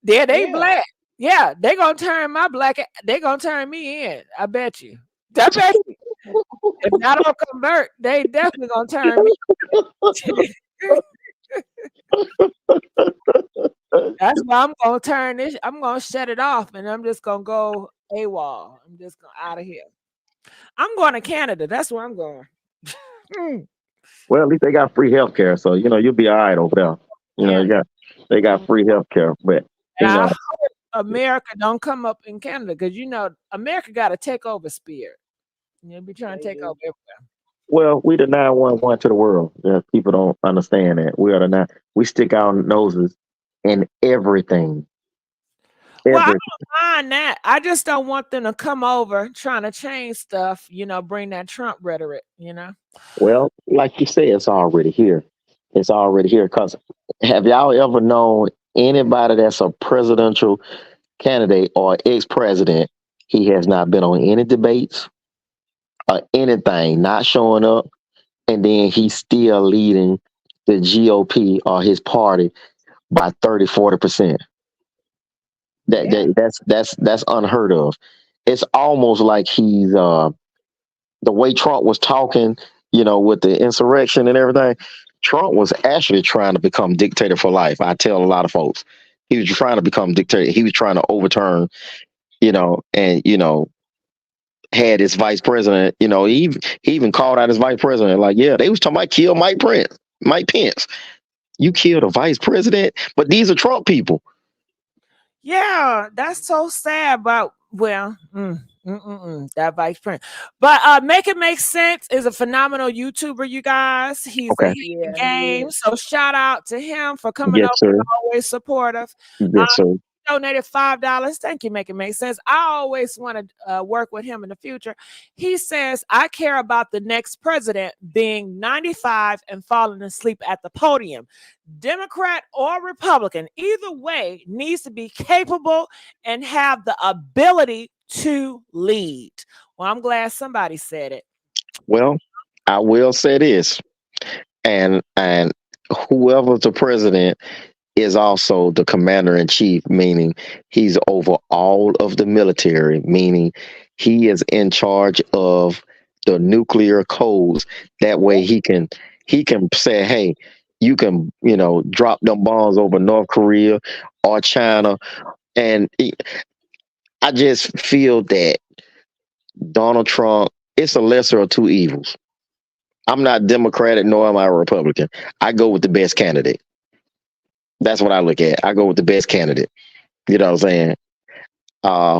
Yeah, they black. Yeah, they gonna turn my black. They gonna turn me in. I bet you. I bet you. If I don't convert, they definitely gonna turn me. That's why I'm gonna turn this. I'm gonna shut it off, and I'm just gonna go AWOL. I'm just going out of here. I'm going to Canada. That's where I'm going. Well, at least they got free healthcare, so you'll be all right over there. They got free healthcare, but I hope America don't come up in Canada because America got a takeover spirit. You'll be trying to take over everywhere. Well, we the 911 to the world. People don't understand that. We are the nine. We stick our noses in everything. Well, I don't mind that. I just don't want them to come over trying to change stuff, bring that Trump rhetoric, Well, like you said, it's already here. It's already here. Because have y'all ever known anybody that's a presidential candidate or ex-president? He has not been on any debates or anything, not showing up, and then he's still leading the GOP or his party by 30-40%. That's unheard of. It's almost like he's the way Trump was talking, with the insurrection and everything. Trump was actually trying to become dictator for life. I tell a lot of folks he was trying to become dictator. He was trying to overturn, and had his vice president. He even called out his vice president. Like, yeah, they was talking about kill Mike Pence. You killed a vice president, but these are Trump people. Yeah, that's so sad. But that vice president. But Make It Make Sense is a phenomenal YouTuber, you guys. He's a hit in the game. So shout out to him for coming over and always supportive. Yes, sir. donated $5. Thank you, Make It Make Sense. I always want to work with him in the future. He says, I care about the next president being 95 and falling asleep at the podium. Democrat or Republican, either way, needs to be capable and have the ability to lead. Well, I'm glad somebody said it. Well, I will say this, and whoever's the president is also the commander in chief, meaning he's over all of the military, meaning he is in charge of the nuclear codes. That way he can say, hey, you can, drop them bombs over North Korea or China. And I just feel that Donald Trump, it's a lesser of two evils. I'm not Democratic nor am I a Republican. I go with the best candidate. That's what I look at. I go with the best candidate. You know what I'm saying?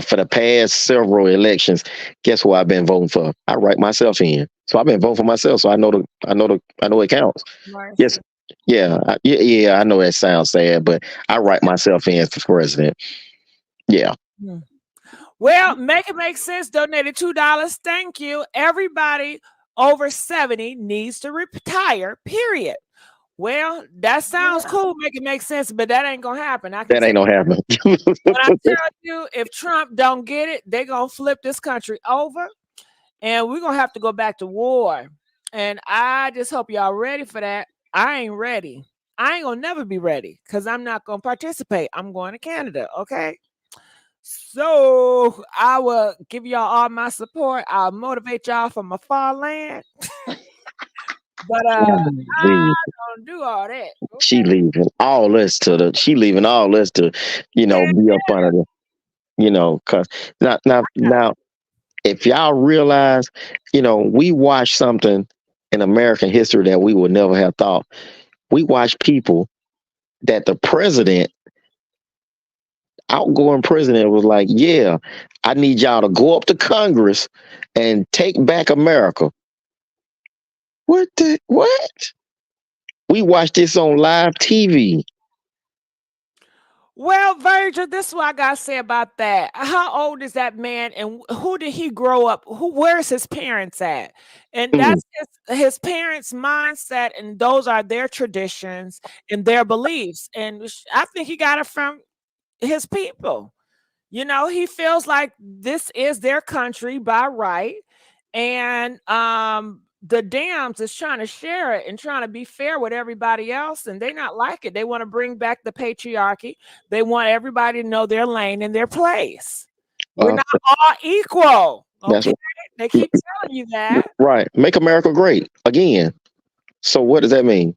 For the past several elections, guess who I've been voting for? I write myself in. So I've been voting for myself. So I know it counts. Right. Yes. Yeah. Yeah. I know that sounds sad, but I write myself in for president. Yeah. Well, Make It Make Sense donated $2. Thank you. Everybody over 70 needs to retire, period. Well, that sounds cool. Make it make sense, but that ain't gonna happen. That ain't gonna happen. When I tell you, if Trump don't get it, they're gonna flip this country over, and we're gonna have to go back to war. And I just hope y'all ready for that. I ain't ready. I ain't gonna never be ready because I'm not gonna participate. I'm going to Canada. Okay. So I will give y'all all my support. I'll motivate y'all from a far land. But I don't do all that. Okay? She leaving all us to, be up under the, cause now, if y'all realize, we watched something in American history that we would never have thought. We watched people that the president, outgoing president, was like, yeah, I need y'all to go up to Congress and take back America. What? We watched this on live TV. Well, Virgil, this is what I gotta say about that. How old is that man, and who did he grow up? Where's his parents at? And that's his parents' mindset, and those are their traditions and their beliefs. And I think he got it from his people. He feels like this is their country by right, and the Dems is trying to share it and trying to be fair with everybody else, and they not like it. They want to bring back the patriarchy. They want everybody to know their lane and their place. We're not all equal. Okay, they keep telling you that. Right. Make America great again. So what does that mean?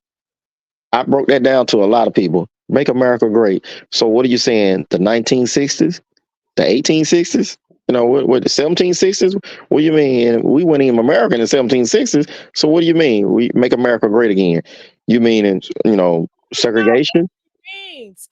I broke that down to a lot of people. Make America great. So what are you saying? The 1960s? The 1860s? What the 1760s? What do you mean? We weren't even American in the 1760s. So what do you mean? We make America great again? You mean segregation?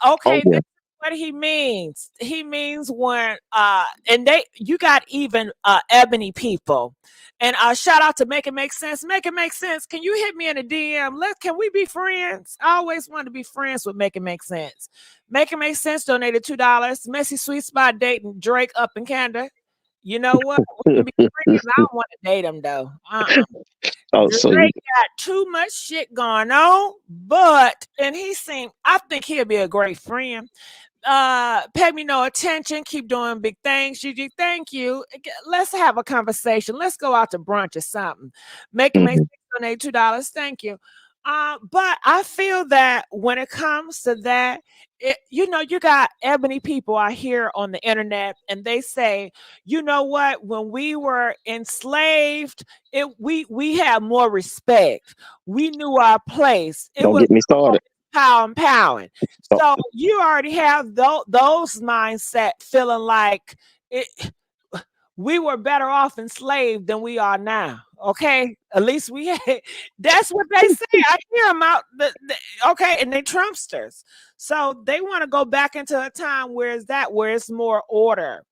Okay, that's what he means. He means when and you got even ebony people. And shout out to Make It Make Sense. Make It Make Sense. Can you hit me in a DM? Can we be friends? I always wanted to be friends with Make It Make Sense. Make It Make Sense donated $2. Messy Sweet Spot dating Drake up in Canada. You know what? We can be friends. I don't want to date him though. Drake got too much shit going on, and I think he'll be a great friend. Pay me no attention, keep doing big things. Gigi, thank you. Let's have a conversation. Let's go out to brunch or something. Make sense, donate $2. Thank you. But I feel that when it comes to that, you got ebony people out here on the internet, and they say, you know what? When we were enslaved, we had more respect. We knew our place. Don't get me started. Pound. So you already have those mindset feeling like we were better off enslaved than we are now. Okay, at least we had. That's what they say. I hear them out. Okay, and they Trumpsters, so they want to go back into a time where it's more order,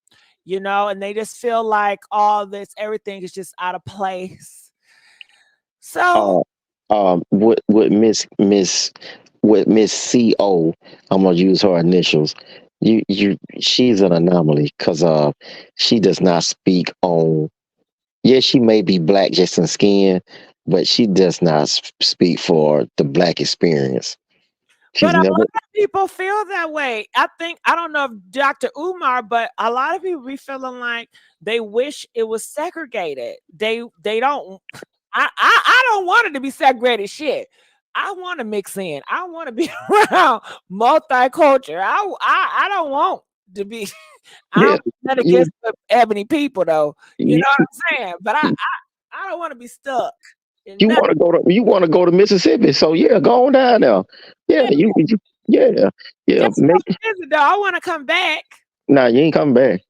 and they just feel like everything is just out of place. So, with Miss CO, I'm gonna use her initials. she's an anomaly because she does not speak on. Yeah, she may be black just in skin, but she does not speak for the black experience. She's But a never. lot of people feel that way. I don't know if Dr. Umar, but a lot of people be feeling like they wish it was segregated. They don't. I don't want it to be segregated. Shit, I want to mix in. I want to be around multicultural. I don't want to be. I Yeah, don't that yeah. against the ebony people though. You You, know what I'm saying? But I don't want to be stuck in you nothing. want to go to Mississippi, so yeah, go on down there. Yeah, yeah, yeah. Just come visit though. I want to come back. Nah, you ain't coming back.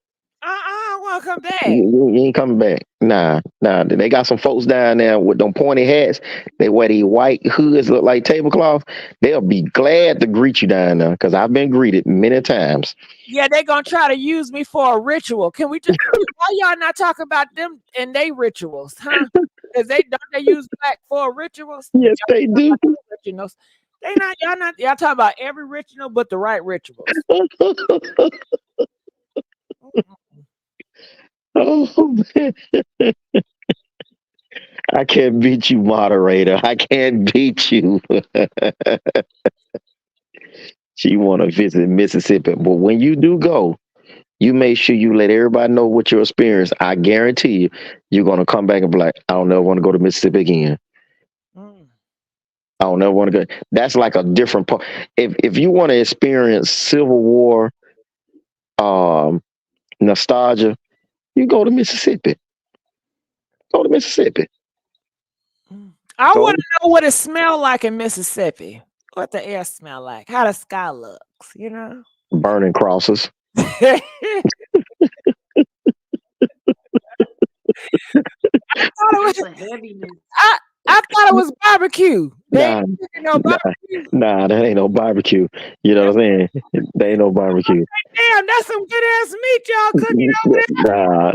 I want to come back. You ain't coming back. Nah. They got some folks down there with them pointy hats. They wear these white hoods look like tablecloth. They'll be glad to greet you down there because I've been greeted many times. Yeah, they're gonna try to use me for a ritual. Can we just why y'all not talking about them and they rituals, huh? Because they use black for rituals? Yes, they do. Rituals. Y'all talking about every ritual but the right rituals. Oh, man. I can't beat you, moderator. I can't beat you. She want to visit Mississippi, but when you do go, you make sure you let everybody know what your experience. I guarantee you, you're gonna come back and be like, I don't never want to go to Mississippi again. I don't never want to go. That's like a different part. If you want to experience Civil War nostalgia, you go to Mississippi. Go to Mississippi. I want to know what it smelled like in Mississippi. What the air smell like? How the sky looks, you know? Burning crosses. I thought it was barbecue. Nah, that ain't no barbecue. You know what I'm saying? That ain't no barbecue. Damn, that's some good ass meat y'all cooking over there.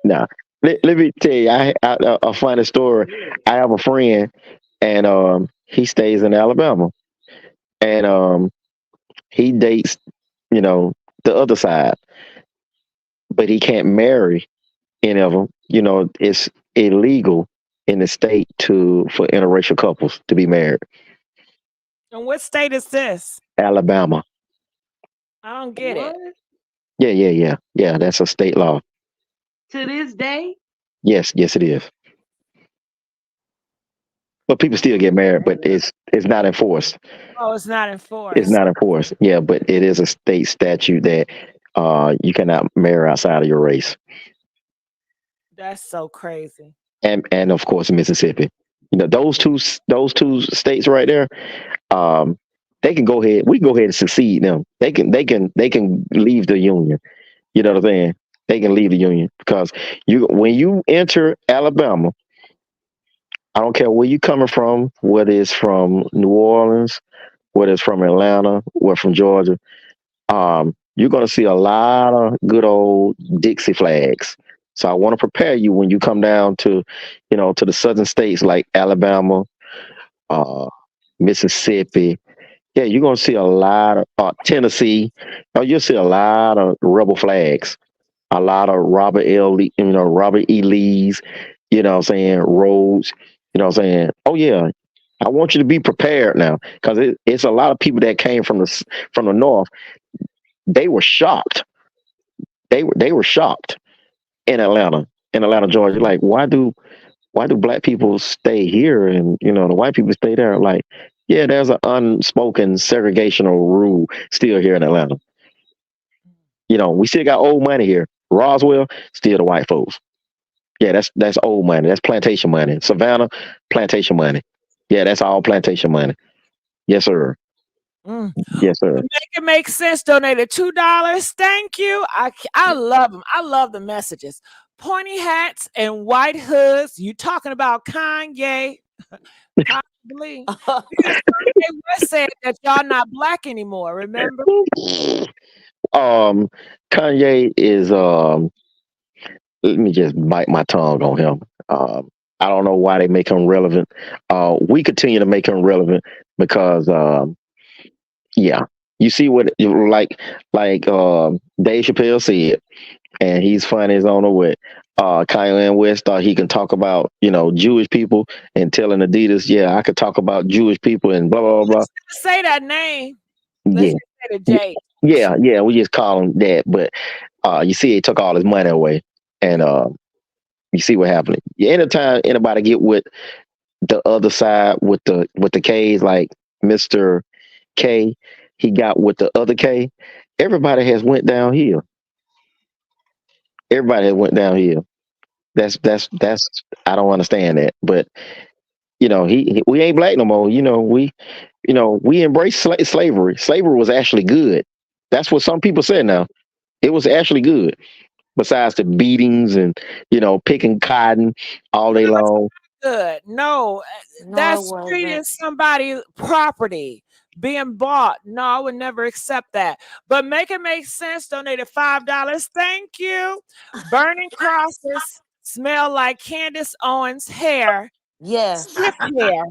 Nah. Let me tell you, a funny story. I have a friend, and he stays in Alabama, and he dates, the other side, but he can't marry any of them. It's illegal in the state for interracial couples to be married. And what state is this? Alabama. I don't get it. Yeah. That's a state law. To this day? Yes, it is. But people still get married, but it's not enforced. Oh, it's not enforced. It's not enforced. Yeah, but it is a state statute that you cannot marry outside of your race. That's so crazy. And of course Mississippi. Those two states right there, they can go ahead. We can go ahead and secede them. They can leave the union. You know what I'm saying? They can leave the union because when you enter Alabama, I don't care where you coming from, whether it's from New Orleans, whether it's from Atlanta, or from Georgia, you're gonna see a lot of good old Dixie flags. So I want to prepare you when you come down to the southern states like Alabama, Mississippi. Yeah, you're gonna see a lot of Tennessee. You'll see a lot of rebel flags, a lot of Robert E. Lee's. You know what I'm saying? Roads. You know what I'm saying? Oh yeah, I want you to be prepared now because it's a lot of people that came from the north. They were shocked. They were shocked in Atlanta, Georgia. Like, why do black people stay here and the white people stay there? Like, yeah, there's an unspoken segregational rule still here in Atlanta. We still got old money here. Roswell, still the white folks. Yeah, that's old money. That's plantation money. Savannah, plantation money. Yeah, that's all plantation money. Yes, sir. Yes, sir. Make it make sense. Donated $2. Thank you. I love them. I love the messages. Pointy hats and white hoods. You talking about Kanye? Possibly. Because Kanye West said that y'all not black anymore. Remember? Kanye is let me just bite my tongue on him. I don't know why they make him relevant. We continue to make him relevant because Yeah. You see what Dave Chappelle said, and he's funny as I don't know what. Kanye West thought he can talk about, Jewish people and telling Adidas, yeah, I could talk about Jewish people and blah blah blah. Say that name. Let's Yeah. just say the J. Yeah, we just call him that. But you see he took all his money away. And you see what happened. Yeah, anytime anybody get with the other side with the K's, like Mr. K, he got with the other K, everybody has went downhill. Everybody has went downhill. That's I don't understand that. But we ain't black no more. We embrace slavery. Slavery was actually good. That's what some people say now. It was actually good. Besides the beatings and picking cotton all day long. Good. No, No, it that's wasn't. treating somebody property being bought. No, I would never accept that. But make it make sense. Donated $5. Thank you. Burning crosses smell like Candace Owens' hair. Yes. Stiff hair.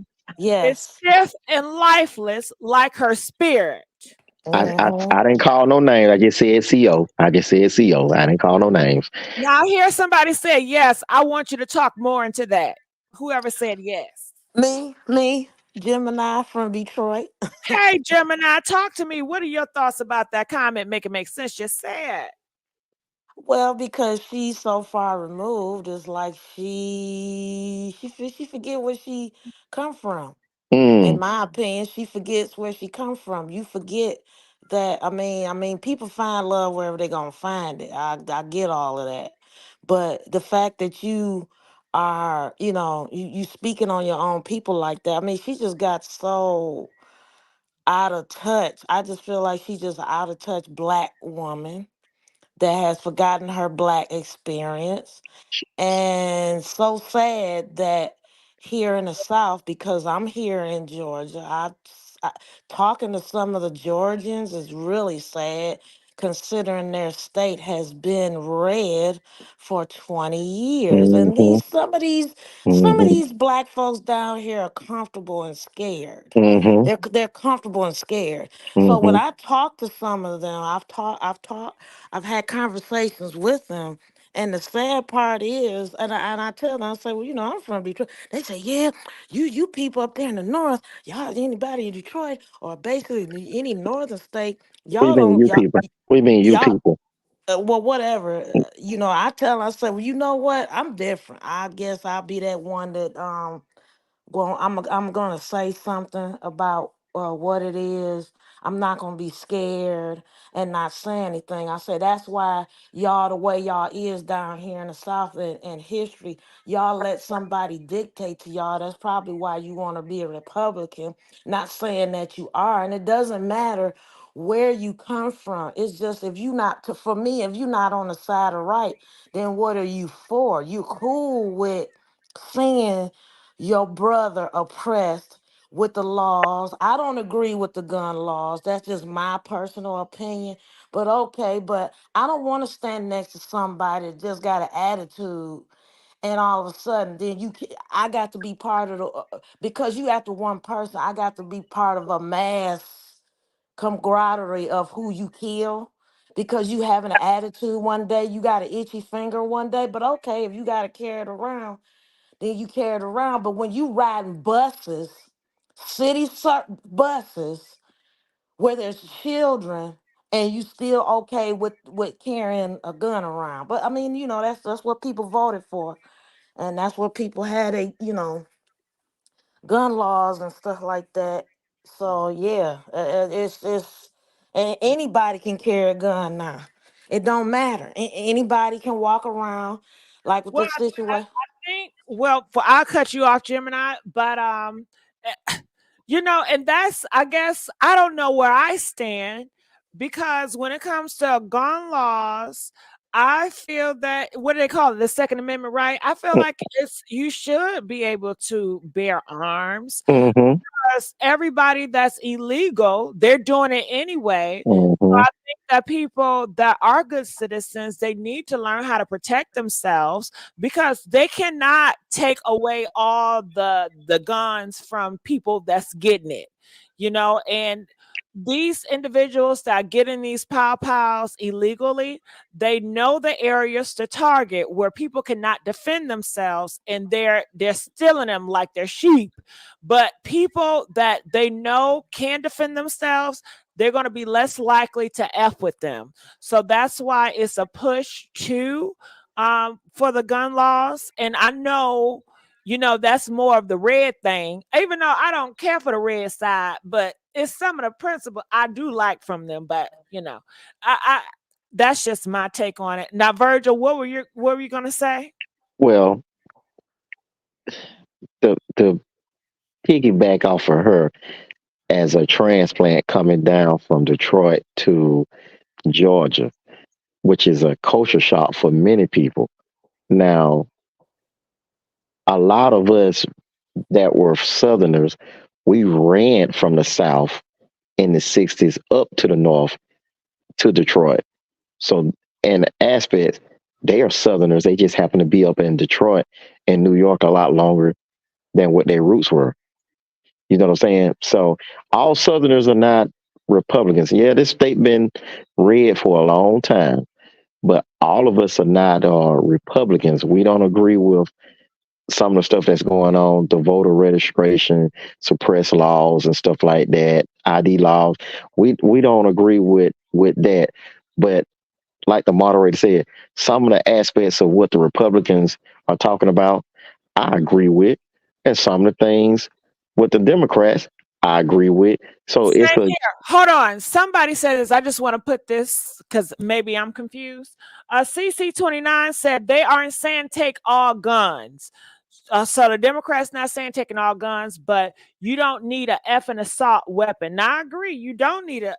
It's Yes. stiff and lifeless like her spirit. I didn't call no names. I just said CO. I just said CO. I didn't call no names. Now I hear somebody say yes. I want you to talk more into that. Whoever said yes. Me, Gemini from Detroit. Hey, Gemini, talk to me. What are your thoughts about that comment? Make it make sense. Just say it. Well, because she's so far removed, it's like she forget where she come from. In Mm, my opinion, she forgets where she come from. You forget that. I mean, people find love wherever they're gonna find it. I get all of that, but the fact that you are, you speaking on your own people like that. I mean, she just got so out of touch. I just feel like she's just an out of touch black woman that has forgotten her black experience. And so sad that here in the South, because I'm here in Georgia, I talking to some of the Georgians is really sad considering their state has been red for 20 years. And mhm, some of mhm, these black folks down here are comfortable and scared. mhm, They're comfortable and scared. So when mhm. I talk to some of them, I've had conversations with them, and the sad part is, and I tell them, I say, well, I'm from Detroit. They say, yeah, you people up there in the north, y'all, anybody in Detroit or basically any northern state, What do you y'all mean, don't you people? What do you mean, you y'all people? well, whatever. I tell them, I say, well, you know what? I'm different. I guess I'll be that one that well, I'm gonna say something about what it is. I'm not gonna be scared and not say anything. I say that's why y'all the way y'all is down here in the South in history. Y'all let somebody dictate to y'all. That's probably why you want to be a Republican. Not saying that you are, and it doesn't matter where you come from. It's just if you not for me, if you're not on the side of right, then what are you for? You cool with saying your brother oppressed with the laws. I don't agree with the gun laws. That's just my personal opinion. But okay, but I don't want to stand next to somebody that just got an attitude and all of a sudden then I got to be part of the because you after one person, I got to be part of a mass camaraderie of who you kill because you having an attitude one day, you got an itchy finger one day, but okay, if you got to carry it around, then you carry it around. But when you riding buses, buses, where there's children, and you still okay with carrying a gun around. But I mean, that's what people voted for, and that's what people had gun laws and stuff like that. So yeah, it's and anybody can carry a gun now. It don't matter. Anybody can walk around like with Well, the situation. I think, well, I'll cut you off, Gemini, but and that's, I guess, I don't know where I stand because when it comes to gun laws, I feel that, what do they call it? The Second Amendment, right? I feel like you should be able to bear arms Mhm, because everybody that's illegal, they're doing it anyway. So I mhm, think that people that are good citizens, they need to learn how to protect themselves because they cannot take away all the guns from people that's getting it, and these individuals that are getting these pow pows illegally, they know the areas to target where people cannot defend themselves, and they're stealing them like they're sheep. But people that they know can defend themselves, they're going to be less likely to F with them. So that's why it's a push to for the gun laws. And I know, that's more of the red thing, even though I don't care for the red side, but it's some of the principle I do like from them. But I that's just my take on it. Now, Virgil, what were you gonna say? Well, the piggyback off of her as a transplant coming down from Detroit to Georgia, which is a culture shock for many people. Now, a lot of us that were Southerners, we ran from the South in the 60s up to the North to Detroit. So, in aspects, they are Southerners. They just happen to be up in Detroit and New York a lot longer than what their roots were. You know what I'm saying? So, all Southerners are not Republicans. Yeah, this state been red for a long time, but all of us are not Republicans. We don't agree with some of the stuff that's going on, the voter registration, suppress laws and stuff like that, ID laws. We don't agree with that. But like the moderator said, some of the aspects of what the Republicans are talking about, I agree with. And some of the things with the Democrats, I agree with. So it's Same a here. Hold on. Somebody said this. I just want to put this because maybe I'm confused. CC29 said they aren't saying take all guns. So the Democrats not saying taking all guns, but you don't need a effing assault weapon. Now I agree, you don't need a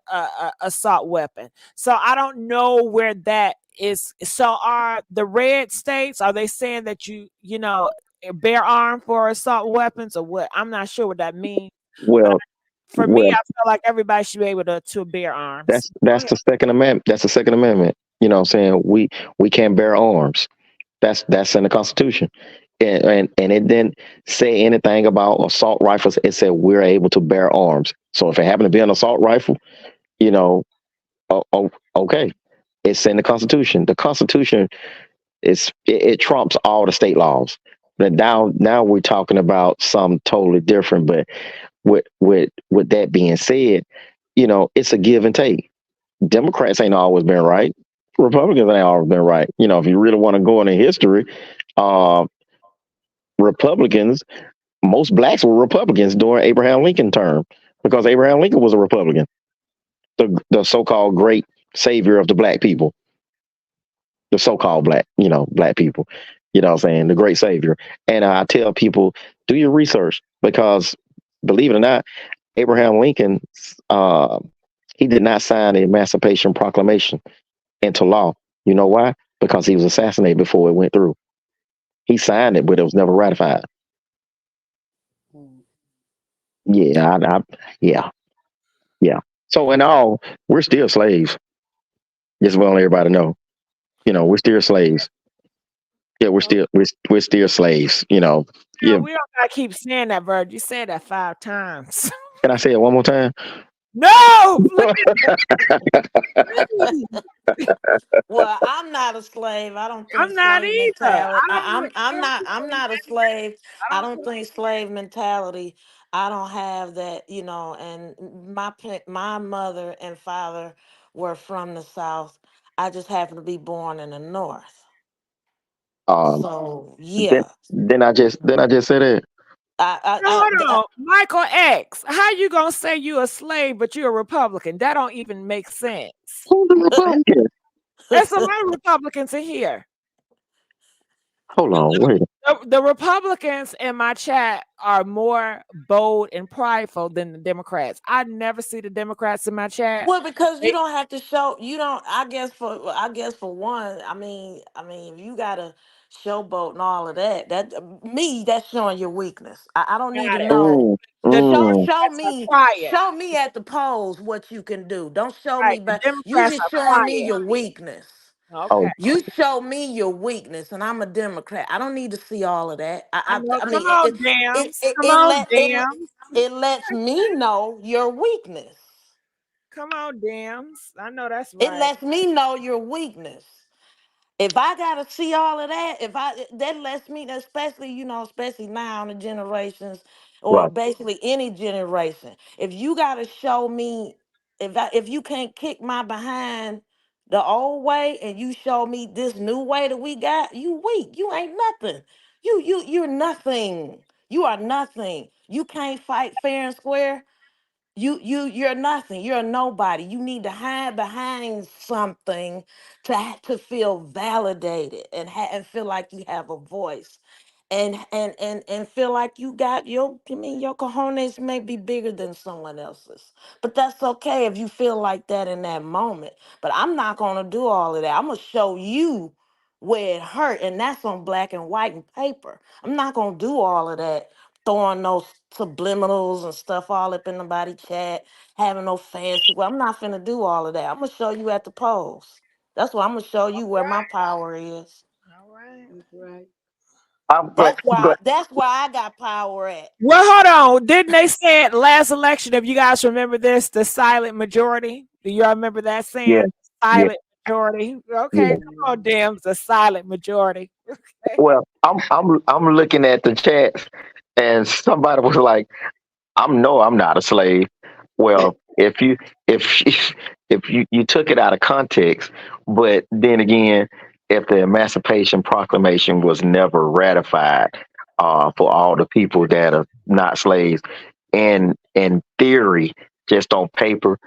assault weapon. So I don't know where that is. So are the red states? Are they saying that bear arm for assault weapons or what? I'm not sure what that means. But well, for me, I well, feel like everybody should be able to bear arms. Go that's ahead. the Second Amendment. That's the Second Amendment. You know what I'm saying? We can't bear arms. That's in the Constitution. And it didn't say anything about assault rifles. It said we're able to bear arms. So if it happened to be an assault rifle, you know, okay, it's in the Constitution. The Constitution it trumps all the state laws. But now we're talking about something totally different. But with that being said, it's a give and take. Democrats ain't always been right. Republicans ain't always been right. If you really want to go into history, uh, Republicans, most blacks were Republicans during Abraham Lincoln term because Abraham Lincoln was a Republican, the so-called great savior of the black people, the so-called black people. You know what I'm saying? The great savior. And I tell people, do your research because believe it or not, Abraham Lincoln, uh, he did not sign the Emancipation Proclamation into law. You know why? Because he was assassinated before it went through. He signed it, but it was never ratified. Yeah, yeah, yeah. So in all, we're still slaves. Just want everybody to know. We're still slaves. Yeah, we're still slaves. Yeah, Yeah. we don't gotta keep saying that, Bird. You said that 5 times. Can I say it one more time? No, Well, I'm not a slave. I don't think I'm not slave either. I mentality. don't want I'm not a slave. I I don't don't think slave mentality. I don't have that, and my mother and father were from the South. I just happened to be born in the North. Um, So then yeah. then I just said that. No, hold on. Michael X, how you gonna say you a slave but you're a Republican? That don't even make sense. Who's the Republican? There's a lot of Republicans in here. Hold on, wait. The Republicans in my chat are more bold and prideful than the Democrats. I never see the Democrats in my chat. Well, because you They, don't have to show you don't. I guess for one, if you gotta showboat and all of that, that's showing your weakness. I don't need to got it. know. Mm, The Show mm. show Democrats are me quiet. show me at the polls what you can do. Don't show Right. me, The but you Democrats just are showing me quiet. your weakness. Okay. Oh, You show me your weakness, and I'm a Democrat. I don't need to see all of that. I know. I Come mean, on, Dams. Come it on, let Dams. it lets me know your weakness. Come on, Dams. I know that's It right. lets me know your weakness. If I gotta see all of that, if I that lets me, especially especially now in the generations, or Right. basically any generation, if you gotta show me, if you can't kick my behind the old way, and you show me this new way that we got, you weak. You ain't nothing. You're nothing. You are nothing. You can't fight fair and square. You're nothing. You're a nobody. You need to hide behind something to feel validated, and feel like you have a voice, and feel like you got your cojones may be bigger than someone else's, but that's okay if you feel like that in that moment. But I'm not gonna do all of that. I'm gonna show you where it hurt, and that's on black and white and paper. I'm not gonna do all of that, throwing those subliminals and stuff all up in the body chat, having no fancy. Well, I'm not finna do all of that. I'm gonna show you at the polls. That's why I'm gonna show you where my power is. All right. That's right. I'm glad. That's why I got power at. Well, hold on. Didn't they say at last election, if you guys remember this, the silent majority? Do y'all remember that Yeah. saying? Yeah. Silent majority. Okay, Yeah. come on, Dems, the silent majority. Okay. Well, I'm looking at the chats, and somebody was like, I'm not a slave. Well, if if you took it out of context, but then again, if the Emancipation Proclamation was never ratified for all the people that are not slaves, and in theory, just on paper,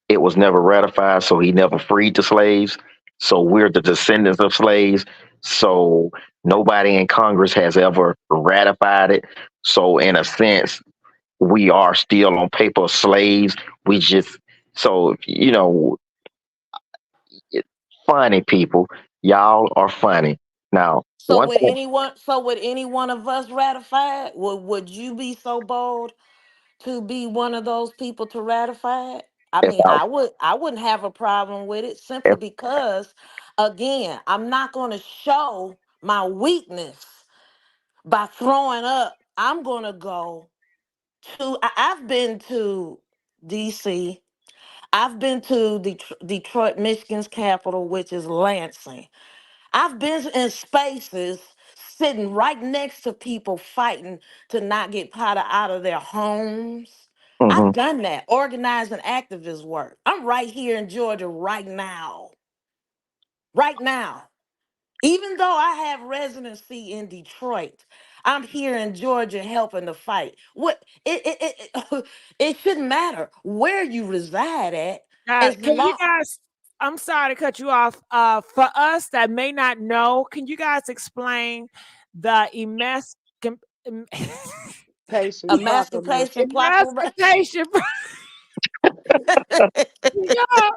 it was never ratified, so he never freed the slaves. So we're the descendants of slaves. So nobody in Congress has ever ratified it. So in a sense, we are still on paper slaves. We just so funny people. Y'all are funny. Now, So one would thing, anyone? So would any one of us ratify it? Would you be so bold to be one of those people to ratify it? I if mean, I I wouldn't have a problem with it, simply if because, again, I'm not going to show my weakness by throwing up. I'm going to go I've been to DC. I've been to Detroit, Michigan's capital, which is Lansing. I've been in spaces sitting right next to people fighting to not get powder out of their homes. I've mhm. done that, organizing activist work. I'm right here in Georgia right now. Right now. Even though I have residency in Detroit, I'm here in Georgia helping to fight. What it shouldn't matter where you reside at, as Can you long. guys? I'm sorry to cut you off. For us that may not know, can you guys explain the Patient Emancipation proclamation. Proclamation. emancipation? Y'all,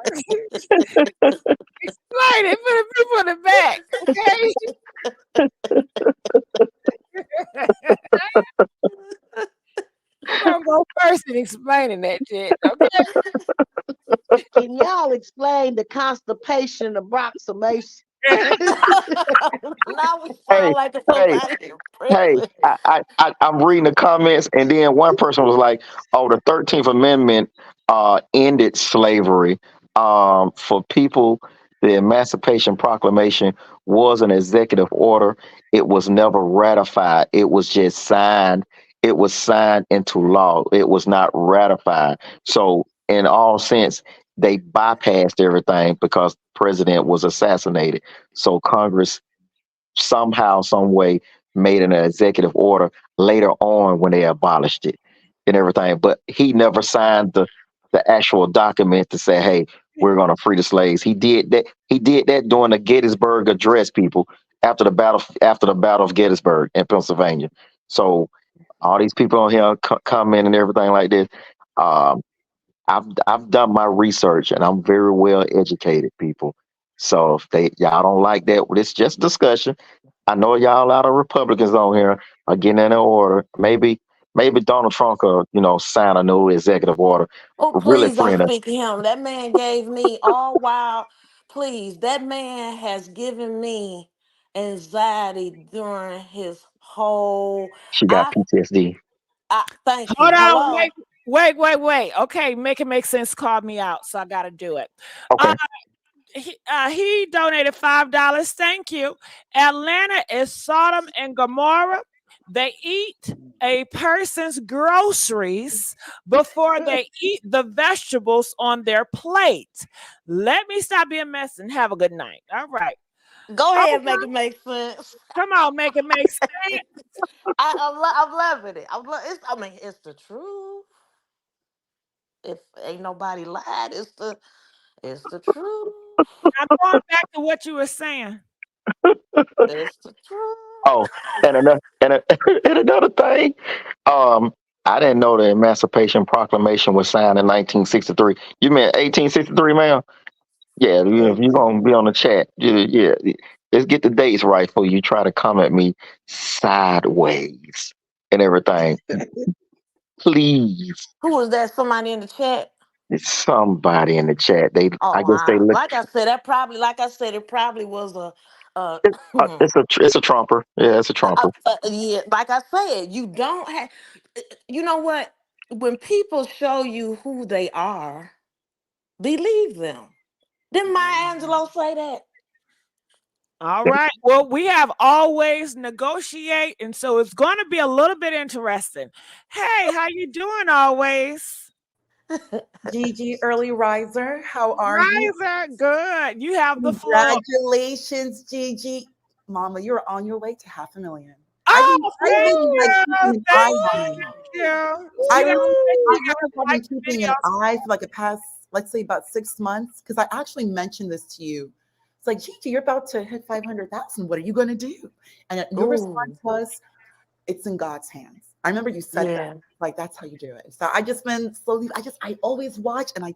explain it for the people in the back, okay? Who gonna go first in explaining that shit? Okay. Can y'all explain the constipation approximation? Now we Hey, sound like hey, somebody in hey, prison. I'm reading the comments, and then one person was like, "Oh, the 13th Amendment ended slavery. For people, the Emancipation Proclamation was an executive order. It was never ratified. It was just signed. It was signed into law. It was not ratified. So, in all sense, they bypassed everything because the president was assassinated. So Congress somehow, some way made an executive order later on when they abolished it and everything. But he never signed the actual document to say, "Hey, we're going to free the slaves." He did that. He did that during the Gettysburg Address, people, after the Battle of Gettysburg in Pennsylvania. So all these people on here comment and everything like this. Um, I've done my research and I'm very well educated, people. So if y'all don't like that, well, it's just discussion. I know y'all a lot of Republicans on here are getting in order. Maybe Donald Trump could, sign a new executive order, Oh, really please don't freeing us. speak to him. That man gave me all while. Please, that man has given me anxiety during his whole. She got I PTSD. thank Hold you. on, wait. Hello. Wait. Okay, make it make sense. Called me out, so I got to do it. Okay. He donated $5. Thank you. Atlanta is Sodom and Gomorrah. They eat a person's groceries before they eat the vegetables on their plate. Let me stop being messy and have a good night. All right. Go Oh, ahead, make it make sense. come on, make it make sense. I'm loving it. I mean, it's the truth. If ain't nobody lied, it's the truth. I'm going back to what you were saying. It's the truth. Oh, and another thing, um, I didn't know the Emancipation Proclamation was signed in 1963. You meant 1863, ma'am? Yeah, if you're gonna be on the chat, yeah, let's get the dates right for you. Try to come at me sideways and everything, please. Who was that? Somebody in the chat? It's somebody in the chat. I Oh, guess they look. like I said, it probably was a It's a trumper. Yeah, it's a trumper. yeah. Like I said, you don't have. You know what? When people show you who they are, believe them. Didn't Maya Angelou say that? All right. Well, we have always negotiate, and so it's going to be a little bit interesting. Hey, how you doing? Always, Gigi, early riser. How are you? Riser, good. You have the floor. Congratulations, Gigi. Mama, you're on your way to 500,000. Oh, I've thank been like you. keeping an eye on you. You I know, have been keeping an eye for like the past, let's say about 6 months, because I actually mentioned this to you. It's like, Gigi, you're about to hit 500,000. What are you going to do? And your response was, it's in God's hands. I remember you said that. Like, that's how you do it. So I just been slowly, I always watch and I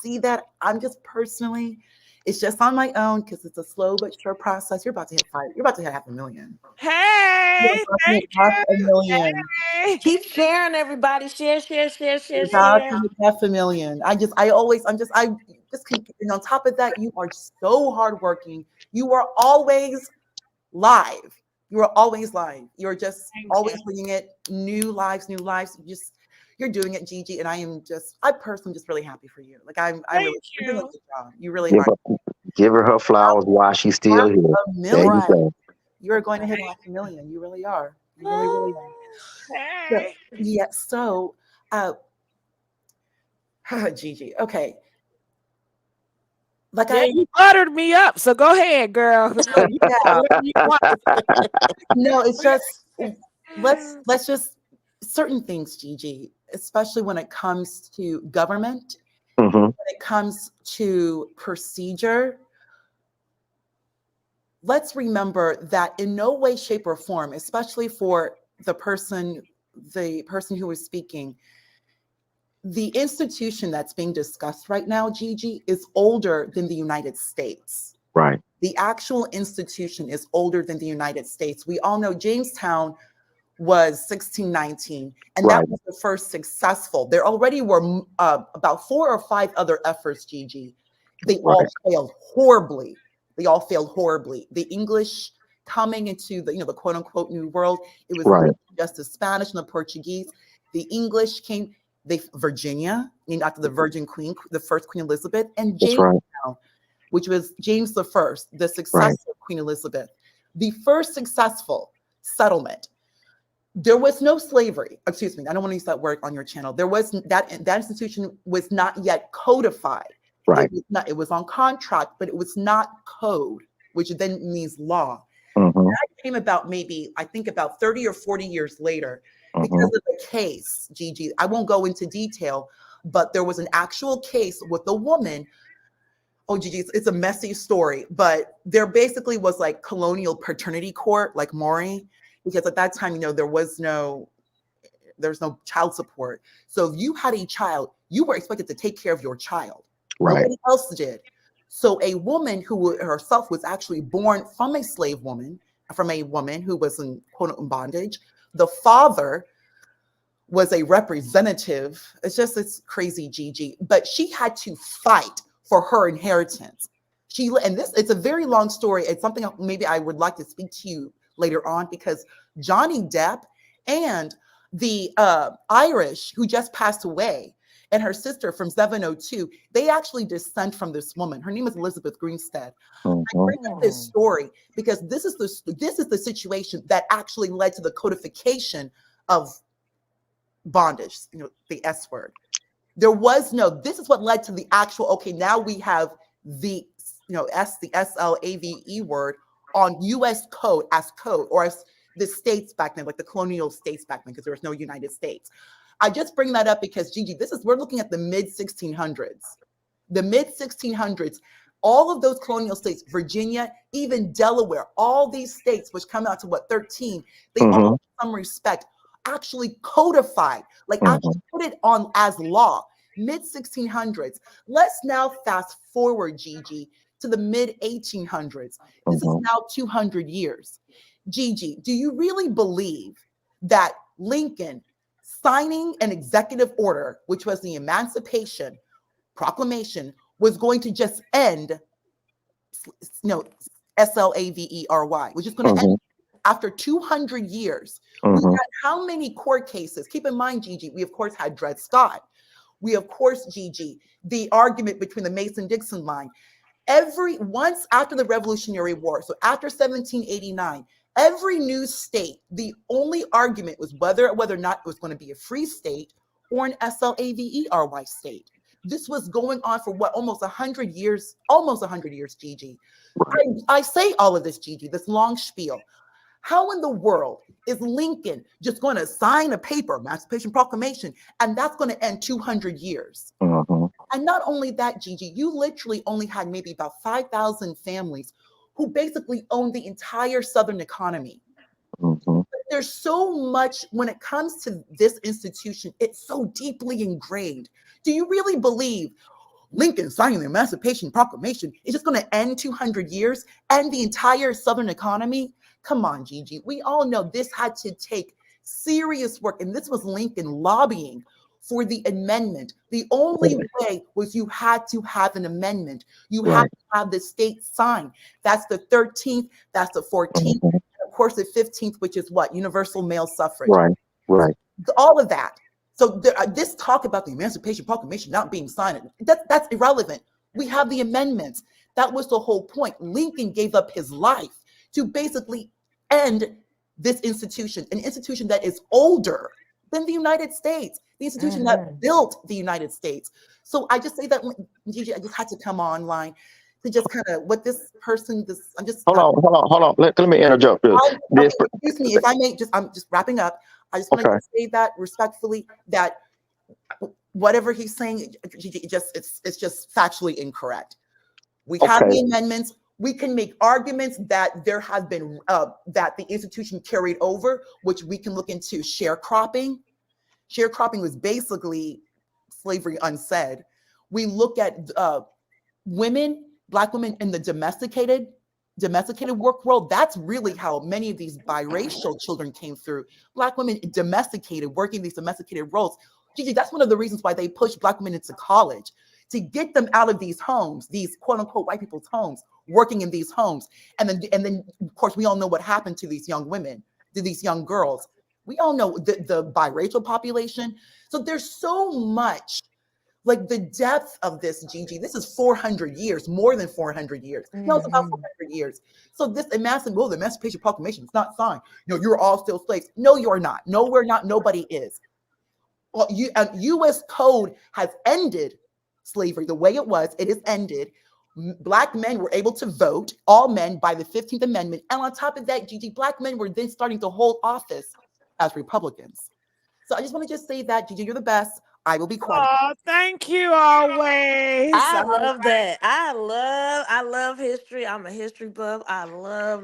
see that. I'm just personally, it's just on my own because it's a slow but sure process. You're about to hit 500,000. Hey, thank $500,000. you. Keep sharing, everybody. Share. About to hit 500,000. I just keep, and on top of that, you are so hardworking. You are always live. You are always live. You're just always bringing it new lives. You're doing it, Gigi. And I personally just really happy for you. Like you're doing a good job. You really are. Give her flowers while she's still here. There you go. You are going to hit 500,000. You really are. You really are. Hey. So, Gigi. Okay. You buttered me up, so go ahead, girl. No, it's just let's just certain things, Gigi, especially when it comes to government, when it comes to procedure. Let's remember that in no way, shape, or form, especially for the person who is speaking, the institution that's being discussed right now, Gigi, is older than the United States. Right. The actual institution is older than the United States. We all know Jamestown was 1619, and that was the first successful. There already were about 4 or 5 other efforts, Gigi. They all failed horribly. The English coming into the quote unquote new world, it was just the Spanish and the Portuguese. The English came. Virginia, named after the Virgin Queen, the first Queen Elizabeth, and Jamestown, which was James the First, the successor of Queen Elizabeth, the first successful settlement. There was no slavery. Excuse me, I don't want to use that word on your channel. There was that institution was not yet codified. Right. It was on contract, but it was not code, which then means law. That came about I think about 30 or 40 years later. Because of the case, Gigi, I won't go into detail, but there was an actual case with a woman. Oh, Gigi, it's a messy story, but there basically was like colonial paternity court, like Maury, because at that time, there's no child support. So if you had a child, you were expected to take care of your child. Nobody else did. So a woman who herself was actually born from a slave woman, from a woman who was in quote unquote bondage. The father was a representative. It's crazy, Gigi. But she had to fight for her inheritance. It's a very long story. It's something maybe I would like to speak to you later on, because Johnny Depp and the Irish who just passed away, and her sister from 702, they actually descend from this woman. Her name is Elizabeth Greenstead. I bring up this story because this is the situation that actually led to the codification of bondage, the S word. There was this is what led to the actual, okay, now we have the, the SLAVE word on US code as code, or as the states back then, like the colonial states back then, because there was no United States. I just bring that up because, Gigi, we're looking at the mid 1600s. The mid 1600s, all of those colonial states, Virginia, even Delaware, all these states, which come out to 13, they all, in some respect, actually codified, actually put it on as law. Mid 1600s. Let's now fast forward, Gigi, to the mid 1800s. This is now 200 years. Gigi, do you really believe that Lincoln signing an executive order, which was the Emancipation Proclamation, was going to just end, SLAVERY, which is going to end after 200 years? We had how many court cases? Keep in mind, Gigi, we of course had Dred Scott. We of course, Gigi, the argument between the Mason-Dixon line. Once after the Revolutionary War, so after 1789, every new state, the only argument was whether or not it was going to be a free state or an SLAVERY state. This was going on for almost 100 years, Gigi. I say all of this, Gigi, this long spiel. How in the world is Lincoln just going to sign a paper, Emancipation Proclamation, and that's going to end 200 years? And not only that, Gigi, you literally only had maybe about 5,000 families who basically owned the entire Southern economy. There's so much when it comes to this institution, it's so deeply ingrained. Do you really believe Lincoln signing the Emancipation Proclamation is just going to end 200 years and the entire Southern economy? Come on, Gigi. We all know this had to take serious work, and this was Lincoln lobbying for the amendment. The only way was you had to have an amendment. You had to have the state sign. That's the 13th, that's the 14th, and of course the 15th, which is what? Universal male suffrage. Right. All of that. So this talk about the Emancipation Proclamation not being signed, that's irrelevant. We have the amendments. That was the whole point. Lincoln gave up his life to basically end this institution, an institution that is older than the United States, the institution that built the United States. So I just say that, Gigi, I just had to come online to just kind of what this person, I'm just— Hold on. Let me interrupt you. Excuse me, if I may, I'm just wrapping up. I just want to say that respectfully, that whatever he's saying, Gigi, it's just factually incorrect. We have the amendments. We can make arguments that there have been, that the institution carried over, which we can look into sharecropping. Sharecropping was basically slavery unsaid. We look at women, Black women in the domesticated work world. That's really how many of these biracial children came through. Black women domesticated, working these domesticated roles. Gigi, that's one of the reasons why they pushed Black women into college, to get them out of these homes, these quote unquote white people's homes, working in these homes. And then of course we all know what happened to these young women, to these young girls. We all know the biracial population. So there's so much, like the depth of this, Gigi. This is 400 years, more than 400 years. No, it's about 400 years. So this the Emancipation Proclamation is not signed. You're all still slaves. No, you're not. No, we're not. Nobody is. Well, U.S. code has ended slavery the way it was. It is ended. Black men were able to vote, all men, by the 15th Amendment. And on top of that, Gigi, Black men were then starting to hold office as Republicans. So I just want to just say that, Gigi, you're the best. I will be quiet. Oh, thank you always. I love that. I love history. I'm a history buff. I love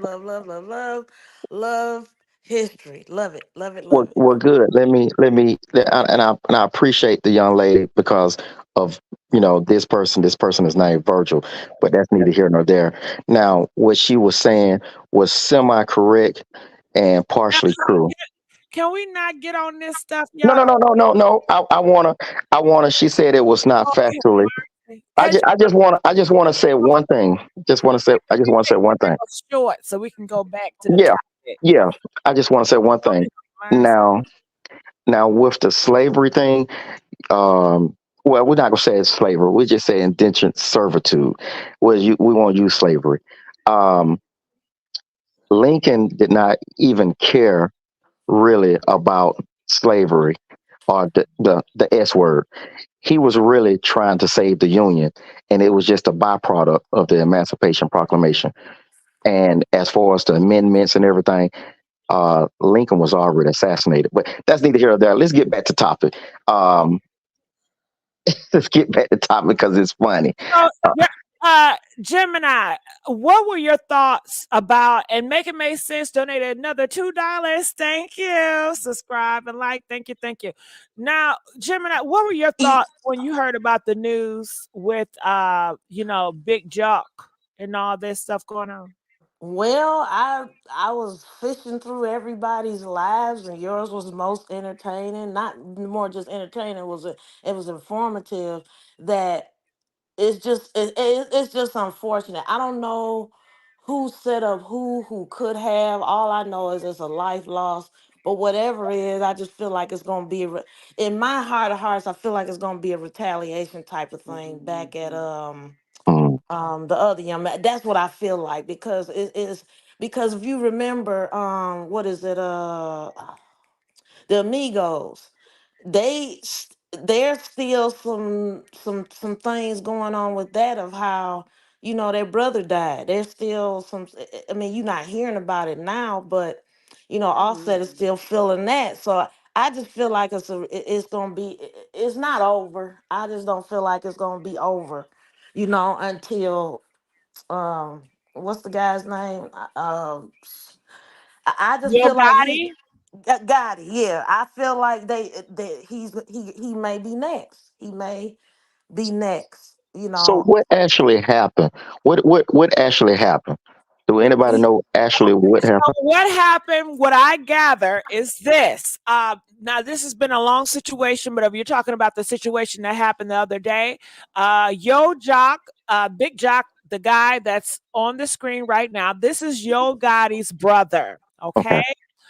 history. Love it. Well, good. I appreciate the young lady because of this person. This person is named Virgil, but that's neither here nor there. Now, what she was saying was semi-correct and partially true. Can we not get on this stuff, y'all? No. I wanna. She said it was not factually. I just wanna say one thing. I just want to say one thing. Short, so we can go back to the topic. Yeah. I just want to say one thing. Now, Now with the slavery thing, well, we're not gonna say it's slavery. We're just saying indentured servitude. We won't use slavery. Um, Lincoln did not even care really about slavery or the S word. He was really trying to save the Union, and it was just a byproduct of the Emancipation Proclamation. And as far as the amendments and everything, Lincoln was already assassinated. But that's neither here nor there. Let's get back to topic. Let's get back to topic because it's funny. So, Gemini, what were your thoughts about, and Make It Make Sense donated another $2. Thank you. Subscribe and like. Thank you. Now, Gemini, what were your thoughts when you heard about the news with Big Jock and all this stuff going on? Well, I was fishing through everybody's lives, and yours was most entertaining. Not more just entertaining. It was informative. That it's just unfortunate. I don't know who set up who could have. All I know is it's a life loss. But whatever it is, I just feel like it's gonna be in my heart of hearts. I feel like it's gonna be a retaliation type of thing back at the other young man. That's what I feel like, because it is, because if you remember what is it the Amigos, they there's still some things going on with that, of how their brother died. There's still some, I mean, you're not hearing about it now, but Offset is still feeling that. So I just feel like it's gonna be, it's not over. I just don't feel like it's gonna be over, until what's the guy's name? I just Yo feel like Gotti? Gotti. Yeah, I feel like he may be next. He may be next. So what actually happened? What actually happened? Do anybody know actually what So happened? what happened, what I gather is this. Now this has been a long situation, but if you're talking about the situation that happened the other day, Jock, Big Jock, the guy that's on the screen right now, this is Yo Gotti's brother. Okay.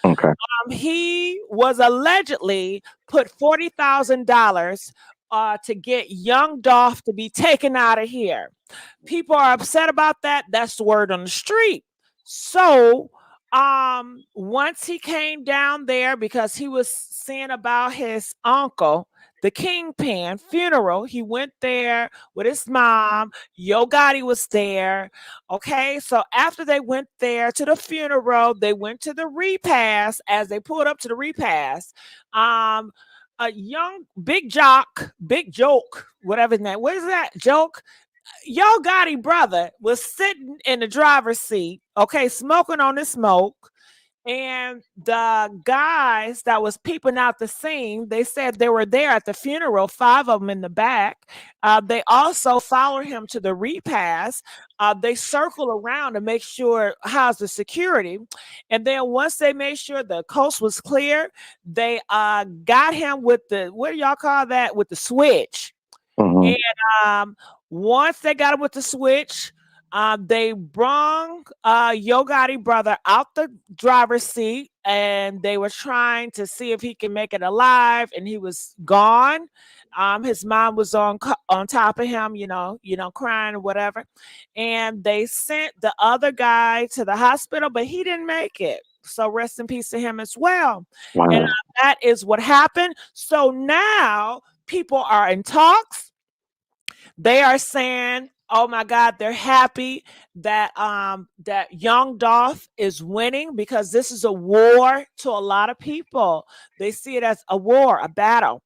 Okay. He was allegedly put $40,000 to get young Dolph to be taken out of here. People are upset about that. That's the word on the street. So once he came down there, because he was seeing about his uncle, the Kingpin funeral, he went there with his mom. Yo Gotti was there. Okay, so after they went there to the funeral, they went to the repast. As they pulled up to the repast, a young Big Joke, whatever his name, what is that? Joke? Yo Gotti brother was sitting in the driver's seat, okay, smoking on the smoke. And the guys that was peeping out the scene, they said they were there at the funeral, 5 of them in the back. They also followed him to the repast. They circle around to make sure how's the security. And then once they made sure the coast was clear, they got him with the, what do y'all call that? With the switch. And once they got him with the switch, they brung Yo Gotti brother out the driver's seat, and they were trying to see if he can make it alive, and he was gone. His mom was on top of him, crying or whatever. And they sent the other guy to the hospital, but he didn't make it. So rest in peace to him as well. Wow. And that is what happened. So now people are in talks. They are saying, oh my God, they're happy that that young Dolph is winning, because this is a war to a lot of people. They see it as a war, a battle,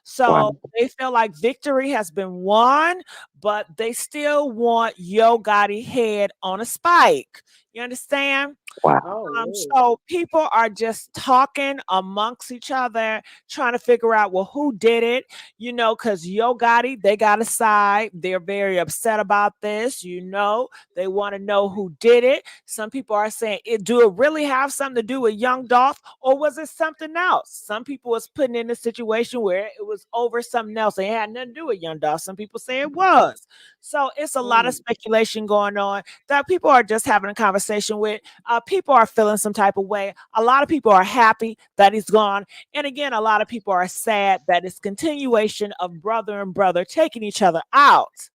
So Wow. they feel like victory has been won, but they still want Yo Gotti head on a spike. You understand? Wow. So people are just talking amongst each other, trying to figure out, well, who did it? Because Yo Gotti, they got a side. They're very upset about this. They want to know who did it. Some people are saying, do it really have something to do with young Dolph, or was it something else? Some people was putting in a situation situation where it was over something else. It had nothing to do with Young Dolph. Some people say it was. So it's a lot of speculation going on that people are just having a conversation with. People are feeling some type of way. A lot of people are happy that he's gone. And again, a lot of people are sad that it's continuation of brother and brother taking each other out.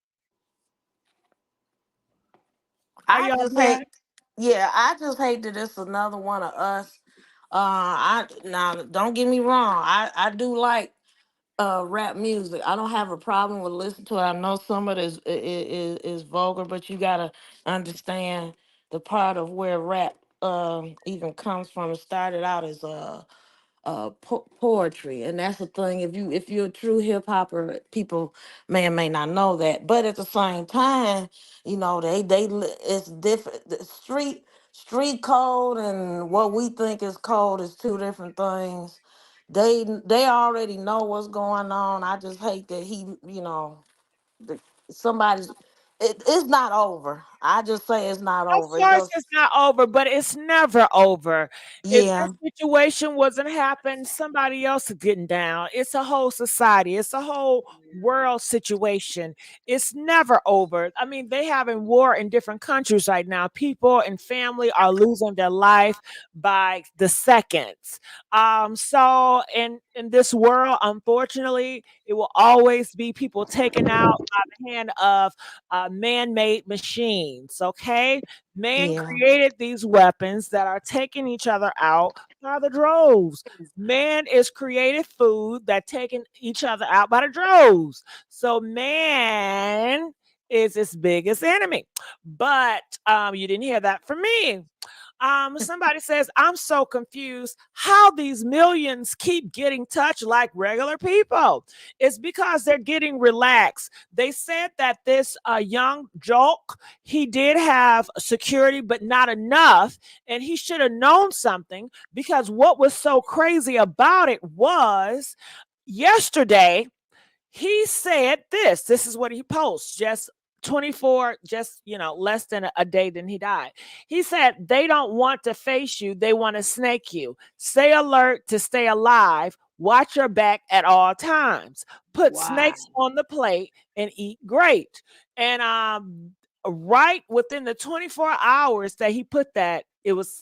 Are I y'all just there? hate, yeah, I just hate that it's another one of us. I now don't get me wrong. I do like rap music. I don't have a problem with listening to it. I know some of it is vulgar, but you gotta understand the part of where rap even comes from. It started out as poetry, and that's the thing. If you're a true hip hopper, people may or may not know that, but at the same time, it's different. The street code and what we think is code is two different things. They already know what's going on. I just hate that the, somebody's. It's not over. I just say it's not Of over. It course, just it's not over, but it's never over. If yeah, this situation wasn't happening, somebody else is getting down. It's a whole society. It's a whole world situation. It's never over. I mean, they having war in different countries right now. People and family are losing their life by the seconds. So in this world, unfortunately, it will always be people taken out by the hand of man-made machines. Okay, man yeah, created these weapons that are taking each other out by the droves. Man is created food that taking each other out by the droves. So man is its biggest enemy. But you didn't hear that from me. Somebody says, I'm so confused how these millions keep getting touched like regular people. It's because they're getting relaxed. They said that this young Joke, he did have security, but not enough. And he should have known something because what was so crazy about it was yesterday, he said this. This is what he posts just 24, just less than a day than he died. He said they don't want to face you, they want to snake you. Stay alert to stay alive. Watch your back at all times. Put wow, snakes on the plate and eat great. And right within the 24 hours that he put that,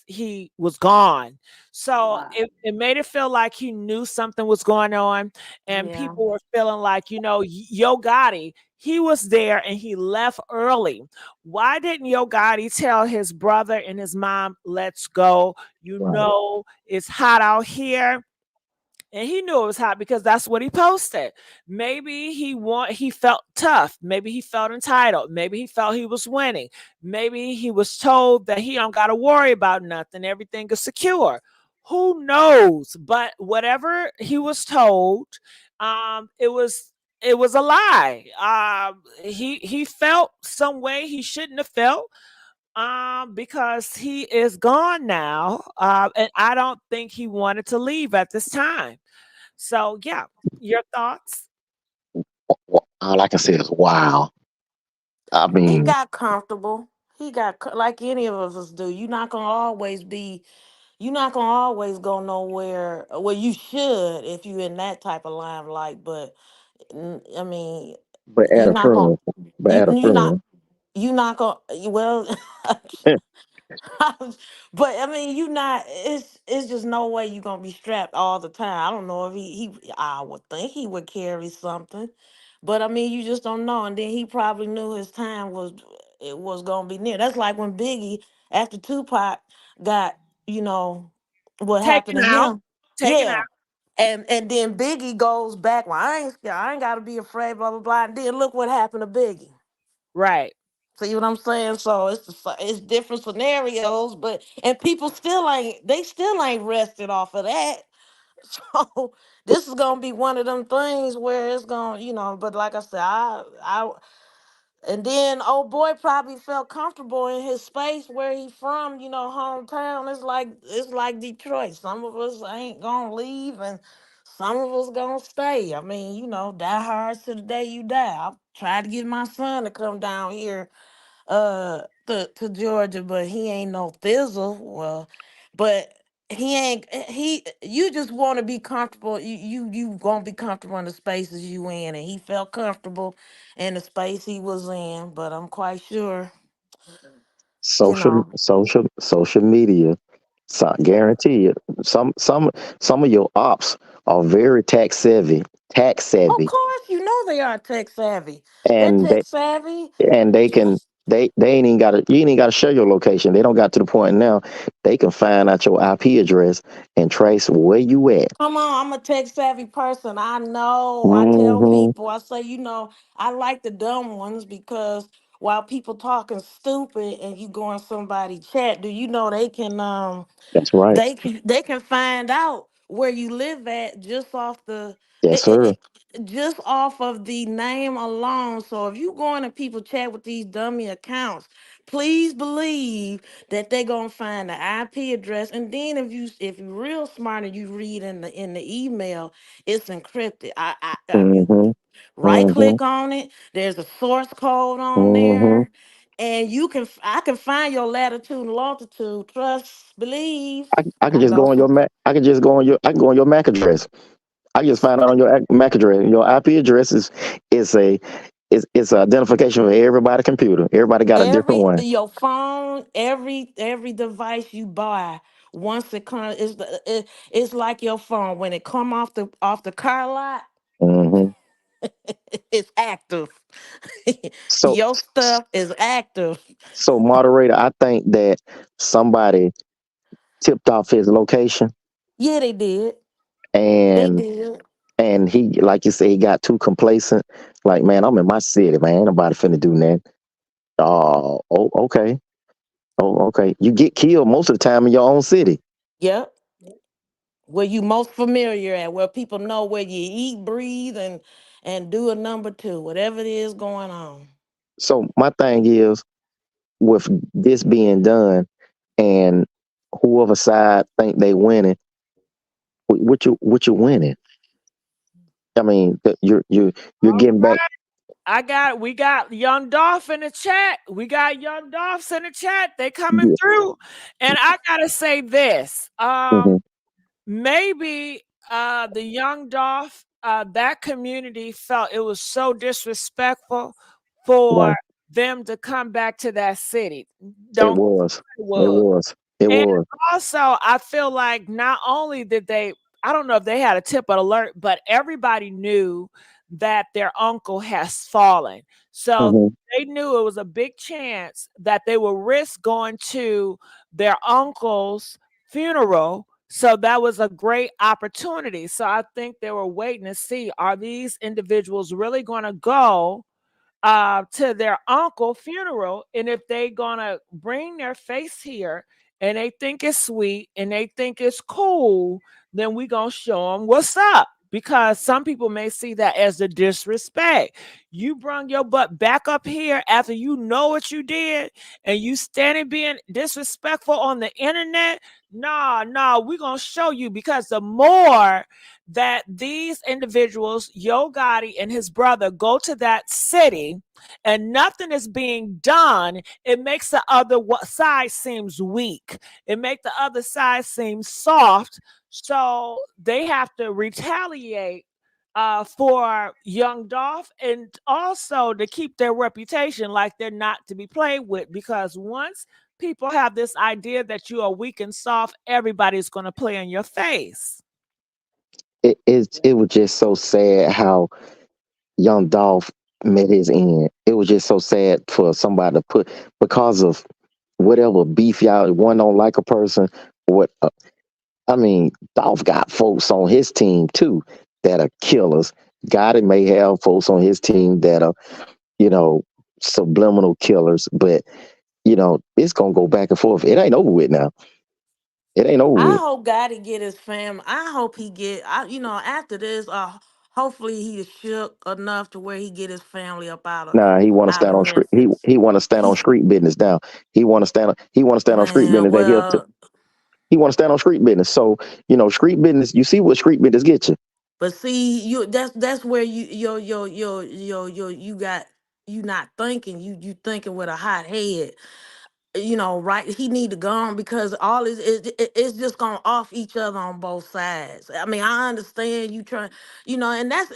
he was gone. So wow, it made it feel like he knew something was going on, and yeah. people were feeling like, Yo Gotti, he was there and he left early. Why didn't Yo Gotti tell his brother and his mom, let's go? Right. It's hot out here. And he knew it was hot because that's what he posted. Maybe he felt tough. Maybe he felt entitled. Maybe he felt he was winning. Maybe he was told that he don't got to worry about nothing. Everything is secure. Who knows? But whatever he was told, it was a lie. He felt some way he shouldn't have felt, because he is gone now, and I don't think he wanted to leave at this time. So yeah, your thoughts? All I can say is wow. I He mean, got comfortable. Like any of us do. You're not gonna always go nowhere. Well, you should if you in that type of limelight. But I mean, but you're add a not gonna. friend. But add a You not. friend. You not gonna. Well, but I mean, you not. It's just no way you gonna be strapped all the time. I don't know if he. I would think he would carry something, but I mean, you just don't know. And then he probably knew his time was gonna be near. That's like when Biggie, after Tupac got, you know what happened Taken to out, him. taken out. Yeah. And then Biggie goes back. Well, I ain't scared. I ain't got to be afraid. Blah blah blah. And then look what happened to Biggie. Right. See what I'm saying? So it's different scenarios, but and people still ain't rested off of that. So this is gonna be one of them things where it's gonna. But like I said, and then old boy probably felt comfortable in his space where he from, hometown. It's like Detroit. Some of us ain't gonna leave, and some of us gonna stay. I mean, die hard to the day you die. I tried to get my son to come down here to Georgia, but he ain't no thizzle. Well, but he ain't he you just want to be comfortable. You gonna be comfortable in the spaces you in, and he felt comfortable in the space he was in. But I'm quite sure, you know. Social media. So guarantee you, some of your ops are very tax Of savvy, course, you know they are tech savvy. They're and tech savvy. they can Just they ain't even got to you ain't even got to share your location. They don't got to the point now they can find out your IP address and trace where you at. come on, I'm a tech savvy person. I know. I tell Hmm. people, I say, I like the dumb ones because while people talking stupid and you go in somebody chat, do you know That's right. they can find out where you live at just off Yes, it, it, sir. it- just off of the name alone. So if you go in and people chat with these dummy accounts, please believe that they're gonna find the IP address. And then if you real smart and you read in the email, it's encrypted. You Hmm. right Hmm. click on it. There's a source code on Hmm. there, and I can find your latitude and longitude. Trust, believe. I can I just know go on your some. Mac. I can just go on your. I can go on your MAC address. I just found out on your MAC address. Your IP address is a it's an identification for everybody's computer. Everybody got a different Every one. your phone, every device you buy, once it comes, it's like your phone when it come off the car lot, Hmm. it's active. So Your stuff is active. so moderator, I think that somebody tipped off his location Yeah, they did. They and did. he, like you say, he got too complacent. Like, man, I'm in my city, man. Ain't nobody finna do that. Oh, okay. Oh, okay. You get killed most of the time in your own city. Yep. Where you most familiar at, where people know where you eat, breathe, and do a number two, whatever it is going on. So my thing is, with this being done, and whoever side think they winning, what you winning? I mean, you're All getting back. right. We got young Dolph in the chat. We got young Dolphs in the chat. They coming Yeah. through. And I gotta say this. Hmm. Maybe the young Dolph, that community felt it was so disrespectful for Right. them to come back to that city. It Don't was. it It was. was. It And was. also, I feel like not only did I don't know if they had a tip alert, but everybody knew that their uncle has fallen. So Hmm. they knew it was a big chance that they would risk going to their uncle's funeral. So that was a great opportunity. So I think they were waiting to see, are these individuals really going to go to their uncle funeral, and if they gonna bring their face here and they think it's sweet and they think it's cool, then we gonna show them what's up, because some people may see that as a disrespect. You brung your butt back up here after you know what you did, and you standing being disrespectful on the internet. Nah, we gonna show you, because the more that these individuals, Yo Gotti and his brother, go to that city and nothing is being done, it makes the other side seems weak. It makes the other side seem soft. So they have to retaliate for young Dolph, and also to keep their reputation like they're not to be played with, because once people have this idea that you are weak and soft, everybody's going to play in your face. It was just so sad how young Dolph met his end. It was just so sad for somebody to put, because of whatever beef y'all, one don't like a person. What I mean, Dolph got folks on his team too that are killers. Gotti may have folks on his team that are, you know, subliminal killers, but it's gonna go back and forth. It ain't over with now. It ain't over I with. hope Gotti get his family. I hope he get. After this, hopefully he is shook enough to where he get his family up Nah, he want to out stand of on street. He Memphis. he want to stand on He street business now. He want to stand. He want to stand on street man, business. That well, he want to stand on street business. So street business. You see what street business get you. but see, that's where you got you not thinking. You thinking with a hot head. right, he need to go on because all is it's just gonna off each other on both sides. I mean, I understand you trying, and that's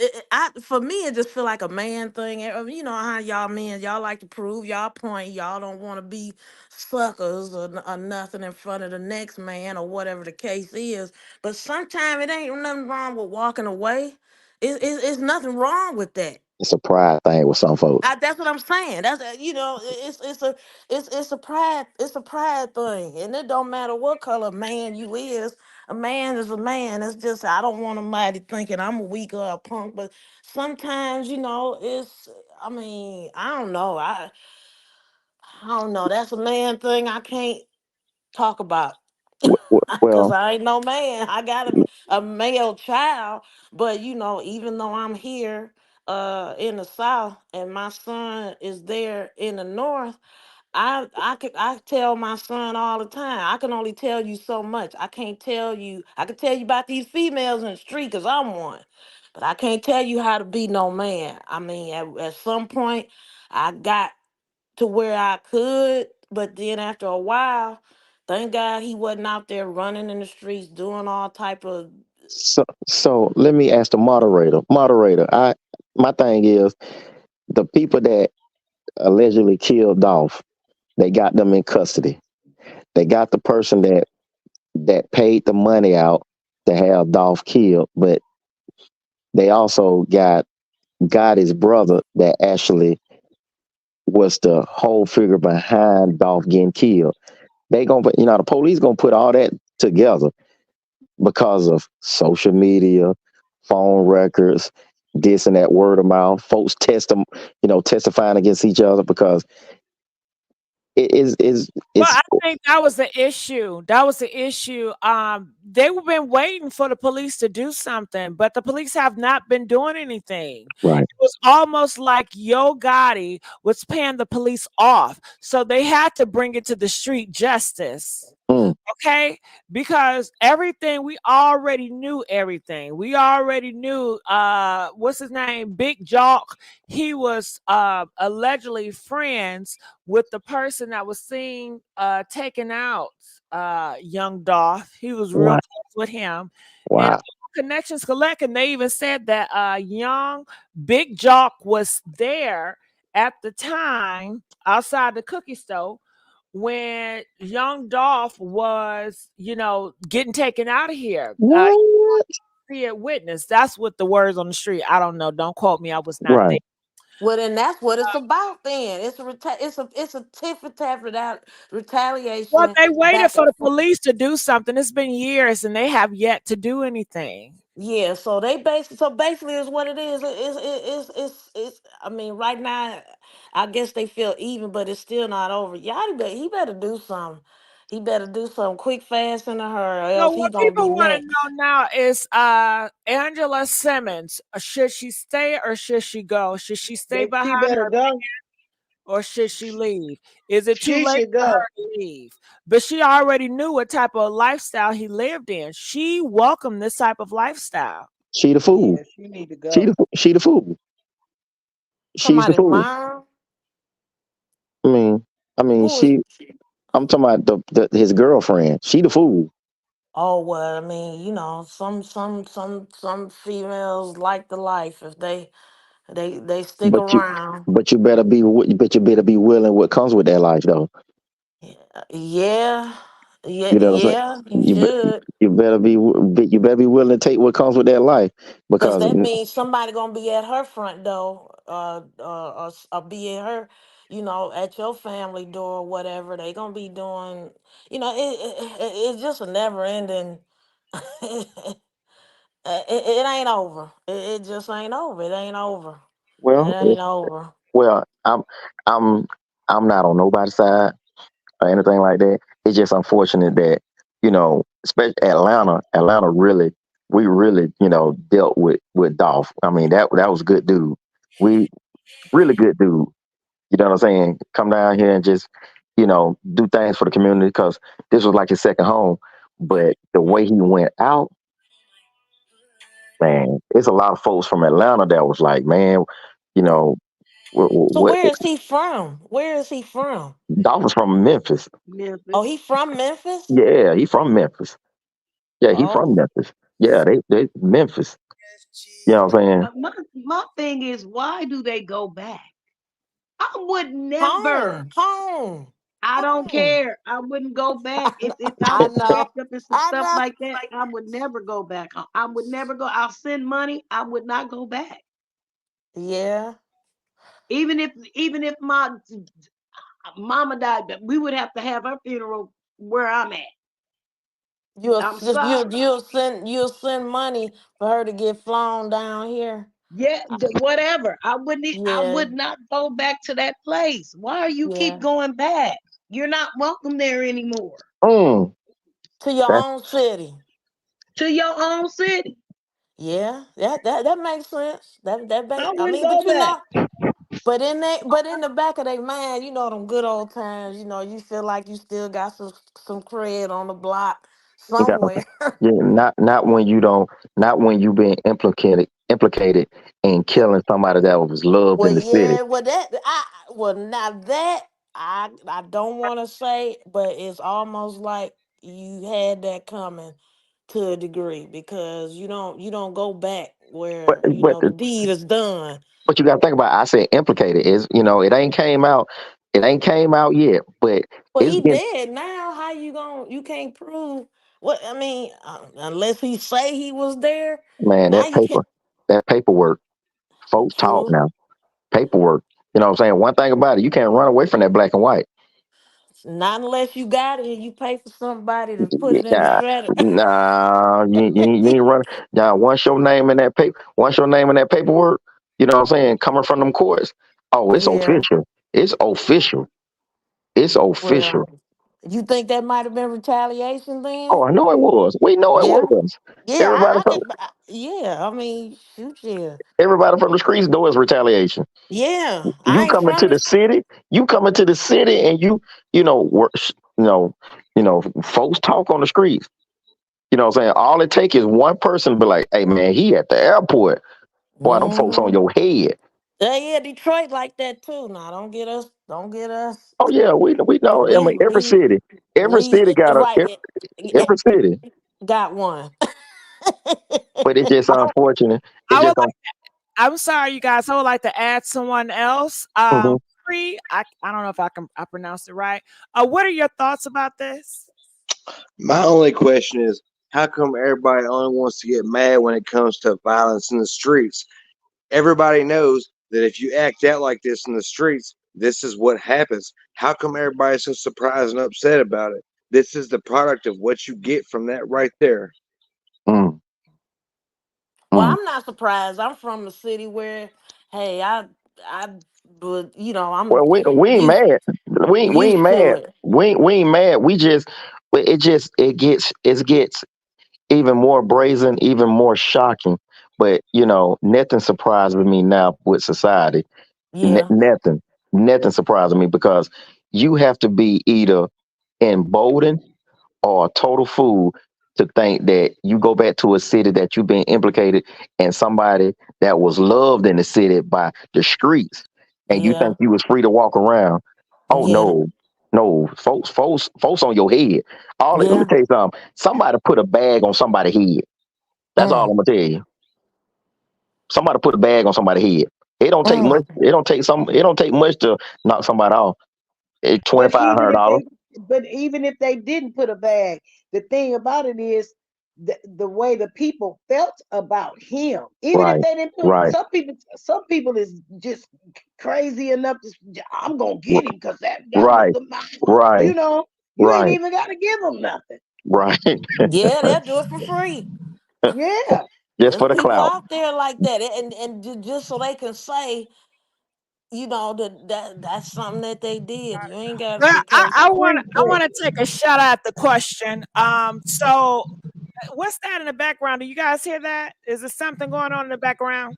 for me it just feel like a man thing. You know how y'all men, y'all like to prove y'all point, y'all don't want to be suckers or nothing in front of the next man or whatever the case is. But sometimes it ain't nothing wrong with walking away. It's nothing wrong with that. It's a pride thing with some folks. That's what I'm saying. That's it's a pride thing, and it don't matter what color man you is. A man is a man. It's just I don't want somebody thinking I'm a weak or a punk, but sometimes it's. I mean, I don't know. I don't know. That's a man thing. I can't talk about because Well, I ain't no man. I got a male child, but even though I'm here in the South and my son is there in the North, I tell my son all the time, I can only tell you so much. I can't tell you. I can tell you about these females in the street because I'm one, but I can't tell you how to be no man. I mean, at some point, I got to where I could, but then after a while, thank God he wasn't out there running in the streets doing all type of. so let me ask the moderator. Moderator, my thing is the people that allegedly killed Dolph, they got them in custody. They got the person that paid the money out to have Dolph killed, but they also got Gotti's brother that actually was the whole figure behind Dolph getting killed. They gonna, the police gonna put all that together because of social media, phone records, this and that, word of mouth, folks testifying against each other because it's Well, I think that was the issue. That was the issue. They've been waiting for the police to do something, but the police have not been doing anything. right. It was almost like Yo Gotti was paying the police off, so they had to bring it to the street justice. Okay, because everything we already knew everything. We already knew what's his name? Big Jock. He was allegedly friends with the person that was seen taking out young Dolph. He was real Wow. close with him. And Wow. connections collect, and they even said that young Big Jock was there at the time outside the cookie store when young Dolph was, getting taken out of here. What? See it witness. That's what the words on the street. I don't know. Don't quote me. I was not there. Right. Well, then that's what it's about. Then it's a tit for tat Well, retaliation. they waited Back for and the forth. police to do something. It's been years, and they have yet to do anything. Yeah, so basically is what it is. It's I mean, right now, I guess they feel even, but it's still not over. He better do something. He better do something quick, fast, and a hurry, or So else he what gonna be people want to next. know now is Angela Simmons. Should she stay or should she go? Should she stay behind She better her go. or should she leave? Is it too She late should for go. her to leave? But she already knew what type of lifestyle he lived in. She welcomed this type of lifestyle. She the fool. Yeah, she need to go. She the fool. She's the Somebody fool. mom? I mean, Who is? I'm talking about his girlfriend. She the fool. Oh well, I mean, some females like the life if they stick But you around. but you better be willing what comes with that life though. Yeah, yeah, You know what I'm yeah. You saying? should. You better be willing to take what comes with that life Cause because that means somebody gonna be at her front door, or be at her, at your family door, or whatever. They gonna be doing, it's just a never ending. It ain't over. It just ain't over. It ain't over. It well, ain't over. well, I'm I'm not on nobody's side or anything like that. It's just unfortunate that especially Atlanta really, we really dealt with Dolph. I mean that was a good dude. We really good dude. You know what I'm saying? Come down here and just do things for the community because this was like his second home. But the way he went out, man, it's a lot of folks from Atlanta that was like, man, you know, So What? where is he from? Where is he from? Dolph was from Memphis. Oh, he from Memphis? Yeah, he from Memphis. Yeah, he from Oh, Memphis. Yeah, they Memphis. You know what I'm saying? My thing is, why do they go back? I would never. home. I don't care. I wouldn't go back. If I I was know. wrapped up in some I stuff know. like that, I would never go back. I would never go. I'll send money. I would not go back. Yeah. Even if my mama died, we would have to have her funeral where I'm at. I'm sorry. You'll send money for her to get flown down here. Yeah, whatever. I Yeah. would not go back to that place. Why are you keep Yeah. going back? You're not welcome there anymore. Mm. To your That's own city. To your own city. Yeah, that makes sense. I I wouldn't mean, go but back. but in the back of their mind, them good old times. You feel like you still got some cred on the block you got somewhere. yeah, not when you don't, not when you been implicated in killing somebody that was loved Well, in the city. yeah, now that I don't want to say, but it's almost like you had that coming to a degree because you don't go back But where but the deed is done. but you got to think about. I said implicated is it ain't came out. It ain't came out yet, but Well, it's he been dead now. How you can't prove what I mean unless he say he was there. man Now you can't that paperwork. Folks talk prove now. Paperwork. You know what I'm saying? One thing about it, you can't run away from that black and white. not unless you got it and you pay for somebody to put it in the Yeah, shredder. nah, you ain't running. Now, once your name in that paper, once your name in that paperwork, you know what I'm saying, coming from them courts. Oh, it's Yeah. official. It's official. It's official. Well, you think that might have been retaliation Oh, then? I know it was. We know it Yeah. was. Yeah, Everybody I from can. Yeah, I mean, shoot, yeah, everybody from the streets know it's retaliation. yeah. I You ain't coming from to the this. city, you coming to the city, and work, folks talk on the streets. You know what I'm saying? All it take is one person to be like, hey man, he at the airport. Boy, them folks on Mm-hmm. your head. Yeah, Detroit like that too. Now, don't get us. Don't get us. Oh yeah, we know. I mean, every We city got right. every city. Got one. But it's just unfortunate. It's I would just like. I'm sorry, you guys. I would like to add someone else. mhm. Free. I don't know if I pronounced it right. What are your thoughts about this? My only question is, how come everybody only wants to get mad when it comes to violence in the streets? Everybody knows that if you act out like this in the streets, this is what happens. How come everybody's so surprised and upset about it? This is the product of what you get from that right there. Mm, Well, mm. I'm not surprised. I'm from a city where, hey, I, but I'm Well, we ain't used mad. We ain't used to mad. it. We ain't mad. It gets even more brazen, even more shocking. But nothing surprises me now with society. Yeah, Nothing surprises me because you have to be either emboldened or a total fool to think that you go back to a city that you've been implicated and somebody that was loved in the city by the streets and you yeah, think you was free to walk around. Oh yeah, no, folks on your head. Let me yeah. tell you something. Somebody put a bag on somebody's head. That's all Mm, I'm gonna tell you. Somebody put a bag on somebody's head. It don't take much. mm. It don't take much to knock somebody off. It's twenty But five even hundred if dollars. they didn't put a bag, the thing about it is the way the people felt about him. Even if Right, they didn't put right, some people is just crazy enough to I'm gonna r- get him because that was right, the my right, you ain't right, even gotta give them nothing. right. Yeah, they'll do it for free. Yeah. Just There's for the people clout. out there like that, and just so they can say, that's something that they did. You ain't got Well, because I want to take a shot at the question. So what's that in the background? Do you guys hear that? Is there something going on in the background?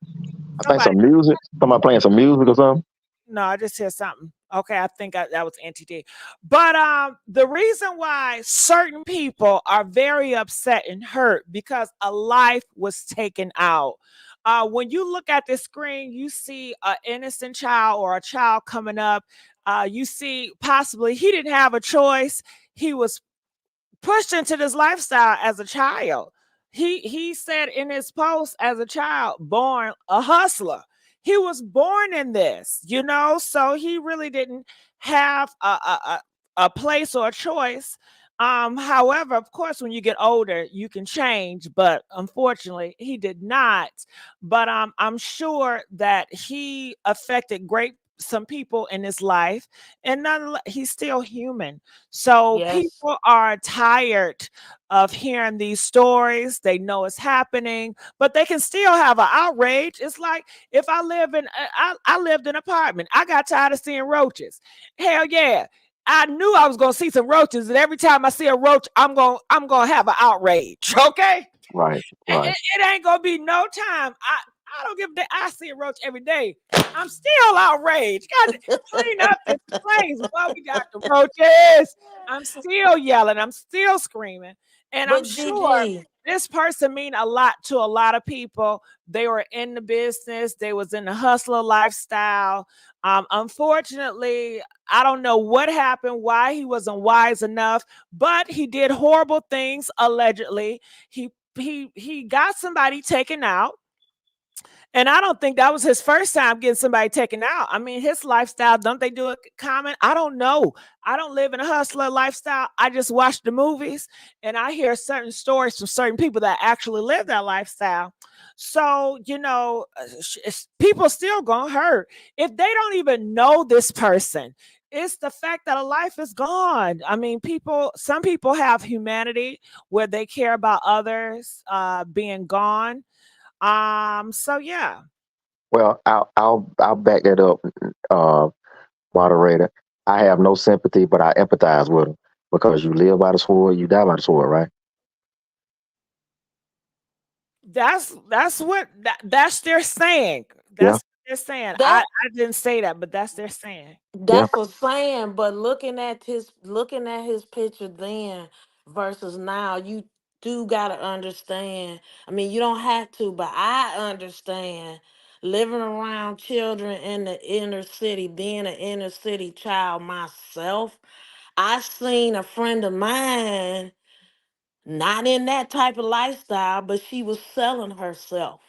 I think Somebody. some music. Somebody playing some music or something. No, I just hear something. Okay, I think that was NTD. But the reason why certain people are very upset and hurt because a life was taken out. When you look at this screen, you see an innocent child or a child coming up. You see possibly he didn't have a choice. He was pushed into this lifestyle as a child. He said in his post, as a child, born a hustler. He was born in this, so he really didn't have a place or a choice. However, of course, when you get older, you can change, but unfortunately, he did not. But I'm sure that he affected some people in his life, and nonetheless, he's still human. So Yes. people are tired of hearing these stories. They know it's happening, but they can still have an outrage. It's like if I lived in an apartment, I got tired of seeing roaches. Hell yeah. I knew I was gonna see some roaches, and every time I see a roach, I'm gonna have an outrage. Okay. Right. It ain't gonna be no time. I don't give a damn. I see a roach every day. I'm still outraged. God, clean up this place. Well, we got the roaches. I'm still yelling. I'm still screaming. And I'm But sure Gigi, this person mean a lot to a lot of people. They were in the business. They was in the hustler lifestyle. Unfortunately, I don't know what happened, why he wasn't wise enough, but he did horrible things allegedly. He got somebody taken out. And I don't think that was his first time getting somebody taken out. I mean, his lifestyle, don't they do it common? I don't know. I don't live in a hustler lifestyle. I just watch the movies and I hear certain stories from certain people that actually live that lifestyle. So, people still gonna hurt if they don't even know this person. It's the fact that a life is gone. I mean, some people have humanity where they care about others being gone. So yeah. Well, I'll back that up, uh, moderator. I have no sympathy, but I empathize with them because you live by the sword, you die by the sword, right? That's that's their saying. Yeah. That's what they're saying. I that didn't say that, but that's their saying. Yeah. that's a saying, but looking at his picture then versus now, you do gotta understand. I mean, you don't have to, but I understand living around children in the inner city, being an inner city child myself. I seen a friend of mine not in that type of lifestyle, but she was selling herself.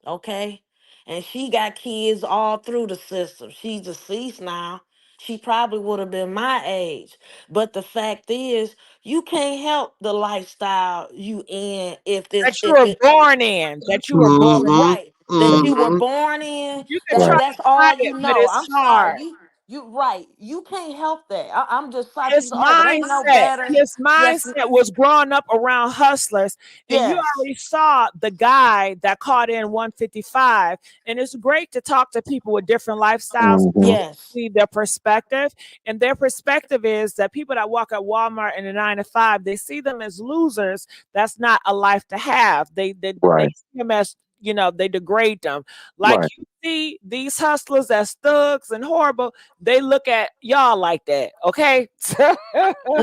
Okay. And she got kids all through the system. She's deceased now. She probably would have been my age. But the fact is, you can't help the lifestyle you in if this That you if were it born in. That you were born Mm-hmm. right that you were Mm-hmm. born in. You can try Right. That's to all hide you it, but know. it's I'm sorry. hard. You right. You can't help that. I'm just sorry. His People, oh, but ain't no mindset, better. his Yes, mindset was growing up around hustlers, and you yes. already saw the guy that caught in 155. And it's great to talk to people with different lifestyles. Mm-hmm. Yes. See their perspective, and their perspective is that people that walk at Walmart in a 9 to 5, they see them as losers. That's not a life to have. They Right. see them as, they degrade them. Like Right. you see these hustlers as thugs and horrible, they look at y'all like that. Okay.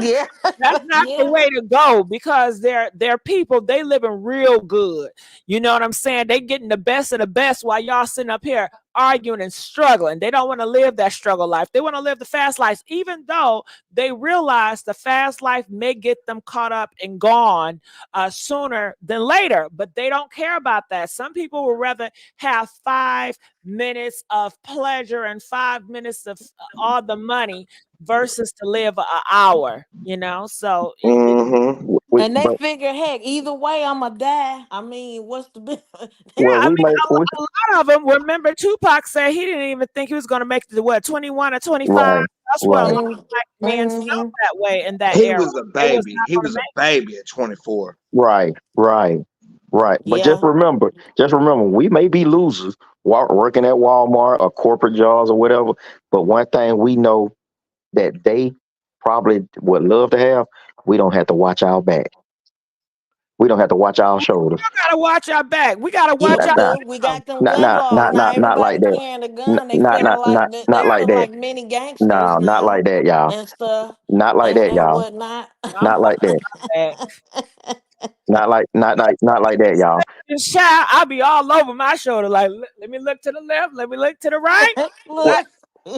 Yeah. That's not the Yeah. way to go, because they're people, they living real good. You know what I'm saying? They getting the best of the best while y'all sitting up here arguing and struggling. They don't want to live that struggle life. They want to live the fast life, even though they realize the fast life may get them caught up and gone sooner than later. But they don't care about that. Some people would rather have 5 minutes of pleasure and 5 minutes of all the money versus to live an hour, so Mm-hmm. And they But figure, heck, either way, I'ma die. I mean, what's the big? yeah, well, I we mean, may we a lot of them, remember Tupac said he didn't even think he was going to make it to what, 21 or 25. right, That's what a lot right. of black men felt that way in that He era. was a They was baby. not He going to was a make baby at 24. Right, right, right. But Yeah. just remember, we may be losers working at Walmart or corporate jobs or whatever. But one thing we know that they probably would love to have, we don't have to watch our back. We don't have to watch our it. shoulders. We got to watch our back. We got to Yeah, watch Not, we our not, do. We got them not, gun not, laws not, now. not, not like Everybody that. carrying a gun. They Not, feeling not, like not, not they like feel that. like mini gangsters No, not now like that, y'all. and stuff Not like that, and y'all. whatnot. I'm Not like watching that. my back. Not like that, y'all. This child, I'll be all over my shoulder. Like, let me look to the left. Let me look to the right. Well, Like,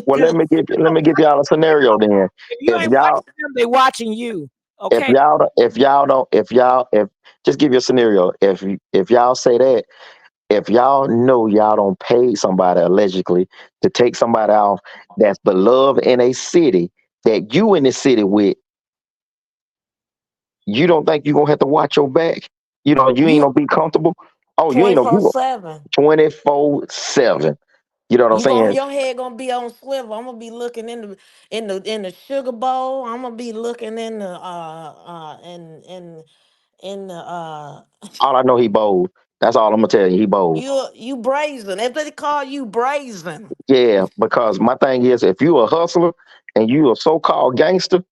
well, let 'cause me give y'all a scenario then. if you If ain't y'all watching them, they watching you. if Okay. y'all don't if y'all don't if just give you a scenario. If y'all say that, if y'all know y'all don't pay somebody allegedly to take somebody off that's beloved in a city that you in the city with, you don't think you're gonna have to watch your back? You ain't You gonna be comfortable. Oh, you ain't no you 24/7. 24/7. You know what I'm You going saying? your head gonna be on swivel. I'm gonna be looking in the sugar bowl. I'm gonna be looking in the in the All I know he bold. That's all I'm gonna tell you. He bold. you brazen. If they call you brazen, Yeah, because my thing is, if you a hustler and you a so-called gangster,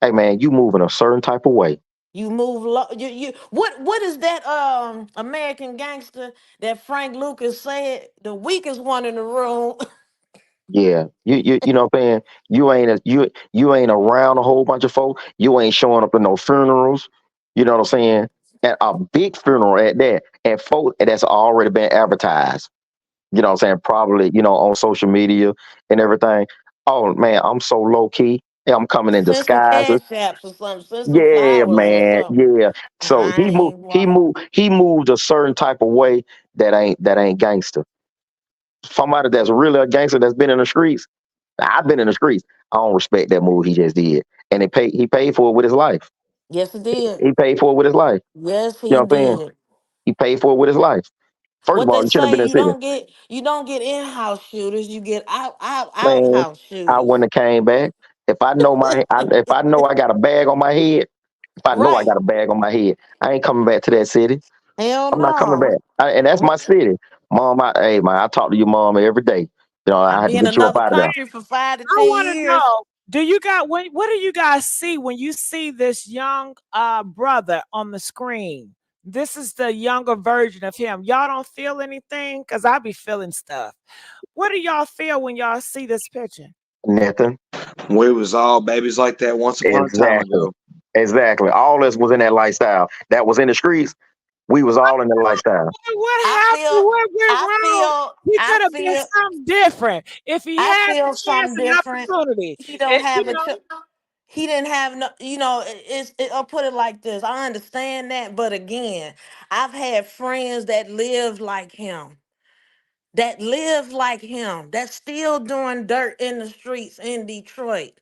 hey man, you move in a certain type of way. you move low. You what is that American gangster that Frank Lucas said? The weakest one in the room. Yeah, you know what I'm saying. You ain't around a whole bunch of folks. You ain't showing up to no funerals. You know what I'm saying. At a big funeral at that, and folk that's already been advertised. You know what I'm saying. Probably on social media and everything. Oh man, I'm so low key. Yeah, I'm coming in Send some disguises. cash apps or something. Send some Yeah, flowers or man. something. Yeah. So I ain't walk. he moved a certain type of way that ain't gangster. Somebody that's really a gangster that's been in the streets. I've been in the streets. I don't respect that move he just did. And he paid for it with his life. Yes, it did. He paid for it with his life. Yes, You he know what I'm saying? did. He paid for it with his life. First of What all, they he shouldn't have say, been in the city. you don't get in-house shooters, you get Man, outhouse I shooters. wouldn't have came back. If I know I got a bag on my head, if I know I Right. got a bag on my head, I ain't coming back to that city. Hell I'm not coming no. back. And that's my city. Mom, hey man, I talk to your mom every day. I I've had to been in get you up another out of there. country for 5 to I 10 want to years. know, what do you guys see when you see this young brother on the screen? This is the younger version of him. Y'all don't feel anything? Because I be feeling stuff. What do y'all feel when y'all see this picture? Nothing. We was all babies like that once upon a time Exactly. ago. Exactly. All this was in that lifestyle. That was in the streets. We was all in that lifestyle. What I happened? feel What went I wrong? feel He I could have been feel something different if he I had feel the chance something and different. opportunity. He don't have he didn't have no, I'll put it like this. I understand that, but again, I've had friends that live like him, that's still doing dirt in the streets in Detroit.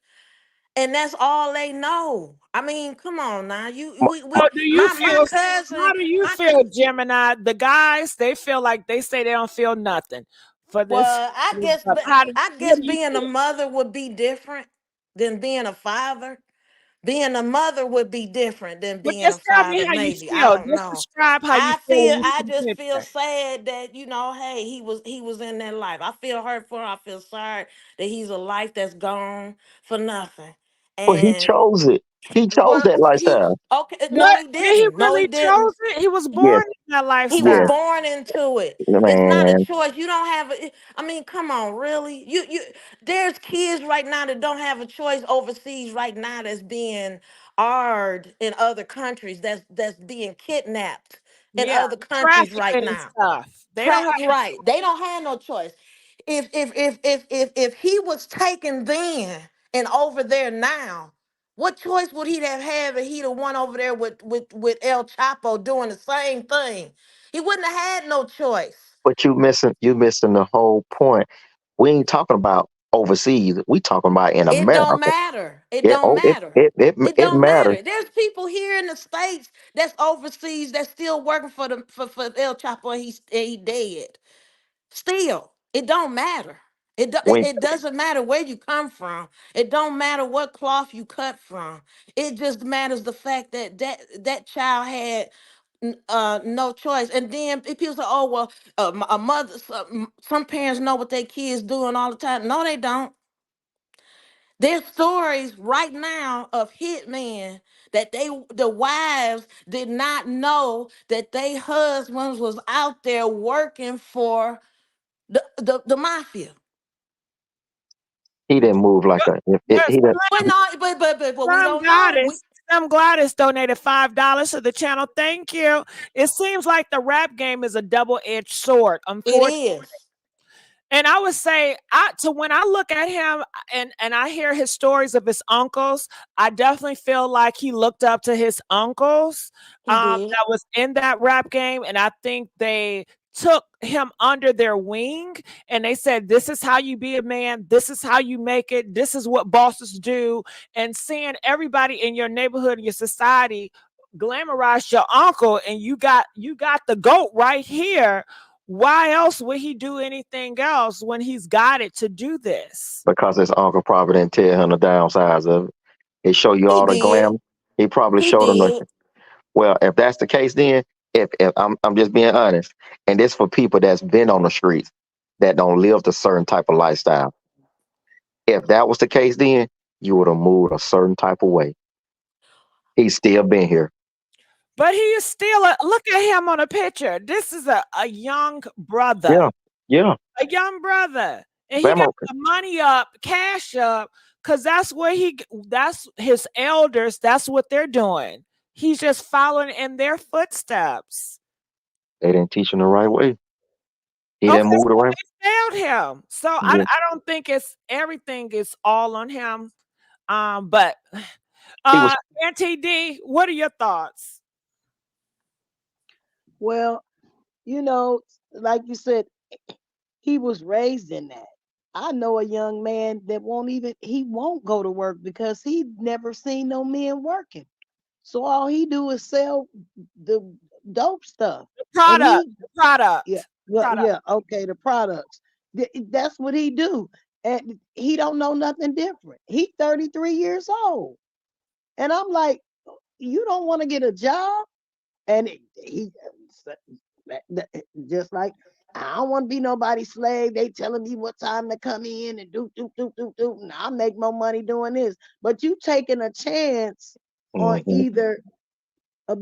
And that's all they know. I mean, come on now. So do you My feel? cousin, How do you feel, Gemini? The guys, they feel like they say they don't feel nothing for this. well, I What guess do you being a feel? mother would be different than being a father. Being a mother would be different than But being a just tell me father, how you maybe. I feel. don't Just know. describe how you feel when you I see just the feel picture. sad that, hey, he was in that life. I feel hurt for him. I feel sorry that he's a life that's gone for nothing. But he And chose it. He chose well, that lifestyle. no, What? he Did he didn't. No, he really didn't. chose it? He was Yes, born in that He was yes, lifestyle. born into it. It's not a man. choice. You don't have I mean, come on, really? There's kids right now that don't have a choice overseas right now that's being AR'd in other countries, that's being kidnapped in Yeah, other countries right trafficking and now. stuff. They don't have. Right. They don't have no choice. If he was taken then and over there now, what choice would he have had if he'd have won over there with El Chapo doing the same thing? He wouldn't have had no choice. But you missing the whole point. We ain't talking about overseas. We talking about in It don't America. matter. It It don't oh it matter. it it, It it don't matters. matter. There's people here in the States that's overseas that's still working for El Chapo and he dead. Still, it don't matter. When It doesn't matter where you come from. It don't matter what cloth you cut from. It just matters the fact that that child had no choice. And then people say, "Oh well, a mother, some parents know what their kids doing all the time." No, they don't. There's stories right now of hitmen that the wives did not know that they husbands was out there working for the mafia. he didn't move like But, a. If but he didn't. But no, but we some don't know. goddess, M. Gladys donated $5 to the channel. Thank you. It seems like the rap game is a double-edged sword, unfortunately. It is. And I would say, when I look at him and I hear his stories of his uncles, I definitely feel like he looked up to his uncles that was in that rap game, and I think they took him under their wing and they said, this is how you be a man, this is how you make it, this is what bosses do. And seeing everybody in your neighborhood and your society glamorize your uncle, and you got the GOAT right here. Why else would he do anything else when he's got it to do this? Because his uncle probably didn't tell him the downsides of it. He show you all the glam. He probably showed him the. Well, if that's the case, then if I'm just being honest, and this for people that's been on the streets that don't live the certain type of lifestyle. If that was the case, then you would have moved a certain type of way. He's still been here. But he is still look at him on a picture. This is a young brother. Yeah. A young brother. And he got the money up, cash up, because that's his elders, that's what they're doing. He's just following in their footsteps. They didn't teach him the right way. He didn't move the right way. They failed him. So I don't think everything is all on him. But Auntie D, what are your thoughts? Well, like you said, he was raised in that. I know a young man that won't go to work because he never seen no men working. So all he do is sell the dope stuff. The product. Yeah, okay, the products. That's what he do. And he don't know nothing different. He 33 years old. And I'm like, you don't want to get a job? And he just like, I don't want to be nobody's slave. They telling me what time to come in and do. And I'll make more money doing this. But you taking a chance on either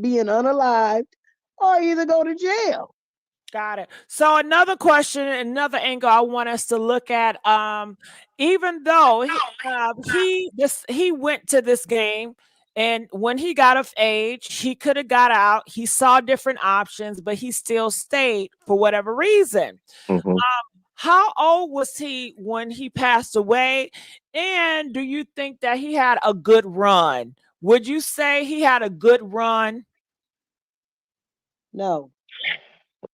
being unalived or either go to jail. Got it. So another question, another angle I want us to look at. Even though he went to this game, and when he got of age, he could have got out. He saw different options, but he still stayed for whatever reason. How old was he when he passed away? And do you think that he had a good run? Would you say he had a good run? No.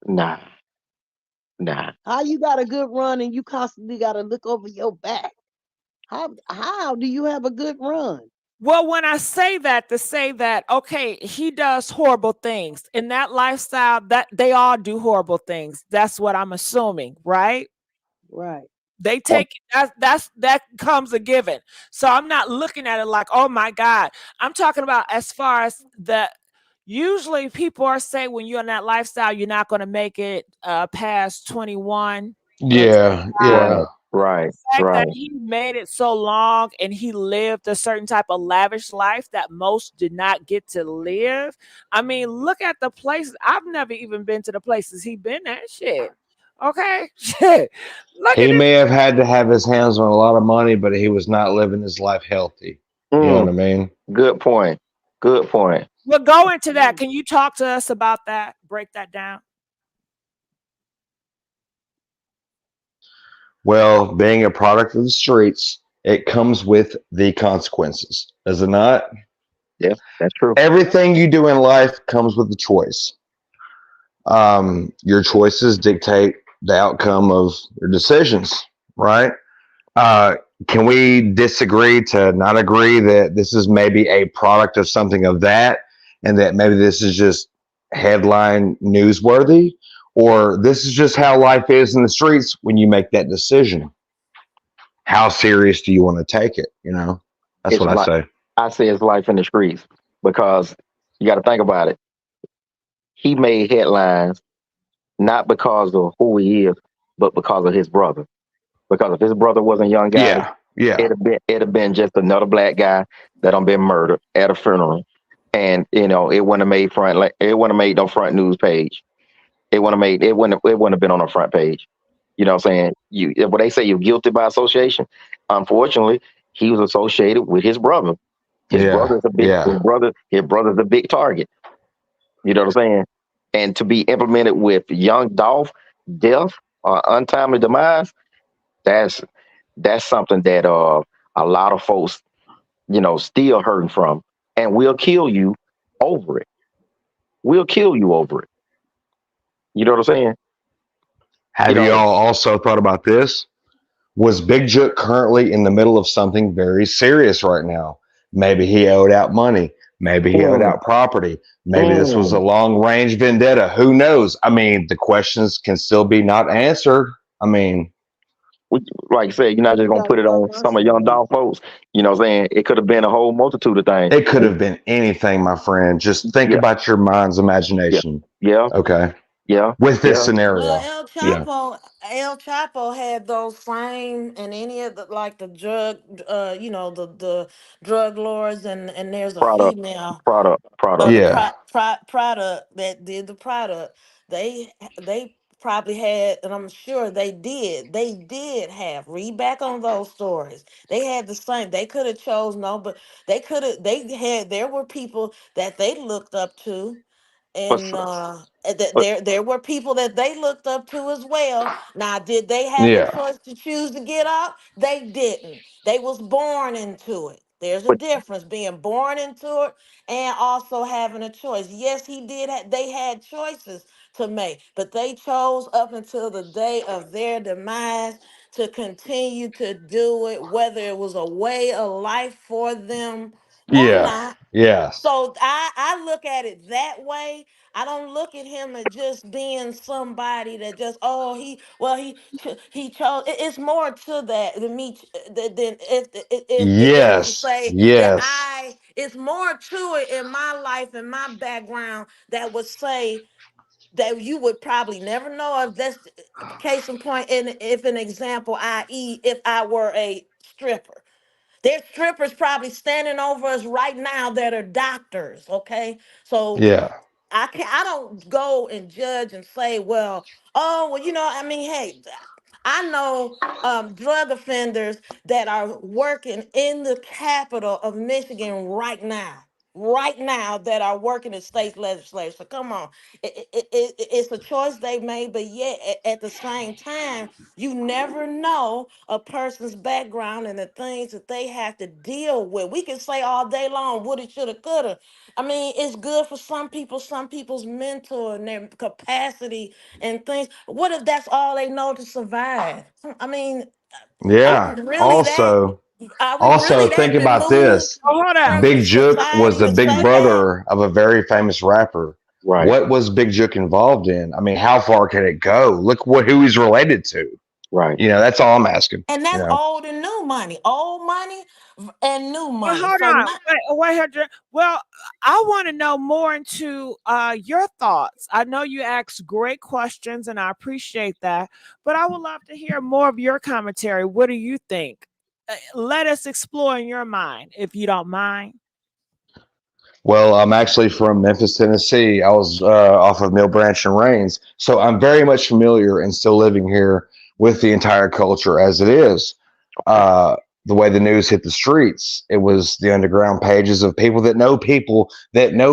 Nah. How you got a good run and you constantly got to look over your back? How do you have a good run? Well, when I say that, to say that, okay, he does horrible things in that lifestyle, that they all do horrible things. That's what I'm assuming, right? Right. They take that comes a given. So I'm not looking at it like, oh my God. I'm talking about as far as usually people are saying when you're in that lifestyle, you're not going to make it past 21. Yeah. Right. The fact that he made it so long and he lived a certain type of lavish life that most did not get to live. I mean, look at the places. I've never even been to the places he been at. Shit. Okay. Shit. He may have had to have his hands on a lot of money, but he was not living his life healthy. You know what I mean? Good point. We'll go into that. Can you talk to us about that? Break that down. Well, being a product of the streets, it comes with the consequences, does it not? Yeah, that's true. Everything you do in life comes with a choice. Your choices dictate the outcome of your decisions, right? Can we disagree to not agree that this is maybe a product of something of that, and that maybe this is just headline newsworthy? Or this is just how life is in the streets when you make that decision. How serious do you want to take it? That's what I say. I say it's life in the streets because you got to think about it. He made headlines not because of who he is, but because of his brother. Because if his brother wasn't young guy, it'd have been just another black guy that done been murdered at a funeral, and it wouldn't have made no front news page. It wouldn't have been on the front page. You know what I'm saying? When they say you're guilty by association, unfortunately, he was associated with his brother. His Yeah, brother's a big yeah. his brother's a big target. You know what I'm saying? And to be implemented with young Dolph death or untimely demise, that's something that a lot of folks, still hurting from, and we'll kill you over it. We'll kill you over it. You know what I'm saying? You Have you know, all also thought about this? Was Big Jook currently in the middle of something very serious right now? Maybe he owed out money. Maybe he owed mm, out property. Maybe this was a mm. long range vendetta. Who knows? I mean, the questions can still be not answered. I mean, Like I said, you're not just You gonna gotta put it know on my some of young story. Dolph folks. You know what I'm saying? It could have been a whole multitude of things. it could have been anything, my friend. Just think Yeah, about your mind's yeah, imagination. yeah, Okay. yeah, With this yeah. Well, scenario. Yeah. El Chapo had those same, and any of the like the drug, the drug lords, and there's a Product, female product. the Yeah. product that did the product. They probably had, and I'm sure they did have, read back on those stories. They had the same. They could have chose no, but there were people that they looked up to, But, and that but there were people that they looked up to as well. Now, did they have a Yeah. choice to choose to get out? They didn't. They was born into it. There's a but difference being born into it and also having a choice. Yes, he did. They had choices to make, but they chose up until the day of their demise to continue to do it, whether it was a way of life for them or Yeah. not. Yes. So I look at it that way. I don't look at him as just being somebody that just, he chose. It's more to that than me than if it was to Yes. say that Yes. it's more to it in my life and my background that would say that you would probably never know if that's case in point. And if an example, i.e., if I were a stripper. There's strippers probably standing over us right now that are doctors, okay? So Yeah. I don't go and judge and say, I mean, hey, I know drug offenders that are working in the capital of Michigan right now that are working in state legislators. So come on, it's a choice they made, but yet at the same time, you never know a person's background and the things that they have to deal with. We can say all day long, woulda, shoulda, coulda. I mean, it's good for some people, some people's mental and their capacity and things. What if that's all they know to survive? I mean, are we Yeah. really that? Are we really Think that about removed this. Oh, hold on. from Big Jook was society the to big say that? brother of a very famous rapper. right, What was Big Jook involved in? I mean, how far can it go? Look who he's related to. right. That's all I'm asking. And that's old and new money, old money and new Well, money. hold So on. not, Wait, Hedra. Well, I want to know more into your thoughts. I know you asked great questions, and I appreciate that. But I would love to hear more of your commentary. What do you think? Let us explore in your mind, if you don't mind. Well, I'm actually from Memphis, Tennessee. I was off of Mill Branch and Rains. So I'm very much familiar and still living here with the entire culture as it is. Uh, the way the news hit the streets, it was the underground pages of people that know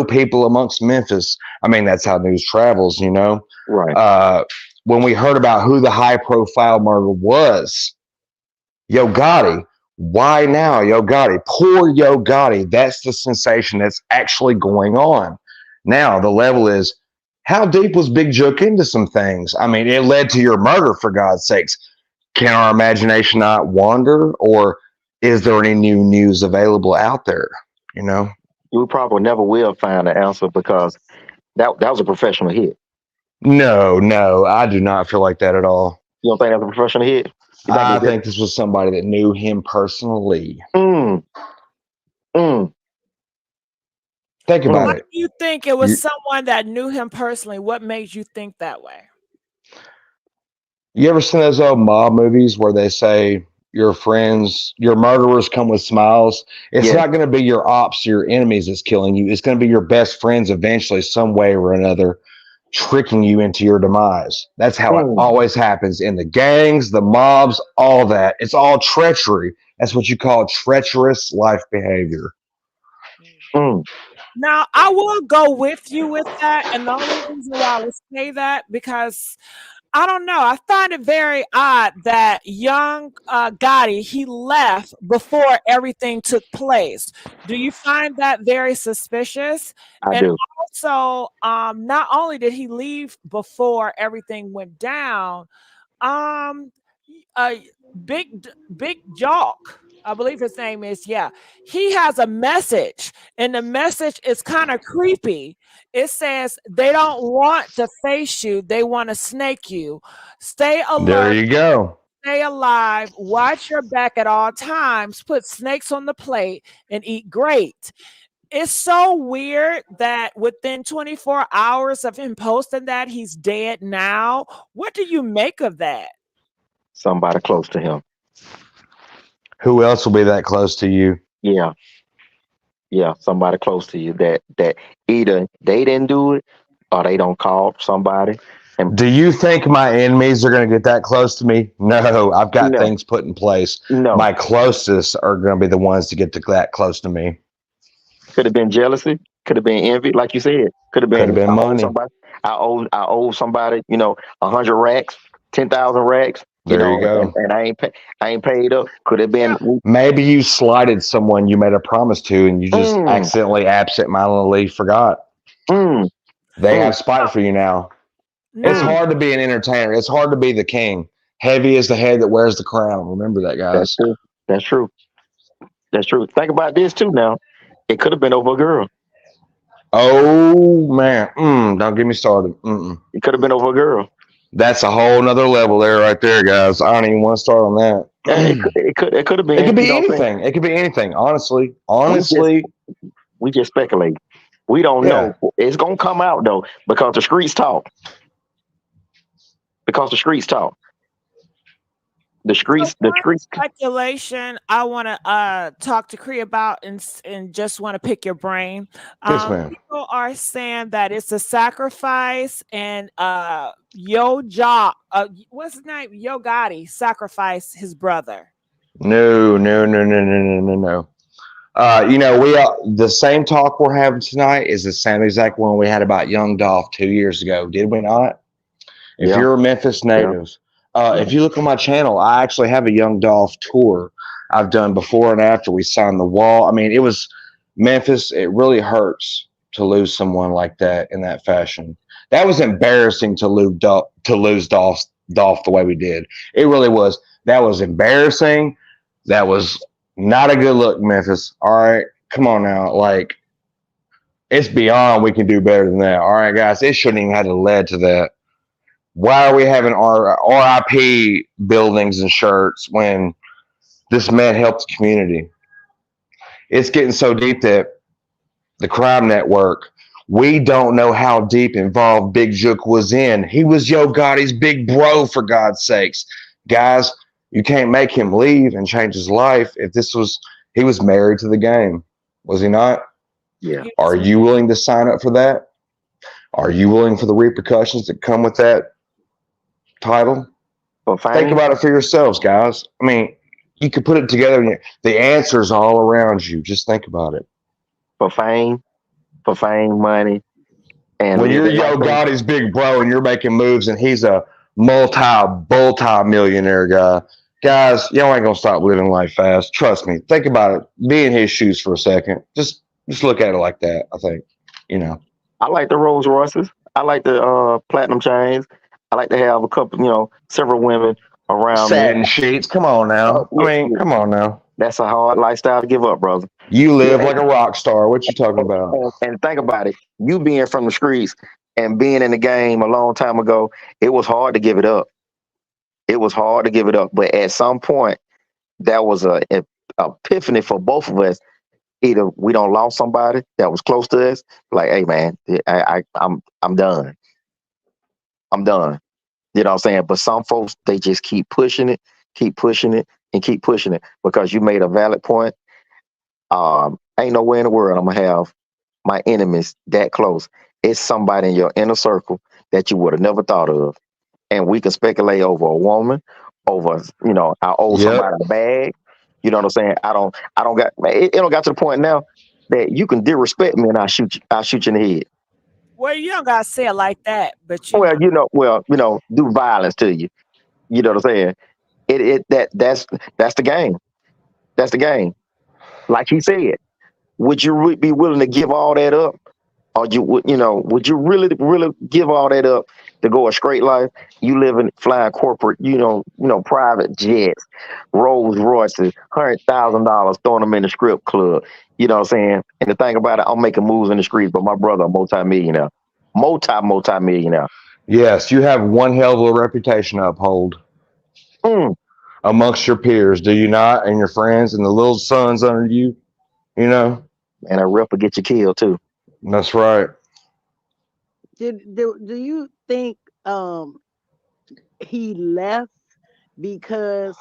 people amongst Memphis. I mean, that's how news travels, Right. When we heard about who the high profile murder was, Yo Gotti. Why now, Yo Gotti? Poor Yo Gotti. That's the sensation that's actually going on. Now, the level is how deep was Big Jook into some things? I mean, it led to your murder, for God's sakes. Can our imagination not wander? Or is there any new news available out there? We probably never will find the answer because that was a professional hit. No, I do not feel like that at all. You don't think that was a professional hit? I think this was somebody that knew him personally. Mm, mm. Think about Why it. do you think it was someone that knew him personally? What made you think that way? You ever seen those old mob movies where they say your friends, your murderers come with smiles? It's Yeah. not going to be your ops, your enemies that's killing you. It's going to be your best friends eventually, some way or another, tricking you into your demise. That's how it always happens in the gangs, the mobs, all that. It's all treachery. That's what you call treacherous life behavior. Now, I will go with you with that, and the only reason why I would say that because I don't know. I find it very odd that young Gotti he left before everything took place. Do you find that very suspicious? I And do. also, not only did he leave before everything went down, um, uh, Big Jock, I believe his name is. Yeah, he has a message, and the message is kind of creepy. It says they don't want to face you; they want to snake you. Stay There alert, you go. stay alive, watch your back at all times. Put snakes on the plate and eat great. It's so weird that within 24 hours of him posting that, he's dead now. What do you make of that? Somebody close to him. Who else will be that close to you? Yeah, yeah, somebody close to you that either they didn't do it or they don't call somebody. And Do you think my enemies are going to get that close to me? No, I've got no, things put in place. no. My closest are going to be the ones to get to that close to me. Could have been jealousy. Could have been envy, like you said. Could have Could have been been I owe money. somebody. I owe somebody. 100 racks, 10,000 racks. There you go. And I ain't paid up. Could have been. Maybe you slighted someone you made a promise to, and you just Mm, accidentally, absent-mindedly forgot. mm, They mm, have spite for you now. It's Now, mm. hard to be an entertainer. It's hard to be the king. Heavy is the head that wears the crown. Remember that, That's guys. true. That's true. That's true. Think about this too. Now, it could have been over a girl. Oh man, don't get me started. It could have been over a girl. That's a whole nother level there, right there, guys. I don't even want to start on that. It could have been. It could be What I'm saying? anything. It could be anything. Honestly, We just we just speculate. We don't yeah. know. It's gonna come out though because the streets talk. Because the streets talk. The so streets. The one streets. speculation I want to talk to Cree about and just want to pick your brain. Yes, ma'am. People are saying that it's a sacrifice, and Yo Jock, what's his name? Yo Gotti sacrificed his brother. No. The same talk we're having tonight is the same exact one we had about young Dolph 2 years ago. Did we not? If Yeah. you're a Memphis native, if you look on my channel, I actually have a young Dolph tour I've done before and after we signed the wall. I mean, it was Memphis. It really hurts to lose someone like that in that fashion. That was embarrassing to lose Dolph the way we did. It really was. That was embarrassing. That was not a good look, Memphis. All right, come on now. Like, it's beyond we can do better than that. All right, guys, it shouldn't even have led to that. Why are we having our RIP buildings and shirts when this man helped the community? It's getting so deep that the Crime Network, we don't know how deep involved Big Jook was in. He was Yo Gotti's big bro, for God's sakes. Guys, you can't make him leave and change his life. He was married to the game, was he not? Yeah. Are you willing to sign up for that? Are you willing for the repercussions that come with that title? For fame? Think about it for yourselves, guys. I mean, you could put it together and the answer's all around you. Just think about it. For fame, money, and when you're living Yo like that. Gotti's big bro and you're making moves and he's a multi-millionaire guy, guys, y'all ain't gonna stop living life fast. Trust me. Think about it. Be in his shoes for a second. Just look at it like that. I think, I like the Rolls Royces. I like the platinum chains. I like to have a couple, several women around satin me. sheets. Come on now. Come on now. That's a hard lifestyle to give up, brother. You live like a rock star. What you talking about? And think about it. You being from the streets and being in the game a long time ago, it was hard to give it up. It was hard to give it up. But at some point, that was a epiphany for both of us. Either we don't lost somebody that was close to us, like, hey man, I'm done. I'm done. You know what I'm saying? But some folks, they just keep pushing it, and keep pushing it because you made a valid point. Ain't nowhere in the world I'm gonna have my enemies that close. It's somebody in your inner circle that you would have never thought of. And we can speculate over a woman, over, I owe somebody a bag. You know what I'm saying? I don't got it don't got to the point now. that you can disrespect me and I'll shoot you in the head. Well, you don't gotta say it like that, but you know. Do violence to you. You know what I'm saying? That's the game. That's the game. Like he said, would you be willing to give all that up? Or would you really give all that up to go a straight life? You live in flying corporate, private jets, Rolls Royces, $100,000, throwing them in the strip club. You know what I'm saying? And the thing about it, I'm making moves in the streets, but my brother, a multi-millionaire, multi-millionaire. Yes, you have one hell of a reputation to uphold amongst your peers, do you not? And your friends and the little sons under you, you know? And a rep will get you killed too. That's right. Do you think he left because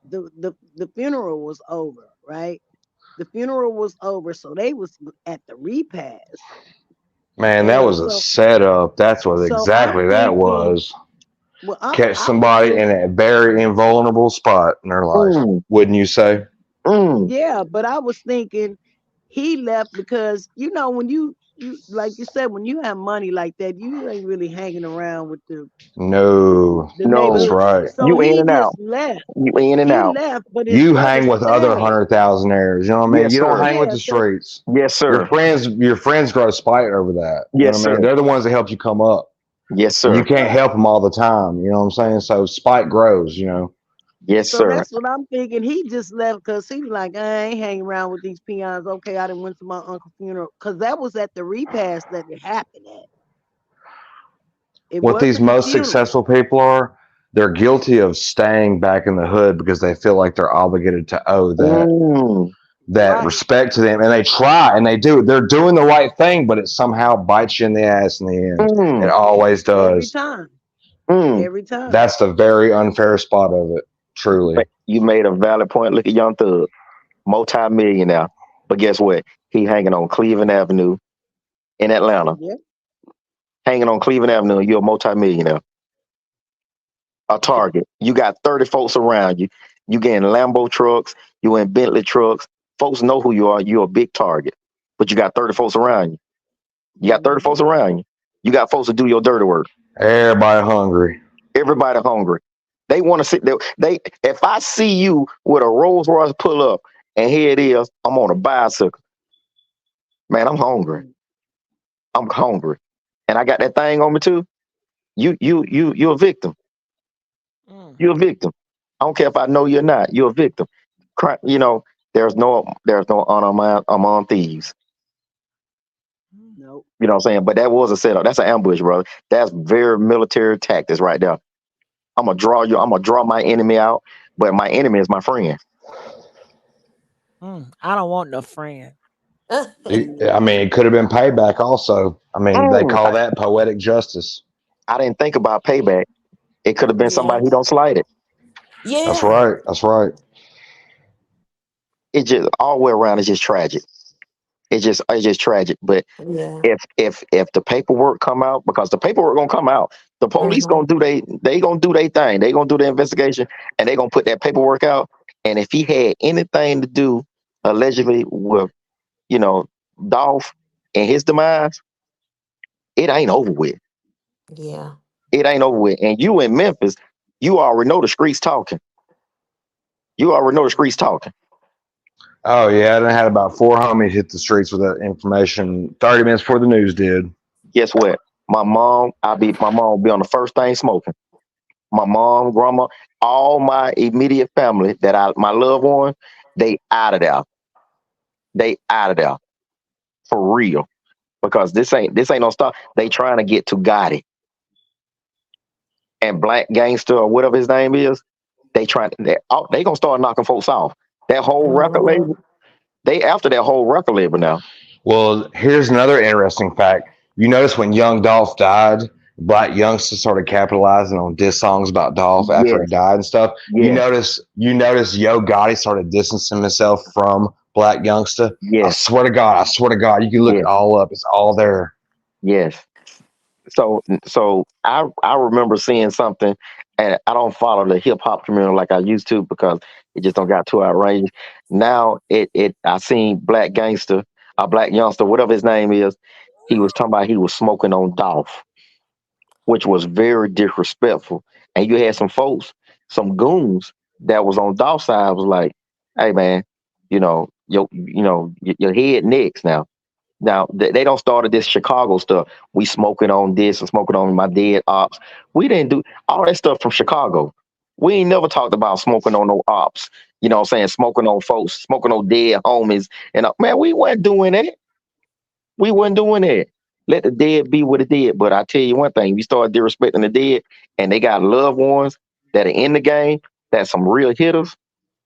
the funeral was over, right? The funeral was over, so they was at the repast. Man, that was a setup. That's what exactly that was. Catch somebody in a very invulnerable spot in their life, wouldn't you say? Yeah, but I was thinking he left because when you like you said, when you have money like that, you ain't really hanging around with the that's right. So you in and out. Left. You in and out. Left, but you hang with other 100,000aires. You know what I mean? Yes, you don't sir. hang with the streets. Yes, sir. Your friends grow spite over that. You Yes, know what I mean? sir. They're the ones that help you come up. Yes, sir. You can't help them all the time. You know what I'm saying? So spite grows. Yes, so sir. That's what I'm thinking. He just left because he was like, I ain't hanging around with these peons. Okay, I didn't went to my uncle's funeral because that was at the repast that it happened at. What these most successful people are, they're guilty of staying back in the hood because they feel like they're obligated to owe that respect to them, and they try and they do. They're doing the right thing, but it somehow bites you in the ass in the end. It always does. Every time. That's the very unfair spot of it. Truly, you made a valid point. Look at Young Thug, multi-millionaire, but guess what? He hanging on Cleveland Avenue in Atlanta. Yep. Hanging on Cleveland Avenue, you're a multi-millionaire. A target. You got 30 folks around you. You getting Lambo trucks. You in Bentley trucks. Folks know who you are. You're a big target. But you got 30 folks around you. You got 30 folks around you. You got folks to do your dirty work. Everybody hungry. Everybody hungry. They want to sit there. If I see you with a Rolls Royce pull up and here it is, I'm on a bicycle. Man, I'm hungry. I'm hungry. And I got that thing on me too. You're a victim. You're a victim. I don't care if I know you or not. You're a victim. There's no honor among thieves. Nope. You know what I'm saying? But that was a setup. That's an ambush, brother. That's very military tactics right there. I'm gonna draw my enemy out, but my enemy is my friend. I don't want no friend. I mean, it could have been payback also. I mean, they call that poetic justice. I didn't think about payback. It could have been somebody who don't slide it. Yeah. That's right. That's right. It just all the way around is just tragic. It's just tragic. But if the paperwork come out, because the paperwork gonna come out, the police gonna do they gonna do their thing. They gonna do the investigation and they gonna put that paperwork out. And if he had anything to do allegedly with, Dolph and his demise, it ain't over with. Yeah. It ain't over with. And you in Memphis, you already know the streets talking. Oh yeah, I done had about 4 homies hit the streets with that information 30 minutes before the news did. Guess what? My mom will be on the first thing smoking. My mom, grandma, all my immediate family my loved ones, they out of there. They out of there. For real. Because this ain't no stuff. They trying to get to Gotti. And Black Gangster or whatever his name is, they gonna start knocking folks off. That whole record label, they after that whole record label now. Well, here's another interesting fact. You notice when young Dolph died, Black youngsters started capitalizing on diss songs about Dolph after he died and stuff. Yes. You notice Yo Gotti started distancing himself from Black Youngster. Yes. I swear to God, you can look it all up. It's all there. Yes. So I remember seeing something, and I don't follow the hip hop community like I used to because it just don't got too outrageous. Now I seen Black Gangster. a black youngster, whatever his name is, he was talking about he was smoking on Dolph, which was very disrespectful. And you had some folks, some goons that was on Dolph's side was like, "Hey man, your head next now." Now they don't started this Chicago stuff. We smoking on this and smoking on my dead ops. We didn't do all that stuff from Chicago. We ain't never talked about smoking on no ops. You know what I'm saying? Smoking on folks, smoking on dead homies. And man, we weren't doing that. We wasn't doing that. Let the dead be what it did. But I tell you one thing, we start disrespecting the dead and they got loved ones that are in the game, that's some real hitters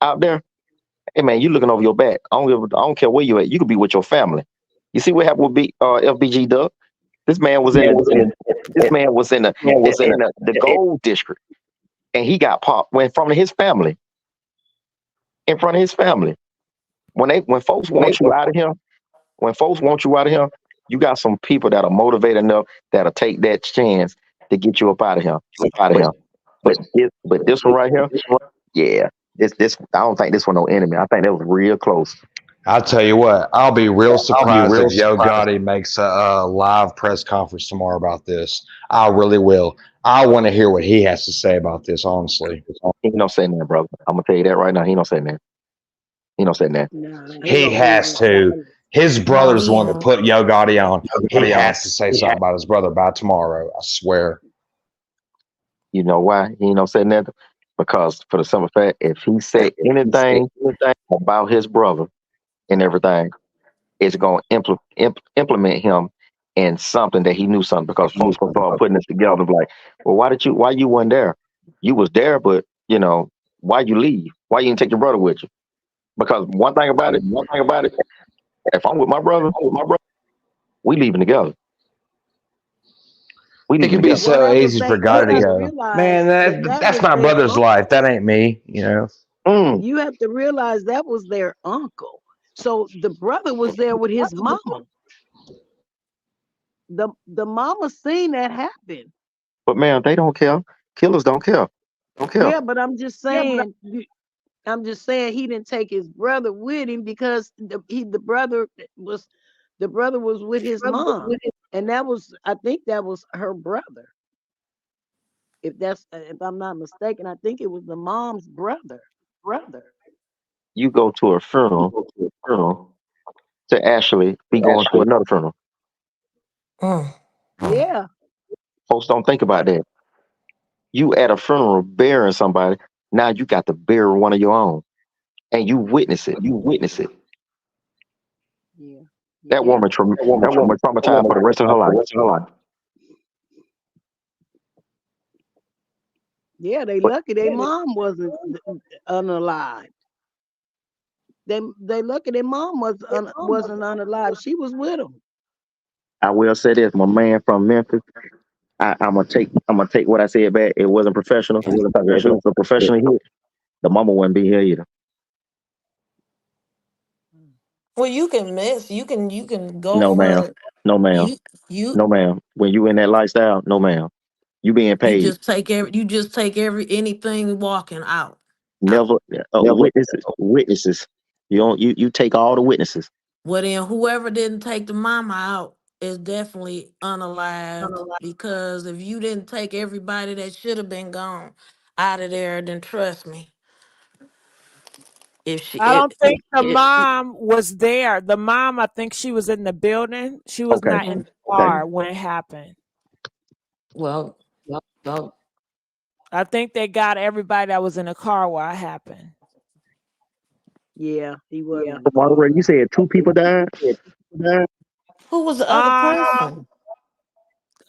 out there. Hey man, you looking over your back. I don't care where you at. You could be with your family. You see what happened with FBG Duck? This man was in the gold district, and he got popped when from his family, in front of his family. When folks want you out of here, you got some people that are motivated enough that'll take that chance to get you up out of here. But this one right here, yeah, this I don't think this one no enemy. I think that was real close. I'll tell you what, I'll be real surprised if Yo Gotti makes a live press conference tomorrow about this. I really will. I want to hear what he has to say about this, honestly. He don't say that, brother. I'm gonna tell you that right now. He don't say that. He don't say that. He has to. His brother's the one that put Yo Gotti on. He has to say something about his brother by tomorrow. I swear. You know why he don't say nothing? Because for the simple fact, if he said anything about his brother and everything, it's going to implement him in something that he knew something. Because folks gonna start putting this together, like, well, why you weren't there? You was there, but why you leave? Why you didn't take your brother with you? Because one thing about it, if I'm with my brother, we leaving together. It can be so easy for Gotti to go, man, that's my brother's life. That ain't me, You have to realize that was their uncle. So the brother was there with his mama. The mama seen that happen. But man, they don't care. Killers don't care. Yeah, but I'm just saying. He didn't take his brother with him because the brother was with his mom, and I think that was her brother. If I'm not mistaken, I think it was the mom's brother. You go to a funeral to actually be going to another funeral. Yeah. Folks don't think about that. You at a funeral burying somebody, now you got to bury one of your own. And you witness it. Yeah. That woman traumatized for the rest of her life. Yeah, they lucky their mom wasn't unalive. They lucky their mom wasn't unalive. She was with them. I will say this, my man from Memphis. I'm gonna take what I said back. It wasn't professional. If it was a professional hit, the mama wouldn't be here either. Well, you can miss. You can go No, ma'am. for No, ma'am. you. No, ma'am. When you in that lifestyle, no, ma'am. You being paid. You just take anything walking out. Never witnesses. You take all the witnesses. Well, then whoever didn't take the mama out is definitely unalived, because if you didn't take everybody that should have been gone out of there, then trust me, I don't think the mom was there. The mom, I think she was in the building. She was not in the car when it happened. Well, I think they got everybody that was in the car while it happened. Yeah, he wasn't. Moderator, you said 2 people died. Who was the other person?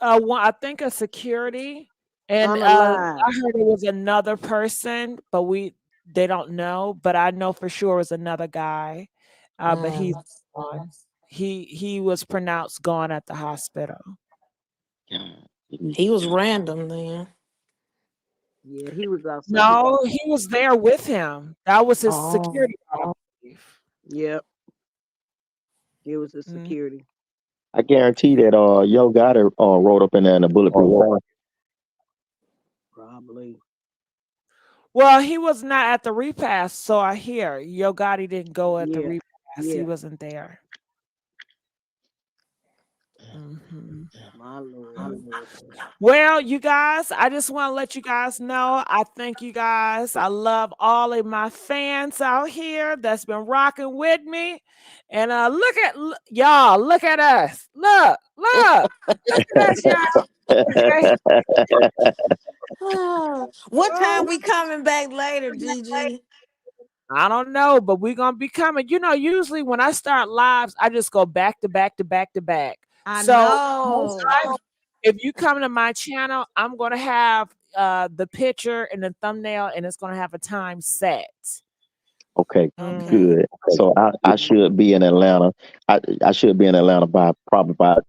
I think a security, and Unalive. I heard it was another person, but they don't know. But I know for sure it was another guy. But he's gone. He was pronounced gone at the hospital. He was random then. Yeah, he was outside. No, he was there with him. That was his security. Yep. It was his security. I guarantee that Yo Gotti rolled up in there in a bulletproof car. Probably. Well, he was not at the repast, so I hear Yo Gotti didn't go at the repast. Yeah. He wasn't there. My Lord. Well, you guys, I just want to let you guys know I thank you guys. I love all of my fans out here that's been rocking with me. And y'all, look at us. Look at us, y'all. Okay. What time we coming back later, Gigi? I don't know, but we're gonna be coming. You know, usually when I start lives, I just go back to back to back to back. I So most know. times, if you come to my channel, I'm gonna have the picture and the thumbnail, and it's gonna have a time set. Okay, Okay. good. So I should be in Atlanta. I should be in Atlanta by probably about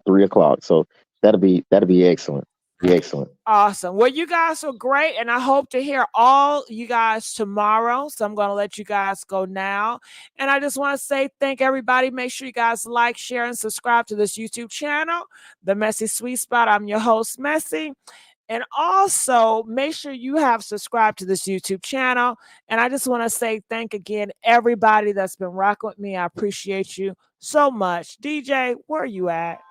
3 o'clock. So that'll be excellent. Be excellent. Awesome. Well, you guys are great, and I hope to hear all you guys tomorrow. So I'm going to let you guys go now. And I just want to say thank everybody. Make sure you guys like, share, and subscribe to this YouTube channel, The Messy Sweet Spot. I'm your host, Messy. And also make sure you have subscribed to this YouTube channel. And I just want to say thank again everybody that's been rocking with me. I appreciate you so much. DJ, where are you at?